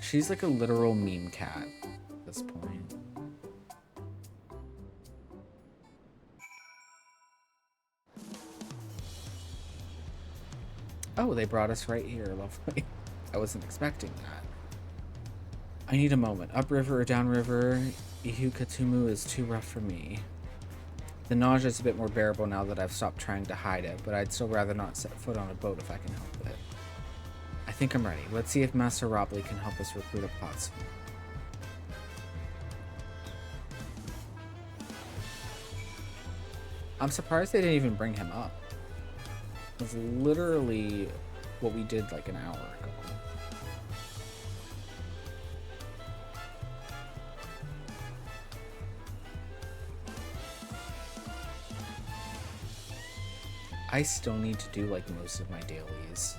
She's like a literal meme cat at this point. Oh, they brought us right here. Lovely. I wasn't expecting that. I need a moment. Upriver or downriver, Ihukatumu is too rough for me. The nausea is a bit more bearable now that I've stopped trying to hide it, but I'd still rather not set foot on a boat if I can help it. I think I'm ready. Let's see if Master Robley can help us recruit a potsman. I'm surprised they didn't even bring him up. It was literally what we did like an hour ago. I still need to do like most of my dailies,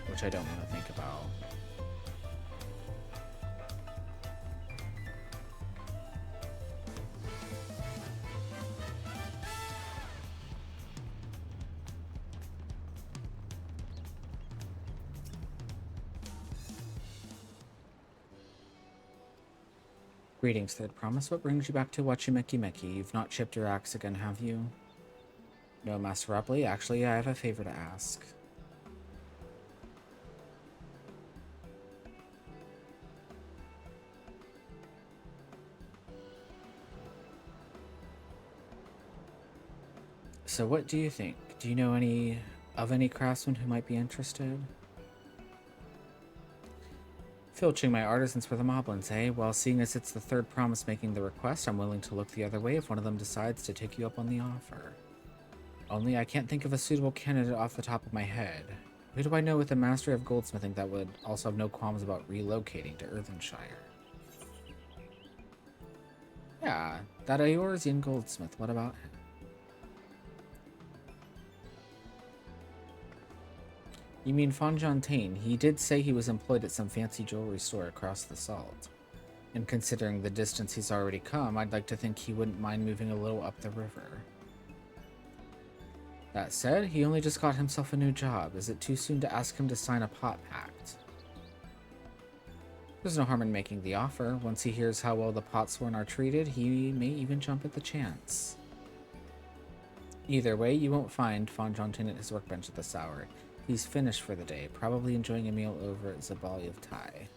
which I don't want to think about. Greetings, Third Promise. What brings you back to Wachimeki Meki? You've not chipped your axe again, have you? No, Master Robley. Actually, I have a favor to ask. So what do you think? Do you know any craftsmen who might be interested? Filching my artisans for the moblins, eh? Well, seeing as it's the Third Promise making the request, I'm willing to look the other way if one of them decides to take you up on the offer. Only I can't think of a suitable candidate off the top of my head. Who do I know with a mastery of goldsmithing that would also have no qualms about relocating to Earthenshire? Yeah, that Eorzean goldsmith, what about him? You mean Fonjontaine? He did say he was employed at some fancy jewelry store across the Salt. And considering the distance he's already come, I'd like to think he wouldn't mind moving a little up the river. That said, he only just got himself a new job. Is it too soon to ask him to sign a pot pact? There's no harm in making the offer. Once he hears how well the potsworn are treated, he may even jump at the chance. Either way, you won't find Fonjontaine at his workbench at this hour. He's finished for the day, probably enjoying a meal over at Zabali of Tai.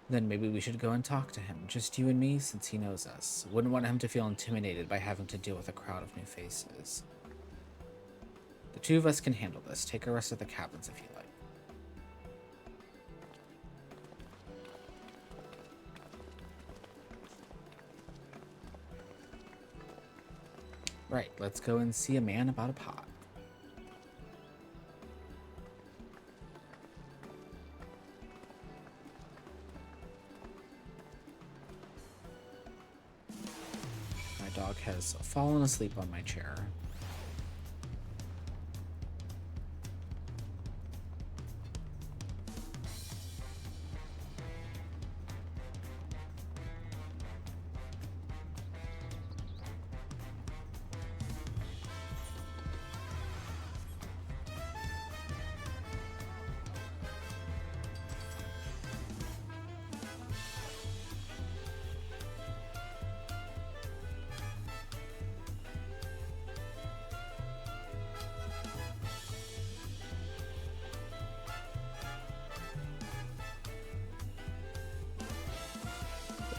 Then maybe we should go and talk to him, just you and me, since he knows us. Wouldn't want him to feel intimidated by having to deal with a crowd of new faces. The two of us can handle this. Take a rest at the cabins if you like. Right, let's go and see a man about a pot. My dog has fallen asleep on my chair.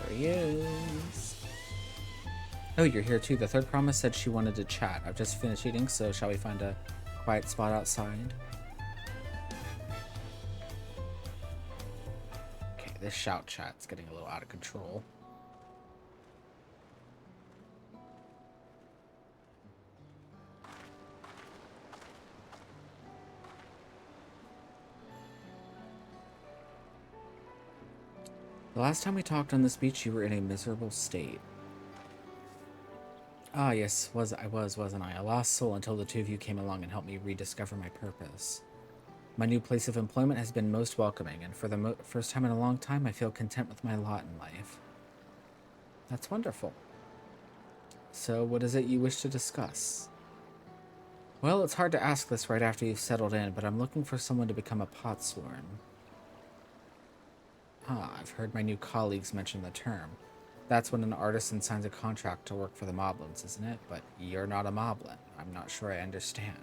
There he is. Oh, you're here too. The Third Promise said she wanted to chat. I've just finished eating, so shall we find a quiet spot outside? Okay, this shout chat's getting a little out of control. The last time we talked on this beach, you were in a miserable state. Ah, yes, wasn't I? A lost soul until the two of you came along and helped me rediscover my purpose. My new place of employment has been most welcoming, and for the first time in a long time, I feel content with my lot in life. That's wonderful. So, what is it you wish to discuss? Well, it's hard to ask this right after you've settled in, but I'm looking for someone to become a potsworn. Ah, I've heard my new colleagues mention the term. That's when an artisan signs a contract to work for the moblins, isn't it? But you're not a moblin. I'm not sure I understand.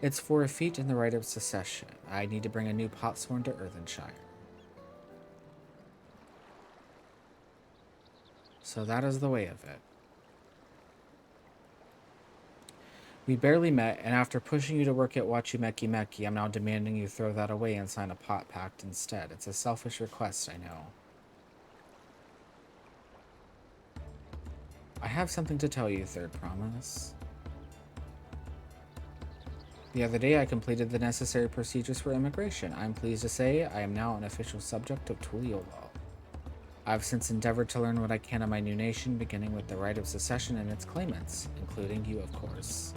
It's for a feat in the rite of succession. I need to bring a new potsworn to Earthenshire. So that is the way of it. We barely met, and after pushing you to work at Wachumeki Meki, I'm now demanding you throw that away and sign a pot pact instead. It's a selfish request, I know. I have something to tell you, Third Promise. The other day, I completed the necessary procedures for immigration. I'm pleased to say I am now an official subject of Tuliolal. I've since endeavored to learn what I can of my new nation, beginning with the rite of secession and its claimants, including you, of course.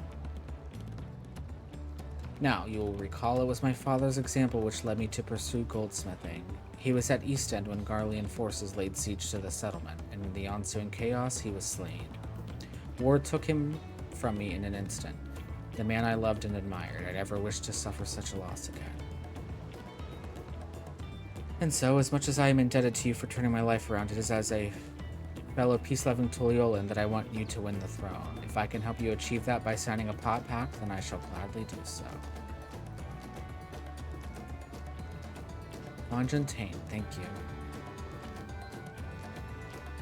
Now, you will recall it was my father's example which led me to pursue goldsmithing. He was at East End when Garlean forces laid siege to the settlement, and in the ensuing chaos, he was slain. War took him from me in an instant. The man I loved and admired. I never wished to suffer such a loss again. And so, as much as I am indebted to you for turning my life around, it is as a fellow peace-loving Tuliolan that I want you to win the throne. If I can help you achieve that by signing a pot pact, then I shall gladly do so. Fontaine, thank you.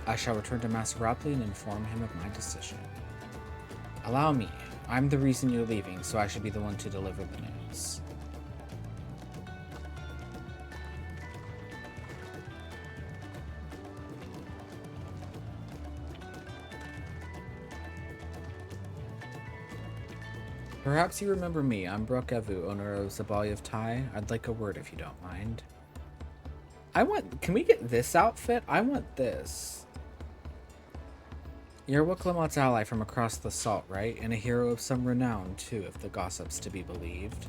I shall return to Master Ropley and inform him of my decision. Allow me. I'm the reason you're leaving, so I should be the one to deliver the news. Perhaps you remember me. I'm Brooke Evu, owner of Zabali of Tai. I'd like a word if you don't mind. Can we get this outfit? I want this. You're Wiklamat's ally from across the salt, right? And a hero of some renown, too, if the gossip's to be believed.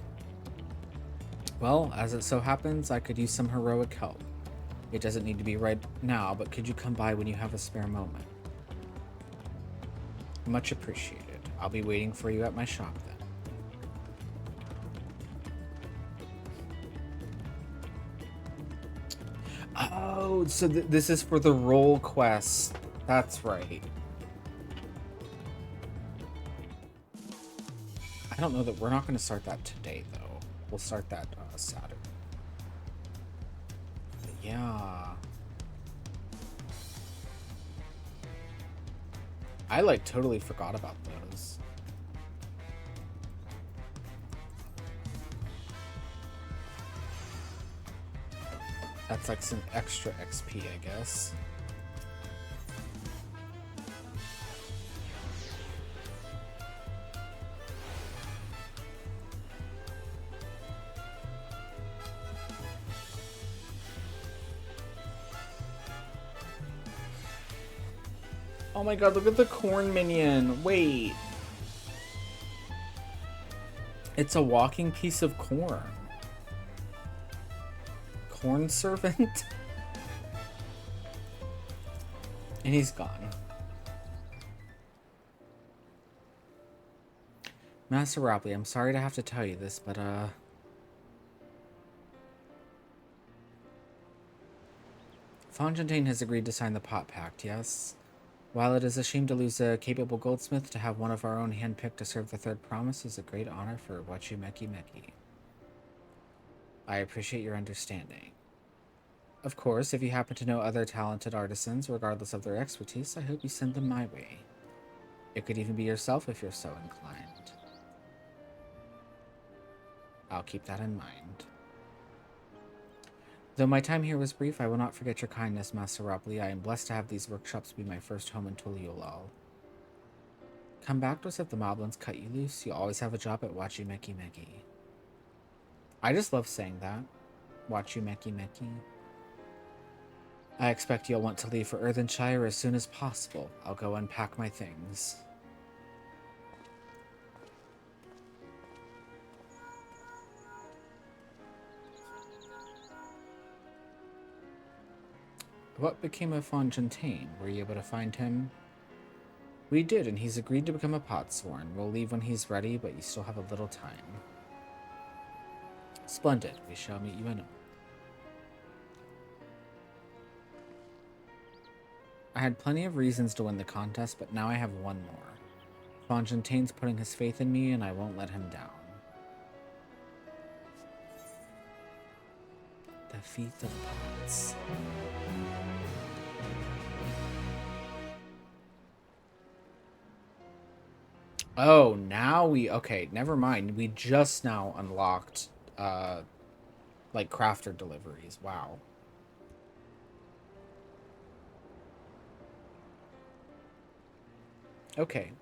Well, as it so happens, I could use some heroic help. It doesn't need to be right now, but could you come by when you have a spare moment? Much appreciated. I'll be waiting for you at my shop then. Oh, so this is for the role quest. That's right. I don't know that we're not going to start that today, though. We'll start that Saturday. But yeah. I totally forgot about those. That's like some extra XP, I guess. Oh my god, look at the corn minion. Wait. It's a walking piece of corn. Corn servant? And he's gone. Master Ropley, I'm sorry to have to tell you this, but Fontaine has agreed to sign the pot pact, yes? While it is a shame to lose a capable goldsmith, to have one of our own handpicked to serve the Third Promise is a great honor for Wachumeki Meki. I appreciate your understanding. Of course, if you happen to know other talented artisans, regardless of their expertise, I hope you send them my way. It could even be yourself if you're so inclined. I'll keep that in mind. Though my time here was brief, I will not forget your kindness, Master Ropley. I am blessed to have these workshops be my first home in Tuliolal. Come back to us if the moblins cut you loose. You always have a job at Wachumeki Meki. I just love saying that. Wachumeki Meki. I expect you'll want to leave for Earthenshire as soon as possible. I'll go unpack my things. What became of Fontaine? Were you able to find him? We did, and he's agreed to become a potsworn. We'll leave when he's ready, but you still have a little time. Splendid. We shall meet you in. I had plenty of reasons to win the contest, but now I have one more. Fontaine's putting his faith in me, and I won't let him down. The Feast of Pots. Oh, now we... Okay, never mind. We just now unlocked, like, crafter deliveries. Wow. Okay.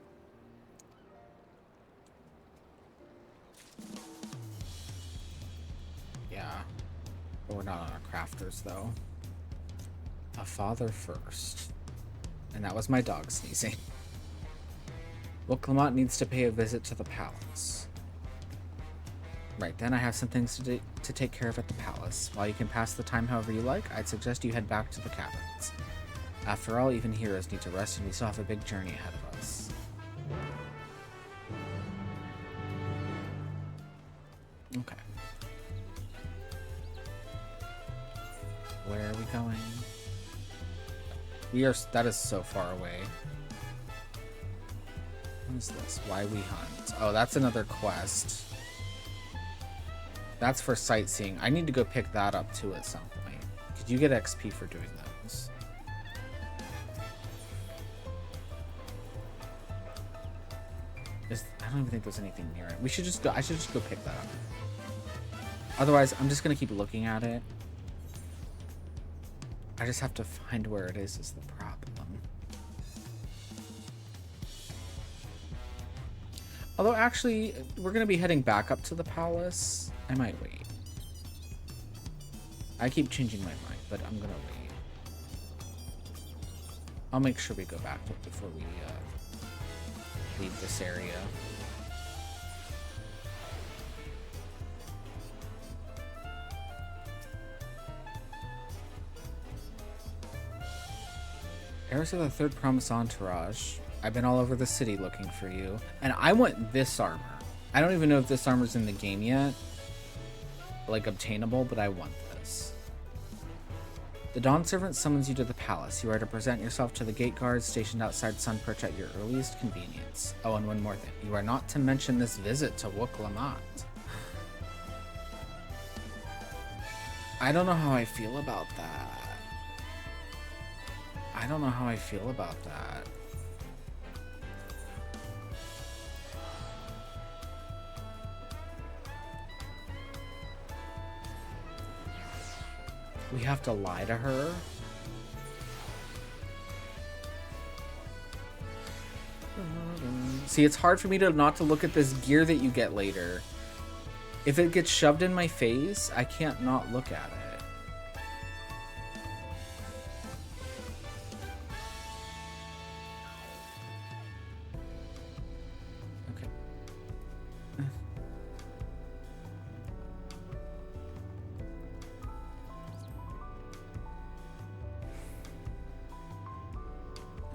Yeah. But we're not on our crafters, though. A father first. And that was my dog sneezing. Well, Clement needs to pay a visit to the palace. Right, then I have some things to take care of at the palace. While you can pass the time however you like, I'd suggest you head back to the cabins. After all, even heroes need to rest, and we still have a big journey ahead of us. Okay. Where are we going? That is so far away. What is this? Why we hunt? Oh, that's another quest. That's for sightseeing. I need to go pick that up too at some point. Did you get XP for doing those? I don't even think there's anything near it. I should just go pick that up. Otherwise, I'm just gonna keep looking at it. I just have to find where it is the problem. Although, actually, we're going to be heading back up to the palace. I might wait. I keep changing my mind, but I'm going to wait. I'll make sure we go back to it before we leave this area. Heirs of the Third Promise Entourage. I've been all over the city looking for you. And I want this armor. I don't even know if this armor's in the game yet. Like, obtainable, but I want this. The Dawn Servant summons you to the palace. You are to present yourself to the gate guards stationed outside Sunperch at your earliest convenience. Oh, and one more thing. You are not to mention this visit to Wook-Lamont. I don't know how I feel about that. I don't know how I feel about that. We have to lie to her? See, it's hard for me not to look at this gear that you get later. If it gets shoved in my face, I can't not look at it. Okay. Am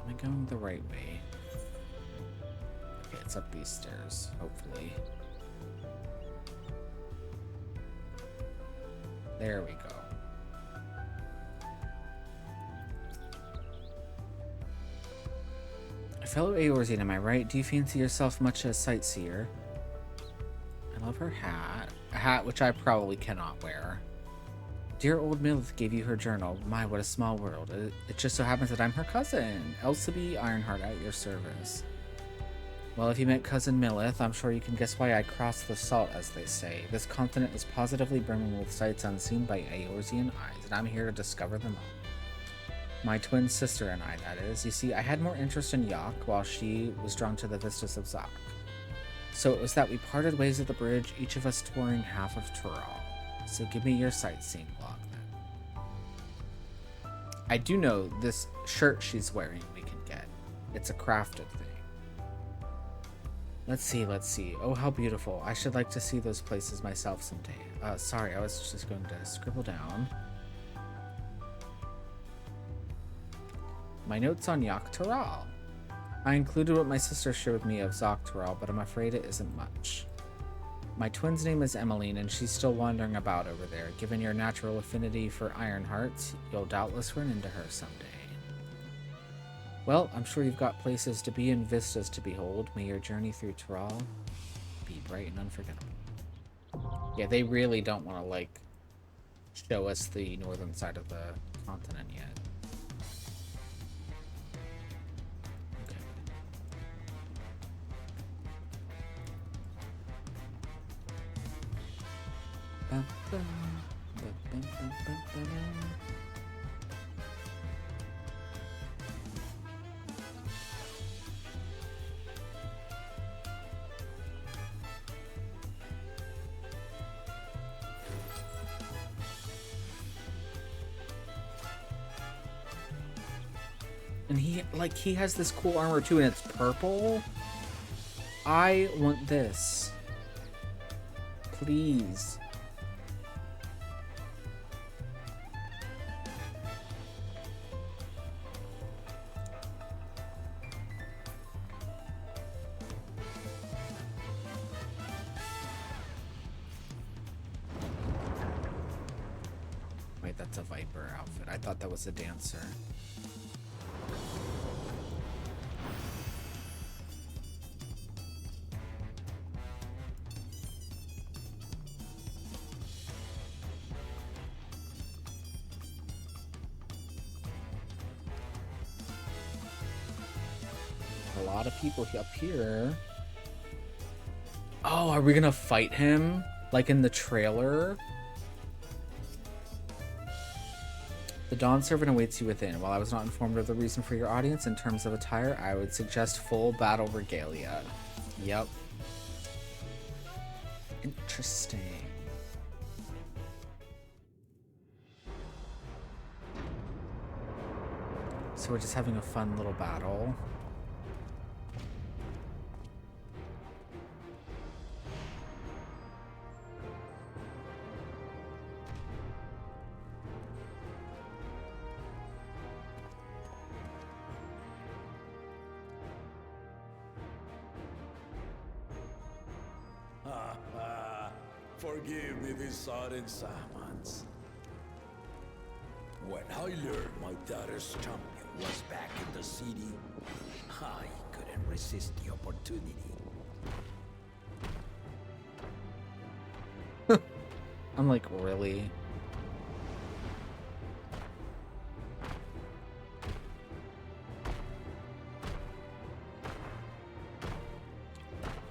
I going the right way? Okay, it's up these stairs, hopefully. There we go. Fellow Eorzean, am I right? Do you fancy yourself much a sightseer? I love her hat. A hat which I probably cannot wear. Dear old Milith gave you her journal. My, what a small world. It just so happens that I'm her cousin, Elsabe Ironheart, at your service. Well, if you met Cousin Milith, I'm sure you can guess why I crossed the salt, as they say. This continent is positively brimming with sights unseen by Eorzean eyes, and I'm here to discover them all. My twin sister and I, that is. You see, I had more interest in Yak, while she was drawn to the vistas of Zak. So it was that we parted ways at the bridge, each of us touring half of Tural. So give me your sightseeing log, then. I do know this shirt she's wearing we can get. It's a crafted thing. Let's see. Oh, how beautiful. I should like to see those places myself someday. Sorry, I was just going to scribble down. My notes on Yaktaral. I included what my sister showed me of Zoctaral, but I'm afraid it isn't much. My twin's name is Emmeline, and she's still wandering about over there. Given your natural affinity for iron hearts, you'll doubtless run into her someday. Well, I'm sure you've got places to be and vistas to behold. May your journey through Taral be bright and unforgettable. Yeah, they really don't want to, like, show us the northern side of the continent yet. And he has this cool armor too, and it's purple. I want this. Please. Wait, that's a Viper outfit. I thought that was a dancer. A lot of people up here. Oh, are we gonna fight him? Like in the trailer? The Dawn Servant awaits you within. While I was not informed of the reason for your audience in terms of attire, I would suggest full battle regalia. Yep. Interesting. So we're just having a fun little battle. Forgive me these sudden summons. When I learned my daughter's champion was back in the city, I couldn't resist the opportunity. I'm like, really?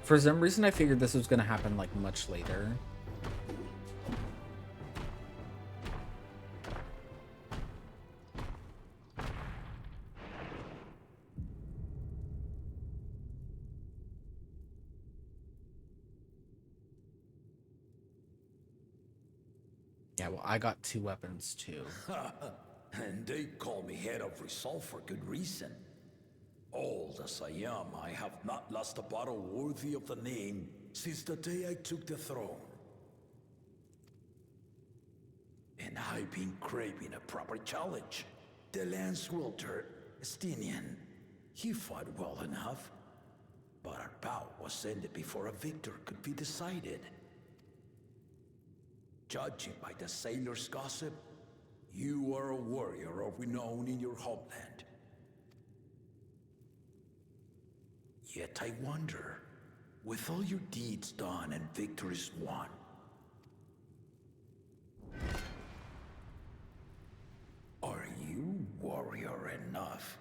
For some reason, I figured this was gonna happen like much later. Yeah, well, I got 2 weapons too. And they call me head of resolve for good reason. Old as I am, I have not lost a battle worthy of the name since the day I took the throne. And I've been craving a proper challenge. The lance wielder, Estinian, he fought well enough, but our bout was ended before a victor could be decided. Judging by the sailors' gossip, you are a warrior of renown in your homeland. Yet I wonder, with all your deeds done and victories won, are you warrior enough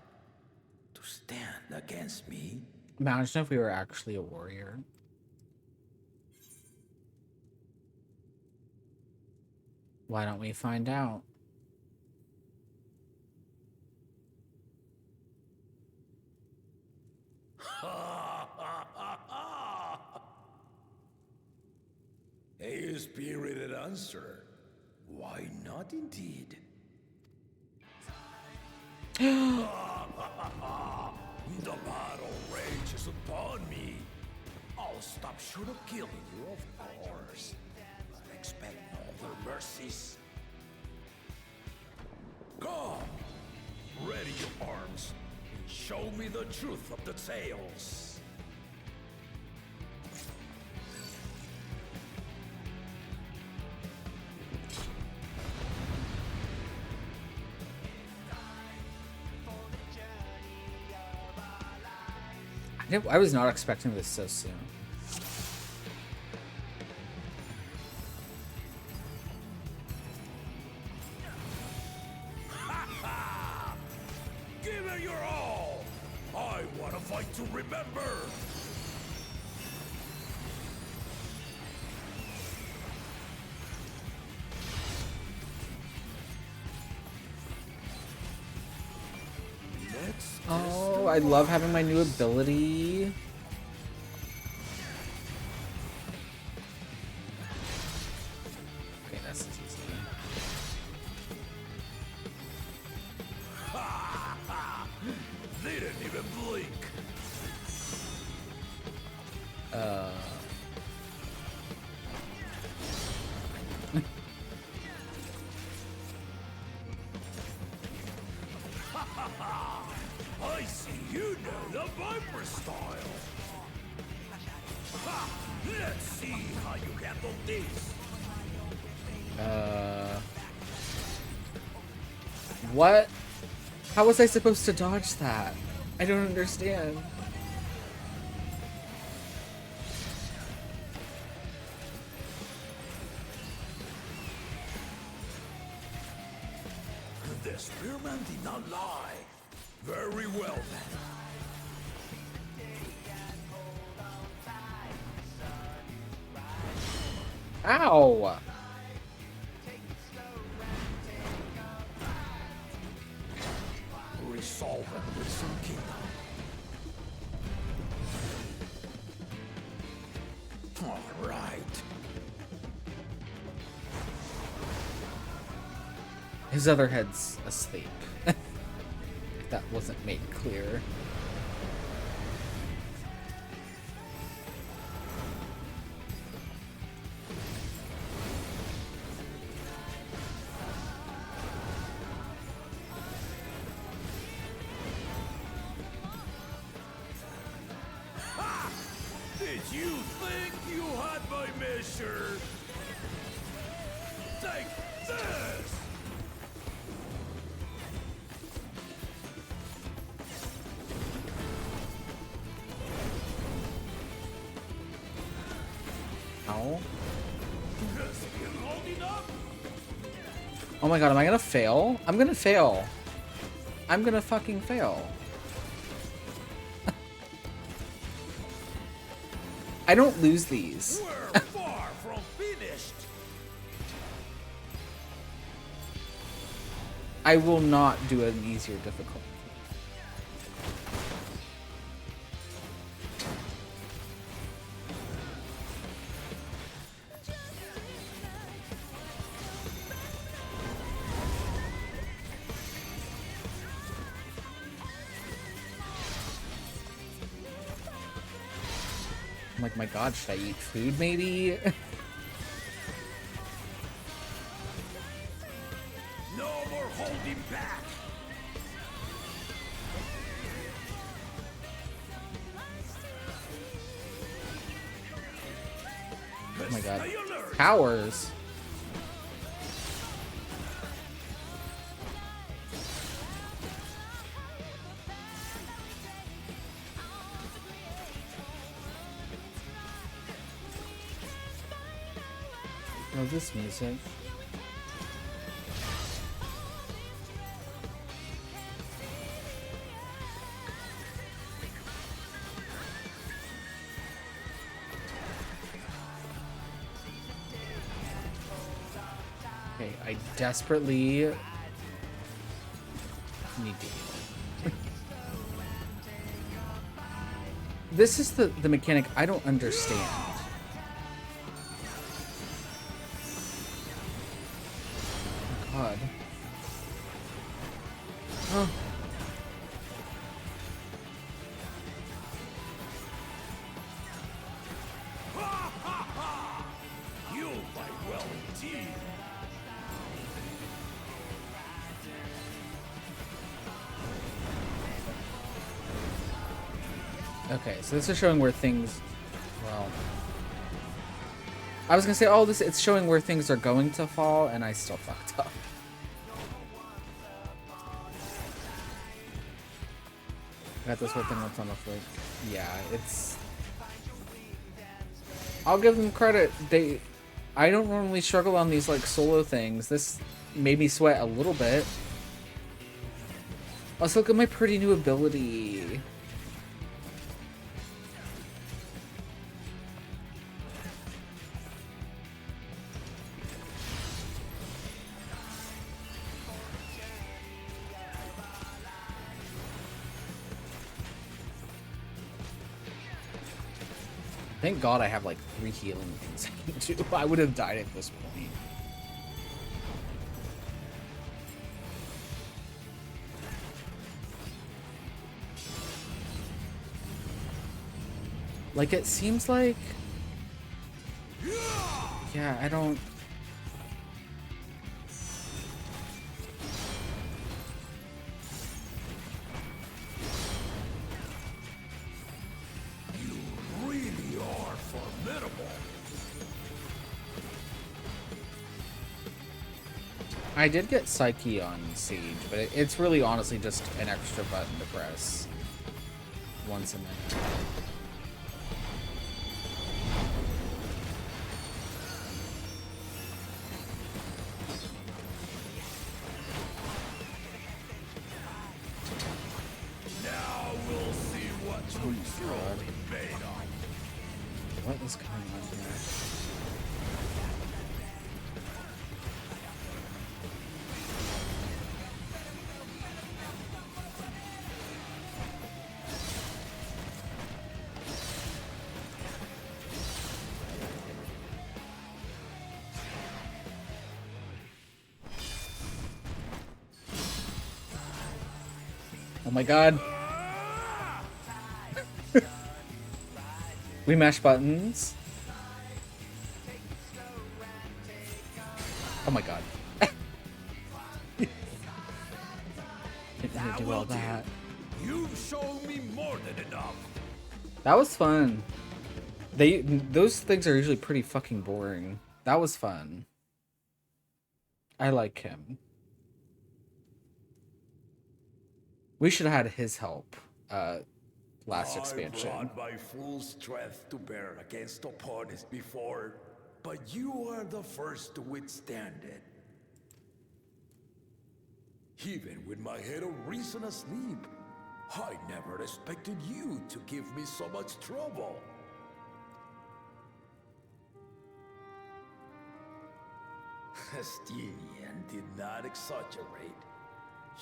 to stand against me? Imagine if we were actually a warrior. Why don't we find out? A spirited answer. Why not indeed? The battle rages upon me. I'll stop short of killing you, of course. But expect no other mercies. Come, ready your arms, and show me the truth of the tales. I was not expecting this so soon. Give it your all! I want to fight to remember! Oh, I love having my new ability. Okay, that's easy. They didn't even blink. I see you know the Viper style. Ha! Let's see how you handle this. What? How was I supposed to dodge that? I don't understand. The spearman did not lie. Very well then. Ow! Resolve it with some kingdom. All right. His other head's asleep. If that wasn't made clear. Did you think you had my measure? Take this! Ow. Just been holding up? Oh my god, am I gonna fail? I'm gonna fail. I'm gonna fucking fail. I don't lose these. We're far from finished. I will not do an easier difficulty. I'm like, my god, should I eat food maybe? No more holding back. Oh my god. Towers. Oh, this music. Okay, I desperately need to heal. This is the mechanic I don't understand. Oh, God. Oh. Okay, so this is showing where things, well, I was gonna say, oh, it's showing where things are going to fall, and I still fucked up. Got this whole thing that's on the flick. Yeah, it's... I'll give them credit. I don't normally struggle on these, like, solo things. This made me sweat a little bit. Also, look at my pretty new ability. Thank God I have like 3 healing things I can do. I would have died at this point. Like, it seems like... Yeah, I don't... I did get Psyche on Siege, but it's really honestly just an extra button to press once a minute. Now we'll see what true made of. What is going on here? Oh my god. We mash buttons. Oh my god. Didn't do all that. You've shown me more than enough. That was fun. Those things are usually pretty fucking boring. That was fun. I like him. We should have had his help last expansion. I've brought my full strength to bear against opponents before, but you are the first to withstand it. Even with my head of reason asleep, I never expected you to give me so much trouble. Estinian did not exaggerate.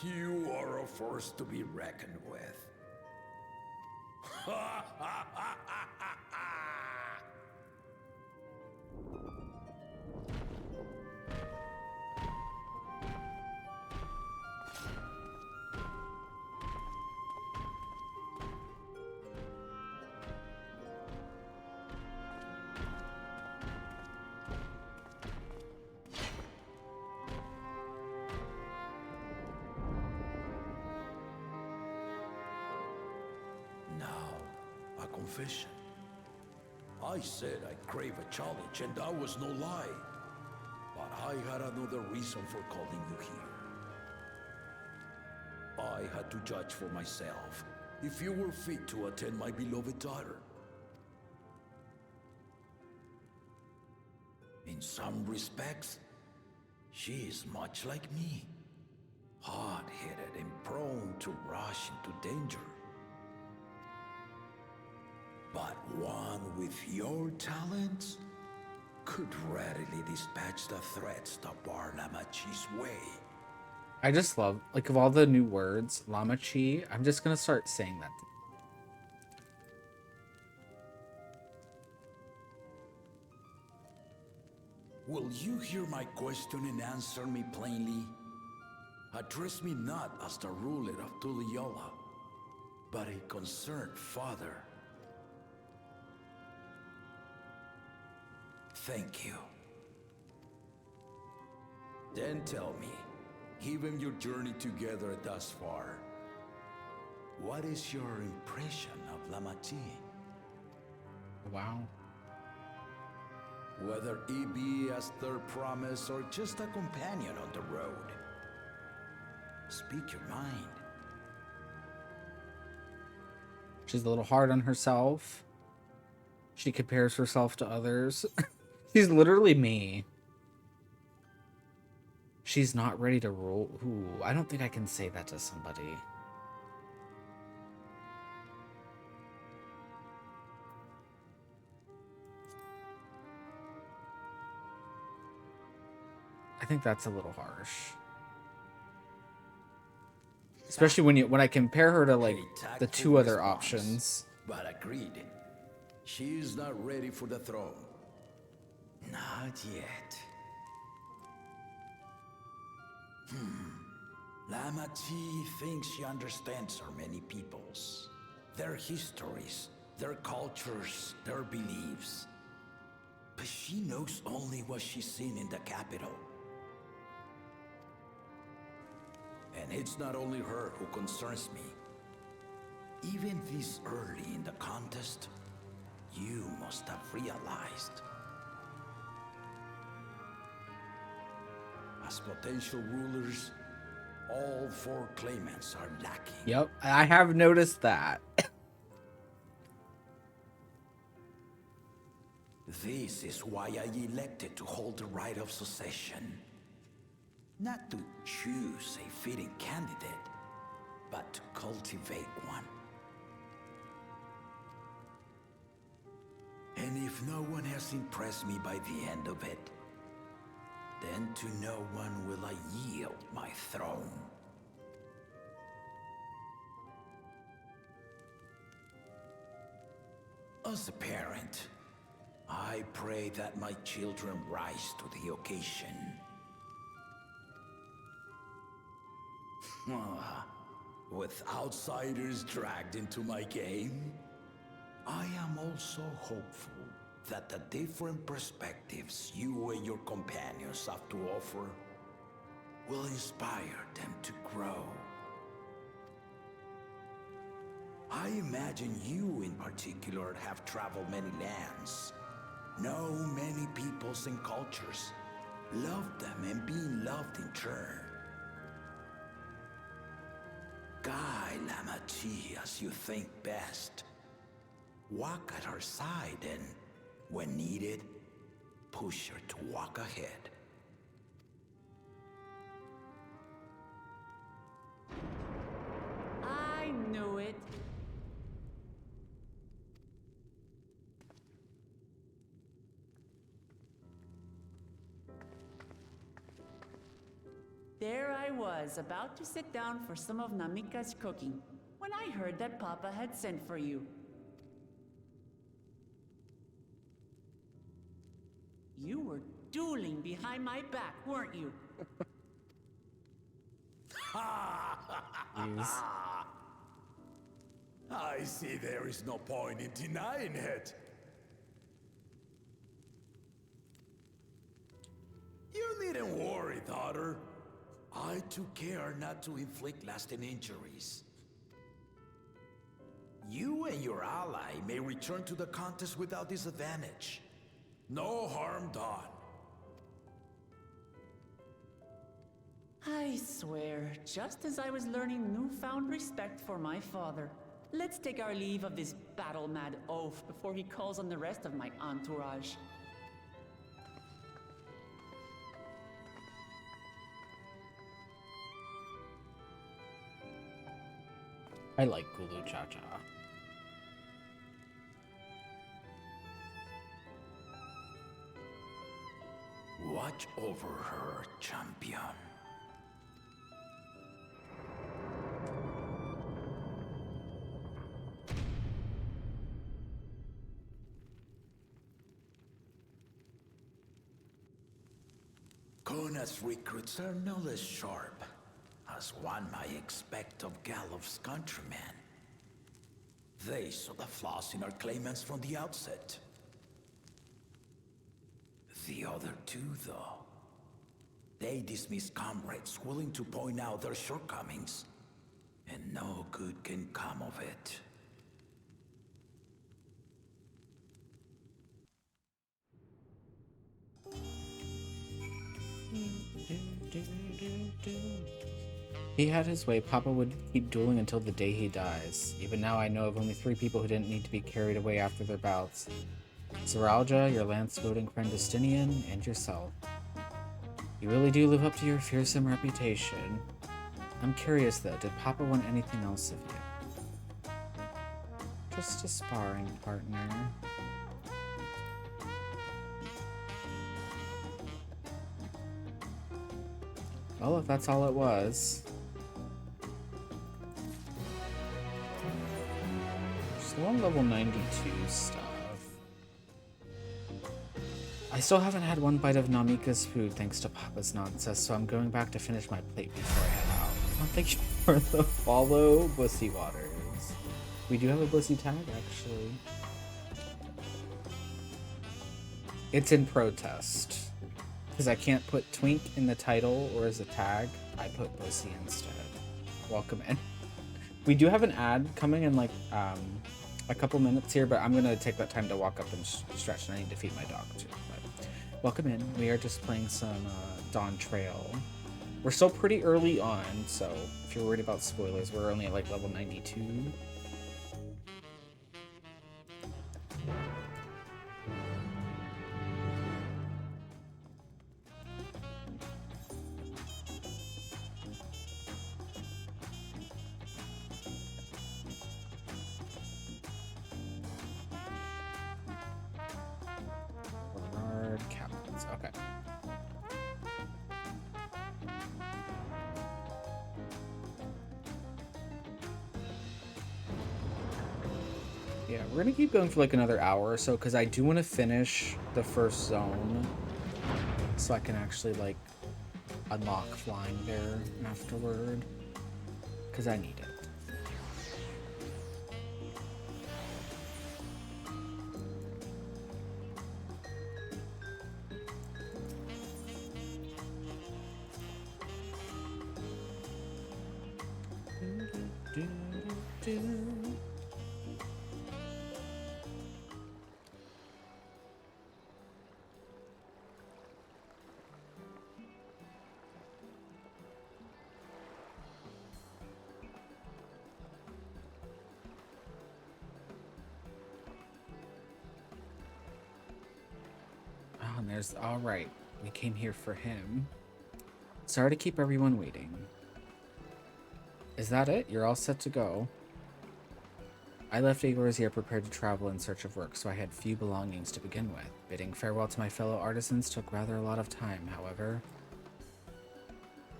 You are a force to be reckoned with. Confession. I said I crave a challenge, and that was no lie. But I had another reason for calling you here. I had to judge for myself if you were fit to attend my beloved daughter. In some respects, she is much like me. Hard-headed and prone to rush into danger. But one with your talents could readily dispatch the threats that bar Lamachi's way. I just love, like, of all the new words, Lamachi, I'm just gonna start saying that. Will you hear my question and answer me plainly? Address me not as the ruler of Tuliyola, but a concerned father. Thank you. Then tell me, given your journey together thus far, What is your impression of Lamachi? Wow. Whether he be as their promise or just a companion on the road. Speak your mind. She's a little hard on herself. She compares herself to others. She's literally me. She's not ready to rule. Ooh, I don't think I can say that to somebody. I think that's a little harsh. Especially when I compare her to like the two other options. But agreed. She is not ready for the throne. Not yet. Lamachi thinks she understands our many peoples. Their histories, their cultures, their beliefs. But she knows only what she's seen in the capital. And it's not only her who concerns me. Even this early in the contest, you must have realized. As potential rulers, all 4 claimants are lacking. Yep, I have noticed that. This is why I elected to hold the right of succession. Not to choose a fitting candidate, but to cultivate one. And if no one has impressed me by the end of it, then to no one will I yield my throne. As a parent, I pray that my children rise to the occasion. With outsiders dragged into my game, I am also hopeful that the different perspectives you and your companions have to offer will inspire them to grow. I imagine you in particular have traveled many lands, know many peoples and cultures, loved them and been loved in turn. Guide Lamachi as you think best. Walk at her side and, when needed, push her to walk ahead. I knew it. There I was, about to sit down for some of Namika's cooking, when I heard that Papa had sent for you. You were dueling behind my back, weren't you? I see there is no point in denying it. You needn't worry, daughter. I took care not to inflict lasting injuries. You and your ally may return to the contest without disadvantage. No harm done. I swear, just as I was learning newfound respect for my father. Let's take our leave of this battle-mad oaf before he calls on the rest of my entourage. I like Gulu Cha-Cha. Watch over her, champion. Kona's recruits are no less sharp, as one might expect of Gallof's countrymen. They saw the flaws in our claimants from the outset. The other two, though, they dismiss comrades willing to point out their shortcomings. and no good can come of it. He had his way. Papa would keep dueling until the day he dies. Even now, I know of only 3 people who didn't need to be carried away after their bouts. Zeralja, your lance-wielding friend Justinian, and yourself. You really do live up to your fearsome reputation. I'm curious, though, did Papa want anything else of you? Just a sparring partner. Well, if that's all it was. Still on level 92 stuff. I still haven't had one bite of Namika's food thanks to Papa's nonsense, so I'm going back to finish my plate before I head out. Oh, thank you for the follow, Bussy Waters. We do have a Bussy tag, actually. It's in protest. Because I can't put Twink in the title or as a tag, I put Bussy instead. Welcome in. We do have an ad coming in like a couple minutes here, but I'm going to take that time to walk up and stretch, and I need to feed my dog too. But welcome in. We are just playing some Dawntrail. We're still pretty early on, so if you're worried about spoilers, we're only at like level 92. Bernard Captains. Okay. Yeah, we're gonna keep going for like another hour or so because I do want to finish the first zone so I can actually like unlock flying there afterward because I need it. Oh, and there's, all right, we came here for him. Sorry to keep everyone waiting. Is that it? You're all set to go. I left Egorzia prepared to travel in search of work, so I had few belongings to begin with. Bidding farewell to my fellow artisans took rather a lot of time, however.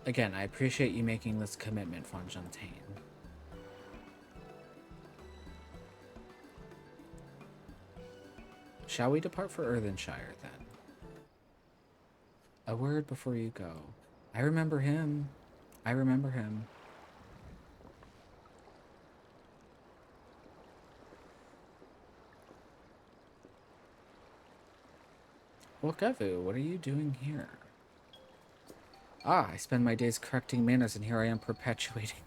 Again, I appreciate you making this commitment, Fontaine. Shall we depart for Earthenshire, then? A word before you go. I remember him. I remember him. Well, Kevu, what are you doing here? Ah, I spend my days correcting manners, and here I am perpetuating,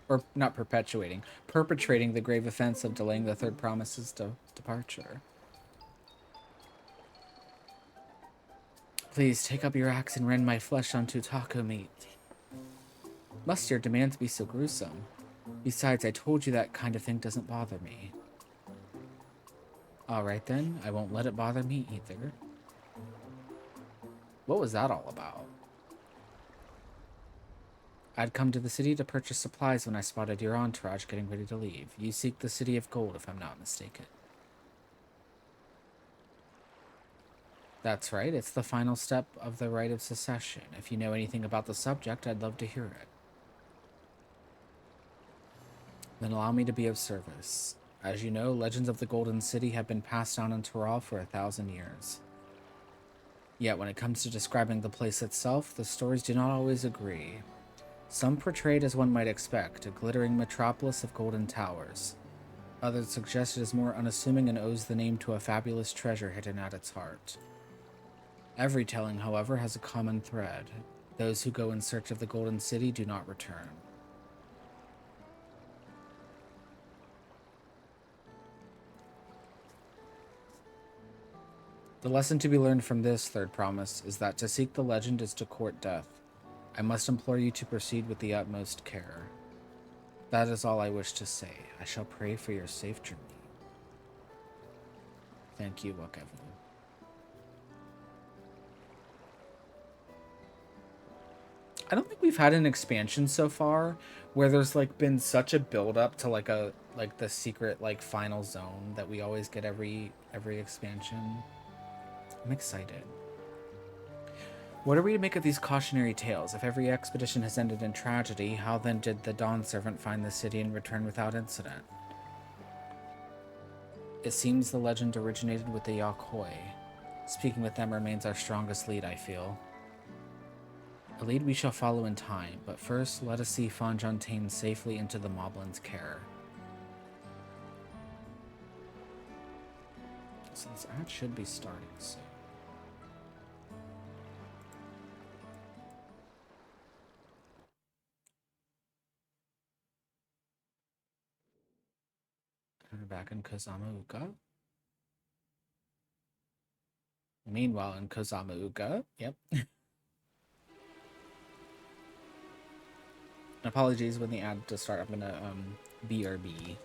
or not perpetuating, perpetrating the grave offense of delaying the third promise's departure. Please, take up your axe and rend my flesh onto taco meat. Must your demands be so gruesome? Besides, I told you that kind of thing doesn't bother me. Alright then, I won't let it bother me either. What was that all about? I'd come to the city to purchase supplies when I spotted your entourage getting ready to leave. You seek the City of Gold, if I'm not mistaken. That's right, it's the final step of the rite of secession. If you know anything about the subject, I'd love to hear it. Then allow me to be of service. As you know, legends of the Golden City have been passed down in Toral for 1,000 years. Yet when it comes to describing the place itself, the stories do not always agree. Some portray it as one might expect, a glittering metropolis of golden towers. Others suggest it is more unassuming and owes the name to a fabulous treasure hidden at its heart. Every telling, however, has a common thread. Those who go in search of the Golden City do not return. The lesson to be learned from this third promise is that to seek the legend is to court death. I must implore you to proceed with the utmost care. That is all I wish to say. I shall pray for your safe journey. Thank you, Wakavu. I don't think we've had an expansion so far where there's like been such a build up to like the secret like final zone that we always get every expansion. I'm excited. What are we to make of these cautionary tales? If every expedition has ended in tragedy, how then did the Dawn Servant find the city and return without incident? It seems the legend originated with the Yakhoi. Speaking with them remains our strongest lead, I feel. A lead we shall follow in time, but first let us see Fonjontaine safely into the Moblin's care. So this ad should be starting soon. We're back in Kozama-uka. Meanwhile, in Kozama-uka, yep. Apologies when the ad does start. I'm gonna BRB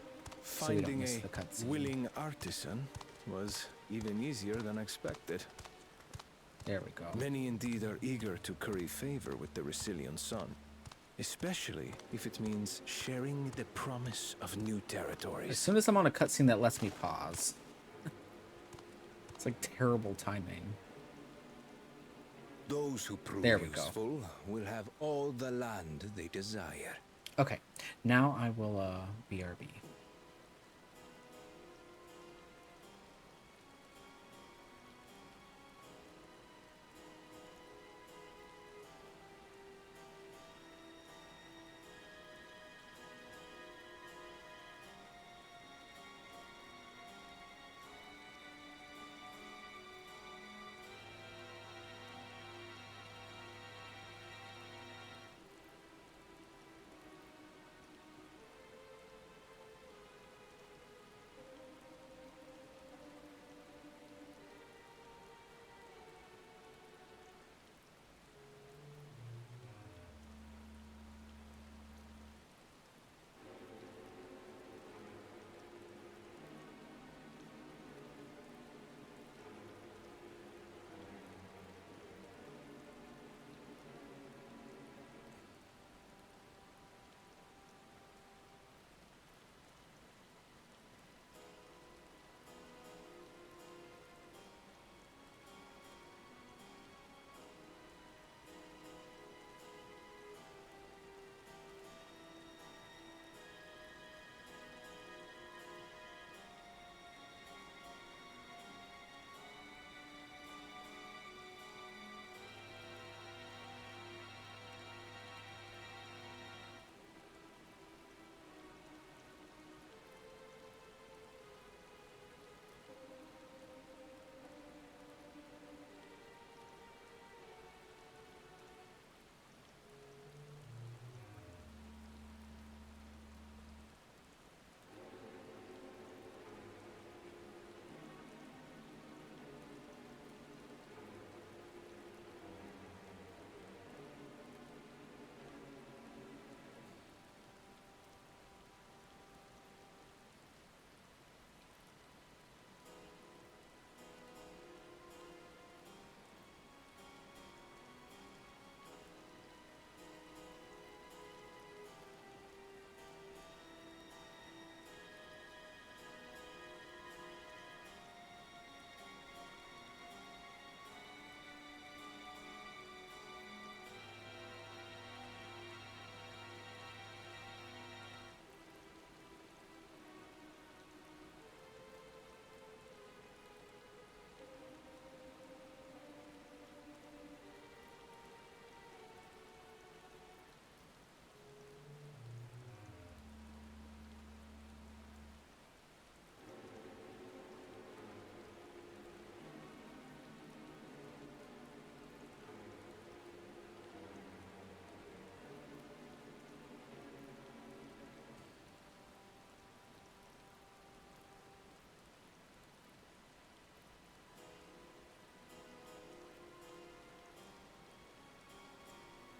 so we don't miss the cutscene. Finding a willing artisan was even easier than expected. There we go. Many indeed are eager to curry favor with the Resilient Sun, especially if it means sharing the promise of new territories. As soon as I'm on a cutscene that lets me pause. It's like terrible timing. Those who prove useful will have all the land they desire. Okay, now I will BRB.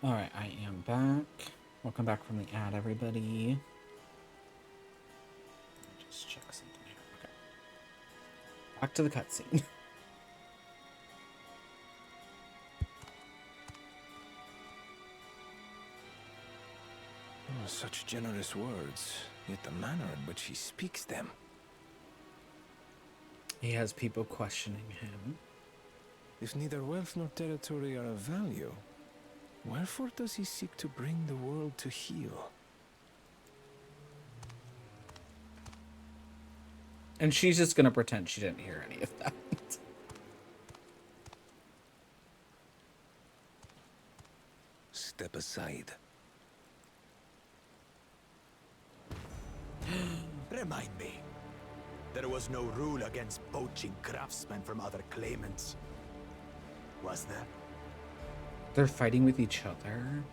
Alright, I am back. Welcome back from the ad, everybody. Just check something here. Okay. Back to the cutscene. Oh, such generous words, yet the manner in which he speaks them. He has people questioning him. If neither wealth nor territory are of value, wherefore does he seek to bring the world to heel? And she's just gonna pretend she didn't hear any of that. Step aside. Remind me. There was no rule against poaching craftsmen from other claimants. Was there? They're fighting with each other.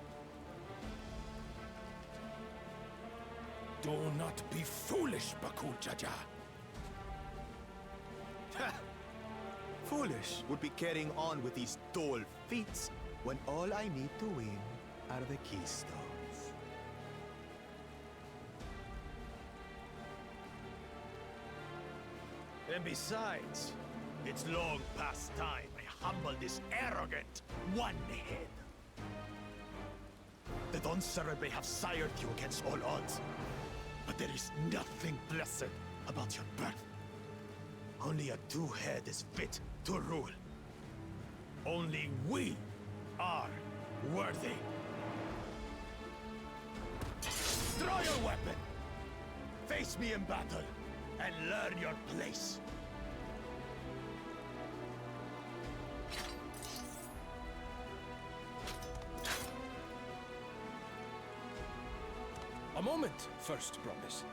Do not be foolish, Bakul Jaja. Foolish would be carrying on with these dull feats when all I need to win are the keystones. And besides, it's long past time I humble this arrogant one-head. The Dawntrail may have sired you against all odds, but there is nothing blessed about your birth. Only a two-head is fit to rule. Only we are worthy. Draw your weapon. Face me in battle and learn your place. A moment, first promise.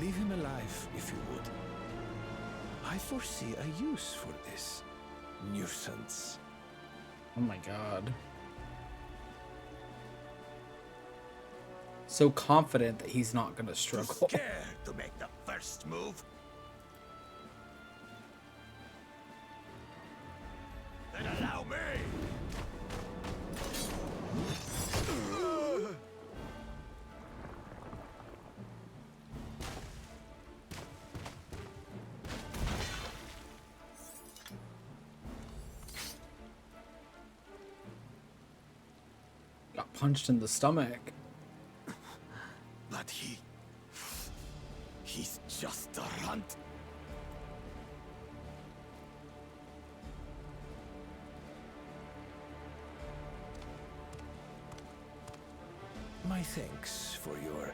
Leave him alive, if you would. I foresee a use for this nuisance. Oh my god. So confident that he's not gonna struggle. Scared to make the first move? Then allow me! Got punched in the stomach. But he's just a runt. My thanks for your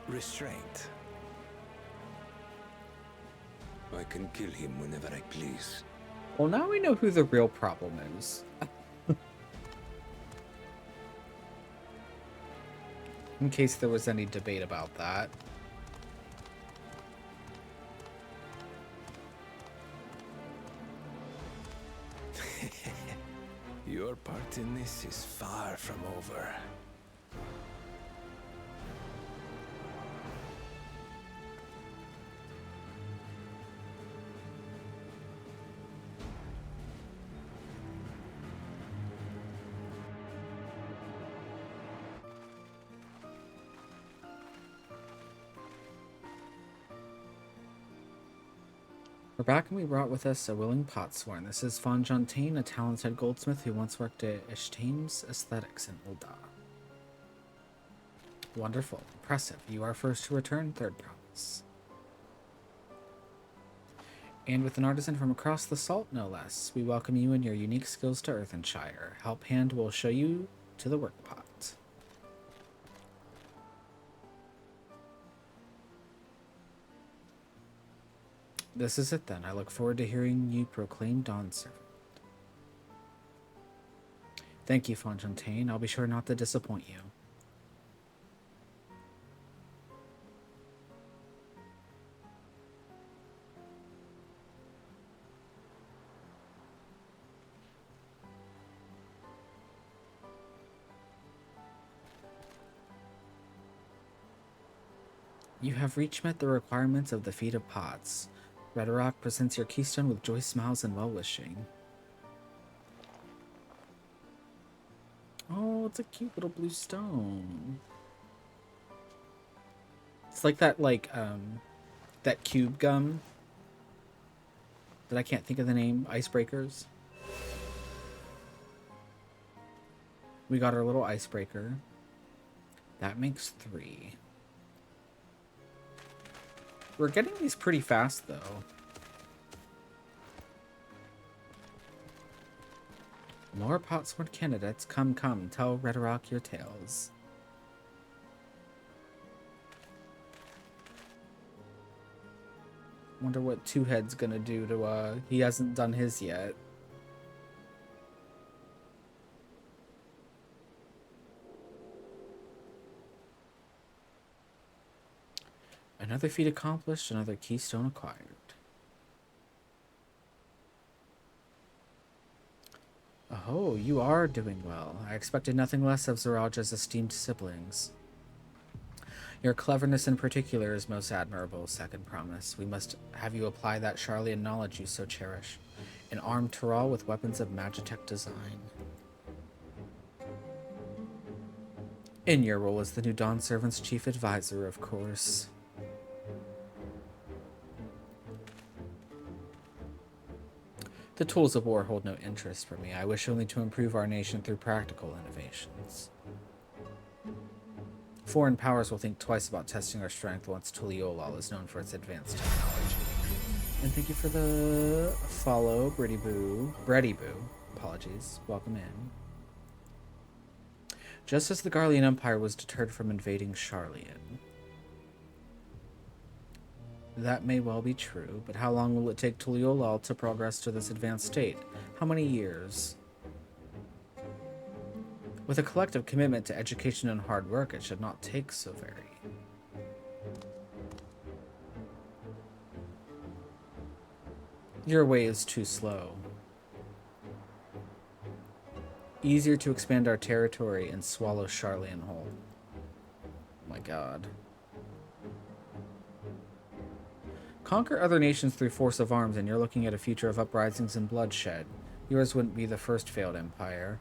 restraint. I can kill him whenever I please. Well, now we know who the real problem is. In case there was any debate about that. Your part in this is far from over. We're back and we brought with us a willing potsworn. This is Fonfontaine, a talented goldsmith who once worked at Ishtame's Aesthetics in Ul'dah. Wonderful. Impressive. You are first to return, third promise. And with an artisan from across the salt, no less, we welcome you and your unique skills to Earthenshire. Help Hand will show you to the workpot. This is it then. I look forward to hearing you proclaim Dawn Servant. Thank you, Fonfontaine. I'll be sure not to disappoint you. You have reached met the requirements of the Feat of Pots. Red Rock presents your keystone with joy smiles and well-wishing. Oh, it's a cute little blue stone. It's like that cube gum that I can't think of the name, icebreakers. We got our little icebreaker. That makes 3. We're getting these pretty fast, though. More Potsword candidates. Come, come. Tell Redrock your tales. Wonder what Two Head's gonna do to, he hasn't done his yet. Another feat accomplished, another keystone acquired. Oh, you are doing well. I expected nothing less of Zaraja's esteemed siblings. Your cleverness in particular is most admirable, Second Promise. We must have you apply that Charlian knowledge you so cherish. An armed Tyrell with weapons of Magitech design. In your role as the new Dawn Servant's chief advisor, of course. The tools of war hold no interest for me. I wish only to improve our nation through practical innovations. Foreign powers will think twice about testing our strength once Tuliolal is known for its advanced technology. And thank you for the follow, Breddy Boo. Apologies. Welcome in. Just as the Garlean Empire was deterred from invading Charlian. That may well be true, but how long will it take Tuliolal to progress to this advanced state? How many years? With a collective commitment to education and hard work, it should not take so very. Your way is too slow. Easier to expand our territory and swallow Charlian whole. Oh my god. Conquer other nations through force of arms, and you're looking at a future of uprisings and bloodshed. Yours wouldn't be the first failed empire.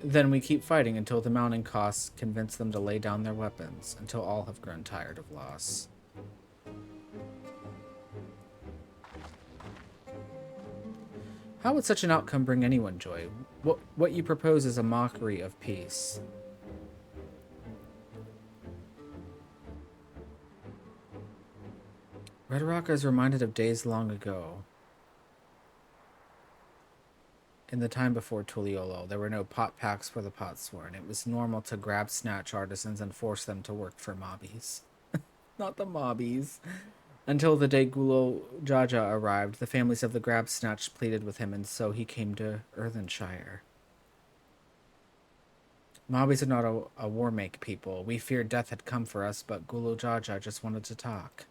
Then we keep fighting until the mounting costs convince them to lay down their weapons, until all have grown tired of loss. How would such an outcome bring anyone joy? What you propose is a mockery of peace. Red Rock is reminded of days long ago. In the time before Tuliolal, there were no pot packs for the Potsworn. It was normal to grab snatch artisans and force them to work for mobbies. Not the mobbies. Until the day Gulo Jaja arrived, the families of the grab snatch pleaded with him, and so he came to Earthenshire. Mobbies are not a war-make people. We feared death had come for us, but Gulo Jaja just wanted to talk.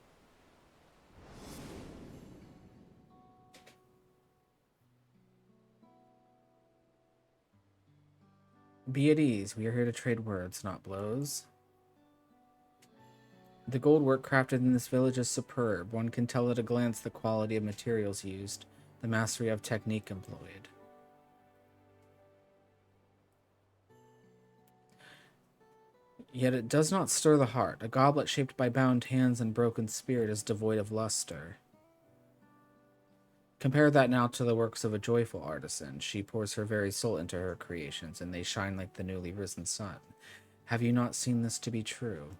Be at ease. We are here to trade words, not blows. The gold work crafted in this village is superb. One can tell at a glance the quality of materials used, the mastery of technique employed. Yet it does not stir the heart. A goblet shaped by bound hands and broken spirit is devoid of luster. Compare that now to the works of a joyful artisan. She pours her very soul into her creations, and they shine like the newly risen sun. Have you not seen this to be true?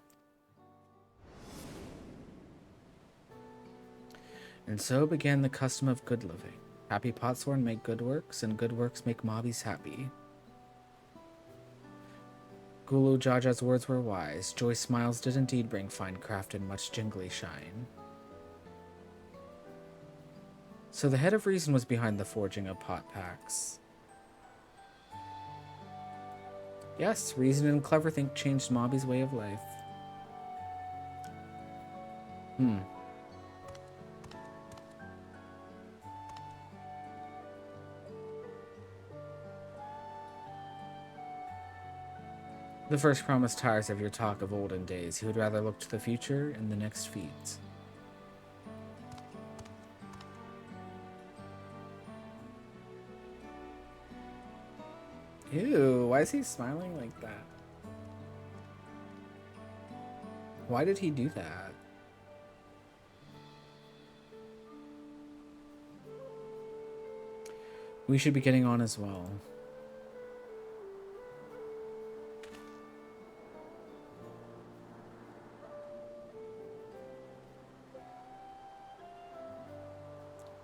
And so began the custom of good living. Happy Potsworn make good works, and good works make mobbies happy. Gulu Jaja's words were wise. Joy smiles did indeed bring fine craft and much jingly shine. So the head of reason was behind the forging of pot packs. Yes, reason and clever think changed Mobby's way of life. The first promise tires of your talk of olden days. He would rather look to the future and the next feat. Ew, why is he smiling like that? Why did he do that? We should be getting on as well.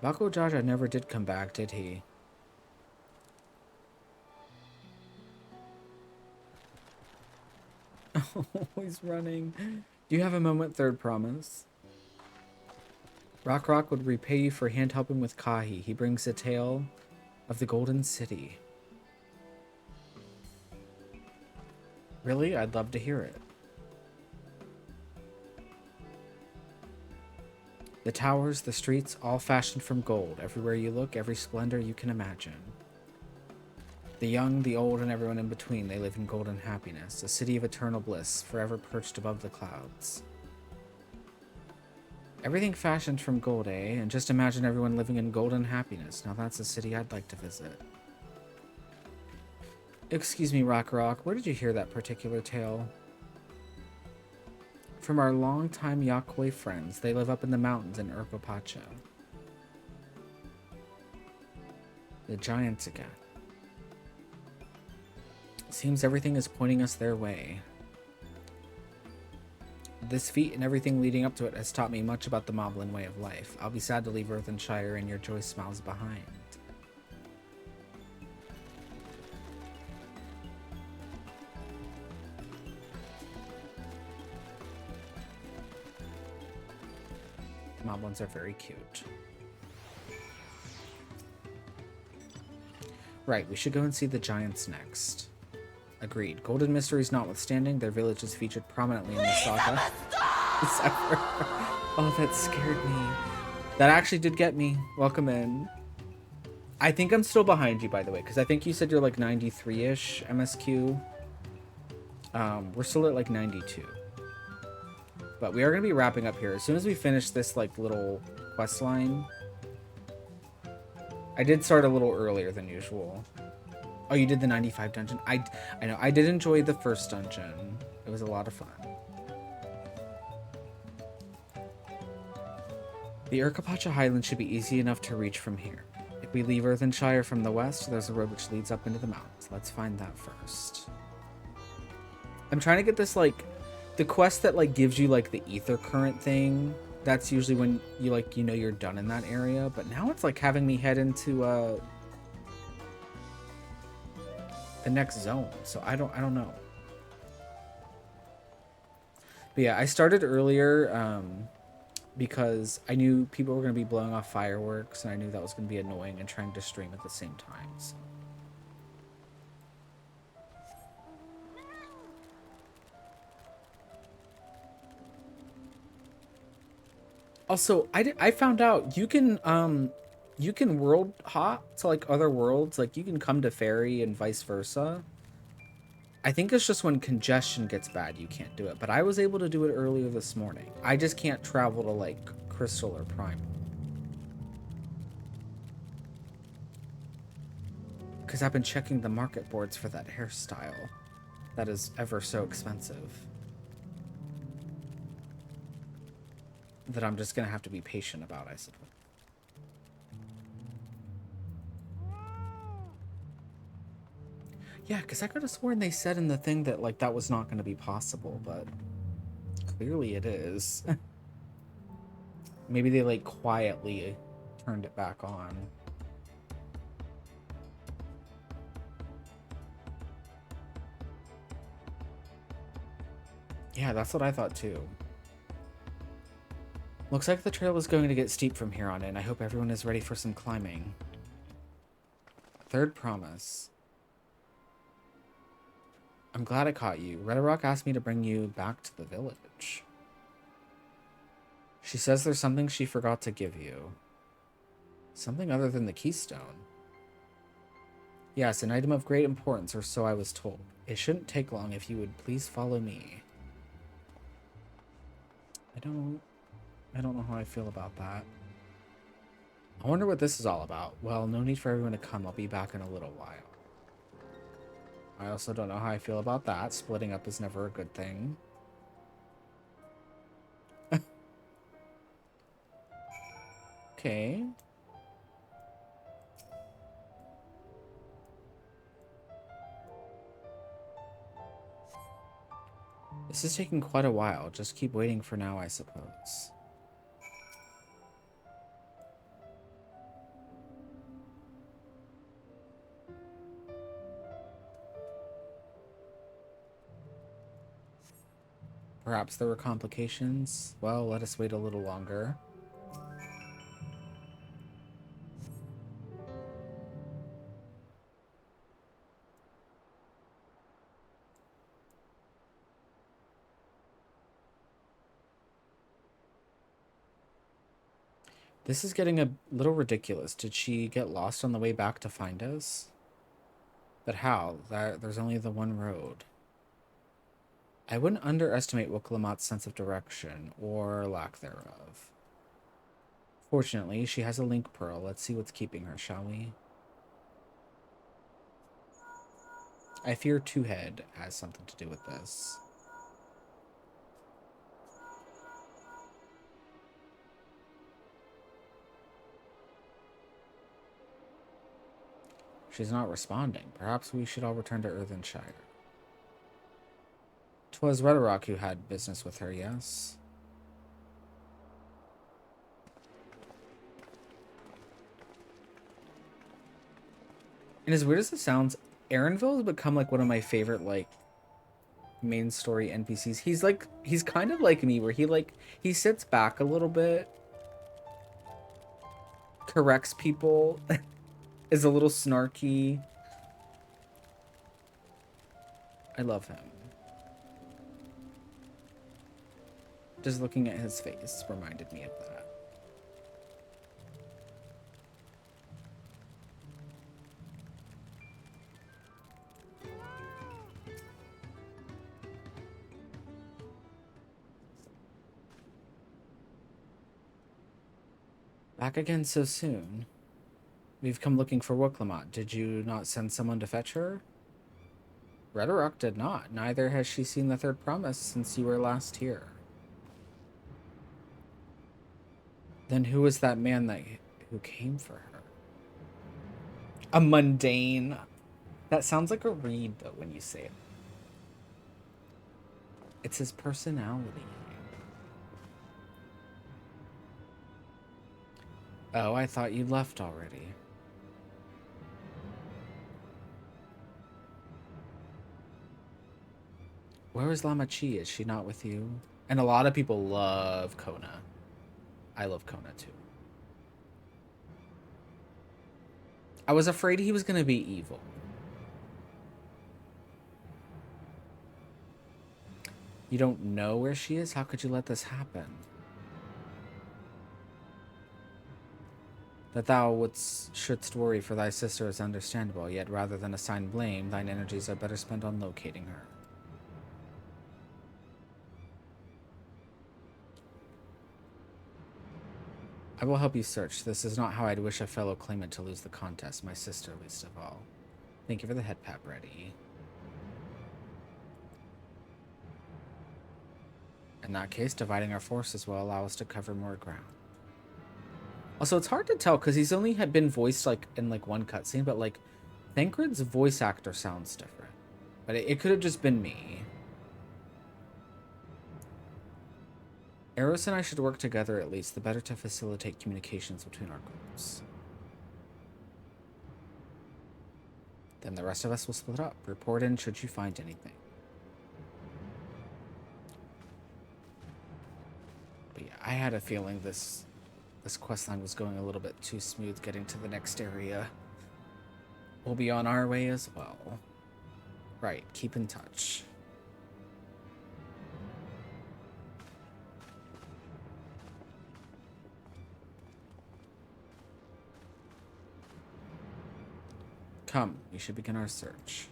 Bako Jaja never did come back, did he? Oh, he's running. Do you have a moment? Third promise. Rock would repay you for hand helping with Kahi. He brings a tale of the Golden City. Really? I'd love to hear it. The towers, the streets, all fashioned from gold. Everywhere you look, every splendor you can imagine. The young, the old, and everyone in between, they live in golden happiness. A city of eternal bliss, forever perched above the clouds. Everything fashioned from gold, eh? And just imagine everyone living in golden happiness. Now that's a city I'd like to visit. Excuse me, Rock, where did you hear that particular tale? From our longtime Yakoi friends. They live up in the mountains in Urkopacha. The giants again. Seems everything is pointing us their way. This feat and everything leading up to it has taught me much about the Moblin way of life. I'll be sad to leave Earthenshire and your joy smiles behind. Moblins are very cute. Right, we should go and see the giants next. Agreed. Golden mysteries notwithstanding, their village is featured prominently in the saga. Oh, that scared me. That actually did get me. Welcome in. I think I'm still behind you, by the way, because I think you said you're like 93-ish MSQ. We're still at like 92. But we are going to be wrapping up here. As soon as we finish this like little quest line. I did start a little earlier than usual. Oh, you did the 95 dungeon? I know. I did enjoy the first dungeon. It was a lot of fun. The Urkopacha Highlands should be easy enough to reach from here. If we leave Earthenshire from the west, there's a road which leads up into the mountains. Let's find that first. I'm trying to get this, like, the quest that, like, gives you, like, the ether current thing. That's usually when you, like, you know you're done in that area. But now it's, like, having me head into, the next zone. So I don't know. But yeah, I started earlier, because I knew people were going to be blowing off fireworks, and I knew that was going to be annoying and trying to stream at the same time. So. Also, I found out you can world hop to like other worlds, like you can come to Fairy and vice versa. I think it's just when congestion gets bad you can't do it, but I was able to do it earlier this morning. I just can't travel to like Crystal or Primal. Because I've been checking the market boards for that hairstyle that is ever so expensive. That I'm just going to have to be patient about, I suppose. Yeah, because I could have sworn they said in the thing that, like, that was not going to be possible, but clearly it is. Maybe they, like, quietly turned it back on. Yeah, that's what I thought, too. Looks like the trail is going to get steep from here on in. I hope everyone is ready for some climbing. Third promise. I'm glad I caught you. Redarok asked me to bring you back to the village. She says there's something she forgot to give you. Something other than the keystone. Yes, an item of great importance, or so I was told. It shouldn't take long if you would please follow me. I don't know how I feel about that. I wonder what this is all about. Well, no need for everyone to come. I'll be back in a little while. I also don't know how I feel about that. Splitting up is never a good thing. Okay. This is taking quite a while. Just keep waiting for now, I suppose. Perhaps there were complications. Well, let us wait a little longer. This is getting a little ridiculous. Did she get lost on the way back to find us? But how? There's only the one road. I wouldn't underestimate Wiklamat's sense of direction, or lack thereof. Fortunately, she has a link pearl. Let's see what's keeping her, shall we? I fear Two-Head has something to do with this. She's not responding. Perhaps we should all return to Earthenshire. 'Twas Rhetoric who had business with her, yes? And as weird as it sounds, Aaronville has become like one of my favorite like main story NPCs. He's kind of like me, where he sits back a little bit, corrects people, is a little snarky. I love him. Just looking at his face reminded me of that. Back again so soon. We've come looking for Wiklamat. Did you not send someone to fetch her? Rhetoric did not. Neither has she seen the third promise since you were last here. Then who was that man who came for her? A mundane. That sounds like a reed, though, when you say it. It's his personality. Oh, I thought you left already. Where is Lama Chi? Is she not with you? And a lot of people love Kona. I love Kona too. I was afraid he was going to be evil. You don't know where she is? How could you let this happen? That thou shouldst worry for thy sister is understandable, yet rather than assign blame, thine energies are better spent on locating her. I will help you search. This is not how I'd wish a fellow claimant to lose the contest, my sister least of all. Thank you for the head pap, ready. In that case, dividing our forces will allow us to cover more ground. Also, it's hard to tell because he's only had been voiced like in like one cutscene, but like Thancred's voice actor sounds different. But it could have just been me. Eros and I should work together at least, the better to facilitate communications between our groups. Then the rest of us will split up. Report in should you find anything. But yeah, I had a feeling this questline was going a little bit too smooth getting to the next area. We'll be on our way as well. Right, keep in touch. Come, we should begin our search.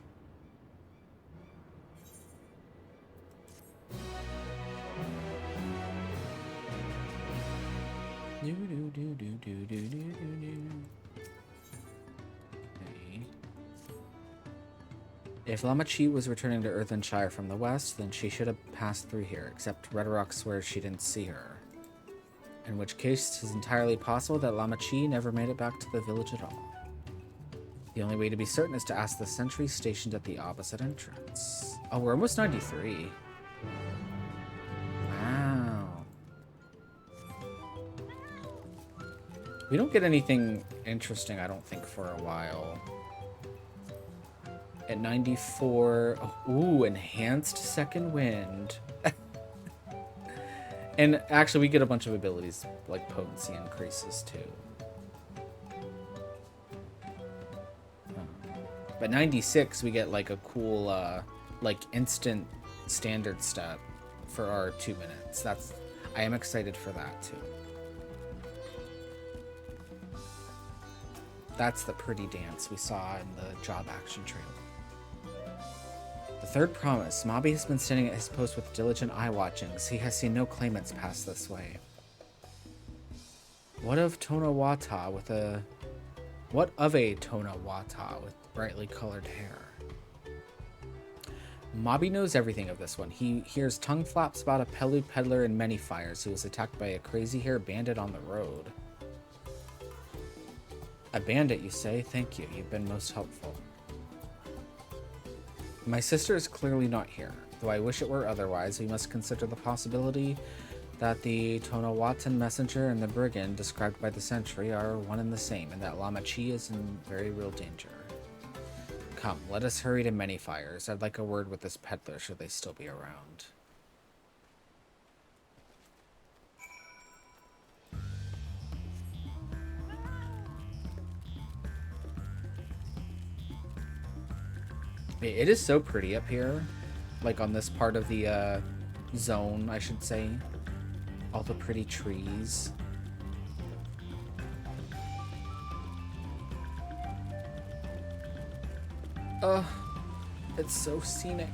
Okay. If Lamachi was returning to Earthenshire from the west, then she should have passed through here, except Red Rock swears she didn't see her. In which case, it is entirely possible that Lamachi never made it back to the village at all. The only way to be certain is to ask the sentry stationed at the opposite entrance. Oh, we're almost 93. Wow. We don't get anything interesting, I don't think, for a while. At 94, oh, ooh, enhanced second wind. And actually, we get a bunch of abilities, like potency increases, too. But 96, we get, like, a cool, like, instant standard step for our 2 minutes. I am excited for that, too. That's the pretty dance we saw in the job action trailer. The third promise. Mobby has been standing at his post with diligent eye watchings. He has seen no claimants pass this way. What of a Tonawata with brightly colored hair? Mobby knows everything of this one. He hears tongue flaps about a Pelu peddler in Many Fires who was attacked by a crazy hair bandit on the road. A bandit, you say? Thank you. You've been most helpful. My sister is clearly not here. Though I wish it were otherwise, we must consider the possibility that the Tonawatan messenger and the brigand described by the sentry are one and the same, and that Lamachi is in very real danger. Come, let us hurry to Many Fires. I'd like a word with this peddler, should they still be around. It is so pretty up here, like on this part of the zone, I should say. All the pretty trees. It's so scenic.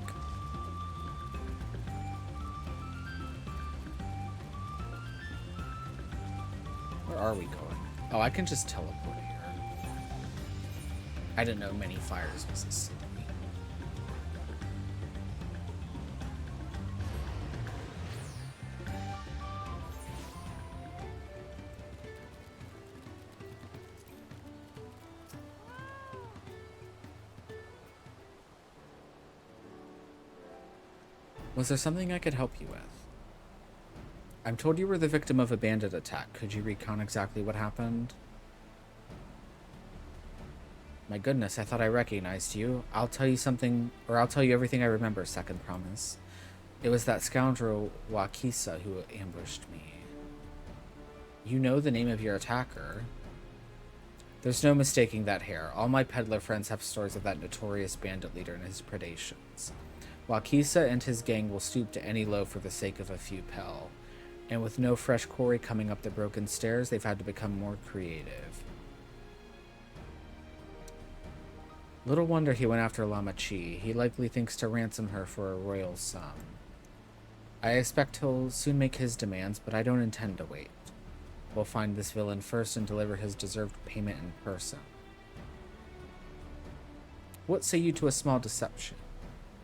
Where are we going? Oh, I can just teleport here. I didn't know Many Fires was a city. Was there something I could help you with? I'm told you were the victim of a bandit attack. Could you recount exactly what happened? My goodness, I thought I recognized you. I'll tell you something, or I'll tell you everything I remember, second promise. It was that scoundrel Wakisa who ambushed me. You know the name of your attacker. There's no mistaking that hair. All my peddler friends have stories of that notorious bandit leader and his predations. Wakisa and his gang will stoop to any low for the sake of a few pel. And with no fresh quarry coming up the broken stairs, they've had to become more creative. Little wonder he went after Lamachi. He likely thinks to ransom her for a royal sum. I expect he'll soon make his demands, but I don't intend to wait. We'll find this villain first and deliver his deserved payment in person. What say you to a small deception?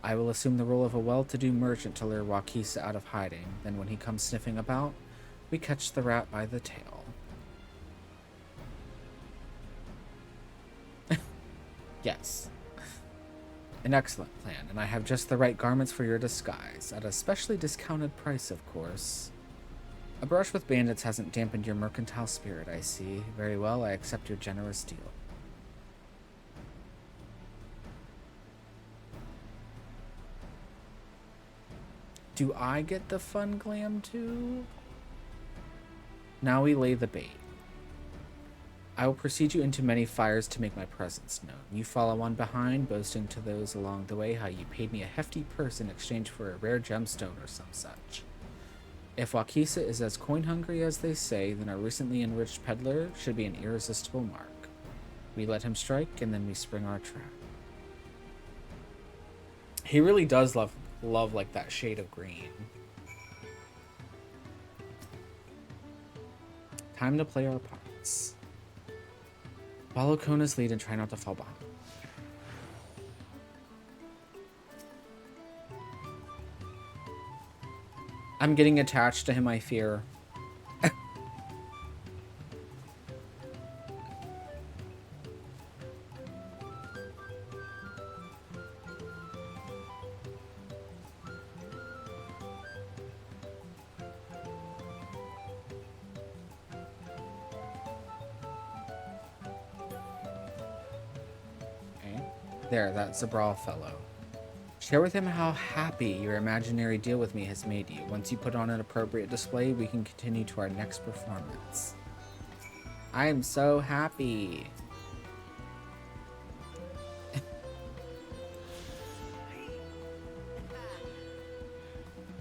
I will assume the role of a well-to-do merchant to lure Wakisa out of hiding. Then when he comes sniffing about, we catch the rat by the tail. Yes. An excellent plan, and I have just the right garments for your disguise, at a specially discounted price, of course. A brush with bandits hasn't dampened your mercantile spirit, I see. Very well, I accept your generous deal. Do I get the fun glam too? Now we lay the bait. I will precede you into Many Fires to make my presence known. You follow on behind, boasting to those along the way how you paid me a hefty purse in exchange for a rare gemstone or some such. If Wakisa is as coin-hungry as they say, then our recently enriched peddler should be an irresistible mark. We let him strike, and then we spring our trap. He really does love like that shade of green. Time to play our parts. Follow Kona's lead and try not to fall behind. I'm getting attached to him, I fear. Okay. There, that Zabral fellow. Share with him how happy your imaginary deal with me has made you. Once you put on an appropriate display, we can continue to our next performance. I am so happy.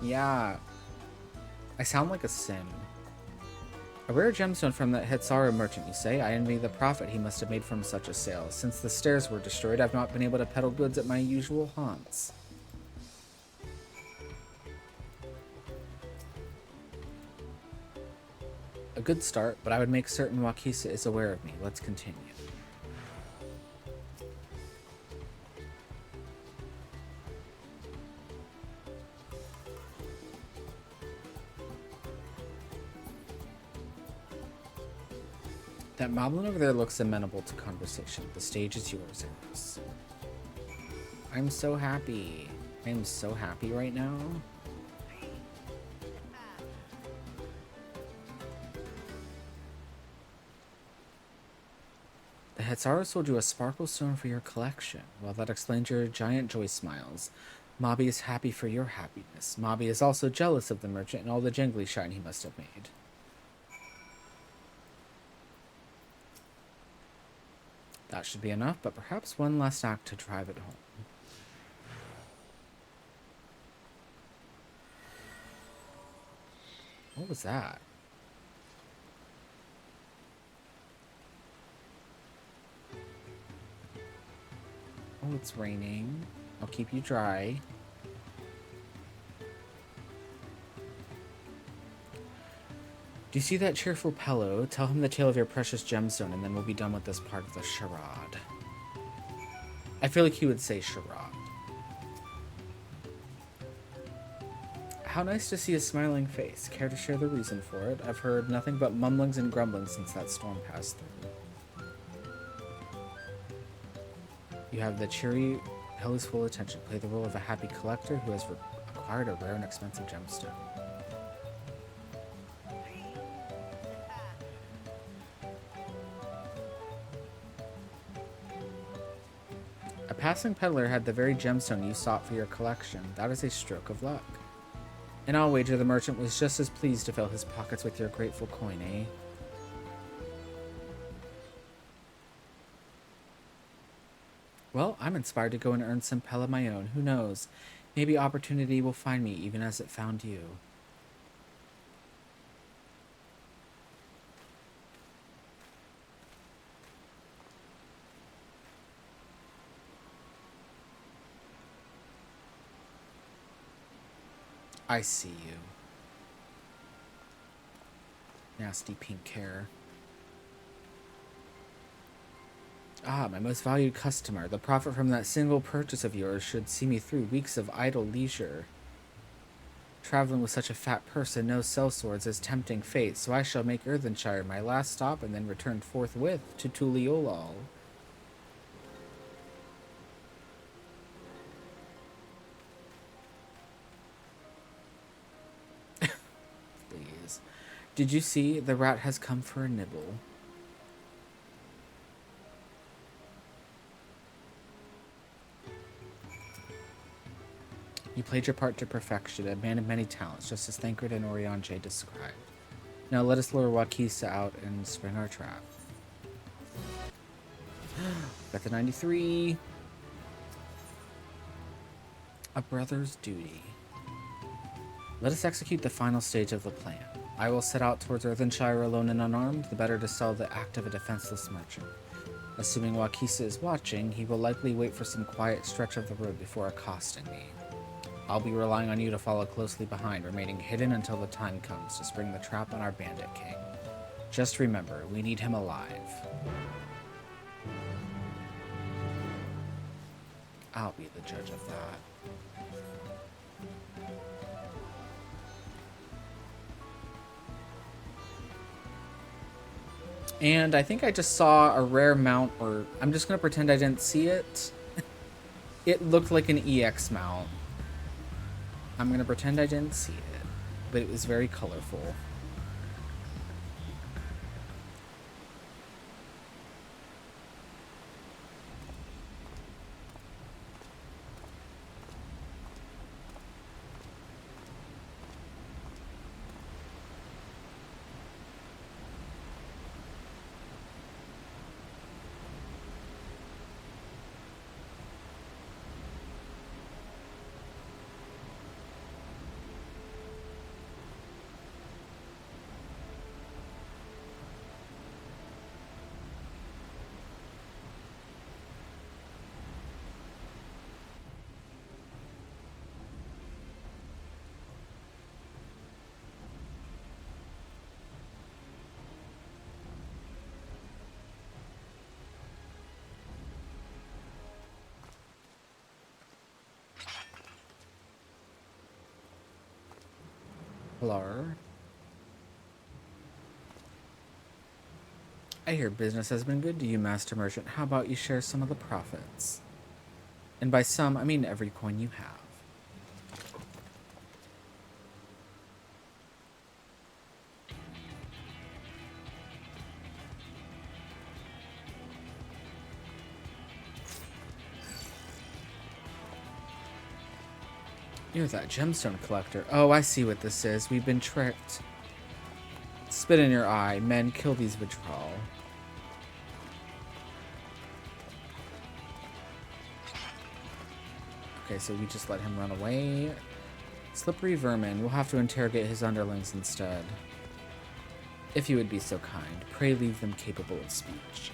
Yeah. I sound like a sim. A rare gemstone from that Hetsara merchant, you say? I envy the profit he must have made from such a sale. Since the stairs were destroyed, I've not been able to peddle goods at my usual haunts. A good start, but I would make certain Wakisa is aware of me. Let's continue. That moblin over there looks amenable to conversation. The stage is yours, Eris. I'm so happy. I'm so happy right now. The Hetsara sold you a sparkle stone for your collection. Well, that explains your giant joy smiles. Mobby is happy for your happiness. Mobby is also jealous of the merchant and all the jangly shine he must have made. That should be enough, but perhaps one last act to drive it home. What was that? Oh, it's raining. I'll keep you dry. Do you see that cheerful Pello? Tell him the tale of your precious gemstone, and then we'll be done with this part of the charade. I feel like he would say charade. How nice to see a smiling face. Care to share the reason for it? I've heard nothing but mumblings and grumblings since that storm passed through. You have the cheery, Pello's full attention. Play the role of a happy collector who has acquired a rare and expensive gemstone. A passing peddler had the very gemstone you sought for your collection. That is a stroke of luck. And I'll wager the merchant was just as pleased to fill his pockets with your grateful coin, eh? Well, I'm inspired to go and earn some Pell of my own. Who knows? Maybe opportunity will find me even as it found you. I see you. Nasty pink hair. Ah, my most valued customer. The profit from that single purchase of yours should see me through weeks of idle leisure. Traveling with such a fat person, no sellswords is tempting fate, so I shall make Earthenshire my last stop and then return forthwith to Tuliolal. Please. Did you see? The rat has come for a nibble. You played your part to perfection, a man of many talents, just as Thancred and Oriange described. Now let us lure Wakisa out and spring our trap. Got the 93. A brother's duty. Let us execute the final stage of the plan. I will set out towards Earthenshire alone and unarmed, the better to sell the act of a defenseless merchant. Assuming Wakisa is watching, he will likely wait for some quiet stretch of the road before accosting me. I'll be relying on you to follow closely behind, remaining hidden until the time comes to spring the trap on our bandit king. Just remember, we need him alive. I'll be the judge of that. And I think I just saw a rare mount, or I'm just gonna pretend I didn't see it. It looked like an EX mount. I'm gonna pretend I didn't see it, but it was very colorful. Hello. I hear business has been good to you, Master Merchant. How about you share some of the profits? And by some, I mean every coin you have. You're that gemstone collector. Oh, I see what this is. We've been tricked. Spit in your eye. Men, kill these vitriol. Okay, so we just let him run away. Slippery vermin. We'll have to interrogate his underlings instead. If you would be so kind, pray leave them capable of speech.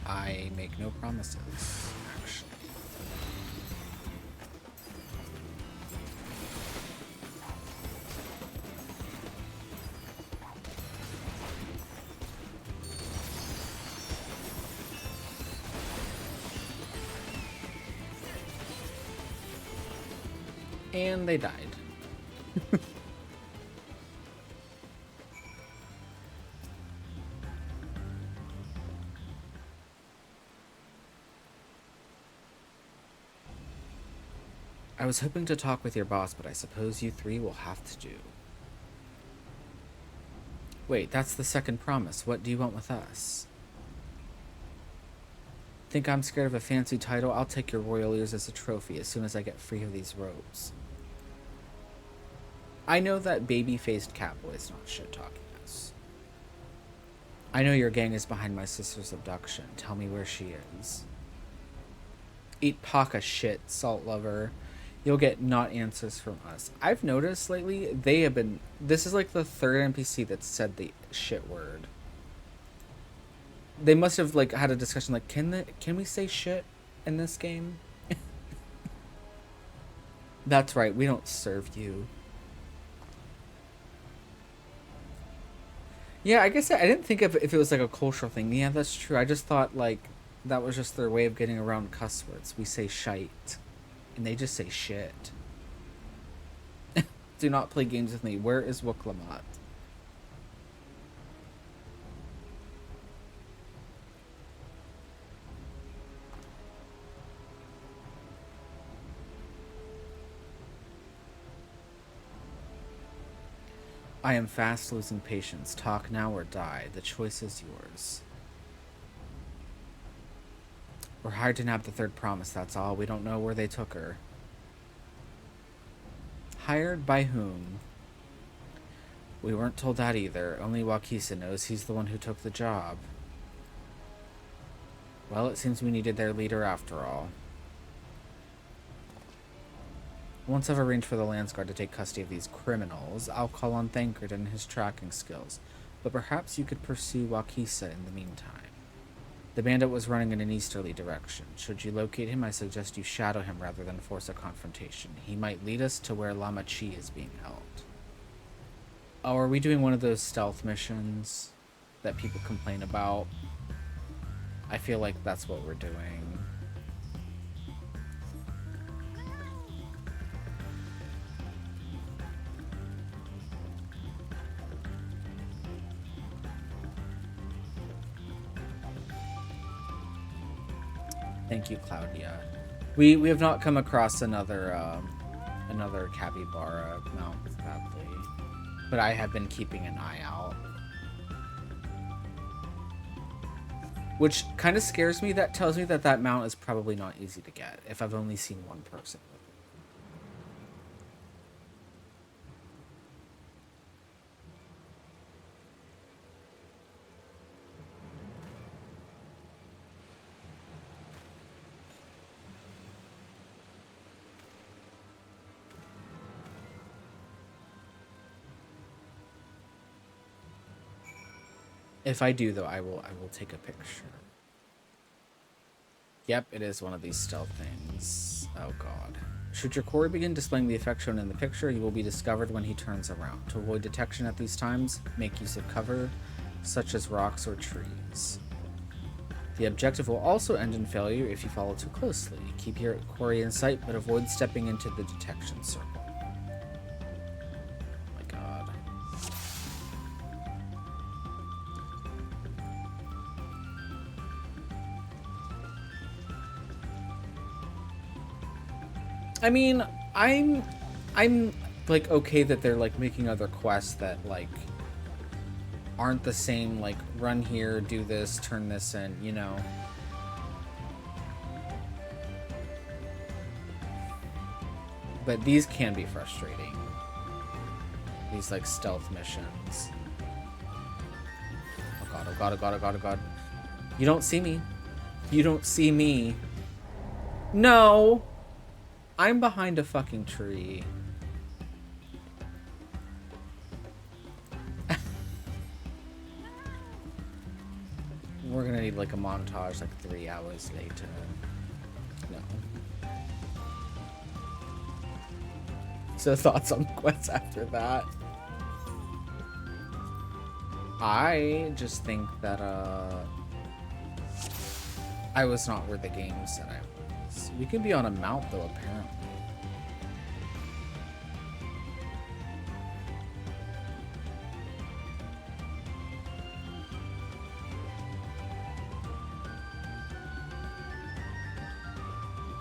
I make no promises, actually. And they died. I was hoping to talk with your boss, but I suppose you three will have to do. Wait, that's the second promise. What do you want with us? Think I'm scared of a fancy title? I'll take your royal ears as a trophy as soon as I get free of these robes. I know that baby-faced catboy's not shit-talking us. I know your gang is behind my sister's abduction. Tell me where she is. Eat Paka shit, salt lover. You'll get not answers from us. I've noticed lately, they have been... This is like the third NPC that said the shit word. They must have like had a discussion like, can we say shit in this game? That's right, we don't serve you. Yeah, I guess I didn't think of if it was like a cultural thing. Yeah, that's true. I just thought like that was just their way of getting around cuss words. We say shite. And they just say shit. Do not play games with me. Where is Wooklamat? I am fast losing patience. Talk now or die. The choice is yours. We're hired to nab the third promise, that's all. We don't know where they took her. Hired by whom? We weren't told that either. Only Wakisa knows. He's the one who took the job. Well, it seems we needed their leader after all. Once I've arranged for the Landsguard to take custody of these criminals, I'll call on Thancred and his tracking skills. But perhaps you could pursue Wakisa in the meantime. The bandit was running in an easterly direction. Should you locate him, I suggest you shadow him rather than force a confrontation. He might lead us to where Lama Chi is being held. Oh, are we doing one of those stealth missions that people complain about? I feel like that's what we're doing. Thank you, Claudia. We have not come across another another capybara mount, sadly, but I have been keeping an eye out. Which kind of scares me. That tells me that that mount is probably not easy to get if I've only seen one person with it. If I do, though, I will take a picture. Yep, it is one of these stealth things. Oh god. Should your quarry begin displaying the effect shown in the picture, you will be discovered when he turns around. To avoid detection at these times, make use of cover, such as rocks or trees. The objective will also end in failure if you follow too closely. Keep your quarry in sight, but avoid stepping into the detection circle. Oh my god. I mean, I'm like okay that they're like making other quests that like aren't the same, like run here, do this, turn this in, you know. But these can be frustrating. These like stealth missions. Oh god, oh god, oh god, oh god, oh god. You don't see me. You don't see me. No! I'm behind a fucking tree. We're gonna need like a montage like 3 hours later. No. So thoughts on quests after that? I just think that I was not where the game said I was. We could be on a mount though, apparently.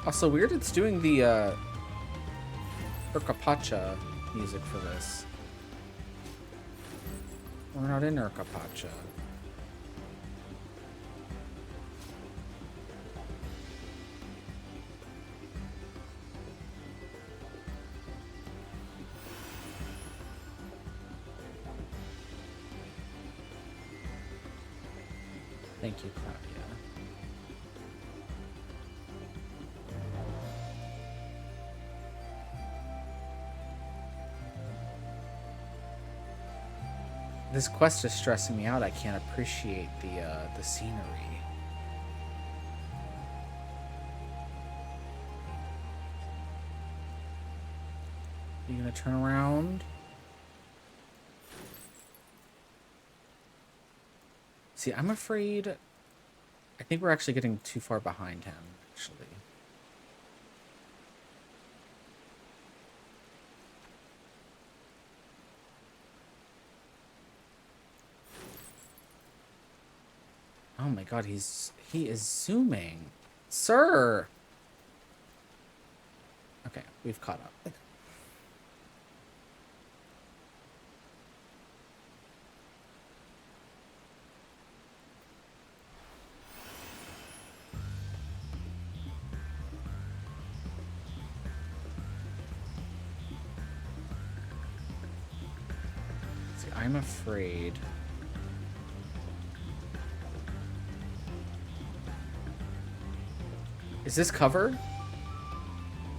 Also weird it's doing the Urkapacha music for this. We're not in Urkapacha. Thank you, Claudia. This quest is stressing me out. I can't appreciate the scenery. You gonna turn around? See, I'm afraid. I think we're actually getting too far behind him, actually. Oh my god, he is zooming. Sir! Okay, we've caught up. See, I'm afraid. Is this cover?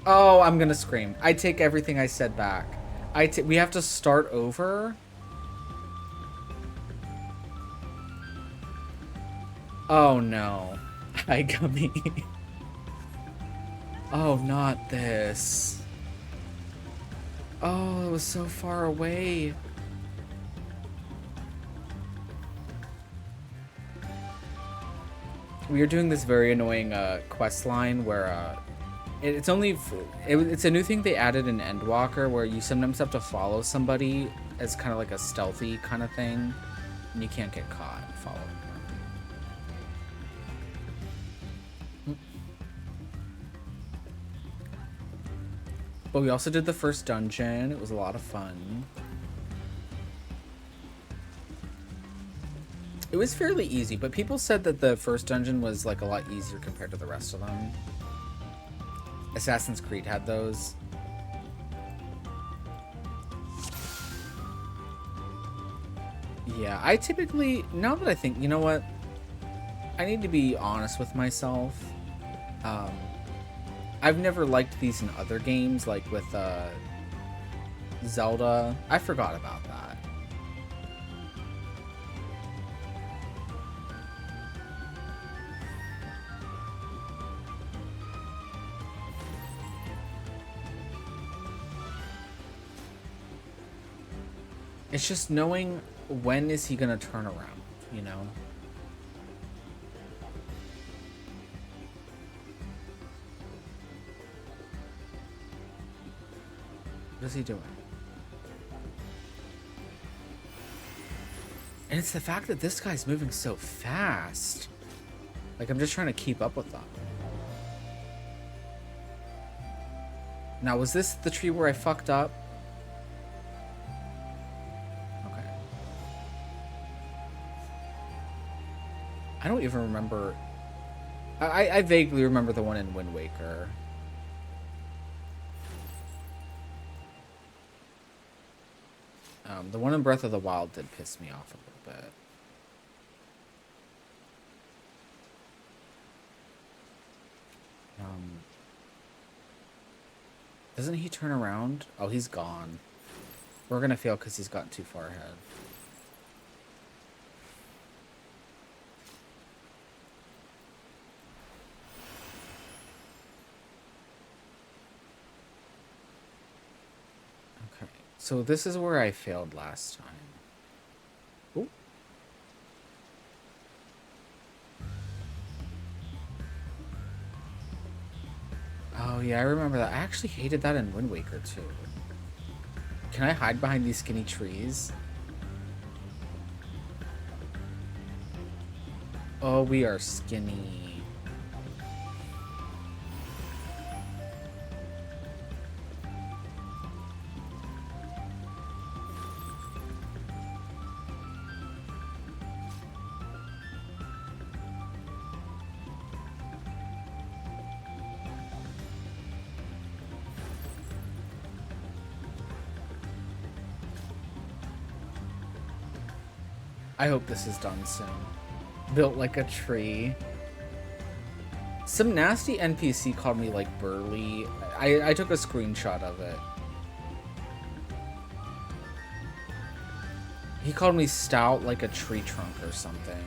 Oh, I'm gonna scream. I take everything I said back. We have to start over? Oh no. Hi, Gummy. Oh, not this. Oh, it was so far away. We are doing this very annoying quest line where it's a new thing they added in Endwalker where you sometimes have to follow somebody as kind of like a stealthy kind of thing, and you can't get caught following them. But we also did the first dungeon. It was a lot of fun. It was fairly easy, but people said that the first dungeon was like a lot easier compared to the rest of them. Assassin's Creed had those. Yeah, I typically, now that I think, you know what? I need to be honest with myself. I've never liked these in other games, like with Zelda. I forgot about that. It's just knowing when is he gonna turn around, you know? What is he doing? And it's the fact that this guy's moving so fast. Like, I'm just trying to keep up with them. Now, was this the tree where I fucked up? Okay. I don't even remember. I vaguely remember the one in Wind Waker. The one in Breath of the Wild did piss me off a little bit. Doesn't he turn around? Oh, he's gone. We're gonna fail because he's gotten too far ahead. Okay, so this is where I failed last time. Ooh. Oh yeah, I remember that. I actually hated that in Wind Waker too. Can I hide behind these skinny trees? Oh, we are skinny. I hope this is done soon. Built like a tree. Some nasty NPC called me like burly. I took a screenshot of it. He called me stout like a tree trunk or something.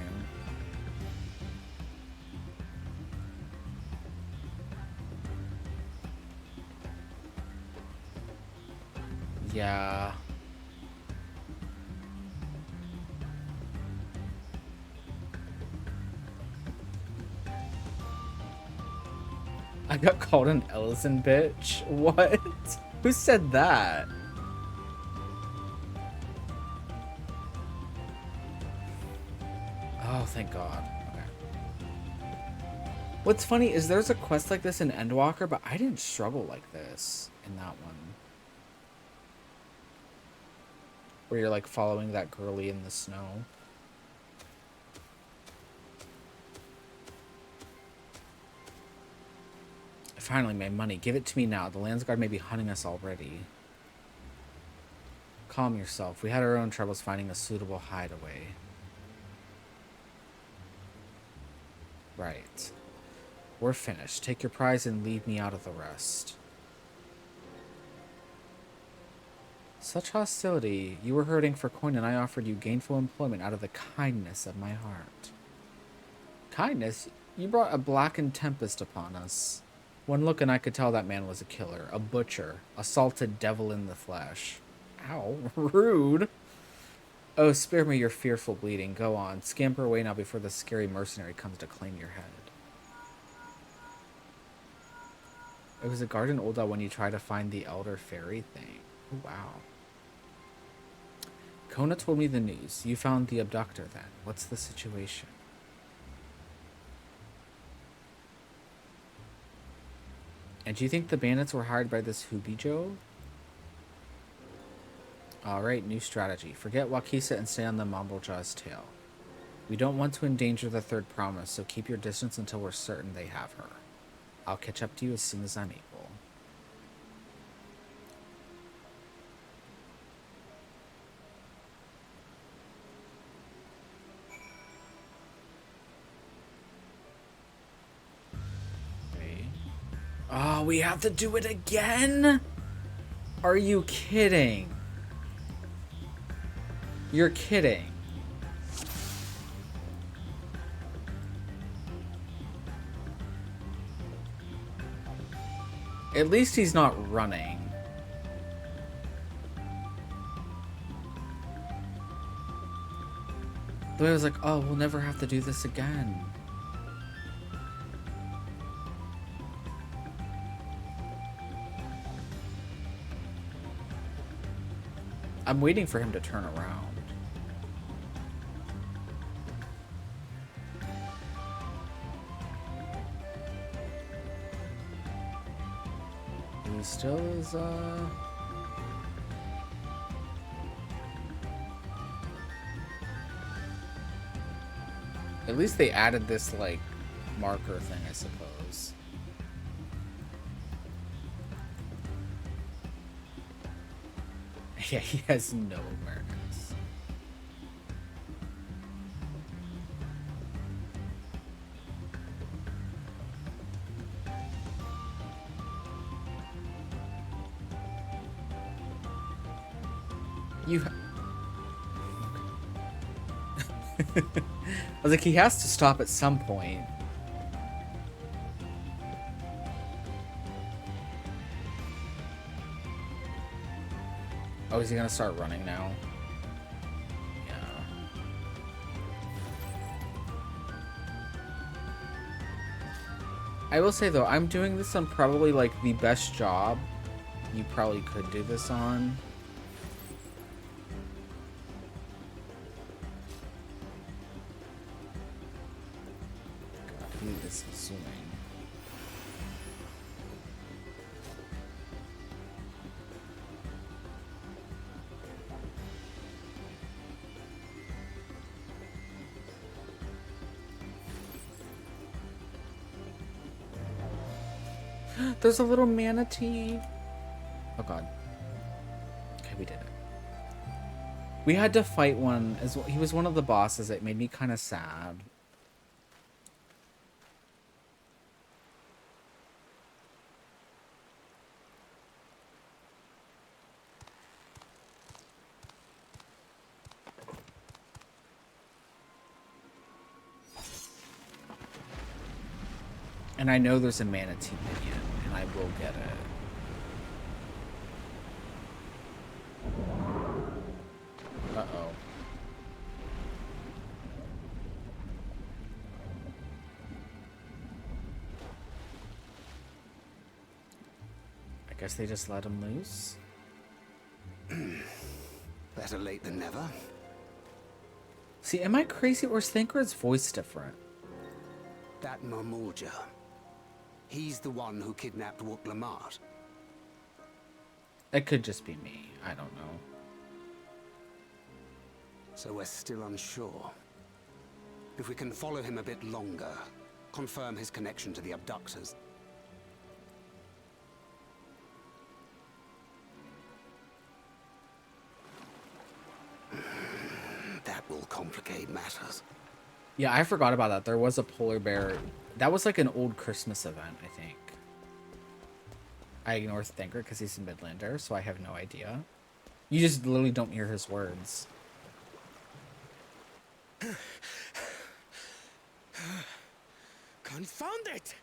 Yeah. I got called an Ellison bitch? What? Who said that? Oh, thank God. Okay. What's funny is there's a quest like this in Endwalker, but I didn't struggle like this in that one. Where you're like following that girlie in the snow. I finally made money. Give it to me now. The Landsguard may be hunting us already. Calm yourself. We had our own troubles finding a suitable hideaway. Right. We're finished. Take your prize and leave me out of the rest. Such hostility. You were hurting for coin and I offered you gainful employment out of the kindness of my heart. Kindness? You brought a blackened tempest upon us. One look and I could tell that man was a killer, a butcher, a salted devil in the flesh. Ow, rude. Oh, spare me your fearful bleeding. Go on, scamper away now before the scary mercenary comes to claim your head. It was a garden Ulda when you try to find the elder fairy thing. Oh, wow. Kona told me the news. You found the abductor then. What's the situation? And do you think the bandits were hired by this Hoobie Joe? Alright, new strategy. Forget Wakisa and stay on the Mumblejaw's tail. We don't want to endanger the third promise, so keep your distance until we're certain they have her. I'll catch up to you as soon as I'm able. Oh, we have to do it again? Are you kidding? You're kidding. At least he's not running. Though I was like, oh, we'll never have to do this again. I'm waiting for him to turn around. He still is, At least they added this, like, marker thing, I suppose. Yeah, he has no awareness. You I was like, he has to stop at some point. Oh, is he gonna start running now? Yeah. I will say though, I'm doing this on probably like the best job you probably could do this on. God, he is zooming. There's a little manatee. Oh god. Okay, we did it. We had to fight one as well. He was one of the bosses. It made me kind of sad. And I know there's a manatee minion, and I will get it. Uh-oh. I guess they just let him loose? Better late than never. See, am I crazy or is Thancred's voice different? That Mamulja. He's the one who kidnapped Wook Lamart. It could just be me. I don't know. So we're still unsure. If we can follow him a bit longer, confirm his connection to the abductors. That will complicate matters. Yeah, I forgot about that. There was a polar bear. That was like an old Christmas event, I think. I ignore Thancred because he's a Midlander, so I have no idea. You just literally don't hear his words. Confound it!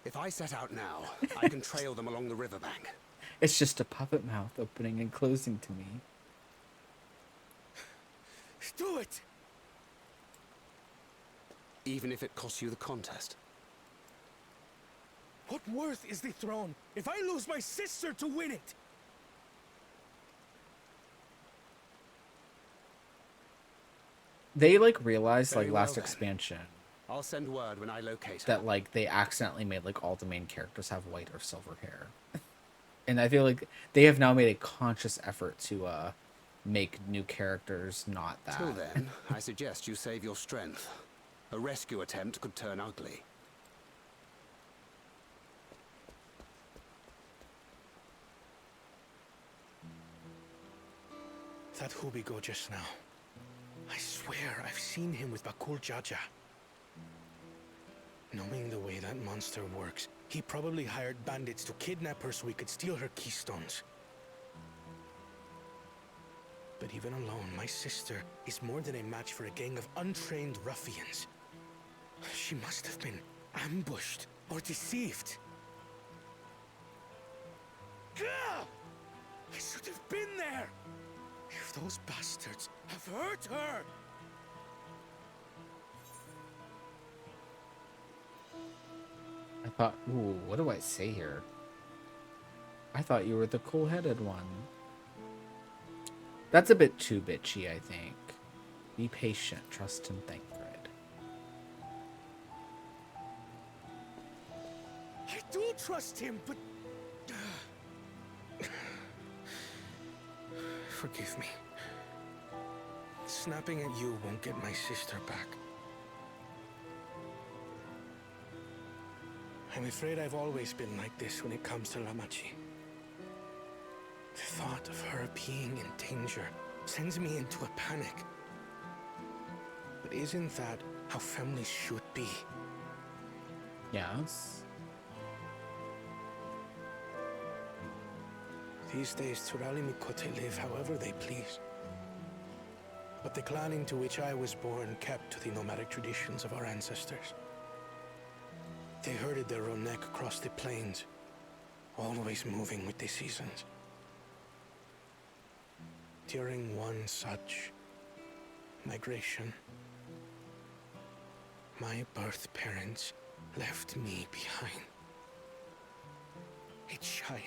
If I set out now, I can trail them along the riverbank. It's just a puppet mouth opening and closing to me. Do it! Even if it costs you the contest. What worth is the throne if I lose my sister to win it? They like realized Very like well, last then. expansion I'll send word when I locate her. that like they accidentally made like all the main characters have white or silver hair. And I feel like they have now made a conscious effort to make new characters not that. Till then, I suggest you save your strength. A rescue attempt could turn ugly. That Hubigo just now. I swear I've seen him with Bakul Jaja. Knowing the way that monster works, he probably hired bandits to kidnap her so he could steal her keystones. But even alone, my sister is more than a match for a gang of untrained ruffians. She must have been ambushed or deceived. Gah! I should have been there! If those bastards have hurt her! I thought, ooh, what do I say here? I thought you were the cool-headed one. That's a bit too bitchy, I think. Be patient, trust in Thancred. I do trust him, but... Forgive me. Snapping at you won't get my sister back. I'm afraid I've always been like this when it comes to Lamachi. The thought of her being in danger sends me into a panic. But isn't that how families should be? Yes. These days, Turali Mikote live however they please. But the clan into which I was born kept to the nomadic traditions of our ancestors. They herded their own neck across the plains, always moving with the seasons. During one such migration, my birth parents left me behind. A child.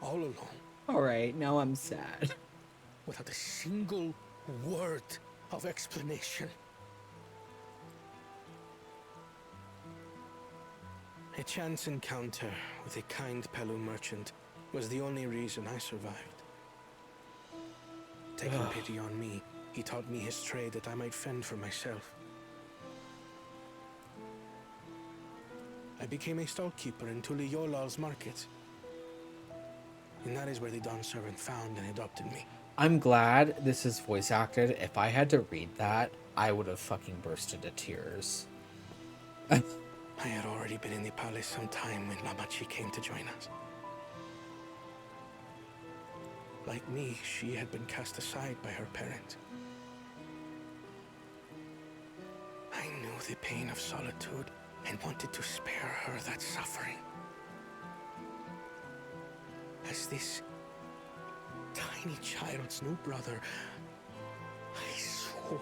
All alone. Alright, now I'm sad. Without a single word of explanation. A chance encounter with a kind Pelu merchant was the only reason I survived. Taking pity on me, he taught me his trade that I might fend for myself. I became a stallkeeper in Tuliyolal's market. And that is where the Dawn servant found and adopted me. I'm glad this is voice acted. If I had to read that, I would have fucking burst into tears. I had already been in the palace some time when Lamachi came to join us. Like me, she had been cast aside by her parents. I knew the pain of solitude and wanted to spare her that suffering. As this tiny child's new brother, I swore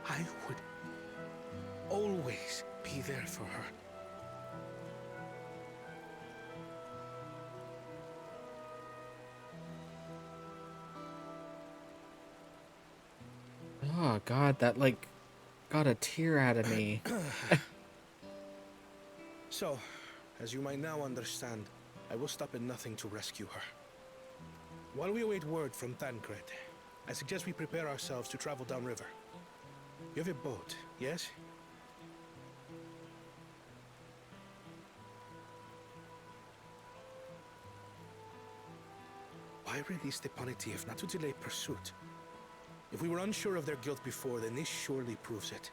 I would always be there for her. Oh god, that like got a tear out of me. So, as you might now understand, I will stop at nothing to rescue her. While we await word from Thancred, I suggest we prepare ourselves to travel downriver. You have a boat, yes? Why release the Panity if not to delay pursuit? If we were unsure of their guilt before, then this surely proves it.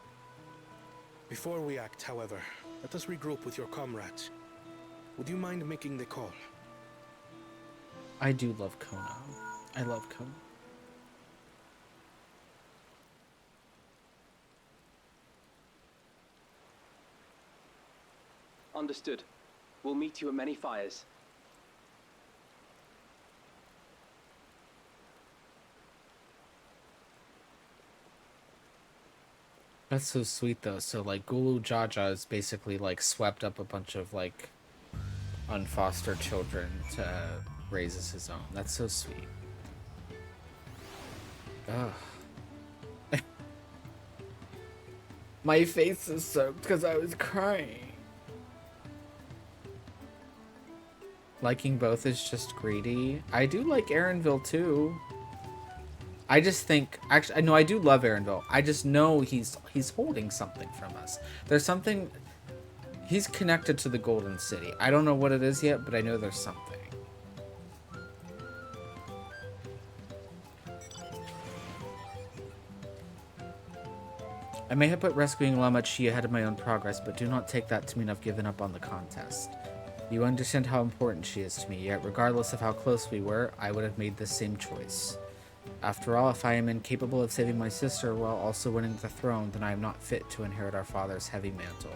Before we act, however, let us regroup with your comrades. Would you mind making the call? I do love Kona. I love Kona. Understood. We'll meet you at many fires. That's so sweet though. So like Gulu Jaja is basically like swept up a bunch of like unfostered children to raise as his own. That's so sweet. Ugh. My face is soaked because I was crying. Liking both is just greedy. I do like Aaronville too. I just think, actually, no, I do love Aaronville. I just know he's holding something from us. There's something, he's connected to the Golden City. I don't know what it is yet, but I know there's something. I may have put rescuing Lama Chi ahead of my own progress, but do not take that to mean I've given up on the contest. You understand how important she is to me, yet regardless of how close we were, I would have made the same choice. After all, if I am incapable of saving my sister while also winning the throne, then I am not fit to inherit our father's heavy mantle.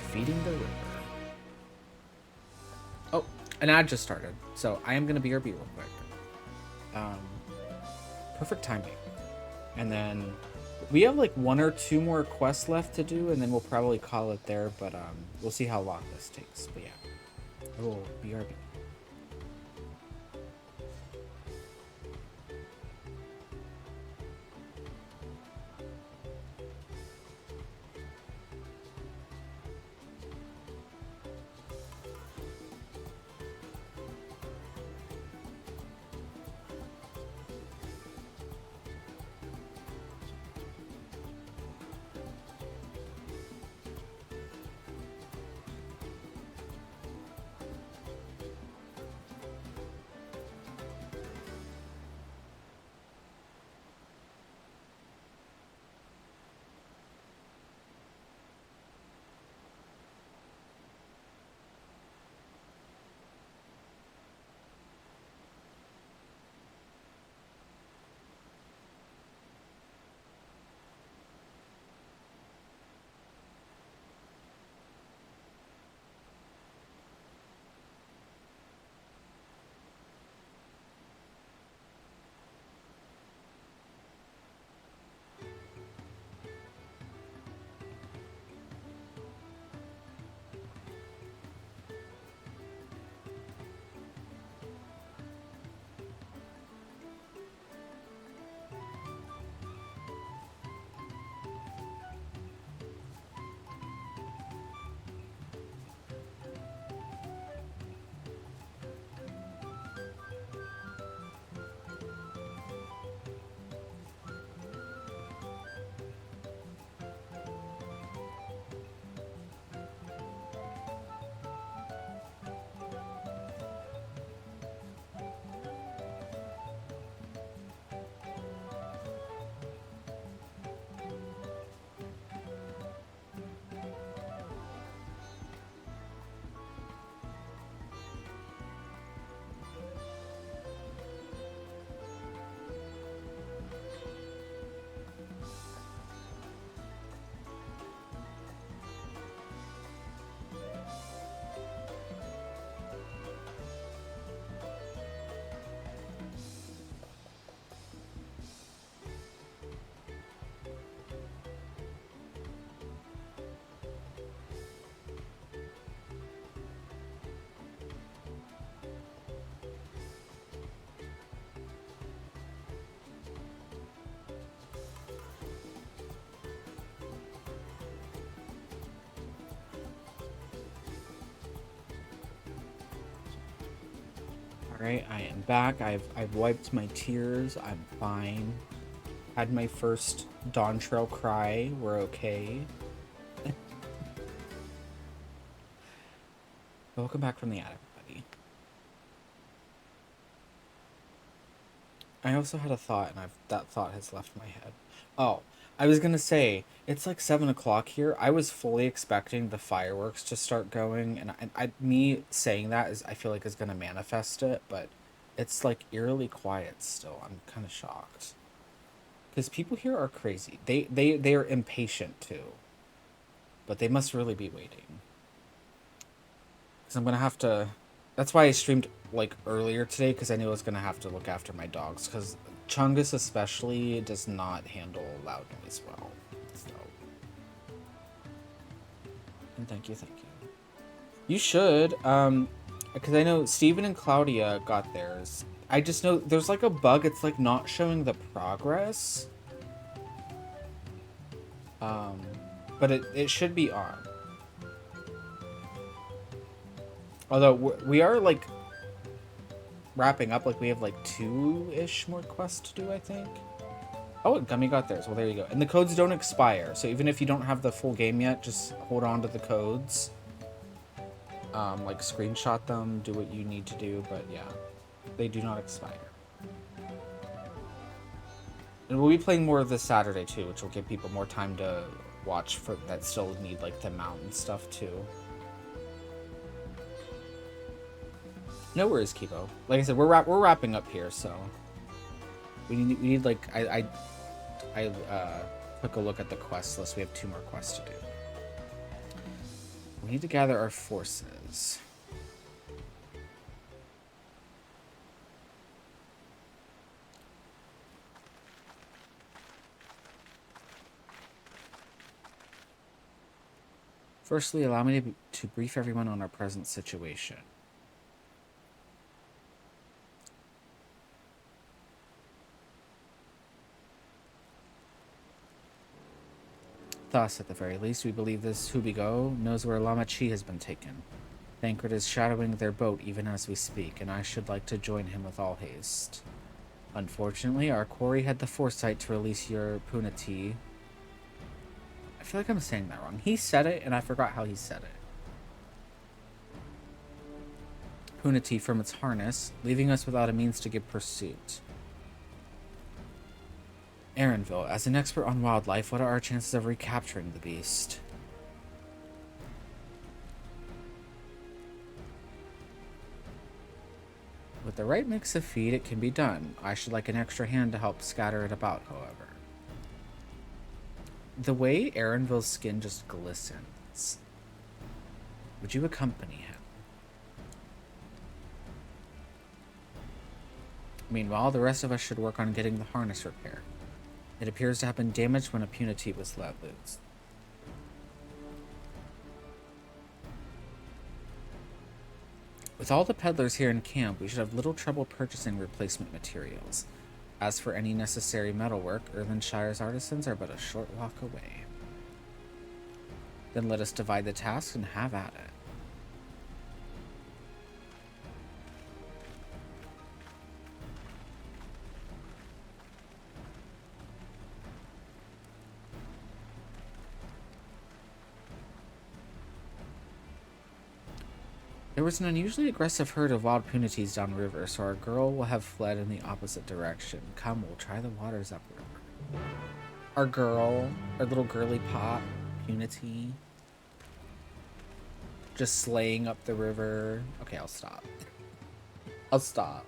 Feeding the river. Oh, an ad just started, so I am going to BRB real quick. Perfect timing. And then we have like 1 or 2 more quests left to do, and then we'll probably call it there, but we'll see how long this takes. But yeah, I will BRB. Alright, I am back. I've wiped my tears. I'm fine. Had my first Dawntrail cry. We're okay. Welcome back from the attic, buddy. I also had a thought, and that thought has left my head. Oh, I was gonna say, it's like 7 o'clock here. I was fully expecting the fireworks to start going, and me saying that I feel like is gonna manifest it, but it's like eerily quiet still. I'm kind of shocked. Because people here are crazy. They are impatient too. But they must really be waiting. Because I'm gonna have to... That's why I streamed like earlier today, because I knew I was gonna have to look after my dogs, because Chungus especially does not handle loud noise well. So. And thank you. You should. Because I know Steven and Claudia got theirs. I just know there's like a bug. It's like not showing the progress. But it should be on. Although we are like wrapping up. Like we have like 2-ish more quests to do, I think. Oh, Gummy got theirs. Well, there you go. And the codes don't expire. So even if you don't have the full game yet, just hold on to the codes. Like screenshot them, do what you need to do, but yeah, they do not expire. And we'll be playing more this Saturday too, which will give people more time to watch for that still need like the mount and stuff too. No worries, Kibo. Like I said, we're wrapping up here, so we need like I took a look at the quest list. We have 2 more quests to do. We need to gather our forces. Firstly, allow me to brief everyone on our present situation. Thus, at the very least, we believe this Hubigo knows where Lama Chi has been taken. Thancred is shadowing their boat even as we speak, and I should like to join him with all haste. Unfortunately, our quarry had the foresight to release your Punati. I feel like I'm saying that wrong. He said it, and I forgot how he said it. Punati from its harness, leaving us without a means to give pursuit. Aaronville, as an expert on wildlife, what are our chances of recapturing the beast? With the right mix of feed, it can be done. I should like an extra hand to help scatter it about, however. The way Aaronville's skin just glistens. Would you accompany him? Meanwhile, the rest of us should work on getting the harness repaired. It appears to have been damaged when a Punati was let loose. With all the peddlers here in camp, we should have little trouble purchasing replacement materials. As for any necessary metalwork, Earthenshire's artisans are but a short walk away. Then let us divide the task and have at it. There was an unusually aggressive herd of wild Punatis downriver, so our girl will have fled in the opposite direction. Come, we'll try the waters upriver. Our girl, our little girly pot, Punati, just slaying up the river. Okay, I'll stop. I'll stop.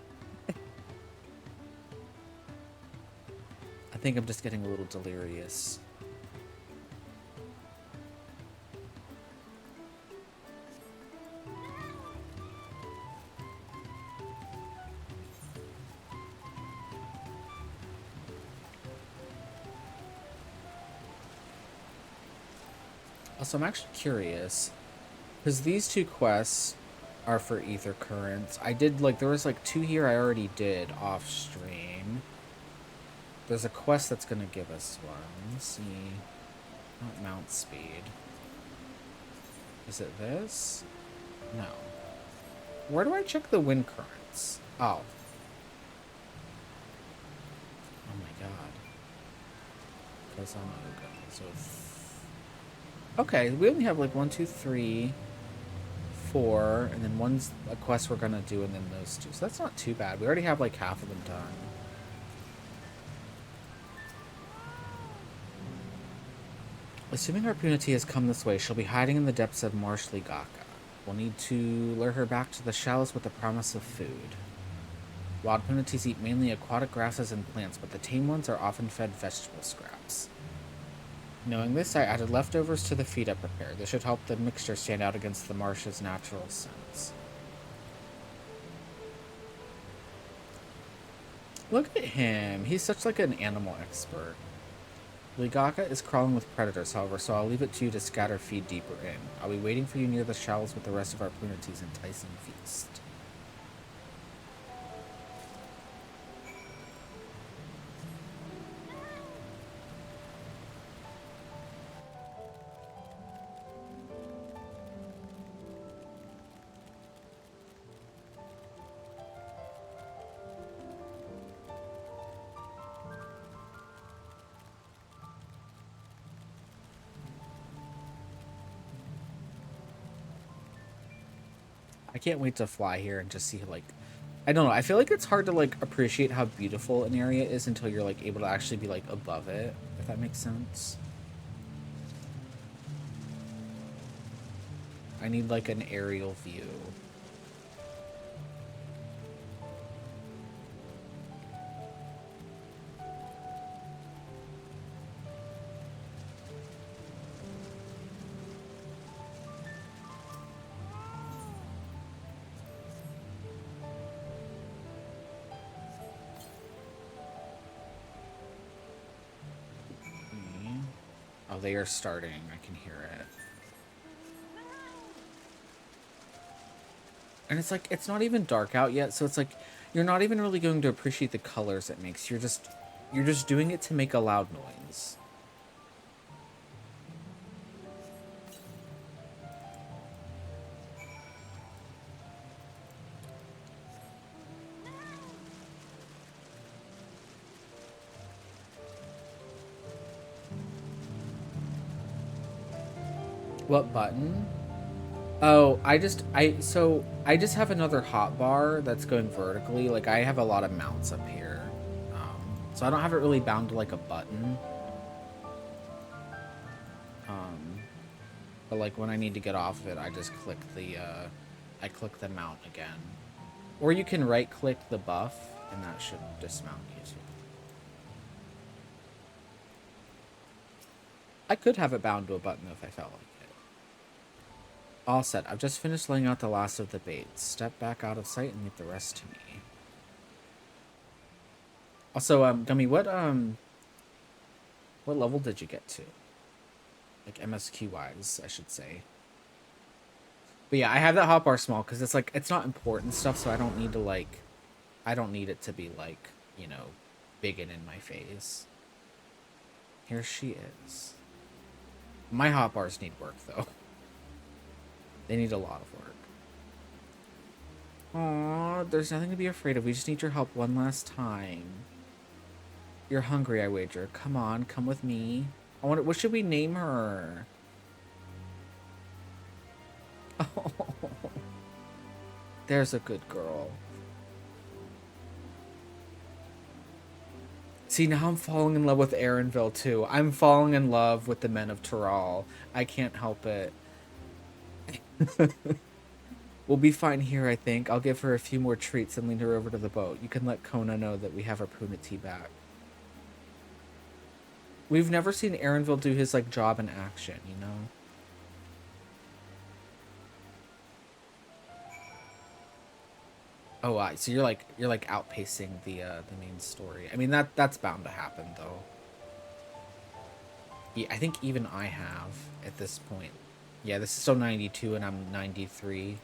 I think I'm just getting a little delirious. Also, I'm actually curious, because these 2 quests are for Ether Currents. I did, like, there was, like, 2 here I already did off stream. There's a quest that's going to give us one. Let's see. Not mount speed. Is it this? No. Where do I check the wind currents? Oh. Oh my god. Because I'm a go. So... Okay, we only have like 1, 2, 3, 4, and then one's a quest we're gonna do, and then those 2. So that's not too bad. We already have like half of them done. Assuming our Punati has come this way, she'll be hiding in the depths of Marsh Ligaka. We'll need to lure her back to the shallows with the promise of food. Wild Punatis eat mainly aquatic grasses and plants, but the tame ones are often fed vegetable scraps. Knowing this, I added leftovers to the feed I prepared. This should help the mixture stand out against the marsh's natural scents. Look at him. He's such like an animal expert. Ligaka is crawling with predators, however, so I'll leave it to you to scatter feed deeper in. I'll be waiting for you near the shallows with the rest of our Puniti's enticing feast. I can't wait to fly here and just see, like, I don't know. I feel like it's hard to, like, appreciate how beautiful an area is until you're, like, able to actually be, like, above it, if that makes sense. I need, like, an aerial view. Oh, they are starting. I can hear it. And it's like, it's not even dark out yet, so it's like, you're not even really going to appreciate the colors it makes. You're just doing it to make a loud noise. What button? Oh, I just have another hotbar that's going vertically. Like, I have a lot of mounts up here. So I don't have it really bound to, like, a button. But, like, when I need to get off of it, I just click I click the mount again. Or you can right-click the buff, and that should dismount you, too. I could have it bound to a button if I felt like it. All set. I've just finished laying out the last of the baits. Step back out of sight and leave the rest to me. Also, Gummy, what level did you get to? Like, MSQ-wise, I should say. But yeah, I have that hotbar small because it's, like, it's not important stuff, so I don't need to, like... I don't need it to be, like, you know, big and in my face. Here she is. My hotbars need work, though. They need a lot of work. Aww, there's nothing to be afraid of. We just need your help one last time. You're hungry, I wager. Come on, come with me. I wonder, what should we name her? Oh, there's a good girl. See, now I'm falling in love with Erenville, too. I'm falling in love with the men of Tural. I can't help it. We'll be fine here, I think. I'll give her a few more treats and lead her over to the boat. You can let Kona know that we have our Puniti back. We've never seen Erenville do his, like, job in action, you know? Oh, so you're like outpacing the main story. I mean, that's bound to happen, though. Yeah, I think even I have at this point. Yeah, this is still 92 and I'm 93.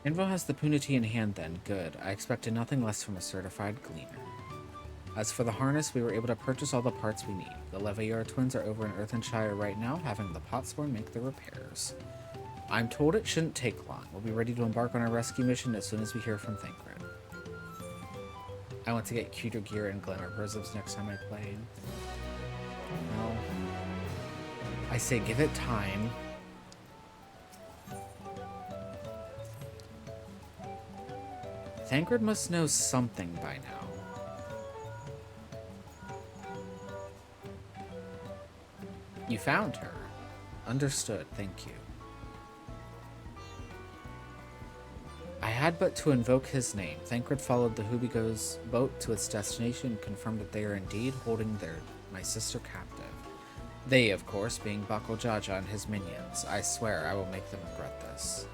Invo has the Puniti in hand then. Good. I expected nothing less from a certified gleaner. As for the harness, we were able to purchase all the parts we need. The Levaillard twins are over in Earthenshire right now, having the Potsworn make the repairs. I'm told it shouldn't take long. We'll be ready to embark on our rescue mission as soon as we hear from Thancred. I want to get cuter gear and glamour prisms next time I played. Well, I say give it time. Thancred must know something by now. You found her. Understood, thank you. I had but to invoke his name. Thancred followed the Hubigo's boat to its destination and confirmed that they are indeed holding my sister captive. They, of course, being Bako Jaja and his minions. I swear I will make them regret this.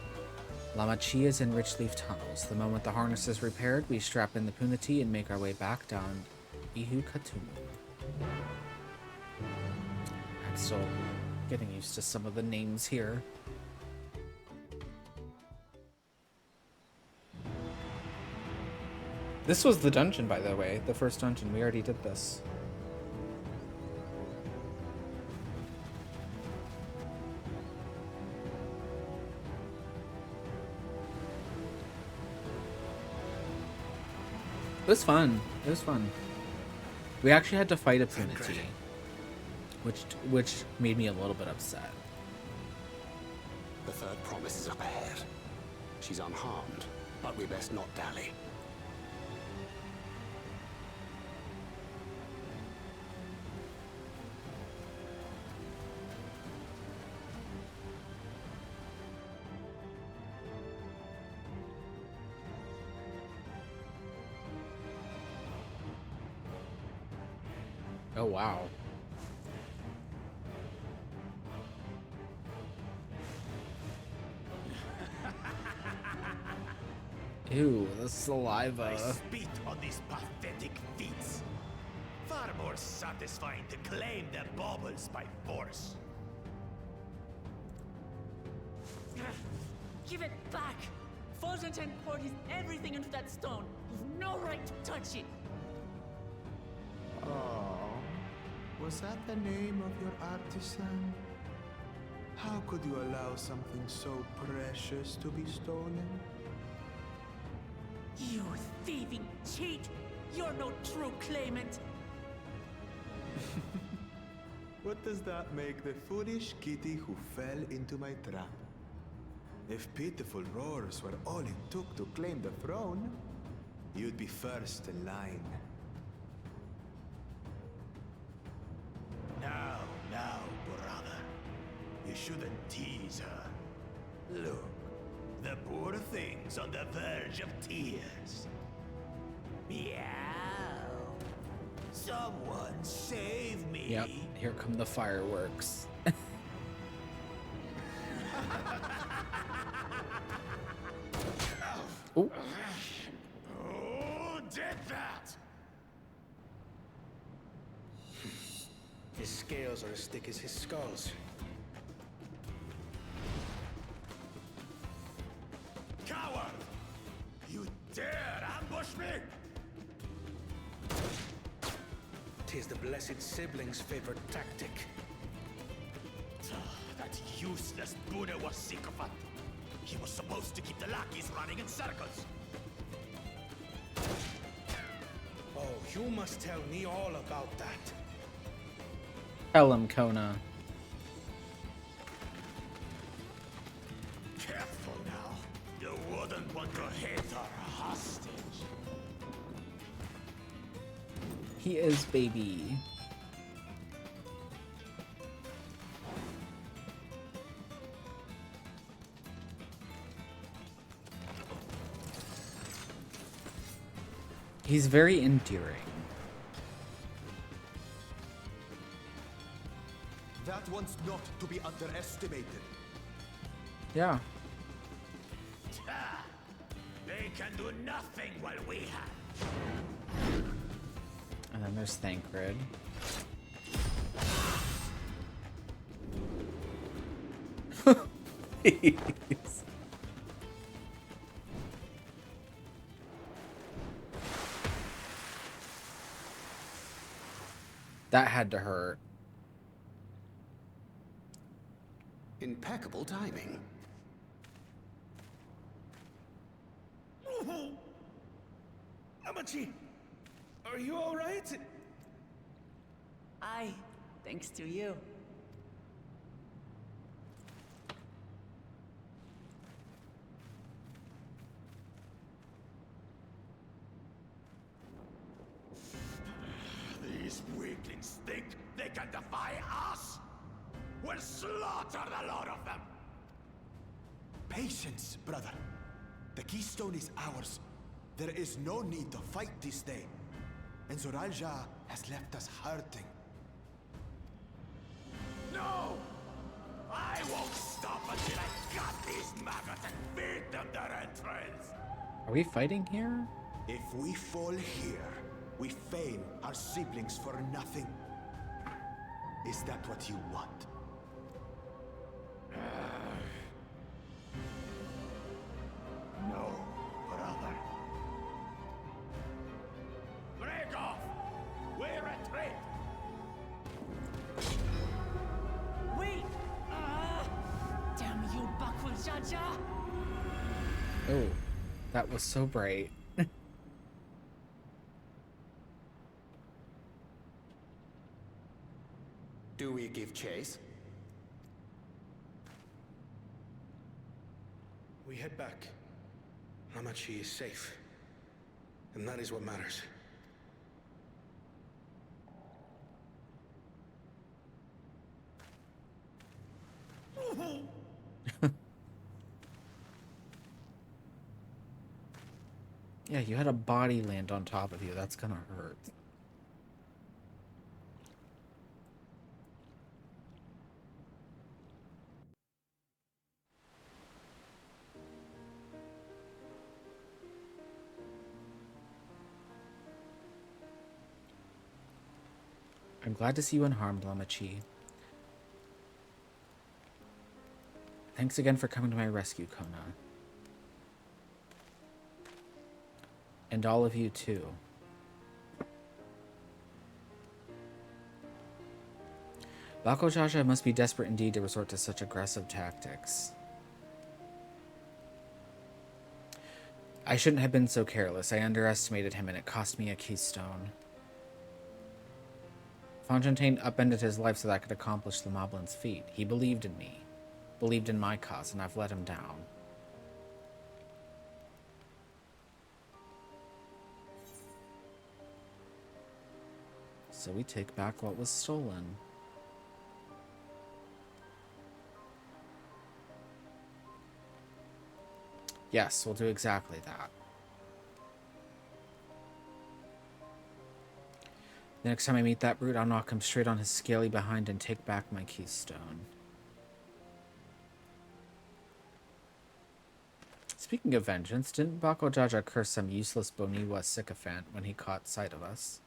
Lama Chi is in Richleaf Tunnels. The moment the harness is repaired, we strap in the Punati and make our way back down Ihu Katumu. I'm still getting used to some of the names here. This was the dungeon, by the way. The first dungeon. We already did this. It was fun. It was fun. We actually had to fight a Punati, which made me a little bit upset. The third promise is up ahead. She's unharmed, but we best not dally. Oh, wow. Ew, the saliva. I spit on these pathetic feats. Far more satisfying to claim their baubles by force. Give it back! Fulgenton poured his everything into that stone. You've no right to touch it. Oh, was that the name of your artisan? How could you allow something so precious to be stolen? You thieving cheat! You're no true claimant! What does that make the foolish kitty who fell into my trap? If pitiful roars were all it took to claim the throne, you'd be first in line. Now, brother. You shouldn't tease her. Look, the poor thing's on the verge of tears. Meow. Someone save me. Yep, here come the fireworks. Ooh. Who did that? His scales are as thick as his skulls. Coward! You dare ambush me? 'Tis the blessed sibling's favorite tactic. That useless Buddha was sycophant. He was supposed to keep the lackeys running in circles. Oh, you must tell me all about that. Tell him, Kona. Careful now. You wouldn't want to hit her hostage. He is baby. He's very endearing. That one's not to be underestimated. Yeah. They can do nothing while we have. And then there's Thancred. Please. That had to hurt. Impeccable timing. Amachi! Are you all right? Aye, thanks to you. These weaklings think they can defy us? We'll slaughter the lot of them! Patience, brother. The keystone is ours. There is no need to fight this day. And Zoralja has left us hurting. No! I won't stop until I got these maggots and feed them their entrails! Are we fighting here? If we fall here, we feign our siblings for nothing. Is that what you want? No, brother. Break off! We retreat! Wait! Damn you, backward Jaja! Oh, that was so bright. Do we give chase? We head back. Hamachi is safe. And that is what matters. Yeah, you had a body land on top of you. That's gonna hurt. I'm glad to see you unharmed, Lamachi. Thanks again for coming to my rescue, Kona. And all of you, too. Bako Jaja must be desperate indeed to resort to such aggressive tactics. I shouldn't have been so careless. I underestimated him and it cost me a keystone. Fontaine upended his life so that I could accomplish the Moblin's feat. He believed in me. Believed in my cause, and I've let him down. So we take back what was stolen. Yes, we'll do exactly that. The next time I meet that brute, I'll knock him straight on his scaly behind and take back my keystone. Speaking of vengeance, didn't Bako Jaja curse some useless Boniwa sycophant when he caught sight of us?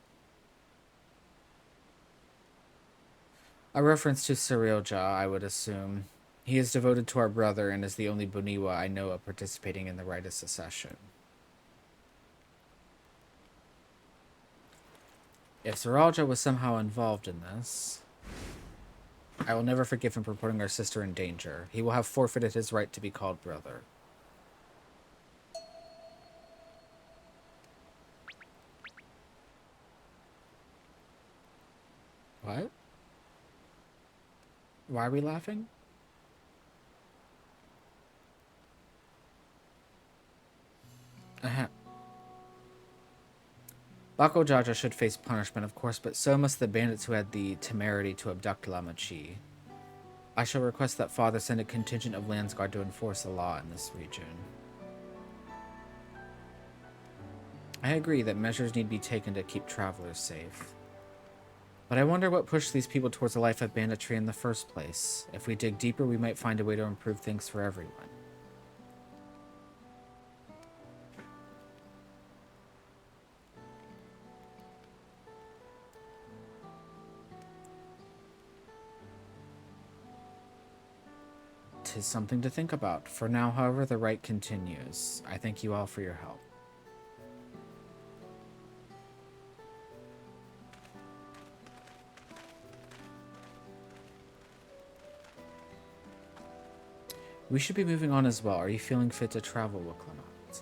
A reference to Surrealja, I would assume. He is devoted to our brother and is the only Boniwa I know of participating in the rite of secession. If Surrealja was somehow involved in this, I will never forgive him for putting our sister in danger. He will have forfeited his right to be called brother. What? Why are we laughing? Bako Jaja should face punishment, of course, but so must the bandits who had the temerity to abduct Lamachi. I shall request that Father send a contingent of Landsguard to enforce the law in this region. I agree that measures need to be taken to keep travelers safe. But I wonder what pushed these people towards a life of banditry in the first place. If we dig deeper, we might find a way to improve things for everyone. Tis something to think about. For now, however, the rite continues. I thank you all for your help. We should be moving on as well. Are you feeling fit to travel, Wuklamot?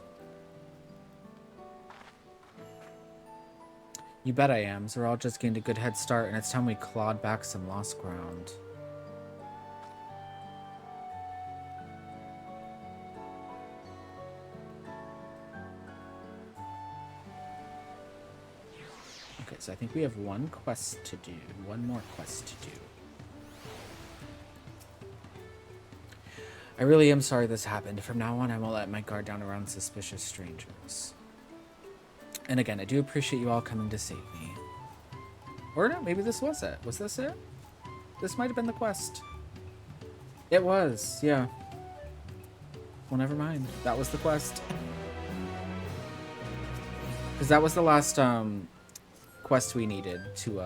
You bet I am. So we're all just gained a good head start, and it's time we clawed back some lost ground. Okay, so I think we have one quest to do. One more quest to do. I really am sorry this happened. From now on, I won't let my guard down around suspicious strangers. And again, I do appreciate you all coming to save me. Or no, maybe this was it. Was this it? This might have been the quest. It was, yeah. Well, never mind. That was the quest. Because that was the last quest we needed to,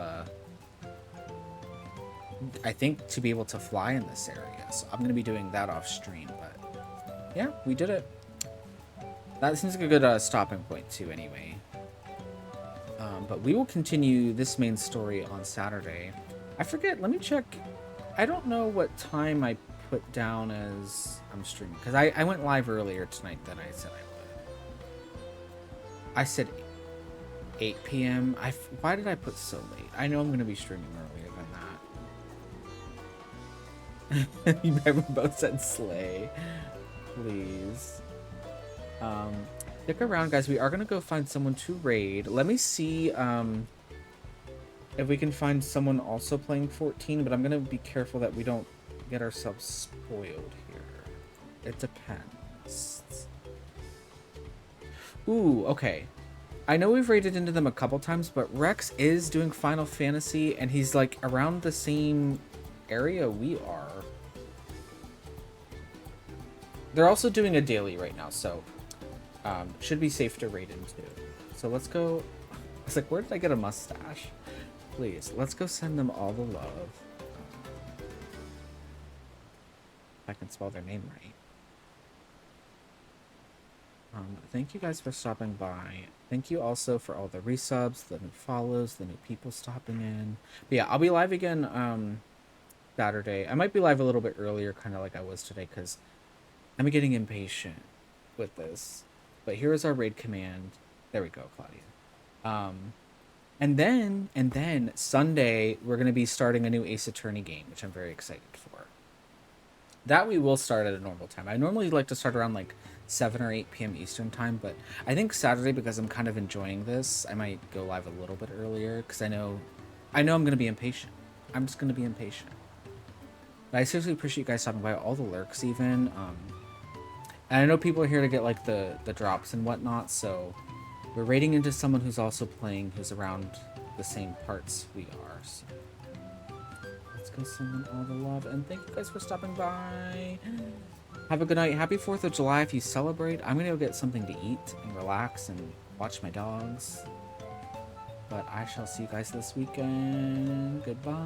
I think, to be able to fly in this area. So I'm going to be doing that off stream, but yeah, we did it. That seems like a good stopping point too anyway. But we will continue this main story on Saturday. I forget, let me check. I don't know what time I put down as I'm streaming, because I went live earlier tonight than I said I would. I said 8 p.m. Why did I put so late? I know I'm going to be streaming earlier than that. You both said slay. Please. Stick around, guys. We are going to go find someone to raid. Let me see if we can find someone also playing 14, but I'm going to be careful that we don't get ourselves spoiled here. It depends. Ooh, okay. I know we've raided into them a couple times, but Rex is doing Final Fantasy, and he's like around the same area we are. They're also doing a daily right now, so should be safe to raid into. So let's go. I was like, where did I get a mustache? Please, let's go send them all the love. If I can spell their name right. Thank you guys for stopping by. Thank you also for all the resubs, the new follows, the new people stopping in. But yeah, I'll be live again Saturday. I might be live a little bit earlier, kind of like I was today, because I'm getting impatient with this. But here is our raid command. There we go, Claudia. And then Sunday, we're going to be starting a new Ace Attorney game, which I'm very excited for. That we will start at a normal time. I normally like to start around like 7 or 8 p.m. Eastern time, but I think Saturday, because I'm kind of enjoying this, I might go live a little bit earlier, because I know I'm going to be impatient. I'm just going to be impatient. But I seriously appreciate you guys stopping by, all the lurks even. And I know people are here to get like the drops and whatnot, so we're raiding into someone who's also playing, who's around the same parts we are. So let's go send them all the love, and thank you guys for stopping by. Have a good night. Happy 4th of July if you celebrate. I'm gonna go get something to eat and relax and watch my dogs. But I shall see you guys this weekend. Goodbye.